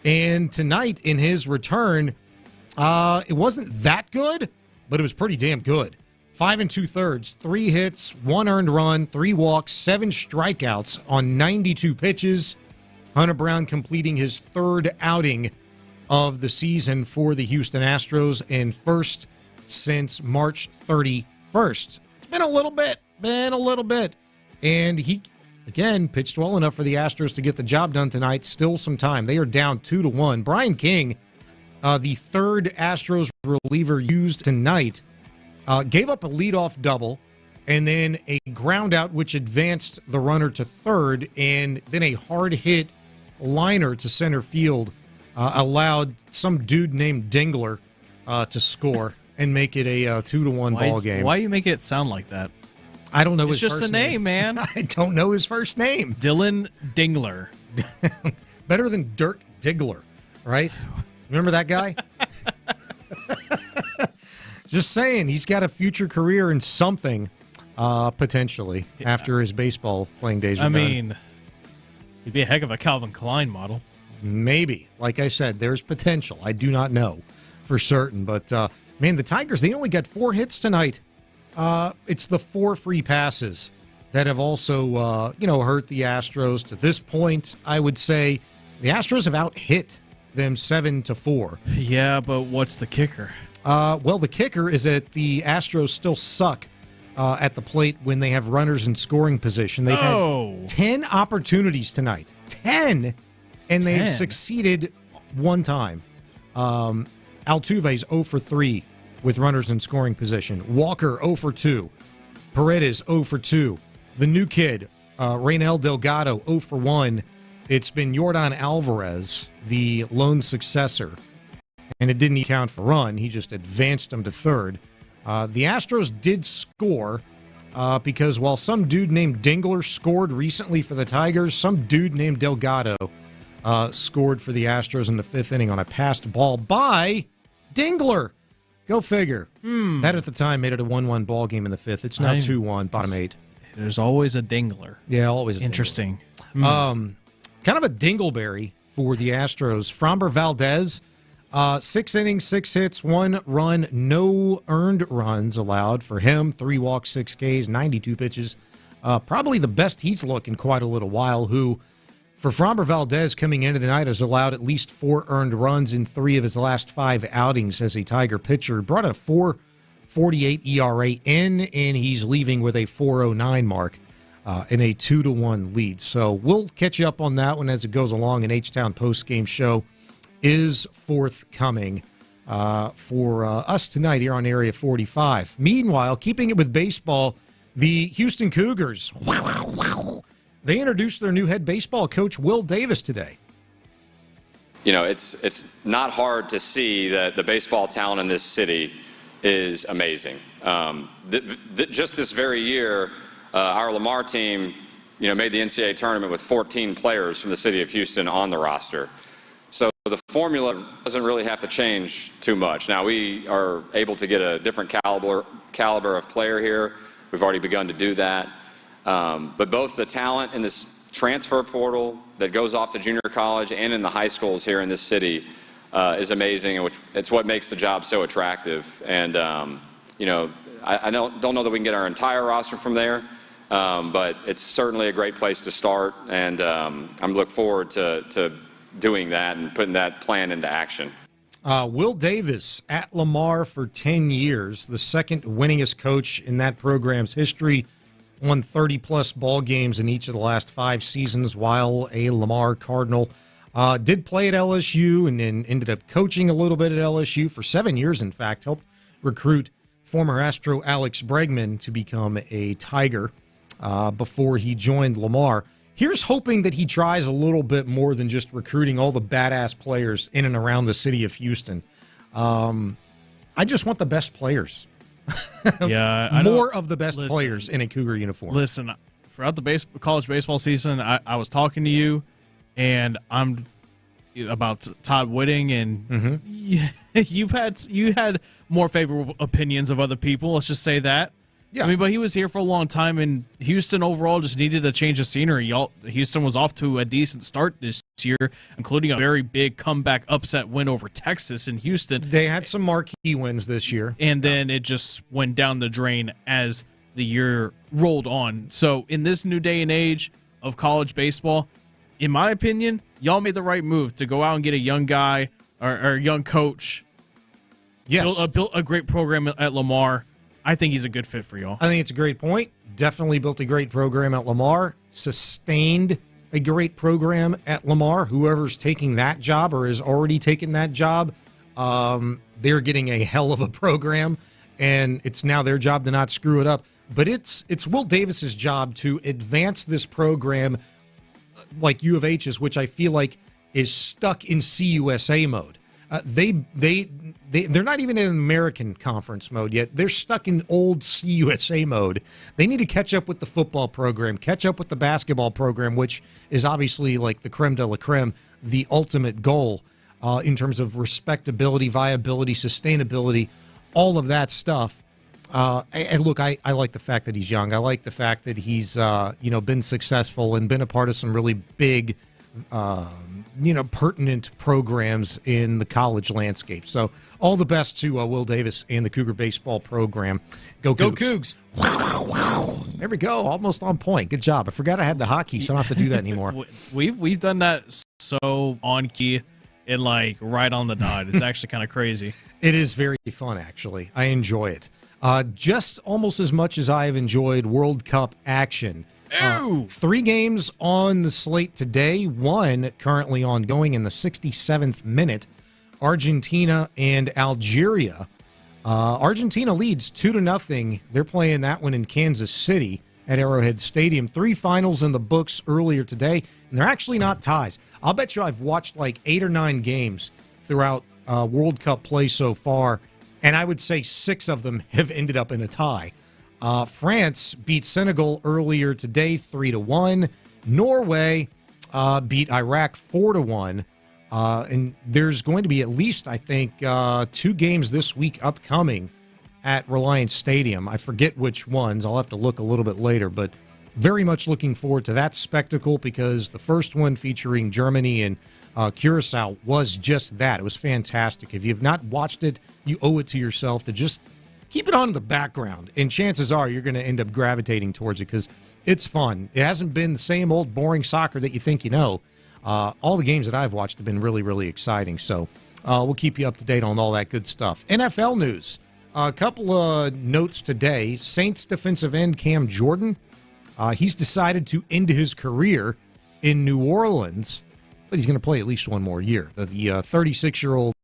And tonight, in his return, it wasn't that good, but it was pretty damn good. 5 2/3, 3 hits, 1 earned run, 3 walks, 7 strikeouts on 92 pitches. Hunter Brown completing his 3rd outing of the season for the Houston Astros and first since March 31st. It's been a little bit. And he, again, pitched well enough for the Astros to get the job done tonight. Still some time. They are down 2-1. Brian King, the 3rd Astros reliever used tonight, gave up a leadoff double and then a ground out, which advanced the runner to 3rd, and then a hard hit liner to center field allowed some dude named Dingler to score and make it a 2-1 ball game.
Why do you make it sound like that?
I don't know
his first name. It's just a name, man.
I don't know his first name.
Dylan Dingler.
Better than Dirk Diggler, right? Remember that guy? Just saying, he's got a future career in something, potentially, after his baseball playing days are done.
I mean, he'd be a heck of a Calvin Klein model.
Maybe. Like I said, there's potential. I do not know for certain. But, man, the Tigers, they only got 4 hits tonight. It's the 4 free passes that have also, hurt the Astros. To this point, I would say the Astros have out-hit them 7-4.
Yeah, but what's the kicker?
Well, the kicker is that the Astros still suck at the plate when they have runners in scoring position. They've had 10 opportunities tonight. 10! And they've succeeded one time. Altuve's 0 for 3 with runners in scoring position. Walker 0 for 2. Paredes 0 for 2. The new kid, Reynel Delgado, 0 for 1. It's been Yordan Alvarez, the lone successor. And it didn't count for run. He just advanced him to 3rd. The Astros did score because while some dude named Dingler scored recently for the Tigers, some dude named Delgado scored for the Astros in the 5th inning on a passed ball by Dingler. Go figure. That at the time made it a 1-1 ball game in the 5th. It's now 2-1, bottom 8.
There's always a Dingler.
Yeah, always a
Interesting.
Kind of a dingleberry for the Astros. Framber Valdez, 6 innings, 6 hits, 1 run, no earned runs allowed for him. 3 walks, 6 Ks, 92 pitches. Probably the best he's looked in quite a little while, who, for Framber Valdez coming into tonight, has allowed at least 4 earned runs in 3 of his last 5 outings as a Tiger pitcher. Brought a 4.48 ERA in, and he's leaving with a 4.09 mark in a 2-1 lead. So we'll catch you up on that one as it goes along. An H-Town post-game show is forthcoming for us tonight here on Area 45. Meanwhile, keeping it with baseball, the Houston Cougars, they introduced their new head baseball coach, Will Davis, today.
You know, it's not hard to see that the baseball talent in this city is amazing. Just this very year, our Lamar team, made the NCAA tournament with 14 players from the city of Houston on the roster. So the formula doesn't really have to change too much. Now, we are able to get a different caliber of player here. We've already begun to do that. But both the talent in this transfer portal that goes off to junior college and in the high schools here in this city is amazing, and it's what makes the job so attractive. And, I don't know that we can get our entire roster from there, but it's certainly a great place to start, and I'm looking forward to doing that and putting that plan into action.
Will Davis at Lamar for 10 years, the second winningest coach in that program's history, won 30-plus ball games in each of the last 5 seasons while a Lamar Cardinal. Did play at LSU and then ended up coaching a little bit at LSU for 7 years, in fact. Helped recruit former Astro Alex Bregman to become a Tiger before he joined Lamar. Here's hoping that he tries a little bit more than just recruiting all the badass players in and around the city of Houston. I just want the best players.
Yeah,
more of the best players in a Cougar uniform.
Listen, throughout the college baseball season, I was talking to you, and I'm about Todd Whitting, and you had more favorable opinions of other people. Let's just say that. Yeah, I mean, but he was here for a long time, and Houston overall just needed a change of scenery. Houston was off to a decent start this year, including a very big comeback upset win over Texas in Houston.
They had some marquee wins this year.
And then it just went down the drain as the year rolled on. So in this new day and age of college baseball, in my opinion, y'all made the right move to go out and get a young guy or a young coach.
Yes.
Built a great program at Lamar. I think he's a good fit for y'all.
I think it's a great point. Definitely built a great program at Lamar. Sustained a great program at Lamar. Whoever's taking that job or has already taken that job, they're getting a hell of a program, and it's now their job to not screw it up. But it's Will Davis's job to advance this program like U of H's, which I feel like is stuck in CUSA mode. They're not even in American Conference mode yet. They're stuck in old CUSA mode. They need to catch up with the football program, catch up with the basketball program, which is obviously like the creme de la creme, the ultimate goal in terms of respectability, viability, sustainability, all of that stuff. And look, I like the fact that he's young. I like the fact that he's been successful and been a part of some really big pertinent programs in the college landscape. So all the best to Will Davis and the Cougar baseball program. Go Cougs. There we go. Almost on point. Good job. I forgot I had the hockey, so I don't have to do that anymore.
We've done that so on key and like right on the dot. It's actually kind of crazy.
It is very fun, actually. I enjoy it. Just almost as much as I have enjoyed World Cup action. 3 games on the slate today, 1 currently ongoing in the 67th minute. Argentina and Algeria. Argentina leads 2-0. They're playing that one in Kansas City at Arrowhead Stadium. 3 finals in the books earlier today, and they're actually not ties. I'll bet you I've watched like 8 or 9 games throughout World Cup play so far, and I would say 6 of them have ended up in a tie. France beat Senegal earlier today, 3-1. Norway beat Iraq 4-1. And there's going to be at least, I think, 2 games this week upcoming at Reliance Stadium. I forget which ones. I'll have to look a little bit later, but very much looking forward to that spectacle because the first one featuring Germany and Curacao was just that. It was fantastic. If you've not watched it, you owe it to yourself to just keep it on in the background, and chances are you're going to end up gravitating towards it because it's fun. It hasn't been the same old boring soccer that you think you know. All the games that I've watched have been really, really exciting, so we'll keep you up to date on all that good stuff. NFL news. A couple of notes today. Saints defensive end Cam Jordan, he's decided to end his career in New Orleans, but he's going to play at least one more year. The 36-year-old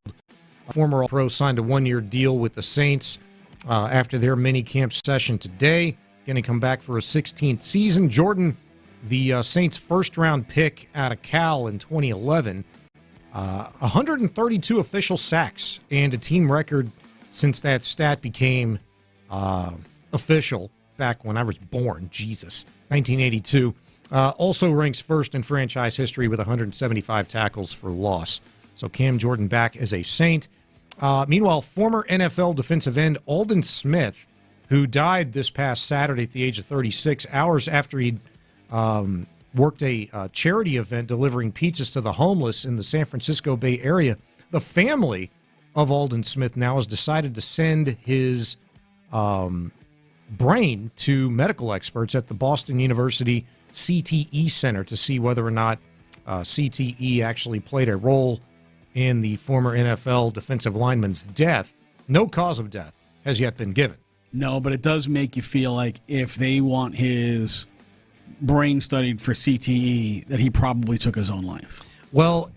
former All-Pro signed a 1-year deal with the Saints after their mini camp session today. Going to come back for a 16th season. Jordan, the Saints' first-round pick out of Cal in 2011, 132 official sacks and a team record since that stat became official back when I was born. Jesus, 1982. Also ranks first in franchise history with 175 tackles for loss. So Cam Jordan back as a Saint. Meanwhile, former NFL defensive end Aldon Smith, who died this past Saturday at the age of 36, hours after he'd worked a charity event delivering pizzas to the homeless in the San Francisco Bay Area. The family of Aldon Smith now has decided to send his brain to medical experts at the Boston University CTE Center to see whether or not CTE actually played a role in the former NFL defensive lineman's death. No cause of death has yet been given.
No, but it does make you feel like if they want his brain studied for CTE, that he probably took his own life.
Well,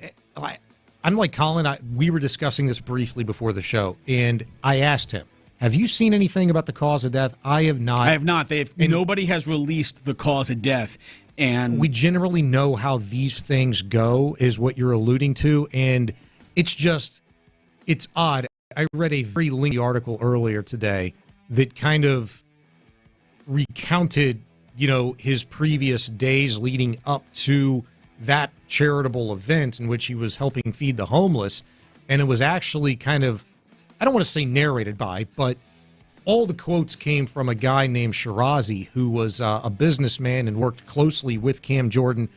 I'm like Colin. We were discussing this briefly before the show, and I asked him, have you seen anything about the cause of death? I have not.
I have not. Nobody has released the cause of death. And
we generally know how these things go, is what you're alluding to, and it's odd. I read a very lengthy article earlier today that kind of recounted, his previous days leading up to that charitable event in which he was helping feed the homeless, and it was actually kind of, I don't want to say narrated by, but all the quotes came from a guy named Shirazi, who was a businessman and worked closely with Aldon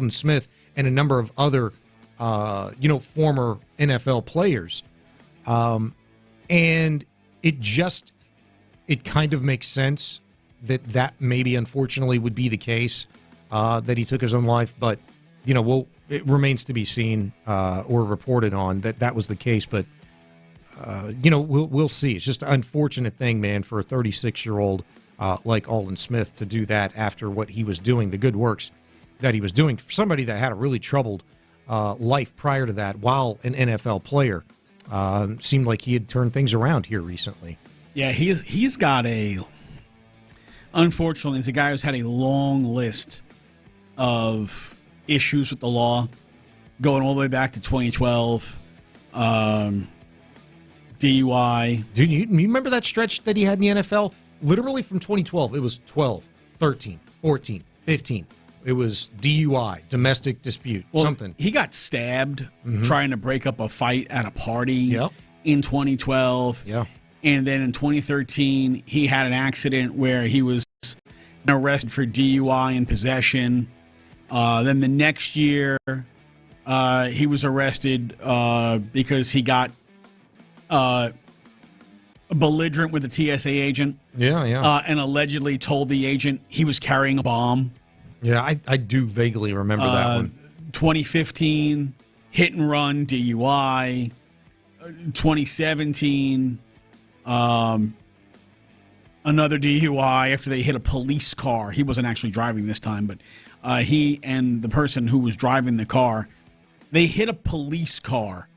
Smith and a number of other, former NFL players. And it kind of makes sense that maybe unfortunately would be the case, that he took his own life. But, it remains to be seen or reported on that was the case. But, we'll see. It's just an unfortunate thing, man, for a 36-year-old like Aldon Smith to do that after what he was doing, the good works that he was doing. For somebody that had a really troubled life prior to that while an NFL player, seemed like he had turned things around here recently.
Yeah, he's got unfortunately, he's a guy who's had a long list of issues with the law going all the way back to 2012. DUI.
Dude, you remember that stretch that he had in the NFL? Literally from 2012, it was 12, 13, 14, 15. It was DUI, domestic dispute, something.
He got stabbed trying to break up a fight at a party in 2012.
Yeah.
And then in 2013, he had an accident where he was arrested for DUI and possession. Then the next year, he was arrested because he got belligerent with a TSA agent.
Yeah.
And allegedly told the agent he was carrying a bomb.
Yeah, I do vaguely remember that one.
2015, hit and run, DUI. 2017, another DUI after they hit a police car. He wasn't actually driving this time, but he and the person who was driving the car, they hit a police car,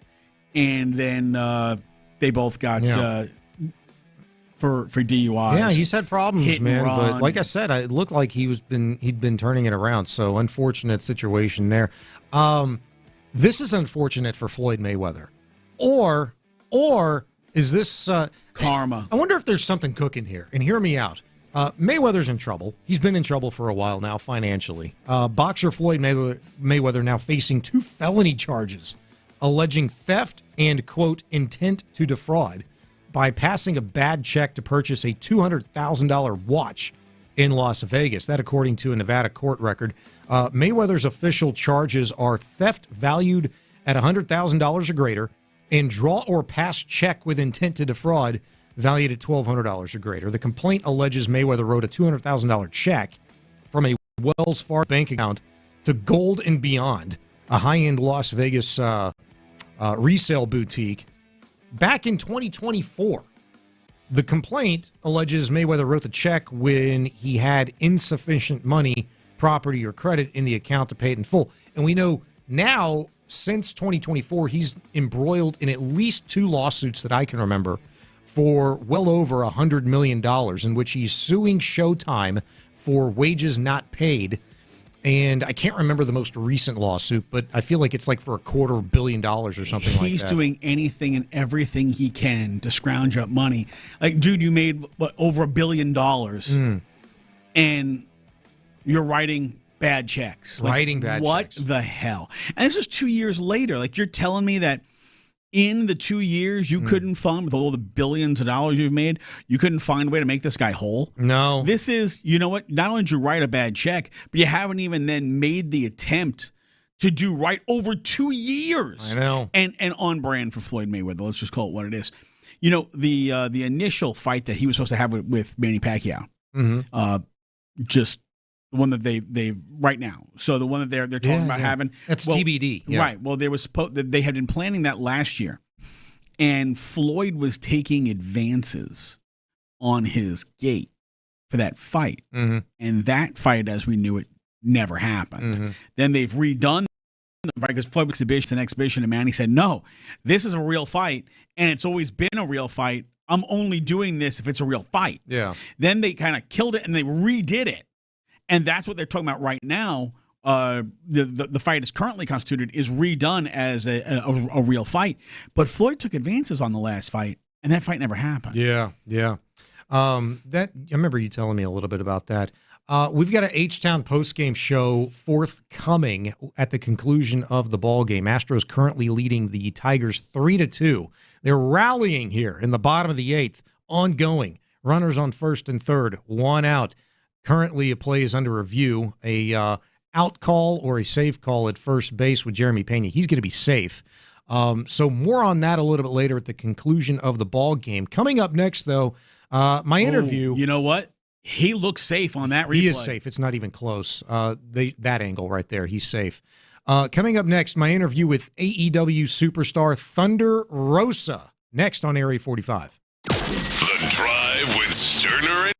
and then they both got for DUIs.
Yeah, he's had problems, man.
Run.
But like I said, it looked like he'd been turning it around. So unfortunate situation there. This is unfortunate for Floyd Mayweather, or is this
karma?
I wonder if there's something cooking here. And hear me out. Mayweather's in trouble. He's been in trouble for a while now financially. Boxer Floyd Mayweather now facing 2 felony charges alleging theft and, quote, intent to defraud by passing a bad check to purchase a $200,000 watch in Las Vegas. That according to a Nevada court record. Mayweather's official charges are theft valued at $100,000 or greater and draw or pass check with intent to defraud valued at $1,200 or greater. The complaint alleges Mayweather wrote a $200,000 check from a Wells Fargo bank account to Gold and Beyond, a high-end Las Vegas resale boutique, back in 2024. The complaint alleges Mayweather wrote the check when he had insufficient money, property, or credit in the account to pay it in full. And we know now, since 2024, he's embroiled in at least 2 lawsuits that I can remember for well over $100 million, in which he's suing Showtime for wages not paid. And I can't remember the most recent lawsuit, but I feel like it's like for $250 million or something like that.
He's doing anything and everything he can to scrounge up money. Like, dude, you made over $1 billion, and you're writing bad checks.
Writing bad checks.
What the hell? And this is 2 years later. Like, you're telling me that in the 2 years you couldn't find, with all the billions of dollars you've made, you couldn't find a way to make this guy whole?
No.
This is, you know what? Not only did you write a bad check, but you haven't even then made the attempt to do right over 2 years.
I know.
And on brand for Floyd Mayweather. Let's just call it what it is. You know, the initial fight that he was supposed to have with Manny Pacquiao, just the one that they right now. So the one that they're talking about having.
That's TBD. Yeah.
Right. Well, they had been planning that last year, and Floyd was taking advances on his gate for that fight, and that fight, as we knew it, never happened. Then they've redone the fight because Floyd exhibition, an exhibition, and Manny said, "No, this is a real fight, and it's always been a real fight. I'm only doing this if it's a real fight."
Yeah.
Then they kind of killed it and they redid it. And that's what they're talking about right now. The fight is currently constituted is redone as a real fight. But Floyd took advances on the last fight, and that fight never happened.
Yeah. I remember you telling me a little bit about that. We've got an H-Town postgame show forthcoming at the conclusion of the ball game. Astros currently leading the Tigers 3-2. They're rallying here in the bottom of the 8th, ongoing. Runners on first and third, 1 out. Currently, a play is under review. A out call or a safe call at first base with Jeremy Pena. He's going to be safe. So more on that a little bit later at the conclusion of the ball game. Coming up next, though, my interview.
You know what? He looks safe on that replay.
He is safe. It's not even close. That angle right there, he's safe. Coming up next, my interview with AEW superstar Thunder Rosa. Next on Area 45.
The Drive with Stoerner and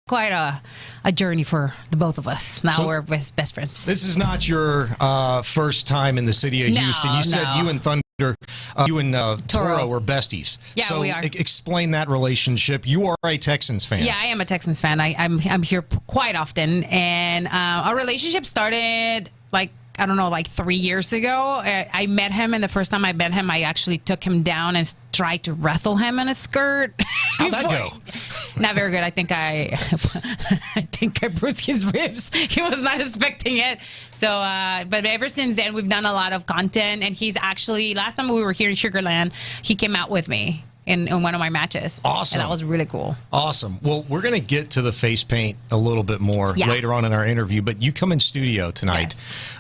quite a journey for the both of us. Now we're best friends.
This is not your first time in the city of Houston. You said you and Thunder, you and Toro were besties.
Yeah,
so
we are.
Explain that relationship. You are a Texans fan.
Yeah, I am a Texans fan. I'm here quite often, and our relationship started like 3 years ago. I met him, and the first time I met him, I actually took him down and tried to wrestle him in a skirt.
How'd that go?
Not very good. I think I bruised his ribs. He was not expecting it. So, but ever since then, we've done a lot of content, and he's actually, last time we were here in Sugar Land, he came out with me in one of my matches.
Awesome.
And that was really cool.
Awesome. Well, we're going to get to the face paint a little bit more later on in our interview, but you come in studio tonight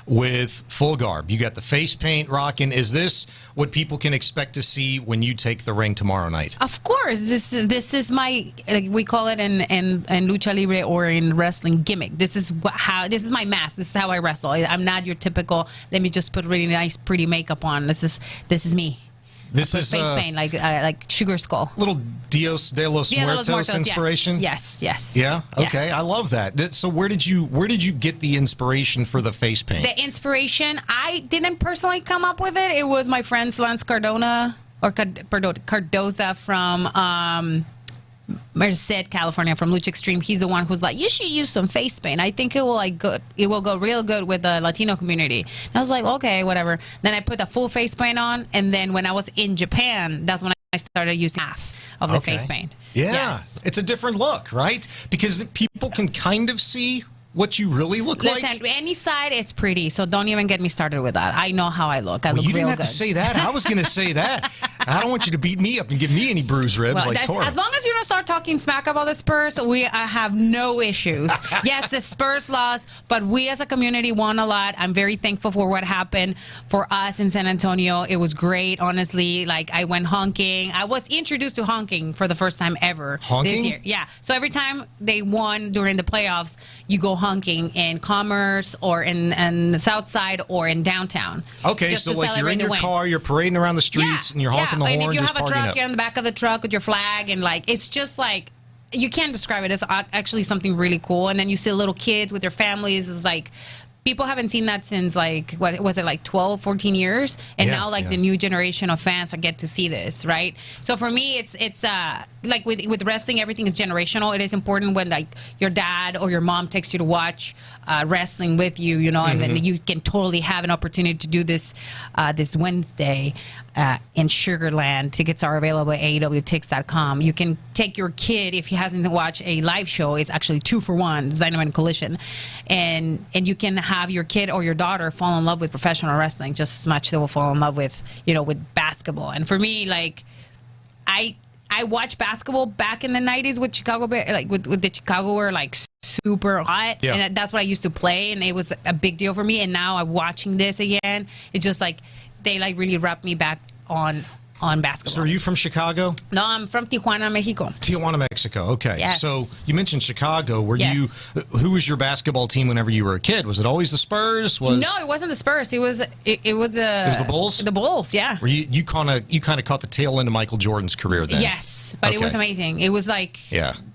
with full garb. You got the face paint rocking. Is this what people can expect to see when you take the ring tomorrow night?
Of course. This is my, we call it in lucha libre or in wrestling, gimmick. This is this is my mask. This is how I wrestle. I'm not your typical, let me just put really nice, pretty makeup on. This is me.
This is
face paint, like Sugar Skull.
Little Dios de los Muertos inspiration.
Yes.
Yeah. Okay,
yes.
I love that. So where did you get the inspiration for the face paint?
The inspiration, I didn't personally come up with it. It was my friend Lance Cardoza from Merced, California, from Lucha Extreme. He's the one who's like, you should use some face paint. I think it will go real good with the Latino community. And I was like, okay, whatever. Then I put the full face paint on, and then when I was in Japan, that's when I started using half of the face paint.
Yeah,
yes.
It's a different look, right? Because people can kind of see what you really look like.
Listen, any side is pretty, so don't even get me started with that. I know how I look. I look
you didn't
real
have
good.
to say that. I was going to say that. I don't want you to beat me up and give me any bruised ribs like Toro.
As long as you don't start talking smack about the Spurs, we have no issues. Yes, the Spurs lost, but we as a community won a lot. I'm very thankful for what happened for us in San Antonio. It was great, honestly. Like, I went honking. I was introduced to honking for the first time ever this year. Yeah. So every time they won during the playoffs, you go honking in Commerce or in the South Side or in downtown.
Okay, so like you're in your car, you're parading around the streets, and you're honking the horn,
and if you
just
have a
partying
truck,
up.
you're in the back of the truck with your flag, and like it's just like you can't describe it. It's actually something really cool. And then you see little kids with their families. It's like people haven't seen that since like, what was it, like 12, 14 years? And now like the new generation of fans get to see this, right? So for me, it's like with wrestling, everything is generational. It is important when like your dad or your mom takes you to watch wrestling with you, you know, and then you can totally have an opportunity to do this this Wednesday in Sugar Land. Tickets are available at AEWTix.com. You can take your kid, if he hasn't watched a live show, it's actually 2 for 1, Dynamite Collision. And you can have your kid or your daughter fall in love with professional wrestling just as much they will fall in love with, you know, with basketball. And for me, like, I watched basketball back in the 90s with Chicago Bears, like with the Chicago were like super hot, and that's what I used to play, and it was a big deal for me. And now I'm watching this again. It's just like they like really wrapped me back on basketball.
So are you from Chicago?
No, I'm from Tijuana, Mexico.
Tijuana, Mexico. Okay.
Yes.
So you mentioned Chicago. Who was your basketball team whenever you were a kid? Was it always the Spurs? No,
it wasn't the Spurs. It was
the Bulls?
The Bulls, yeah.
Where you kind of caught the tail end of Michael Jordan's career then.
Yes, but it was amazing. It was like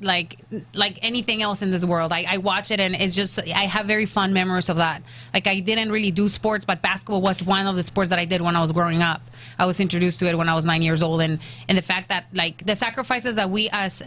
like anything else in this world. I watch it, and it's just I have very fond memories of that. Like, I didn't really do sports, but basketball was one of the sports that I did when I was growing up. I was introduced to it when I was 9 years old, and the fact that like the sacrifices that we as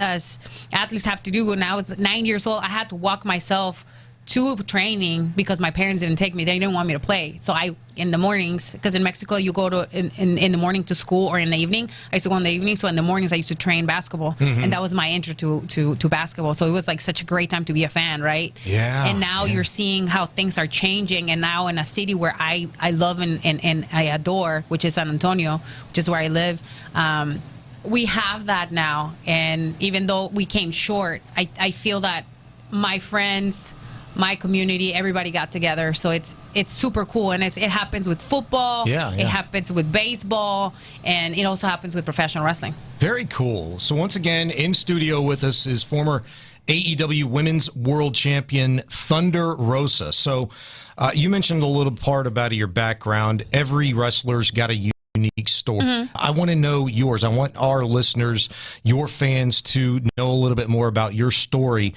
athletes have to do. When I was 9 years old, I had to walk myself to training because my parents didn't take me. They didn't want me to play. So I, in the mornings, because in Mexico you go to in the morning to school or in the evening. I used to go in the evening. So in the mornings I used to train basketball, and that was my intro to basketball. So it was like such a great time to be a fan, right? Yeah. And now you're seeing how things are changing. And now in a city where I love and I adore, which is San Antonio, which is where I live. We have that now. And even though we came short, I feel that my friends, my community, everybody got together. So it's super cool. And it happens with football. It happens with baseball. And it also happens with professional wrestling. Very cool.
So once again, in studio with us is former AEW Women's World Champion Thunder Rosa. So you mentioned a little part about your background. Every wrestler's got a unique story.
Mhm.
I want to know yours. I want our listeners, your fans, to know a little bit more about your story.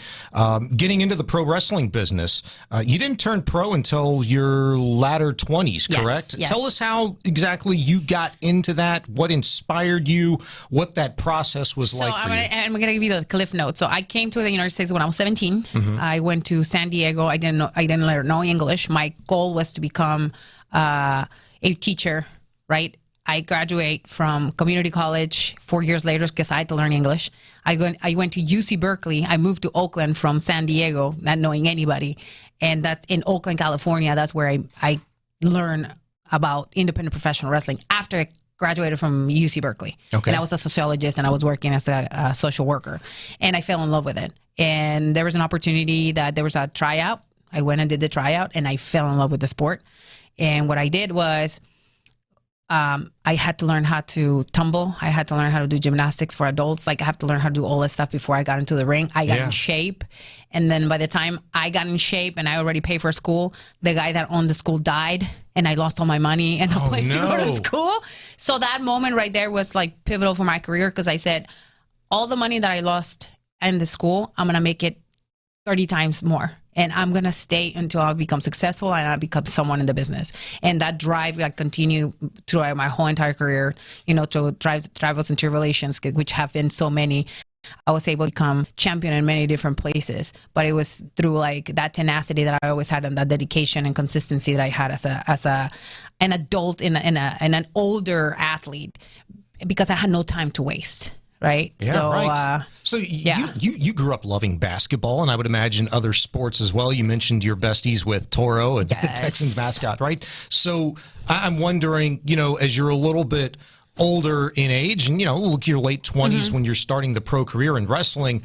Getting into the pro wrestling business, you didn't turn pro until your latter 20s, correct?
Yes.
Tell us how exactly you got into that, what inspired you, what that process was like for you.
I'm going to give you the cliff notes. So I came to the United States when I was 17.
Mhm.
I went to San Diego. I didn't learn no English. My goal was to become a teacher, right? I graduate from community college 4 years later because I had to learn English. I went to UC Berkeley. I moved to Oakland from San Diego, not knowing anybody. And that's in Oakland, California. That's where I learned about independent professional wrestling after I graduated from UC Berkeley.
Okay.
And I was a sociologist and I was working as a social worker. And I fell in love with it. And there was an opportunity that there was a tryout. I went and did the tryout and I fell in love with the sport. And what I did was I had to learn how to tumble. I had to learn how to do gymnastics for adults. Like I have to learn how to do all that stuff before I got into the ring. I got in shape. And then by the time I got in shape and I already paid for school, the guy that owned the school died and I lost all my money and no place to go to school. So that moment right there was like pivotal for my career because I said, all the money that I lost in the school, I'm going to make it 30 times more. And I'm going to stay until I become successful and I become someone in the business. And that drive, like, continue throughout my whole entire career, you know, to trials and tribulations, which have been so many. I was able to become champion in many different places, but it was through like that tenacity that I always had and that dedication and consistency that I had as an adult and an older athlete, because I had no time to waste. Right.
Yeah,
so,
right. So you grew up loving basketball, and I would imagine other sports as well. You mentioned your besties with Toro, a Texans mascot, right? So I'm wondering, you know, as you're a little bit older in age, and you know, look, your late 20s when you're starting the pro career in wrestling,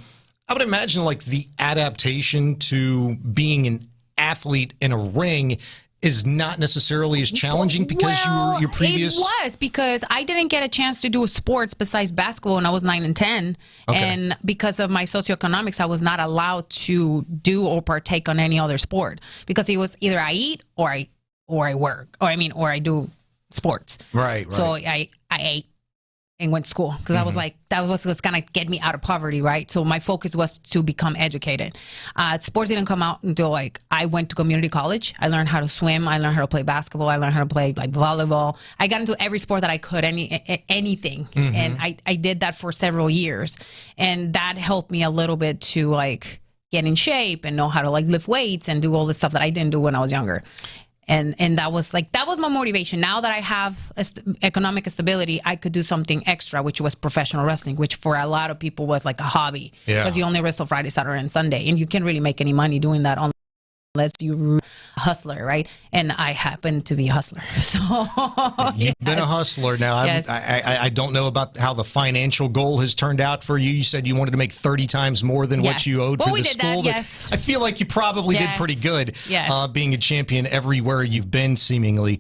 I would imagine like the adaptation to being an athlete in a ring is not necessarily as challenging because your previous...
It was, because I didn't get a chance to do sports besides basketball when I was 9 and 10.
Okay.
And because of my socioeconomics, I was not allowed to do or partake on any other sport because it was either I eat or I work, or I do sports.
Right.
So I ate and went to school because I was like, that was going to get me out of poverty, right? So my focus was to become educated. Sports didn't come out until like I went to community college. I learned how to swim. I learned how to play basketball. I learned how to play like volleyball. I got into every sport that I could, anything. And I did that for several years. And that helped me a little bit to like get in shape and know how to like lift weights and do all the stuff that I didn't do when I was younger. And that was my motivation. Now that I have economic stability, I could do something extra, which was professional wrestling, which for a lot of people was like a hobby because you only wrestle Friday, Saturday, and Sunday, and you can't really make any money doing that unless you're a hustler, right? And I happen to be a hustler. So
you've been a hustler. Now, I don't know about how the financial goal has turned out for you. You said you wanted to make 30 times more than what you owed for the school.
That, yes.
I feel like you probably did pretty good being a champion everywhere you've been, seemingly.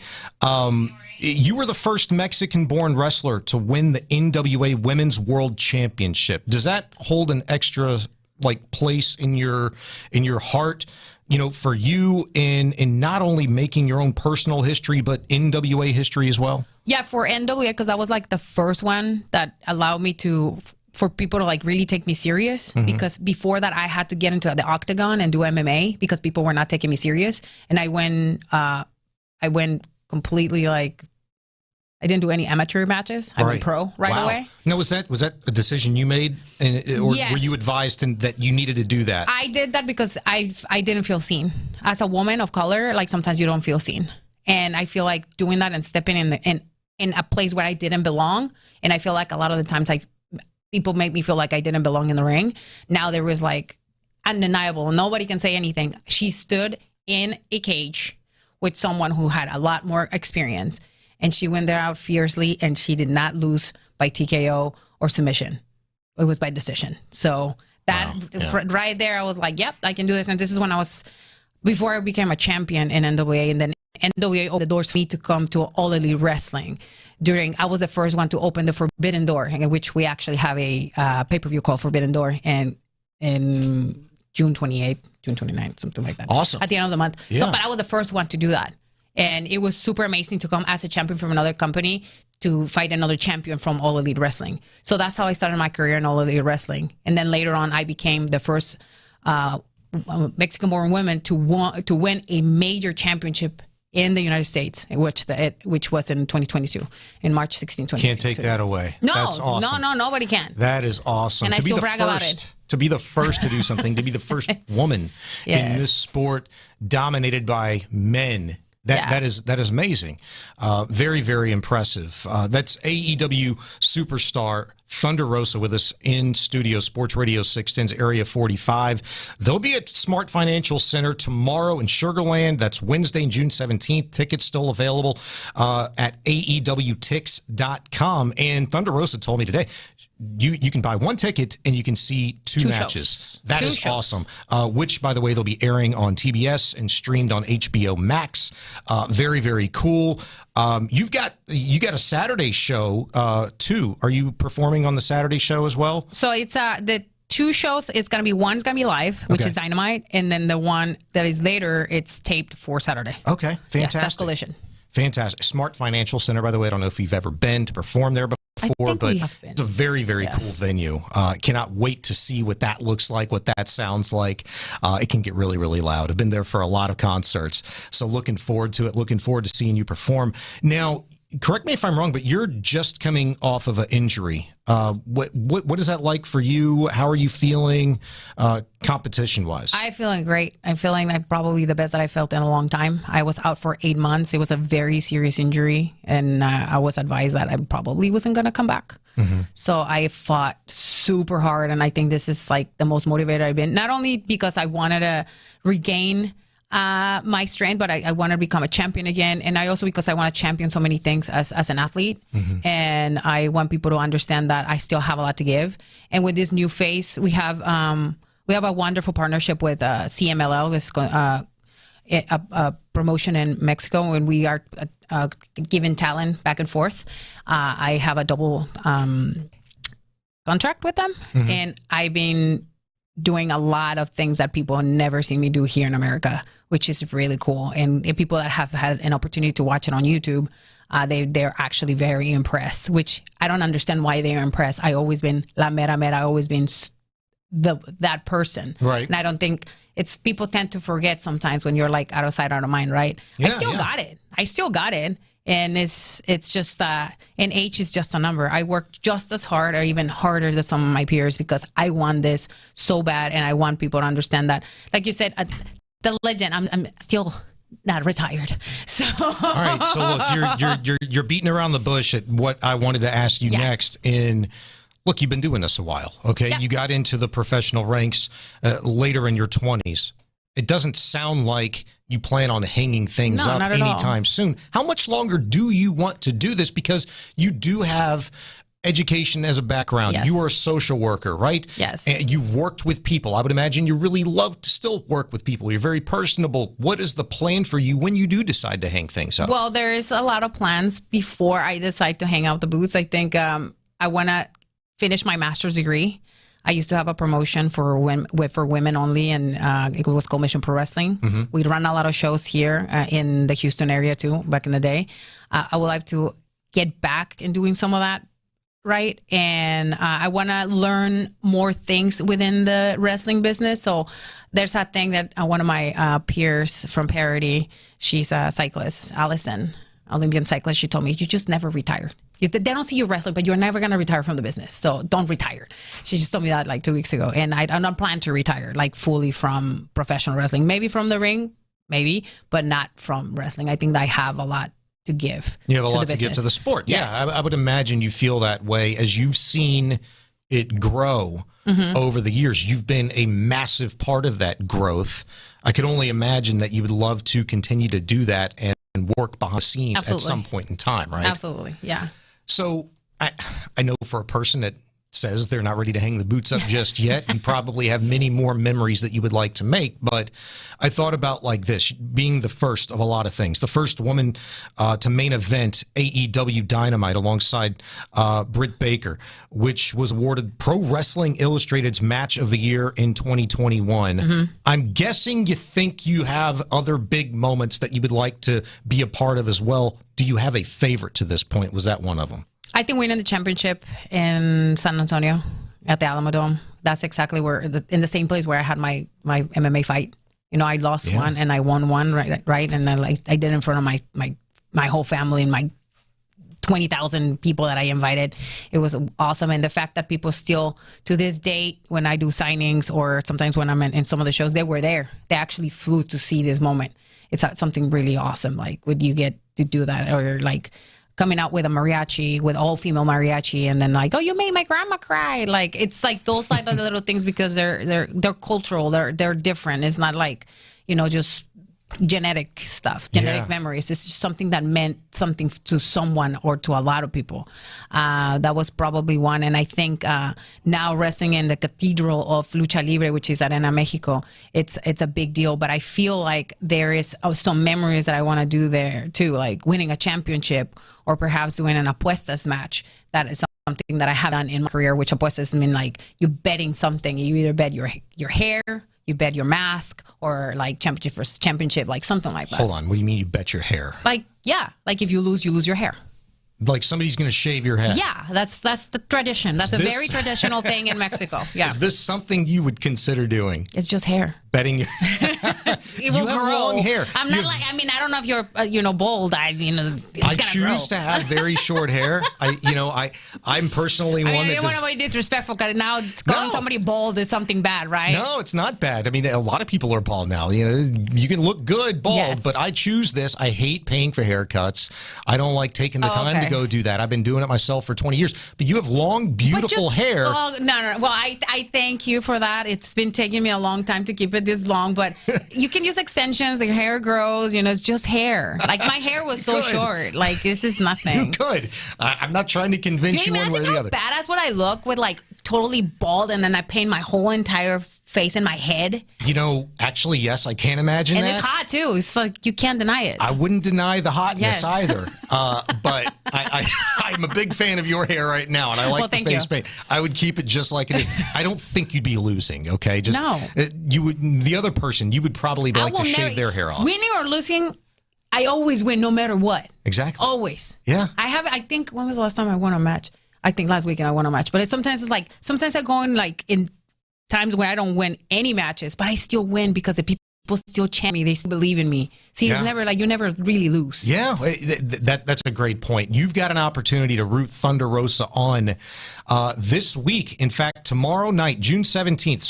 You were the first Mexican-born wrestler to win the NWA Women's World Championship. Does that hold an extra like place in your heart, you know, for you in not only making your own personal history, but NWA history as well?
Yeah, for NWA, because I was like the first one that allowed me for people to like really take me serious. Because before that, I had to get into the octagon and do MMA because people were not taking me serious. And I went completely like, I didn't do any amateur matches. I went pro right away.
Now, was that a decision you made, or were you advised that you needed to do that?
I did that because I didn't feel seen. As a woman of color, like sometimes you don't feel seen. And I feel like doing that and stepping in a place where I didn't belong. And I feel like a lot of the times people make me feel like I didn't belong in the ring. Now there was like undeniable. Nobody can say anything. She stood in a cage with someone who had a lot more experience. And she went there out fiercely, and she did not lose by TKO or submission. It was by decision. So that right there, I was like, yep, I can do this. And this is when before I became a champion in NWA, and then NWA opened the doors for me to come to All Elite Wrestling. I was the first one to open the Forbidden Door, in which we actually have a pay-per-view called Forbidden Door, and in June 28th, June 29th, something like that.
Awesome.
At the end of the month.
Yeah.
But I was the first one to do that. And it was super amazing to come as a champion from another company to fight another champion from All Elite Wrestling. So that's how I started my career in All Elite Wrestling. And then later on, I became the first Mexican-born woman to win a major championship in the United States, which was in 2022, in March 16, 2022.
Can't take that away.
No,
That's awesome.
no, nobody can.
That is awesome.
And I still brag about it.
To be the first to do something, to be the first woman in this sport dominated by men. That is amazing. Very, very impressive. That's AEW superstar Thunder Rosa with us in studio, Sports Radio 610's Area 45. They'll be at Smart Financial Center tomorrow in Sugar Land. That's Wednesday, June 17th. Tickets still available at AEWTix.com. And Thunder Rosa told me today, you can buy one ticket and you can see two matches.
Shows.
That is awesome. Which, by the way, they'll be airing on TBS and streamed on HBO Max. Very, very cool. You got a Saturday show too. Are you performing on the Saturday show as well?
So it's the two shows. It's gonna be one's gonna be live, which is Dynamite, and then the one that is later, it's taped for Saturday.
Okay, fantastic. Yes,
that's Collision.
Fantastic. Smart Financial Center, by the way. I don't know if you've ever been to perform there before, but it's a very, very cool venue. Cannot wait to see what that looks like, what that sounds like. It can get really, really loud. I've been there for a lot of concerts, so looking forward to it. Looking forward to seeing you perform. Now, correct me if I'm wrong, but you're just coming off of an injury. What is that like for you? How are you feeling competition-wise?
I'm feeling great. I'm feeling like probably the best that I felt in a long time. I was out for 8 months. It was a very serious injury, and I was advised that I probably wasn't going to come back. Mm-hmm. So I fought super hard, and I think this is like the most motivated I've been. Not only because I wanted to regain my strength, but I want to become a champion again. And I also, because I want to champion so many things as an athlete. Mm-hmm. And I want people to understand that I still have a lot to give. And with this new phase, we have a wonderful partnership with CMLL, a promotion in Mexico, and we are giving talent back and forth. I have a double contract with them, mm-hmm. and I've been doing a lot of things that people have never seen me do here in America, which is really cool. And people that have had an opportunity to watch it on YouTube, they're actually very impressed, which I don't understand why they're impressed. I always been la mera mera, I always been that person.
Right.
And I don't think people tend to forget sometimes when you're like out of sight, out of mind, right?
Yeah,
I still got it. And it's just, and age is just a number. I work just as hard or even harder than some of my peers because I want this so bad, and I want people to understand that. Like you said, the legend, I'm still not retired. So
all right, so look, you're beating around the bush at what I wanted to ask you next. Look, you've been doing this a while, okay? Yeah. You got into the professional ranks later in your 20s. It doesn't sound like you plan on hanging things up anytime soon. How much longer do you want to do this? Because you do have education as a background.
Yes.
You are a social worker, right?
Yes.
And you've worked with people. I would imagine you really love to still work with people. You're very personable. What is the plan for you when you do decide to hang things up?
Well, there is a lot of plans before I decide to hang out the boots. I think I want to finish my master's degree. I used to have a promotion for women only, and it was called Mission Pro Wrestling. Mm-hmm. We'd run a lot of shows here in the Houston area too, back in the day. I would like to get back in doing some of that, right? And I want to learn more things within the wrestling business. So there's that thing that one of my peers from Parody, she's a cyclist, Allison, Olympian cyclist, she told me, you just never retire. They don't see you wrestling, but you're never going to retire from the business. So don't retire. She just told me that like 2 weeks ago. And I don't plan to retire like fully from professional wrestling. Maybe from the ring, maybe, but not from wrestling. I think that I have a lot to give.
You have a lot to give to the sport.
Yes.
Yeah, I would imagine you feel that way as you've seen it grow over the years. You've been a massive part of that growth. I could only imagine that you would love to continue to do that and work behind the scenes at some point in time, right?
Absolutely, yeah.
So I know for a person at says they're not ready to hang the boots up just yet. You probably have many more memories that you would like to make. But I thought about like this, being the first of a lot of things. The first woman to main event AEW Dynamite alongside Britt Baker, which was awarded Pro Wrestling Illustrated's Match of the Year in 2021. Mm-hmm. I'm guessing you think you have other big moments that you would like to be a part of as well. Do you have a favorite to this point? Was that one of them?
I think winning the championship in San Antonio at the Alamo Dome. That's exactly where, in the same place where I had my MMA fight. You know, I lost one and I won one, right? And I did it in front of my whole family and my 20,000 people that I invited. It was awesome. And the fact that people still, to this date, when I do signings or sometimes when I'm in some of the shows, they were there. They actually flew to see this moment. It's something really awesome. Like, would you get to do that? Or like, coming out with a mariachi, with all female mariachi, and then like, oh, you made my grandma cry. Like, it's like those type of little things because they're cultural. They're different. It's not like, you know, just genetic stuff, genetic memories. It's just something that meant something to someone or to a lot of people. That was probably one. And I think now wrestling in the Cathedral of Lucha Libre, which is Arena Mexico, it's a big deal. But I feel like there is some memories that I want to do there too, like winning a championship or perhaps doing an apuestas match. That is something that I have done in my career, which apuestas mean like you're betting something. You either bet your hair, you bet your mask, or like championship versus championship, like something like that.
Hold on. What do you mean you bet your hair?
Like, yeah. Like if you lose your hair.
Like somebody's going to shave your head.
Yeah, that's the tradition. That's a very traditional thing in Mexico. Yeah.
Is this something you would consider doing?
It's just hair.
Betting your
it will
you have
grow.
long hair.
I'm not like, I mean, I don't know if you're bald. I
choose to have very short hair. I'm personally one that
I don't want to be disrespectful because now calling somebody bald is something bad, right?
No, it's not bad. I mean, a lot of people are bald now. You know, you can look good bald, but I choose this. I hate paying for haircuts. I don't like taking the time to go do that. I've been doing it myself for 20 years. But you have long, beautiful hair.
Oh, no. Well, I thank you for that. It's been taking me a long time to keep it this long, but you can use extensions. Your hair grows. You know, it's just hair. Like my hair was so short. Like this is nothing.
You could. I'm not trying to convince you one way or the other.
Badass would I look with like totally bald and then I paint my whole entire face in my head?
You know, actually, yes, I can't imagine that.
And it's hot too. It's like you can't deny it.
I wouldn't deny the hotness either. But I'm a big fan of your hair right now, and I like the face paint. I would keep it just like it is. I don't think you'd be losing. Okay, just
no.
You would. The other person, you would probably like to shave their hair off.
Winning or losing, I always win, no matter what.
Exactly.
Always.
Yeah.
I think when was the last time I won a match? I think last weekend I won a match. But sometimes I go in like in times where I don't win any matches, but I still win because the people still chant me. They still believe in me. See, it's never like you never really lose.
Yeah, that's a great point. You've got an opportunity to root Thunder Rosa on this week. In fact, tomorrow night, June 17th,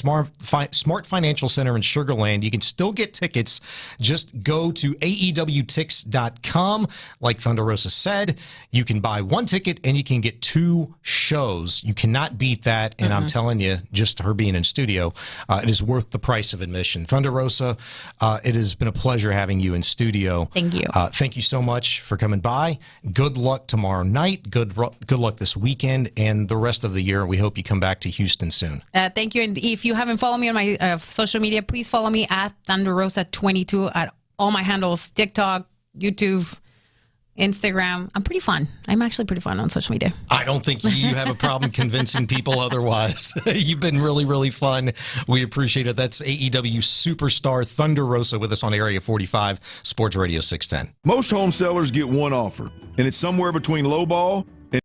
Smart Financial Center in Sugar Land. You can still get tickets. Just go to AEWTix.com. Like Thunder Rosa said, you can buy one ticket and you can get 2 shows. You cannot beat that. And I'm telling you, just her being in studio, it is worth the price of admission. Thunder Rosa, it has been a pleasure having you in studio.
Thank you.
Thank you so much for coming by. Good luck tomorrow night. Good luck this weekend and the rest of the year. We hope you come back to Houston soon.
Thank you. And if you haven't followed me on my social media, please follow me at ThunderRosa22 at all my handles, TikTok, YouTube, Instagram. I'm pretty fun. I'm actually pretty fun on social media.
I don't think you have a problem convincing people otherwise. You've been really, really fun. We appreciate it. That's AEW superstar Thunder Rosa with us on Area 45, Sports Radio 610.
Most home sellers get one offer, and it's somewhere between lowball and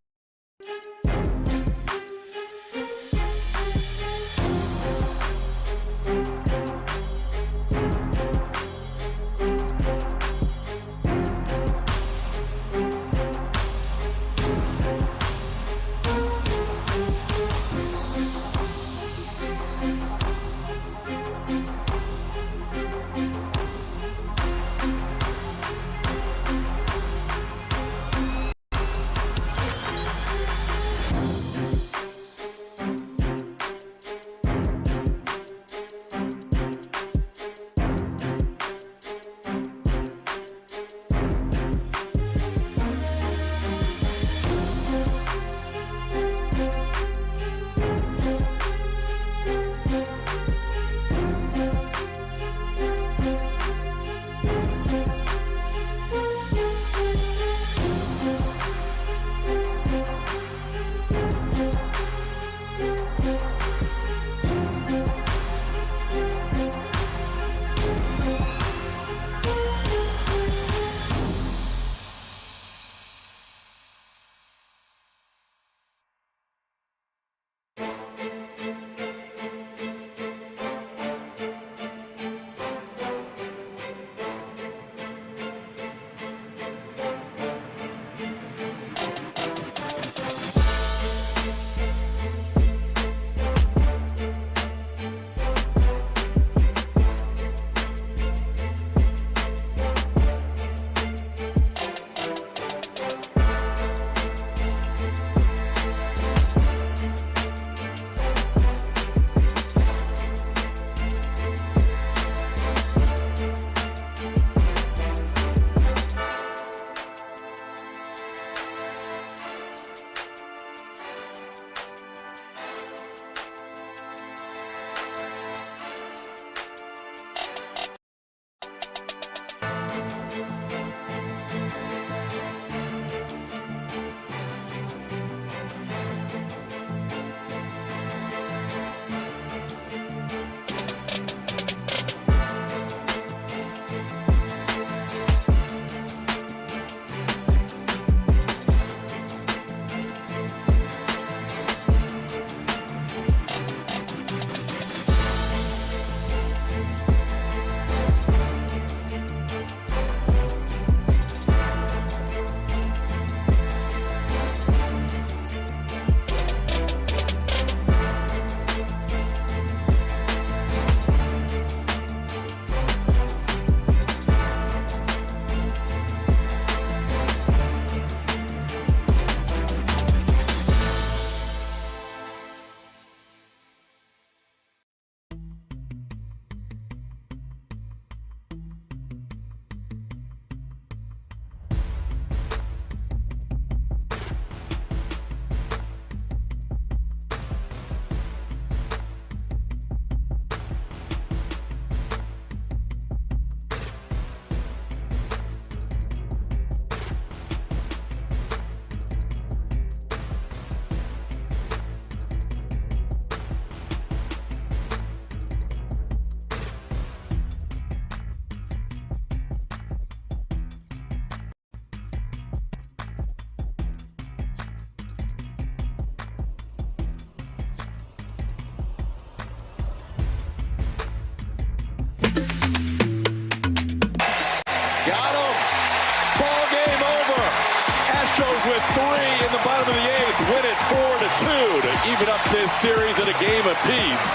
up this series at a game apiece.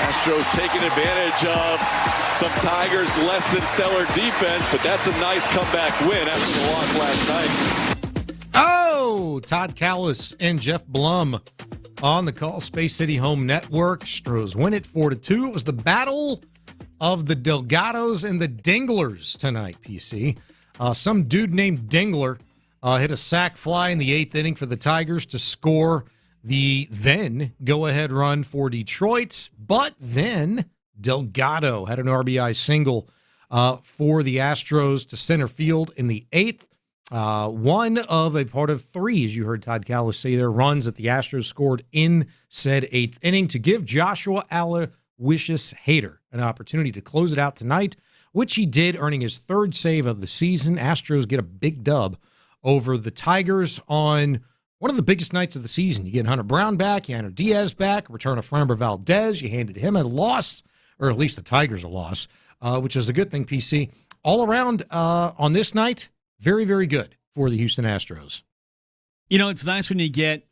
Astros taking advantage of some Tigers' less than stellar defense, but that's a nice comeback win after the loss last night.
Oh, Todd Callis and Jeff Blum on the call. Space City Home Network. Astros win it 4-2. It was the battle of the Delgados and the Dinglers tonight, PC. Some dude named Dingler hit a sac fly in the 8th inning for the Tigers to score the then go-ahead run for Detroit. But then Delgado had an RBI single for the Astros to center field in the 8th. One of a part of 3, as you heard Todd Callis say there, runs that the Astros scored in said 8th inning to give Joshua Aloysius Hader an opportunity to close it out tonight, which he did, earning his 3rd save of the season. Astros get a big dub over the Tigers on one of the biggest nights of the season. You get Hunter Brown back, Yainer Diaz back, return of Framber Valdez. You handed him a loss, or at least the Tigers a loss, which is a good thing, PC. All around on this night, very, very good for the Houston Astros.
You know, it's nice when you get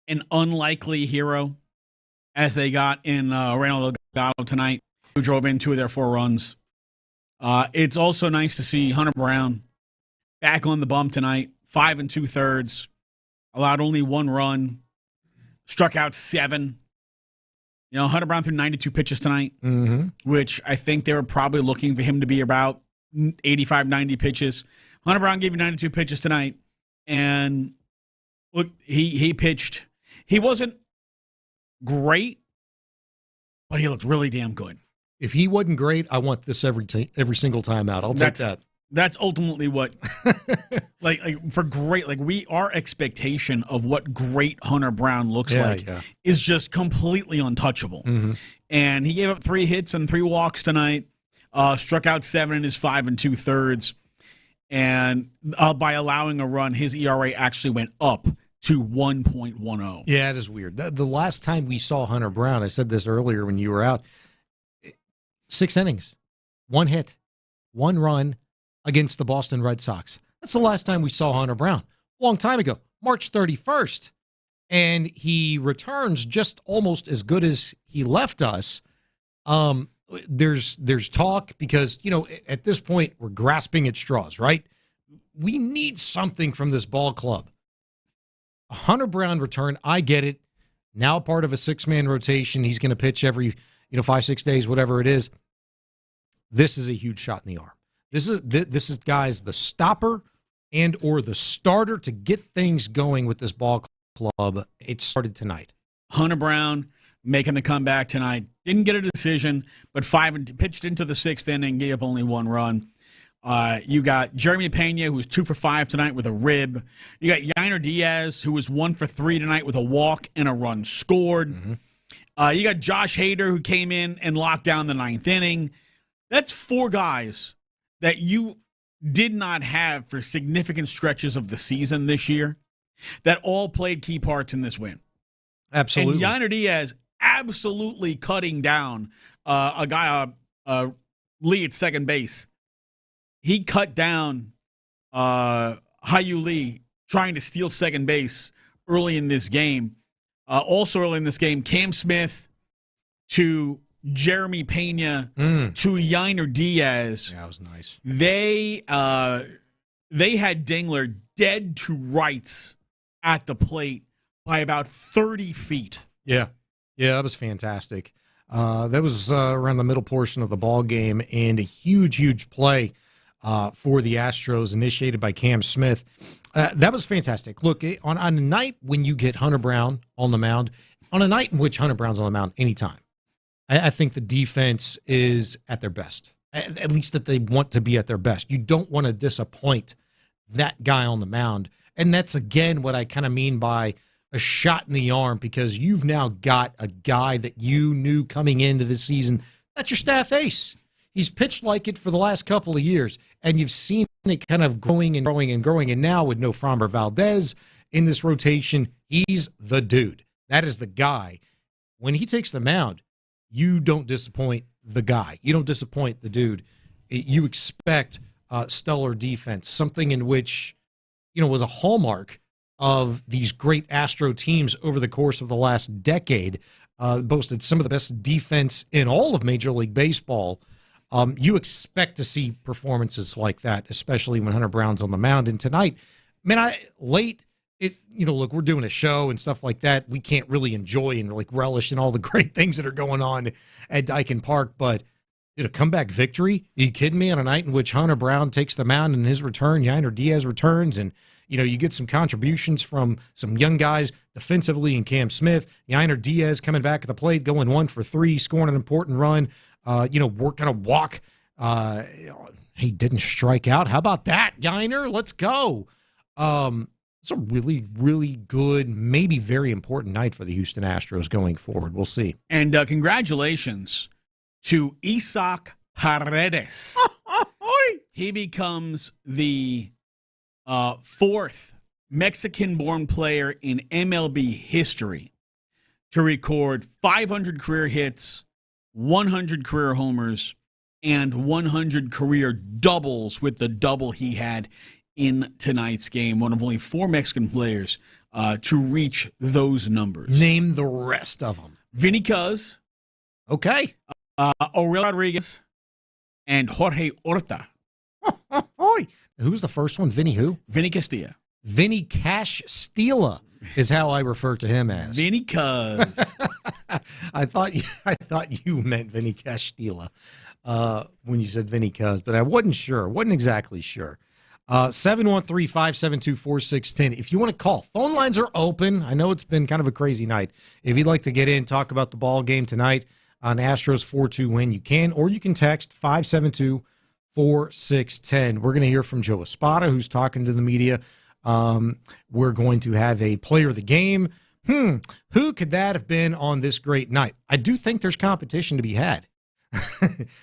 an unlikely hero, as they got in Reynold Delgado tonight, who drove in 2 of their 4 runs. It's also nice to see Hunter Brown back on the bump tonight, 5 2/3, allowed only 1 run, struck out 7. You know, Hunter Brown threw 92 pitches tonight, which I think they were probably looking for him to be about 85, 90 pitches. Hunter Brown gave you 92 pitches tonight, and look, he pitched. He wasn't great, but he looked really damn good.
If he wasn't great, I want this every single time out. I'll take that.
That's ultimately what, like for great, our expectation of what great Hunter Brown looks like is just completely untouchable. And he gave up 3 hits and 3 walks tonight, struck out 7 in his 5 2/3. And by allowing a run, his ERA actually went up to 1.10.
Yeah, it is weird. The last time we saw Hunter Brown, I said this earlier when you were out, 6 innings, 1 hit, 1 run against the Boston Red Sox. That's the last time we saw Hunter Brown. A long time ago, March 31st. And he returns just almost as good as he left us. There's talk because, you know, at this point, we're grasping at straws, right? We need something from this ball club. A Hunter Brown return, I get it. Now part of a 6-man rotation. He's going to pitch every, 5-6 days, whatever it is. This is a huge shot in the arm. This is guys, the stopper and or the starter to get things going with this ball club. It started tonight.
Hunter Brown making the comeback tonight. Didn't get a decision, but pitched into the 6th inning, gave up only 1 run. You got Jeremy Pena, who was 2 for 5 tonight with a rib. You got Yainer Diaz, who was 1 for 3 tonight with a walk and a run scored. You got Josh Hader, who came in and locked down the 9th inning. That's 4 guys that you did not have for significant stretches of the season this year that all played key parts in this win.
Absolutely.
And Yainer Diaz absolutely cutting down a guy, Lee at second base. He cut down Hughley trying to steal second base early in this game. Also early in this game, Cam Smith to Jeremy Pena to Yainer Diaz.
Yeah, that was nice.
They had Dingler dead to rights at the plate by about 30 feet.
Yeah, that was fantastic. That was around the middle portion of the ball game, and a huge play for the Astros initiated by Cam Smith. That was fantastic. Look, on a night when you get Hunter Brown on the mound, on a night in which Hunter Brown's on the mound anytime, I think the defense is at their best, at least that they want to be at their best. You don't want to disappoint that guy on the mound. And that's, again, what I kind of mean by a shot in the arm, because you've now got a guy that you knew coming into the season, that's your staff ace. He's pitched like it for the last couple of years, and you've seen it kind of growing and growing and growing. And now with no Framber Valdez in this rotation, he's the dude. That is the guy. When he takes the mound, you don't disappoint the guy. You don't disappoint the dude. You expect stellar defense, something in which, was a hallmark of these great Astro teams over the course of the last decade, boasted some of the best defense in all of Major League Baseball. You expect to see performances like that, especially when Hunter Brown's on the mound. And tonight, man, look, we're doing a show and stuff like that. We can't really enjoy and like relish in all the great things that are going on at Dyken Park. But a comeback victory? Are you kidding me? On a night in which Hunter Brown takes the mound and his return, Yainer Diaz returns, and you get some contributions from some young guys defensively in Cam Smith. Yainer Diaz coming back at the plate, going 1 for 3, scoring an important run. Working a walk. He didn't strike out. How about that, Yainer? Let's go. It's a really, really good, maybe very important night for the Houston Astros going forward. We'll see.
And congratulations to Isaac Paredes. He becomes the 4th Mexican-born player in MLB history to record 500 career hits, 100 career homers, and 100 career doubles with the double he had in tonight's game. One of only 4 Mexican players to reach those numbers.
Name the rest of them.
Vinny Cuz.
Okay.
Aurelio Rodriguez and Jorge Horta.
Who's the first one? Vinny who?
Vinny Castilla.
Vinny Castilla is how I refer to him as.
Vinny Cuz.
I thought you meant Vinny Castilla when you said Vinny Cuz, but I wasn't sure. Wasn't exactly sure. 713-572-4610. If you want to call, phone lines are open. I know it's been kind of a crazy night. If you'd like to get in, talk about the ball game tonight on Astros 4-2 win, you can, or you can text 572-4610. We're going to hear from Joe Espada, who's talking to the media. We're going to have a player of the game. Who could that have been on this great night? I do think there's competition to be had.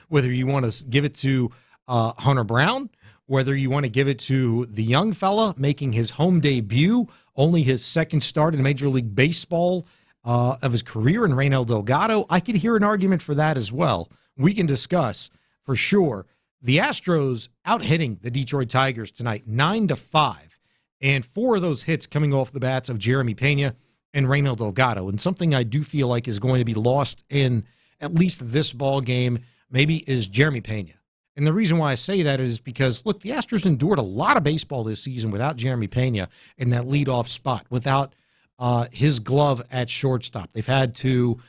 Whether you want to give it to Hunter Brown, whether you want to give it to the young fella making his home debut, only his second start in Major League Baseball of his career, in Reynel Delgado, I could hear an argument for that as well. We can discuss for sure. The Astros out-hitting the Detroit Tigers tonight, 9-5, and 4 of those hits coming off the bats of Jeremy Pena and Reynel Delgado. And something I do feel like is going to be lost in at least this ball game maybe is Jeremy Pena. And the reason why I say that is because, look, the Astros endured a lot of baseball this season without Jeremy Pena in that leadoff spot, without his glove at shortstop. Joe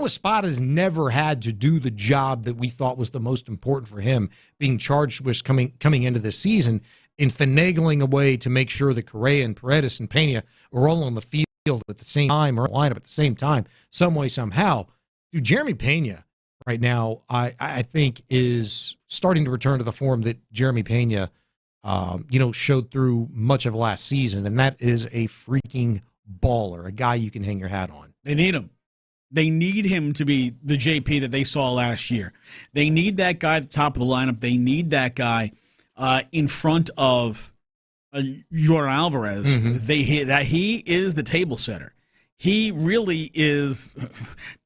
Espada's never had to do the job that we thought was the most important for him, being charged with coming into this season in finagling a way to make sure that Correa and Paredes and Pena are all on the field at the same time, or line up at the same time, some way, somehow. Dude, Jeremy Pena right now, I think, is starting to return to the form that Jeremy Pena, showed through much of last season, and that is a freaking baller, a guy you can hang your hat on.
They need him. They need him to be the JP that they saw last year. They need that guy at the top of the lineup. They need that guy in front of Yordan Alvarez. Mm-hmm. He is the table setter. He really is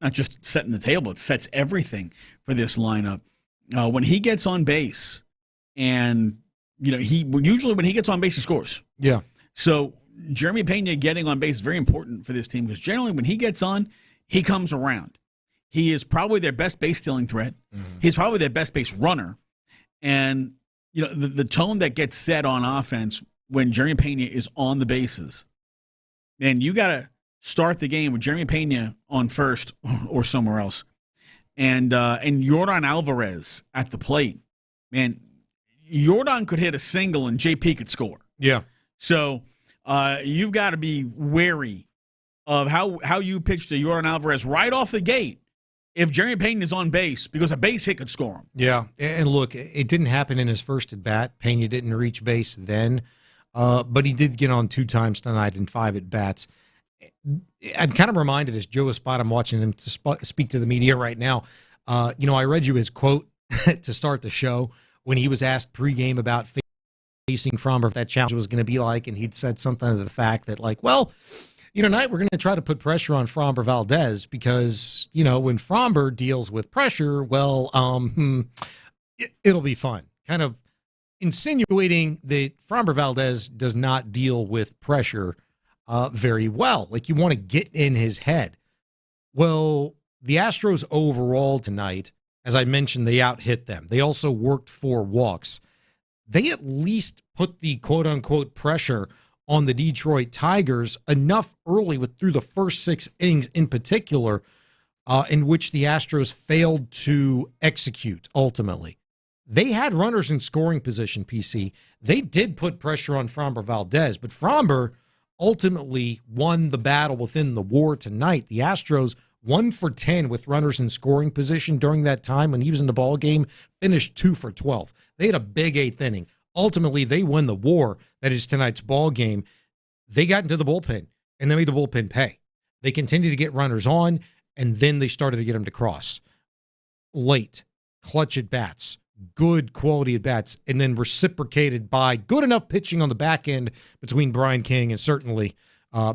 not just setting the table, it sets everything for this lineup. When he gets on base, and usually when he gets on base, he scores.
Yeah.
So Jeremy Pena getting on base is very important for this team, because generally when he gets on, he comes around. He is probably their best base stealing threat. Mm-hmm. He's probably their best base runner. And the tone that gets set on offense when Jeremy Pena is on the bases, man, you got to start the game with Jeremy Pena on first or somewhere else, and Yordan Alvarez at the plate. Man, Yordan could hit a single and JP could score.
Yeah.
So you've got to be wary of how you pitch to Yordan Alvarez right off the gate if Jeremy Pena is on base, because a base hit could score him.
Yeah, and look, it didn't happen in his first at-bat. Pena didn't reach base then, but he did get on 2 times tonight in 5 at-bats. I'm kind of reminded, as Joe Espada, I'm watching him to speak to the media right now. I read you his quote to start the show when he was asked pregame about facing Framber, what that challenge was going to be like, and he'd said something to the fact that, tonight we're going to try to put pressure on Framber Valdez because, when Framber deals with pressure, it'll be fun. Kind of, insinuating that Framber Valdez does not deal with pressure very well. Like, you want to get in his head. Well, the Astros overall tonight, as I mentioned, they out-hit them. They also worked 4 walks. They at least put the quote-unquote pressure on the Detroit Tigers enough early through the first 6 innings in particular, in which the Astros failed to execute ultimately. They had runners in scoring position, PC. They did put pressure on Framber Valdez, but Framber ultimately won the battle within the WAR tonight. The Astros 1 for 10 with runners in scoring position during that time when he was in the ball game, finished 2 for 12. They had a big 8th inning. Ultimately, they win the WAR that is tonight's ball game. They got into the bullpen, and they made the bullpen pay. They continued to get runners on, and then they started to get them to cross. Late, clutch at bats, good quality at bats, and then reciprocated by good enough pitching on the back end between Brian King and certainly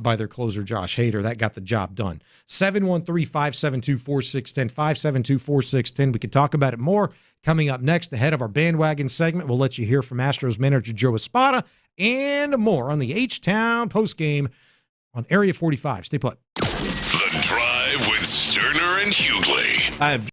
by their closer, Josh Hader. That got the job done. 713-572-4610, 572-4610. We can talk about it more coming up next ahead of our bandwagon segment. We'll let you hear from Astros manager Joe Espada and more on the H-Town postgame on Area 45. Stay put.
The Drive with Stoerner and Hughley.
I have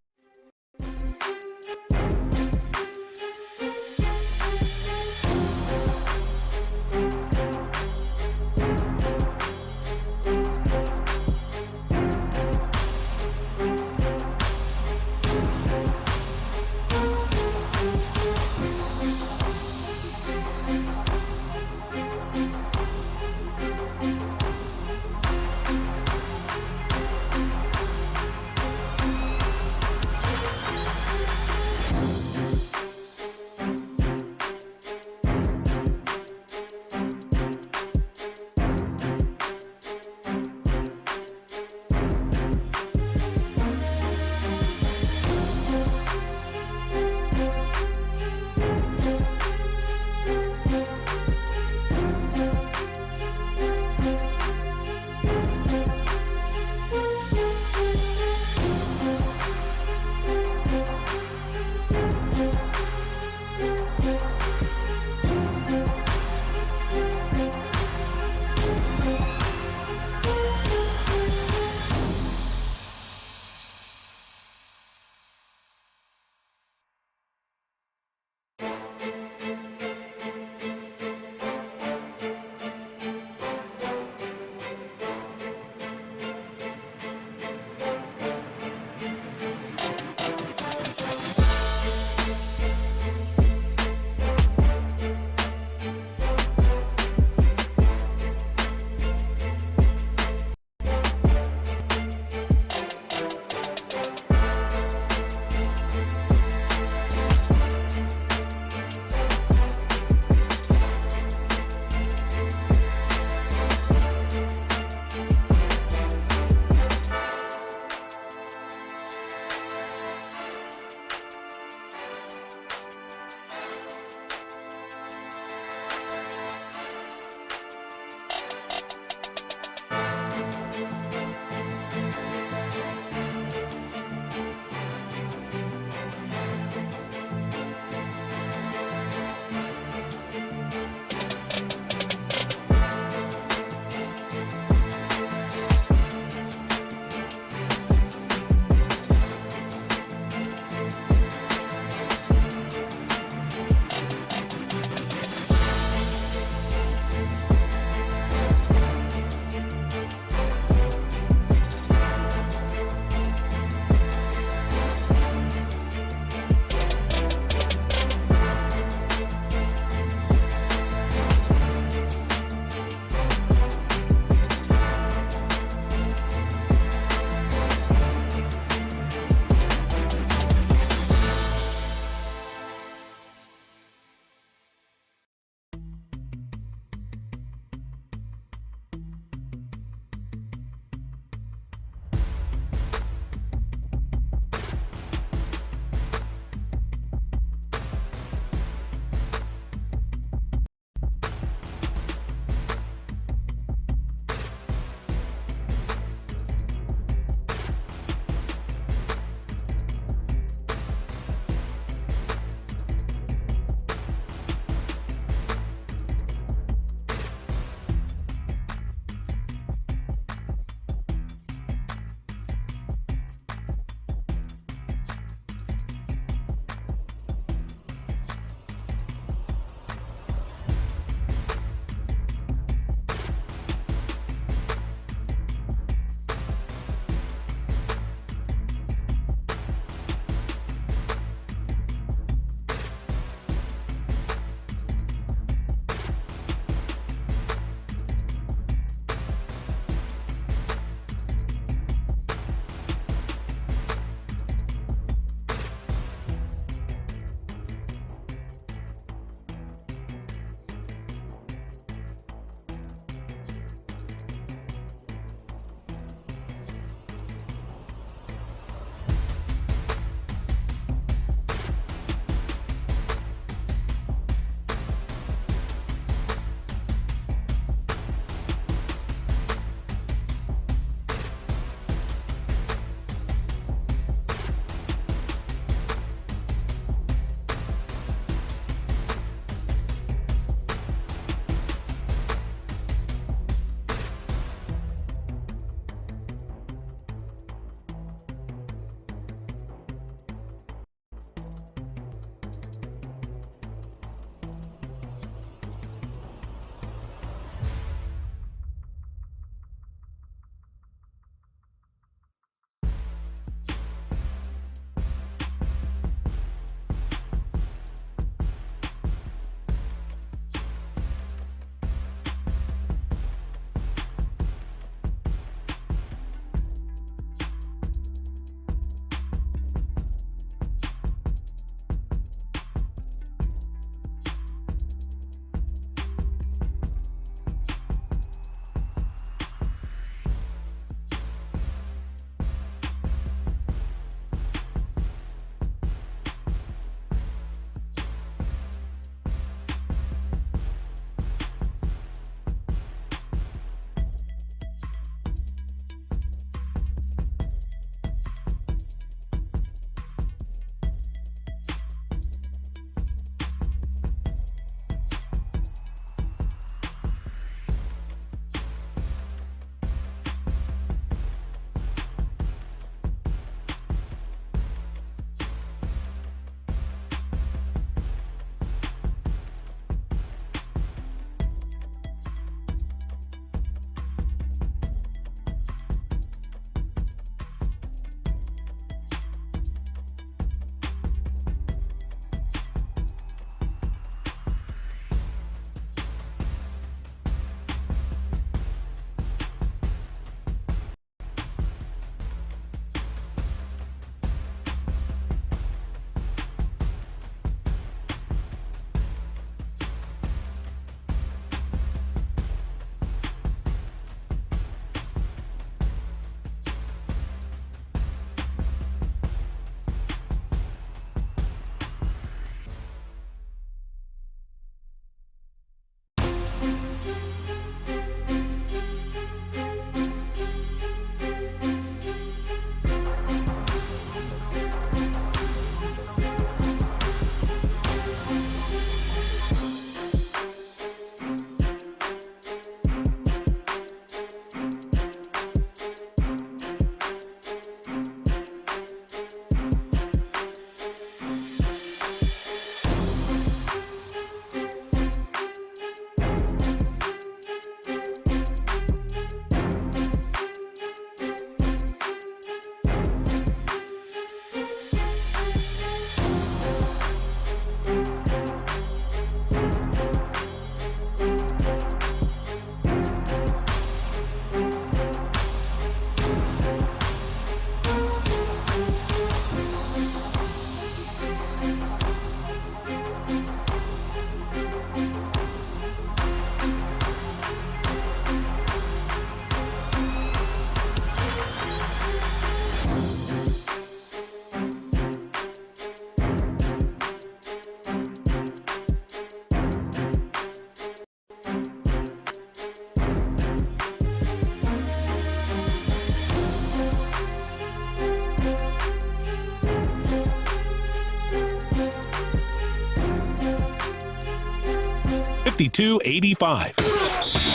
5285.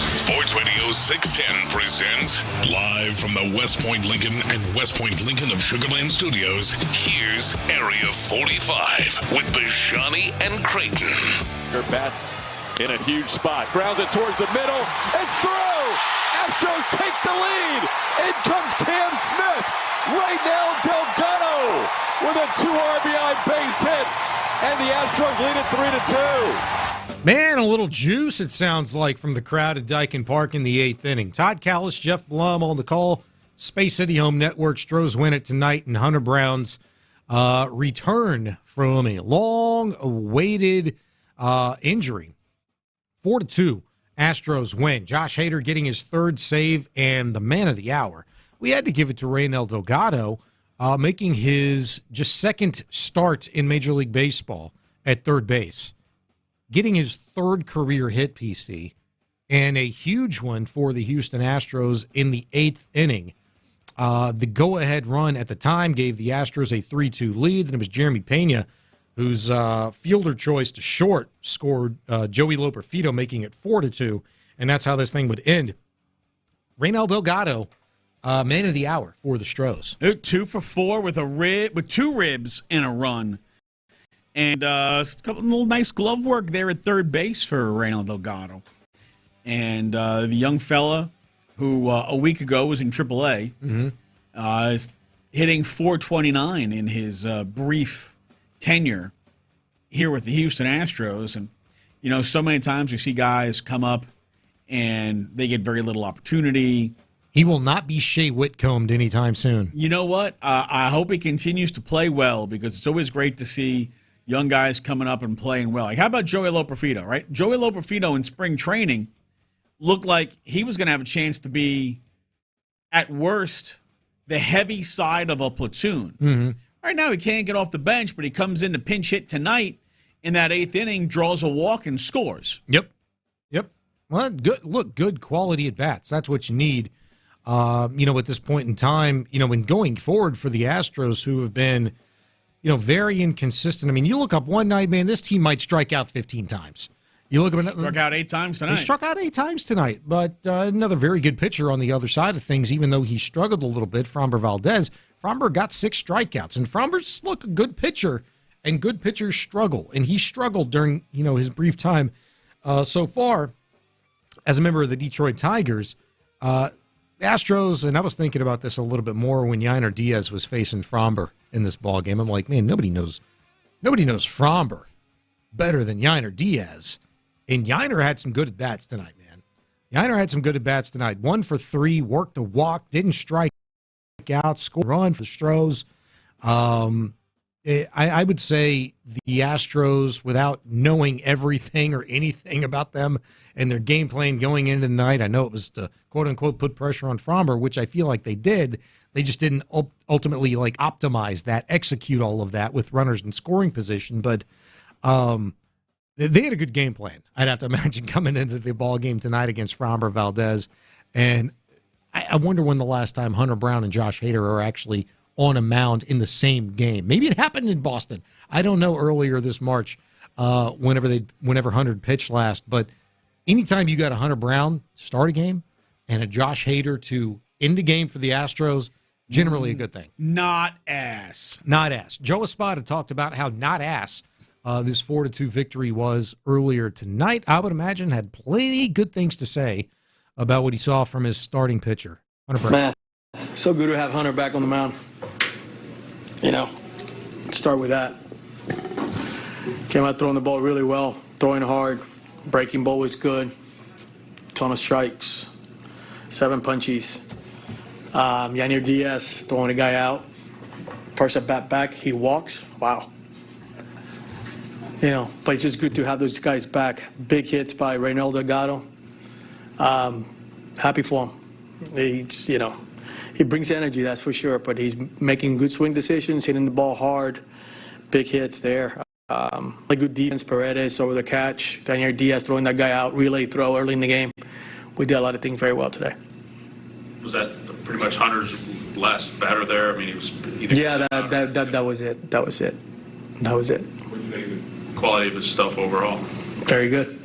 Sports Radio 610 presents live from the West Point Lincoln and West Point Lincoln of Sugarland Studios. Here's Area 45 with Bijani and Creighton.
Her bats in a huge spot. Grounds it towards the middle. It's through! Astros take the lead. In comes Cam Smith. Raynel Delgado with a 2 RBI base hit. And the Astros lead it 3-2.
Man, a little juice, it sounds like, from the crowd at Dyken Park in the 8th inning. Todd Callis, Jeff Blum on the call. Space City Home Network. Stros win it tonight, and Hunter Brown's return from a long-awaited injury. 4-2, Astros win. Josh Hader getting his 3rd save and the man of the hour. We had to give it to Raynel Delgado, making his just 2nd start in Major League Baseball at 3rd base. Getting his 3rd career hit, PC, and a huge one for the Houston Astros in the 8th inning. The go-ahead run at the time gave the Astros a 3-2 lead, and it was Jeremy Pena, whose fielder choice to short scored Joey Loperfido, making it 4-2, and that's how this thing would end. Raynel Delgado, man of the hour for the Stros.
2 for 4 with 2 ribs and a run. And a couple little nice glove work there at 3rd base for Raynel Delgado. And the young fella who a week ago was in AAA is hitting .429 in his brief tenure here with the Houston Astros. And, you know, so many times we see guys come up and they get very little opportunity.
He will not be Shea Whitcombed anytime soon.
You know what? I hope he continues to play well, because it's always great to see young guys coming up and playing well. Like, how about Joey Loperfido, right? Joey Loperfido in spring training looked like he was going to have a chance to be, at worst, the heavy side of a platoon.
Mm-hmm.
Right now, he can't get off the bench, but he comes in to pinch hit tonight in that 8th inning, draws a walk, and scores.
Yep. Well, good quality at bats. That's what you need. At this point in time, when going forward for the Astros, who have been, very inconsistent. I mean, you look up one night, man, this team might strike out 15 times. You look up
struck out 8 times tonight.
He struck out 8 times tonight, but another very good pitcher on the other side of things, even though he struggled a little bit, Framber Valdez. Framber got 6 strikeouts, and Framber's, a good pitcher, and good pitchers struggle, and he struggled during, his brief time so far as a member of the Detroit Tigers. Astros, and I was thinking about this a little bit more when Yainer Diaz was facing Framber in this ballgame. I'm like, man, nobody knows Framber better than Yainer Diaz. And Yainer had some good at-bats tonight, man. Yainer had some good at-bats tonight. 1 for 3, worked a walk, didn't strike out, scored a run for the Stros. I would say the Astros, without knowing everything or anything about them and their game plan going into the night, I know it was to quote-unquote put pressure on Framber, which I feel like they did. They just didn't ultimately optimize that, execute all of that with runners in scoring position. But they had a good game plan, I'd have to imagine, coming into the ball game tonight against Framber Valdez. And I wonder when the last time Hunter Brown and Josh Hader are actually on a mound in the same game. Maybe it happened in Boston. I don't know, earlier this March, whenever Hunter pitched last. But anytime you got a Hunter Brown start a game and a Josh Hader to end the game for the Astros, generally a good thing.
Not ass.
Joe Espada talked about how not ass this 4-2 victory was earlier tonight. I would imagine had plenty good things to say about what he saw from his starting pitcher, Hunter Brown.
Man, so good to have Hunter back on the mound. Start with that. Came out throwing the ball really well, throwing hard, breaking ball was good, ton of strikes, 7 punchies. Yainer Diaz throwing a guy out. First at bat back, he walks. Wow. But it's just good to have those guys back. Big hits by Raynel Delgado. Happy for him. He brings energy, that's for sure, but he's making good swing decisions, hitting the ball hard, big hits there. Good defense, Paredes over the catch, Yainer Diaz throwing that guy out, relay throw early in the game. We did a lot of things very well today.
Was that pretty much Hunter's last batter there? I mean, he was...
Yeah, that was it. That was it.
Quality of his stuff overall.
Very good.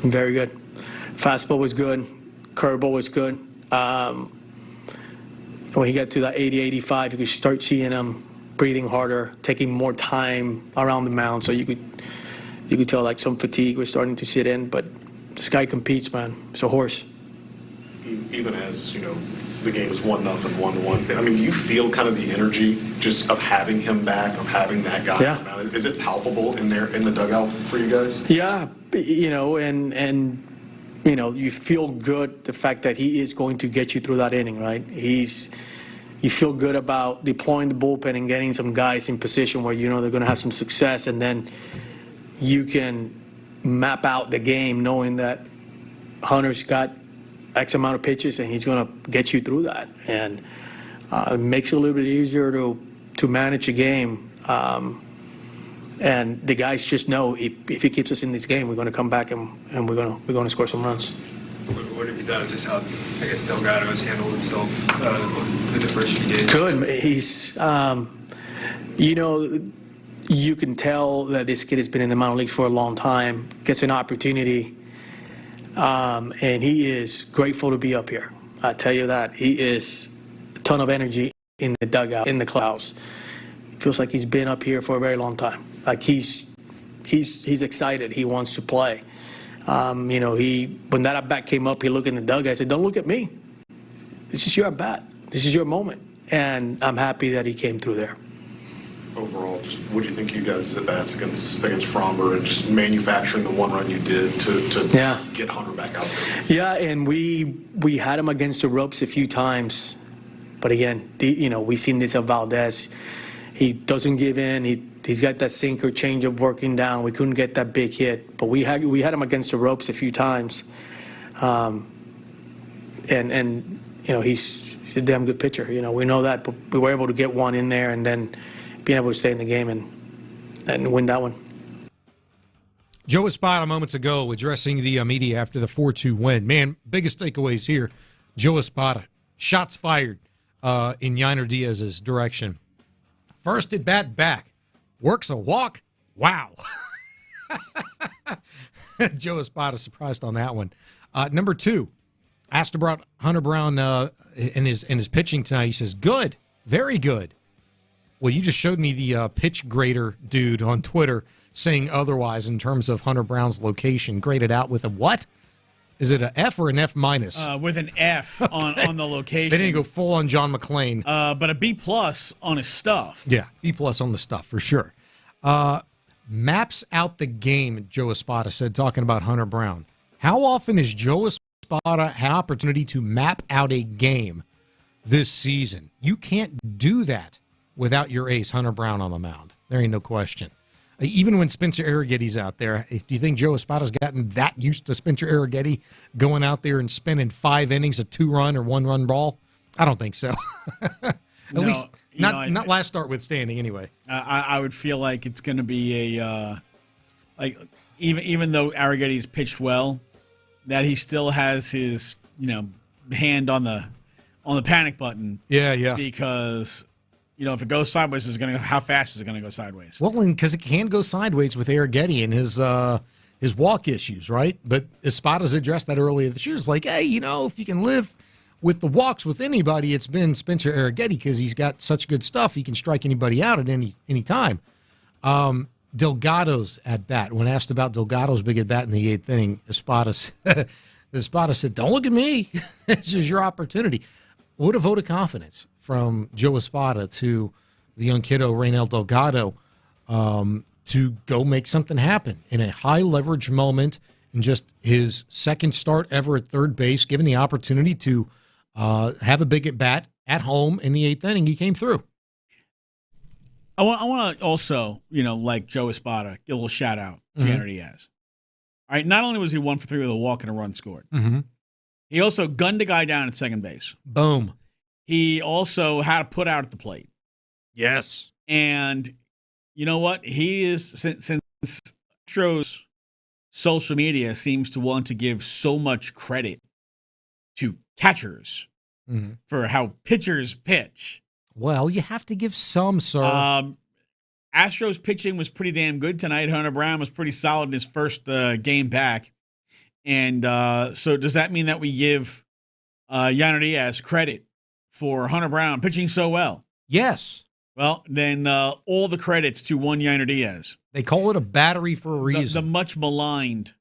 Very good. Fastball was good. Curveball was good. When he got to that 80, 85, you could start seeing him breathing harder, taking more time around the mound. So you could tell like some fatigue was starting to sit in. But this guy competes, man. It's a horse.
Even as, the game is 1-0, 1-1. I mean, do you feel kind of the energy just of having him back, of having that guy?
Yeah.
Is it palpable in the dugout for you guys?
Yeah, and you feel good the fact that he is going to get you through that inning, right? You feel good about deploying the bullpen and getting some guys in position where they're going to have some success, and then you can map out the game knowing that Hunter's got X amount of pitches and he's going to get you through that, and it makes it a little bit easier to manage a game. And the guys just know if he keeps us in this game, we're going to come back and we're going to score some runs.
What have you done? Just how I guess Delgado has handled himself through the first few days.
Good. He's you can tell that this kid has been in the minor leagues for a long time. Gets an opportunity, and he is grateful to be up here. I tell you that he is a ton of energy in the dugout, in the clubhouse. Feels like he's been up here for a very long time. Like he's excited. He wants to play. When that at bat came up, he looked in the dugout. I said, "Don't look at me. This is your at bat. This is your moment." And I'm happy that he came through there.
Overall, just what do you think you guys at bats against Fromber and just manufacturing the one run you did to get Hunter back out there?
Yeah, and we had him against the ropes a few times, but again, we seen this of Valdez. He doesn't give in. He's got that sinker changeup working down. We couldn't get that big hit, but we had him against the ropes a few times, and he's a damn good pitcher. We know that, but we were able to get one in there and then being able to stay in the game and win that one.
Joe Espada moments ago addressing the media after the 4-2 win. Man, biggest takeaways here. Joe Espada, shots fired in Yainer Diaz's direction. First at bat back. Works a walk. Wow. Joe Espada surprised on that one. Number 2, asked about Hunter Brown in his pitching tonight. He says, good, very good. Well, you just showed me the pitch grader dude on Twitter saying otherwise in terms of Hunter Brown's location. Graded out with a what? Is it an F or an F minus?
With an F on the location.
They didn't go full on John McClain.
But a B+ on his stuff.
Yeah, B+ on the stuff for sure. Maps out the game, Joe Espada said, talking about Hunter Brown. How often has Joe Espada had opportunity to map out a game this season? You can't do that without your ace, Hunter Brown, on the mound. There ain't no question. Even when Spencer Arrighetti's out there, do you think Joe Espada's gotten that used to Spencer Arrighetti going out there and spending 5 innings, a 2-run or 1-run ball? I don't think so. At least not last start withstanding anyway.
I would feel like it's going to be a even though Arrighetti's pitched well, that he still has his hand on the panic button.
Yeah.
Because if it goes sideways, how fast is it going to go sideways?
Well, because it can go sideways with Arrighetti and his walk issues, right? But Espada's addressed that earlier this year. It's like, hey, if you can live with the walks with anybody, it's been Spencer Arrighetti because he's got such good stuff. He can strike anybody out at any time. Delgado's at bat. When asked about Delgado's big at bat in the 8th inning, Espada said, "Don't look at me. This is your opportunity." What a vote of confidence from Joe Espada to the young kiddo, Reynel Delgado, to go make something happen in a high-leverage moment in just his second start ever at third base, given the opportunity to have a big at-bat at home in the 8th inning. He came through.
I want to also, like Joe Espada, give a little shout-out to Yainer Diaz. All right, not only was he 1 for 3 with a walk and a run scored, he also gunned a guy down at second base.
Boom.
He also had a put out at the plate.
Yes.
And you know what? He is, since Astros social media seems to want to give so much credit to catchers for how pitchers pitch.
Well, you have to give some, sir.
Astros pitching was pretty damn good tonight. Hunter Brown was pretty solid in his first game back. And so does that mean that we give Yainer Diaz credit for Hunter Brown pitching so well?
Yes.
Well, then all the credits to one Yainer Diaz.
They call it a battery for a reason.
The much maligned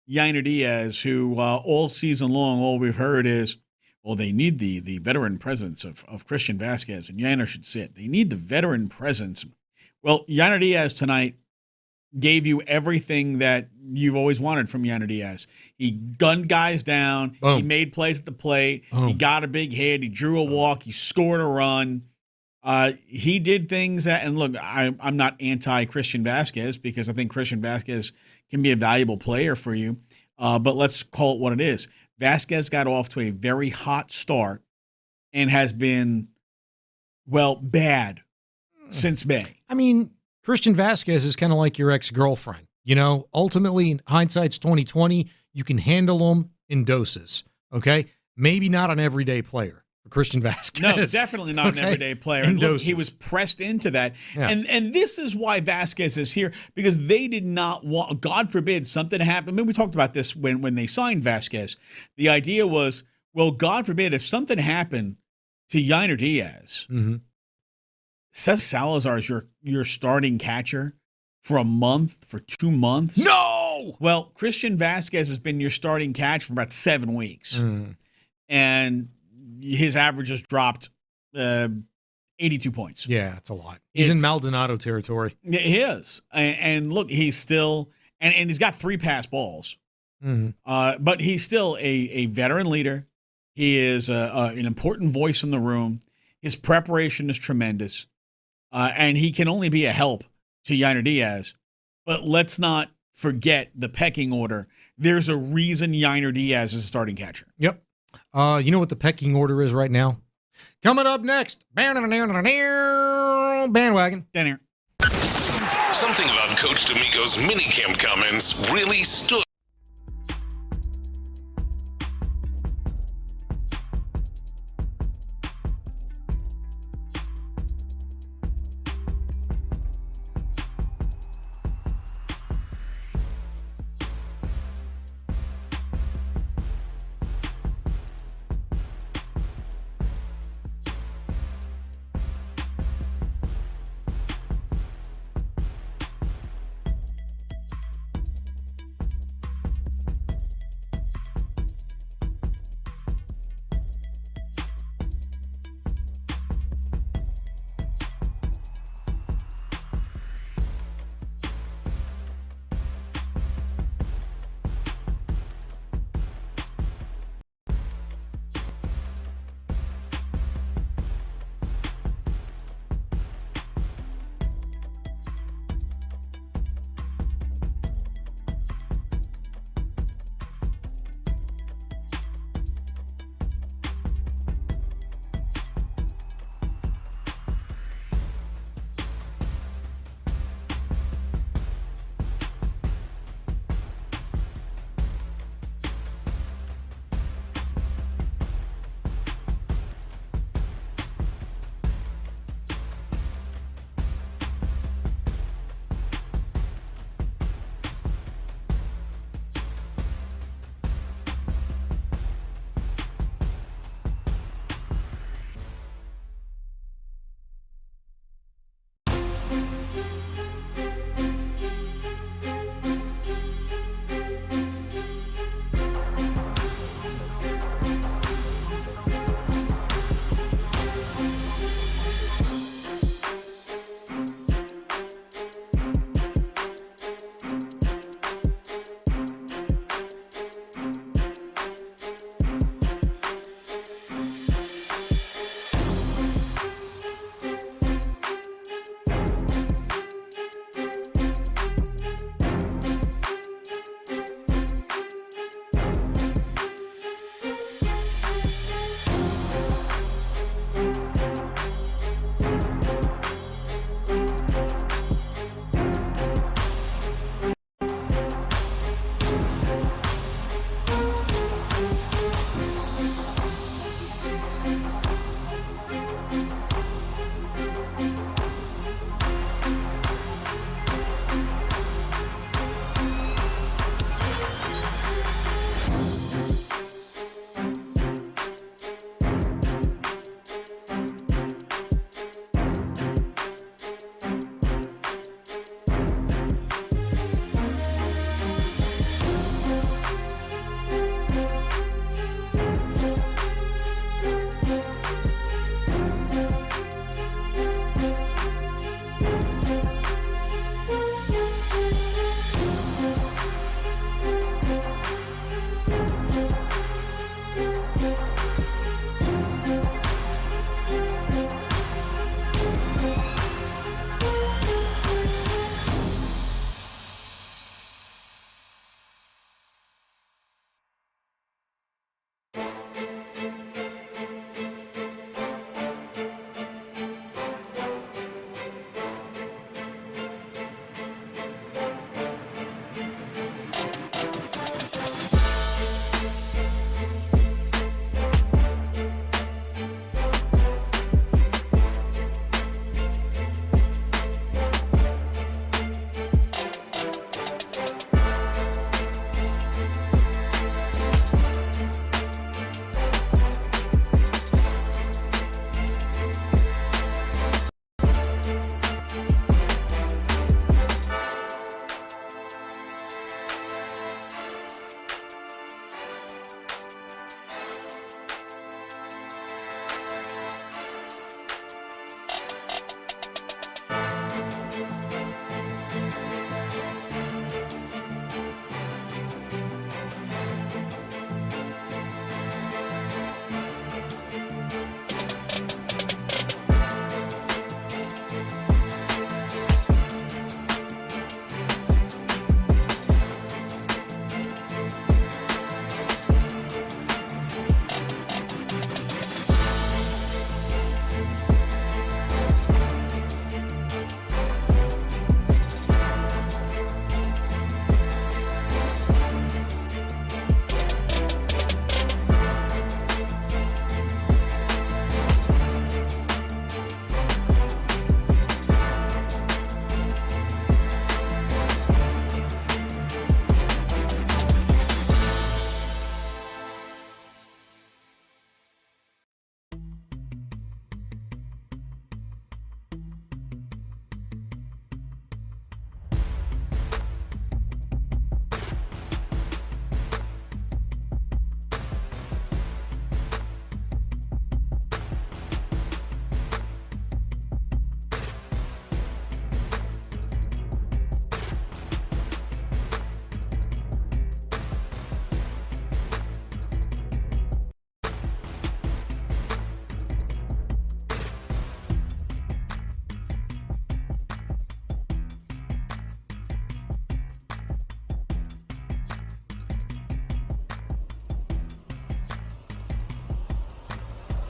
Yainer Diaz, who all season long, all we've heard is, well, they need the veteran presence of Christian Vasquez, and Yainer should sit. They need the veteran presence. Well, Yainer Diaz tonight gave you everything that you've always wanted from Yainer Diaz. He gunned guys down. Boom. He made plays at the plate. Boom. He got a big hit. He drew a walk. He scored a run. He did things that, and look, I'm not anti-Christian Vasquez because I think Christian Vasquez can be a valuable player for you. But let's call it what it is. Vasquez got off to a very hot start and has been, well, bad since May.
I mean, Christian Vasquez is kind of like your ex-girlfriend. You know, ultimately, hindsight's 20/20. You can handle them in doses, okay? Maybe not an everyday player for Christian Vasquez.
No, definitely not an everyday player. And look, he was pressed into that. Yeah. And this is why Vasquez is here, because they did not want, God forbid, something to happen. I mean, we talked about this when they signed Vasquez. The idea was, well, God forbid, if something happened to Yainer Diaz, Cesar Salazar is your starting catcher for a month, for 2 months.
No!
Well, Christian Vasquez has been your starting catch for about 7 weeks. And his average has dropped 82 points.
Yeah, it's a lot. He's in Maldonado territory.
He is. And look, he's still, and he's got 3 pass balls. But he's still a veteran leader. He is an important voice in the room. His preparation is tremendous. And he can only be a help to Yainer Diaz. But let's not forget the pecking order. There's a reason Yainer Diaz is a starting catcher.
Yep. You know what the pecking order is right now? Coming up next, bandwagon.
Down here.
Something about Coach D'Amico's minicamp comments really stood.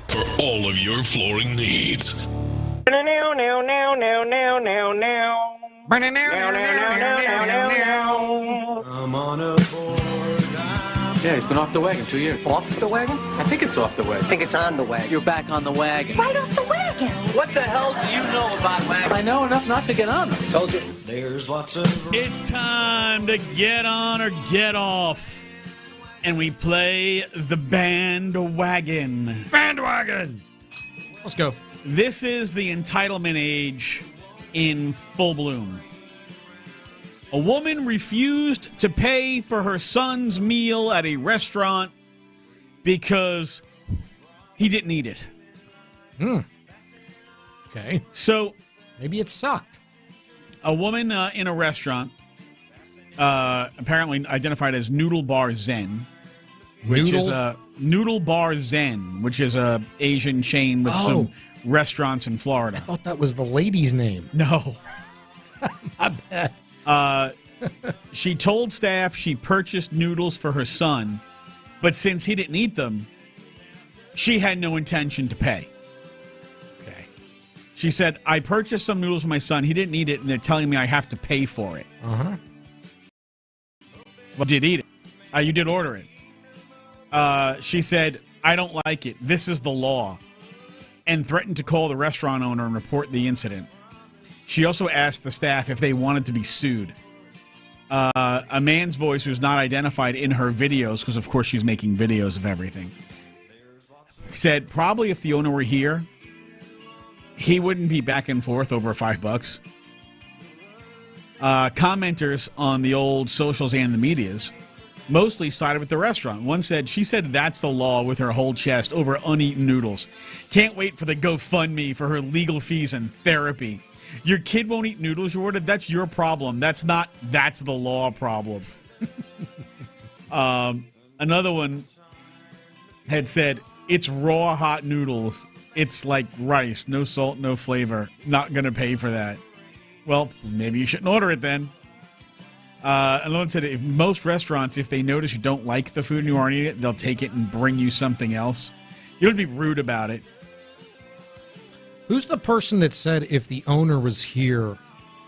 for all of your flooring needs.
I'm on a board. Yeah, he's been off the wagon 2 years. Off the wagon? I think it's off the wagon. I think it's on the wagon. You're back on the wagon.
Right off the wagon.
What the hell do you know about wagons? I know enough not to get on them. Told you. There's lots of...
It's time to get on or get off. And we play the bandwagon.
Bandwagon! Let's go.
This is the entitlement age in full bloom. A woman refused to pay for her son's meal at a restaurant because he didn't eat it.
Okay.
So
maybe it sucked.
A woman in a restaurant, apparently identified as Noodle Bar Zen, which is a Noodle Bar Zen, which is a Asian chain with some restaurants in Florida.
I thought that was the lady's name.
No.
My bad.
She told staff she purchased noodles for her son, but since he didn't eat them, she had no intention to pay.
Okay.
She said, I purchased some noodles for my son. He didn't eat it, and they're telling me I have to pay for it.
Uh-huh.
Well, you did eat it. You did order it. She said, I don't like it. This is the law. And threatened to call the restaurant owner and report the incident. She also asked the staff if they wanted to be sued. A man's voice who's not identified in her videos, because of course she's making videos of everything, said probably if the owner were here, he wouldn't be back and forth over $5. Commenters on the old socials and the medias mostly sided with the restaurant. One said, she said that's the law with her whole chest over uneaten noodles. Can't wait for the GoFundMe for her legal fees and therapy. Your kid won't eat noodles you ordered? That's your problem. That's the law problem. Another one had said, it's raw hot noodles. It's like rice, no salt, no flavor. Not going to pay for that. Well, maybe you shouldn't order it then. Another one said, if most restaurants, if they notice you don't like the food and you aren't eating it, they'll take it and bring you something else. You don't have to be rude about it.
Who's the person that said if the owner was here,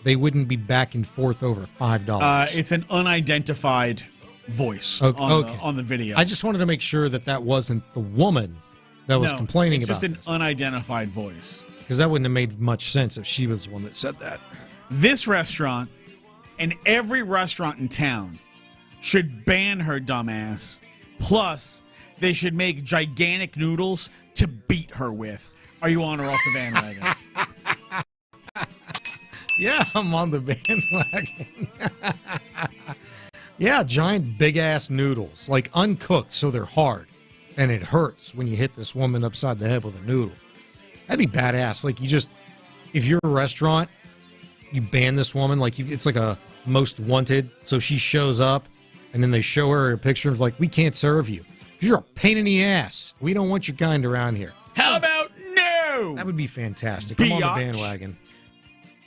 they wouldn't be back and forth over $5?
It's an unidentified voice on the video.
I just wanted to make sure that wasn't the woman that was complaining about it.
It's just an unidentified voice.
Because that wouldn't have made much sense if she was the one that said that.
This restaurant and every restaurant in town should ban her dumbass. Plus, they should make gigantic noodles to beat her with. Are you on or off the bandwagon?
Yeah, I'm on the bandwagon. Yeah, giant big-ass noodles, like uncooked, so they're hard. And it hurts when you hit this woman upside the head with a noodle. That'd be badass. Like, if you're a restaurant, you ban this woman, it's like a most wanted, so she shows up, and then they show her a picture of, we can't serve you. You're a pain in the ass. We don't want your kind around here.
How about no?
That would be fantastic. I'm on the bandwagon.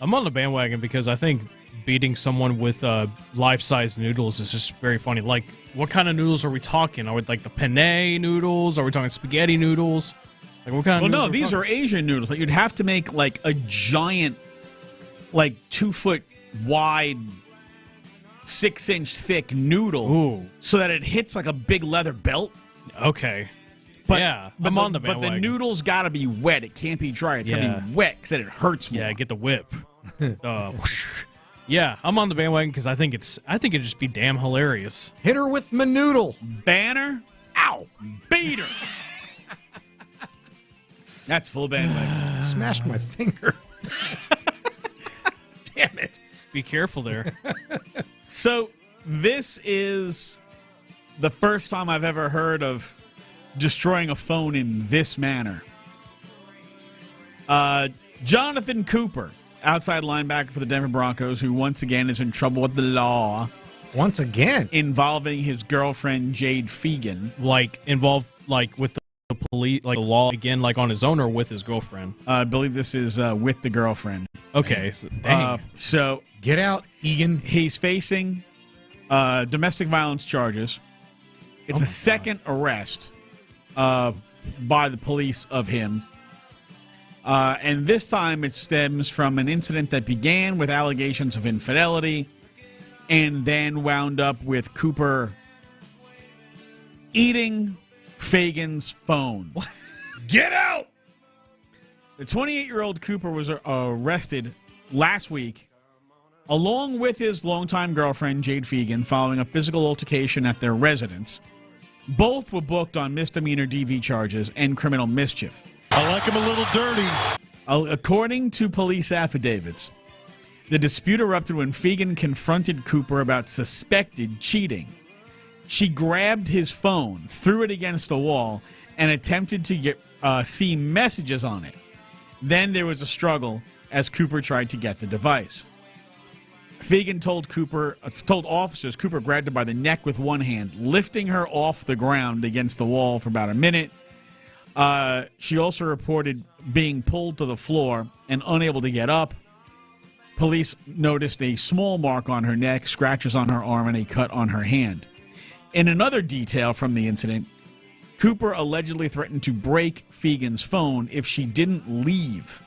I'm on the bandwagon because I think beating someone with life-size noodles is just very funny. Like, what kind of noodles are we talking? Are we like the penne noodles? Are we talking spaghetti noodles? Like, what kind of noodles?
Well, no, these are Asian noodles. You'd have to make a giant, 2-foot wide, 6-inch thick noodle so that it hits like a big leather belt.
Okay. I'm on the bandwagon.
But the noodle's got to be wet. It can't be dry. It's got to be wet because then it hurts more.
Yeah, get the whip. Yeah, I'm on the bandwagon because I think it'd just be damn hilarious.
Hit her with my noodle.
Banner. Ow. Beat her. That's full bandwagon.
Smashed my finger. Damn it.
Be careful there.
So this is the first time I've ever heard of destroying a phone in this manner. Jonathan Cooper, outside linebacker for the Denver Broncos, who once again is in trouble with the law.
Once again?
Involving his girlfriend, Jade Fegan.
With the police, the law again, on his own or with his girlfriend?
I believe this is with the girlfriend.
Okay. Dang.
So
get out, Egan.
He's facing domestic violence charges. It's a second arrest by the police of him. And this time it stems from an incident that began with allegations of infidelity and then wound up with Cooper eating Fagan's phone.
Get out!
The 28-year-old Cooper was arrested last week along with his longtime girlfriend, Jade Fagan, following a physical altercation at their residence. Both were booked on misdemeanor DV charges and criminal mischief.
I like him a little dirty.
According to police affidavits, the dispute erupted when Fagan confronted Cooper about suspected cheating. She grabbed his phone, threw it against the wall, and attempted to see messages on it. Then there was a struggle as Cooper tried to get the device. Fagan told officers Cooper grabbed her by the neck with one hand, lifting her off the ground against the wall for about a minute. She also reported being pulled to the floor and unable to get up. Police noticed a small mark on her neck, scratches on her arm, and a cut on her hand. In another detail from the incident, Cooper allegedly threatened to break Fagan's phone if she didn't leave.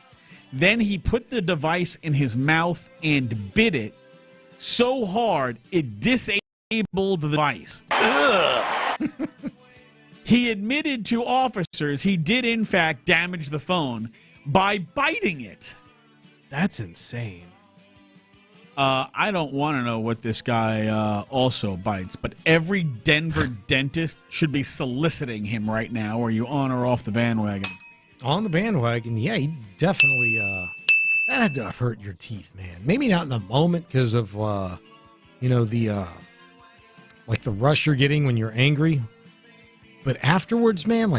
Then he put the device in his mouth and bit it so hard it disabled the device. He admitted to officers he did in fact damage the phone by biting it.
That's insane.
I don't want to know what this guy also bites, but every Denver dentist should be soliciting him right now. Are you on or off the bandwagon?
On the bandwagon, yeah, he definitely, that had to have hurt your teeth, man. Maybe not in the moment because of, the rush you're getting when you're angry. But afterwards, man,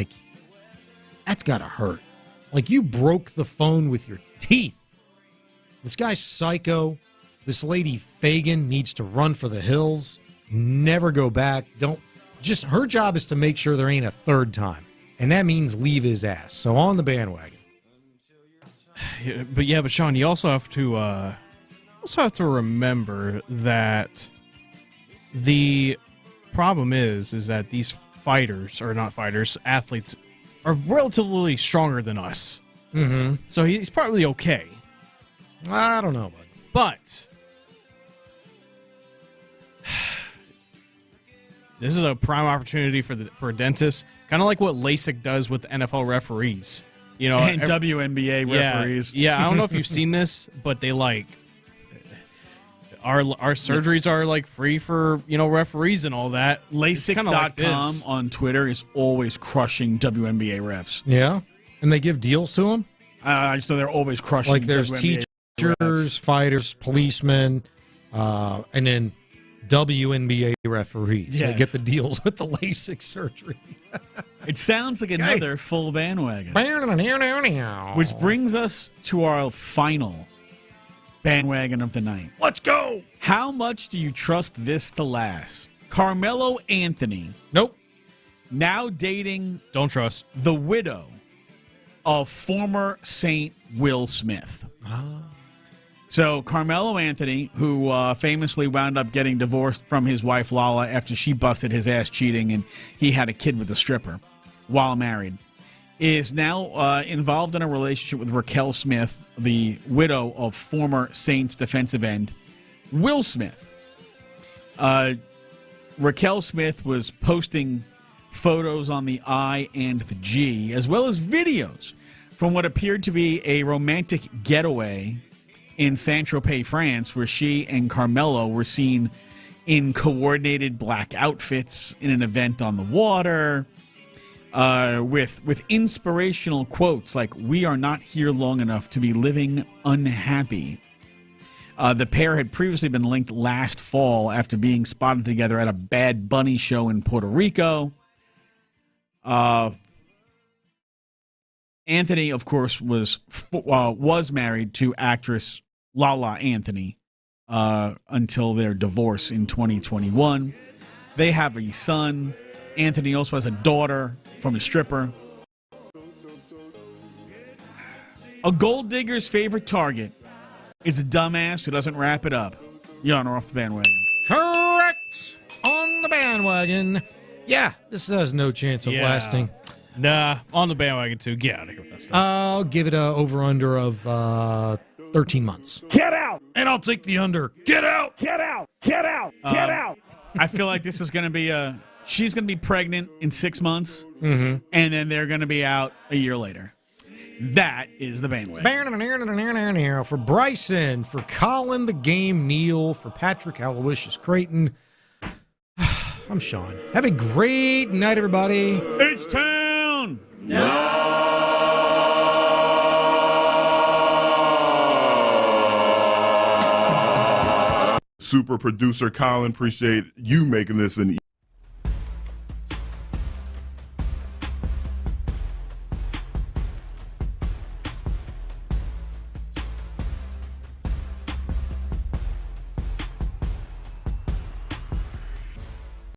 that's got to hurt. Like, you broke the phone with your teeth. This guy's psycho. This lady, Fagan, needs to run for the hills. Never go back. Her job is to make sure there ain't a third time. And that means leave his ass. So on the bandwagon.
But Sean, you also have to remember that the problem is that these athletes are relatively stronger than us.
Mm-hmm.
So he's probably okay.
I don't know, bud.
But this is a prime opportunity for a dentist, kind of like what LASIK does with the NFL referees.
And WNBA referees.
Yeah, I don't know if you've seen this, but they our surgeries are free for referees and all that.
LASIK.com on Twitter is always crushing WNBA refs.
Yeah, and they give deals to them.
I just know they're always crushing.
There's
WNBA
teachers,
refs.
fighters, policemen, and then WNBA referees.
Yes.
They get the deals with the LASIK surgery.
It sounds like another full bandwagon. Which brings us to our final bandwagon of the night.
Let's go!
How much do you trust this to last? Carmelo Anthony.
Nope.
Now dating.
Don't trust.
The widow of former Saint Will Smith. So Carmelo Anthony, who famously wound up getting divorced from his wife Lala after she busted his ass cheating and he had a kid with a stripper while married, is now involved in a relationship with Raquel Smith, the widow of former Saints defensive end Will Smith. Raquel Smith was posting photos on the I and the G, as well as videos from what appeared to be a romantic getaway in Saint-Tropez, France, where she and Carmelo were seen in coordinated black outfits in an event on the water, with inspirational quotes like, "We are not here long enough to be living unhappy." The pair had previously been linked last fall after being spotted together at a Bad Bunny show in Puerto Rico. Anthony, of course, was married to actress Lala Anthony until their divorce in 2021. They have a son. Anthony also has a daughter from a stripper. A gold digger's favorite target is a dumbass who doesn't wrap it up. You're on or off the bandwagon.
Correct. On the bandwagon. Yeah, this has no chance of lasting.
Nah, on the bandwagon too. Get out of here with that stuff.
I'll give it a over-under of 13 months.
Get out! And I'll take the under. Get out!
Get out! Get out! Get out! I feel like this is going to be she's going to be pregnant in 6 months, and then they're going to be out a year later. That is the bandwagon.
For Bryson, for Colin the Game Neal, for Patrick Aloysius Creighton, I'm Sean. Have a great night, everybody.
H-Town!
Super producer Colin, appreciate you making this an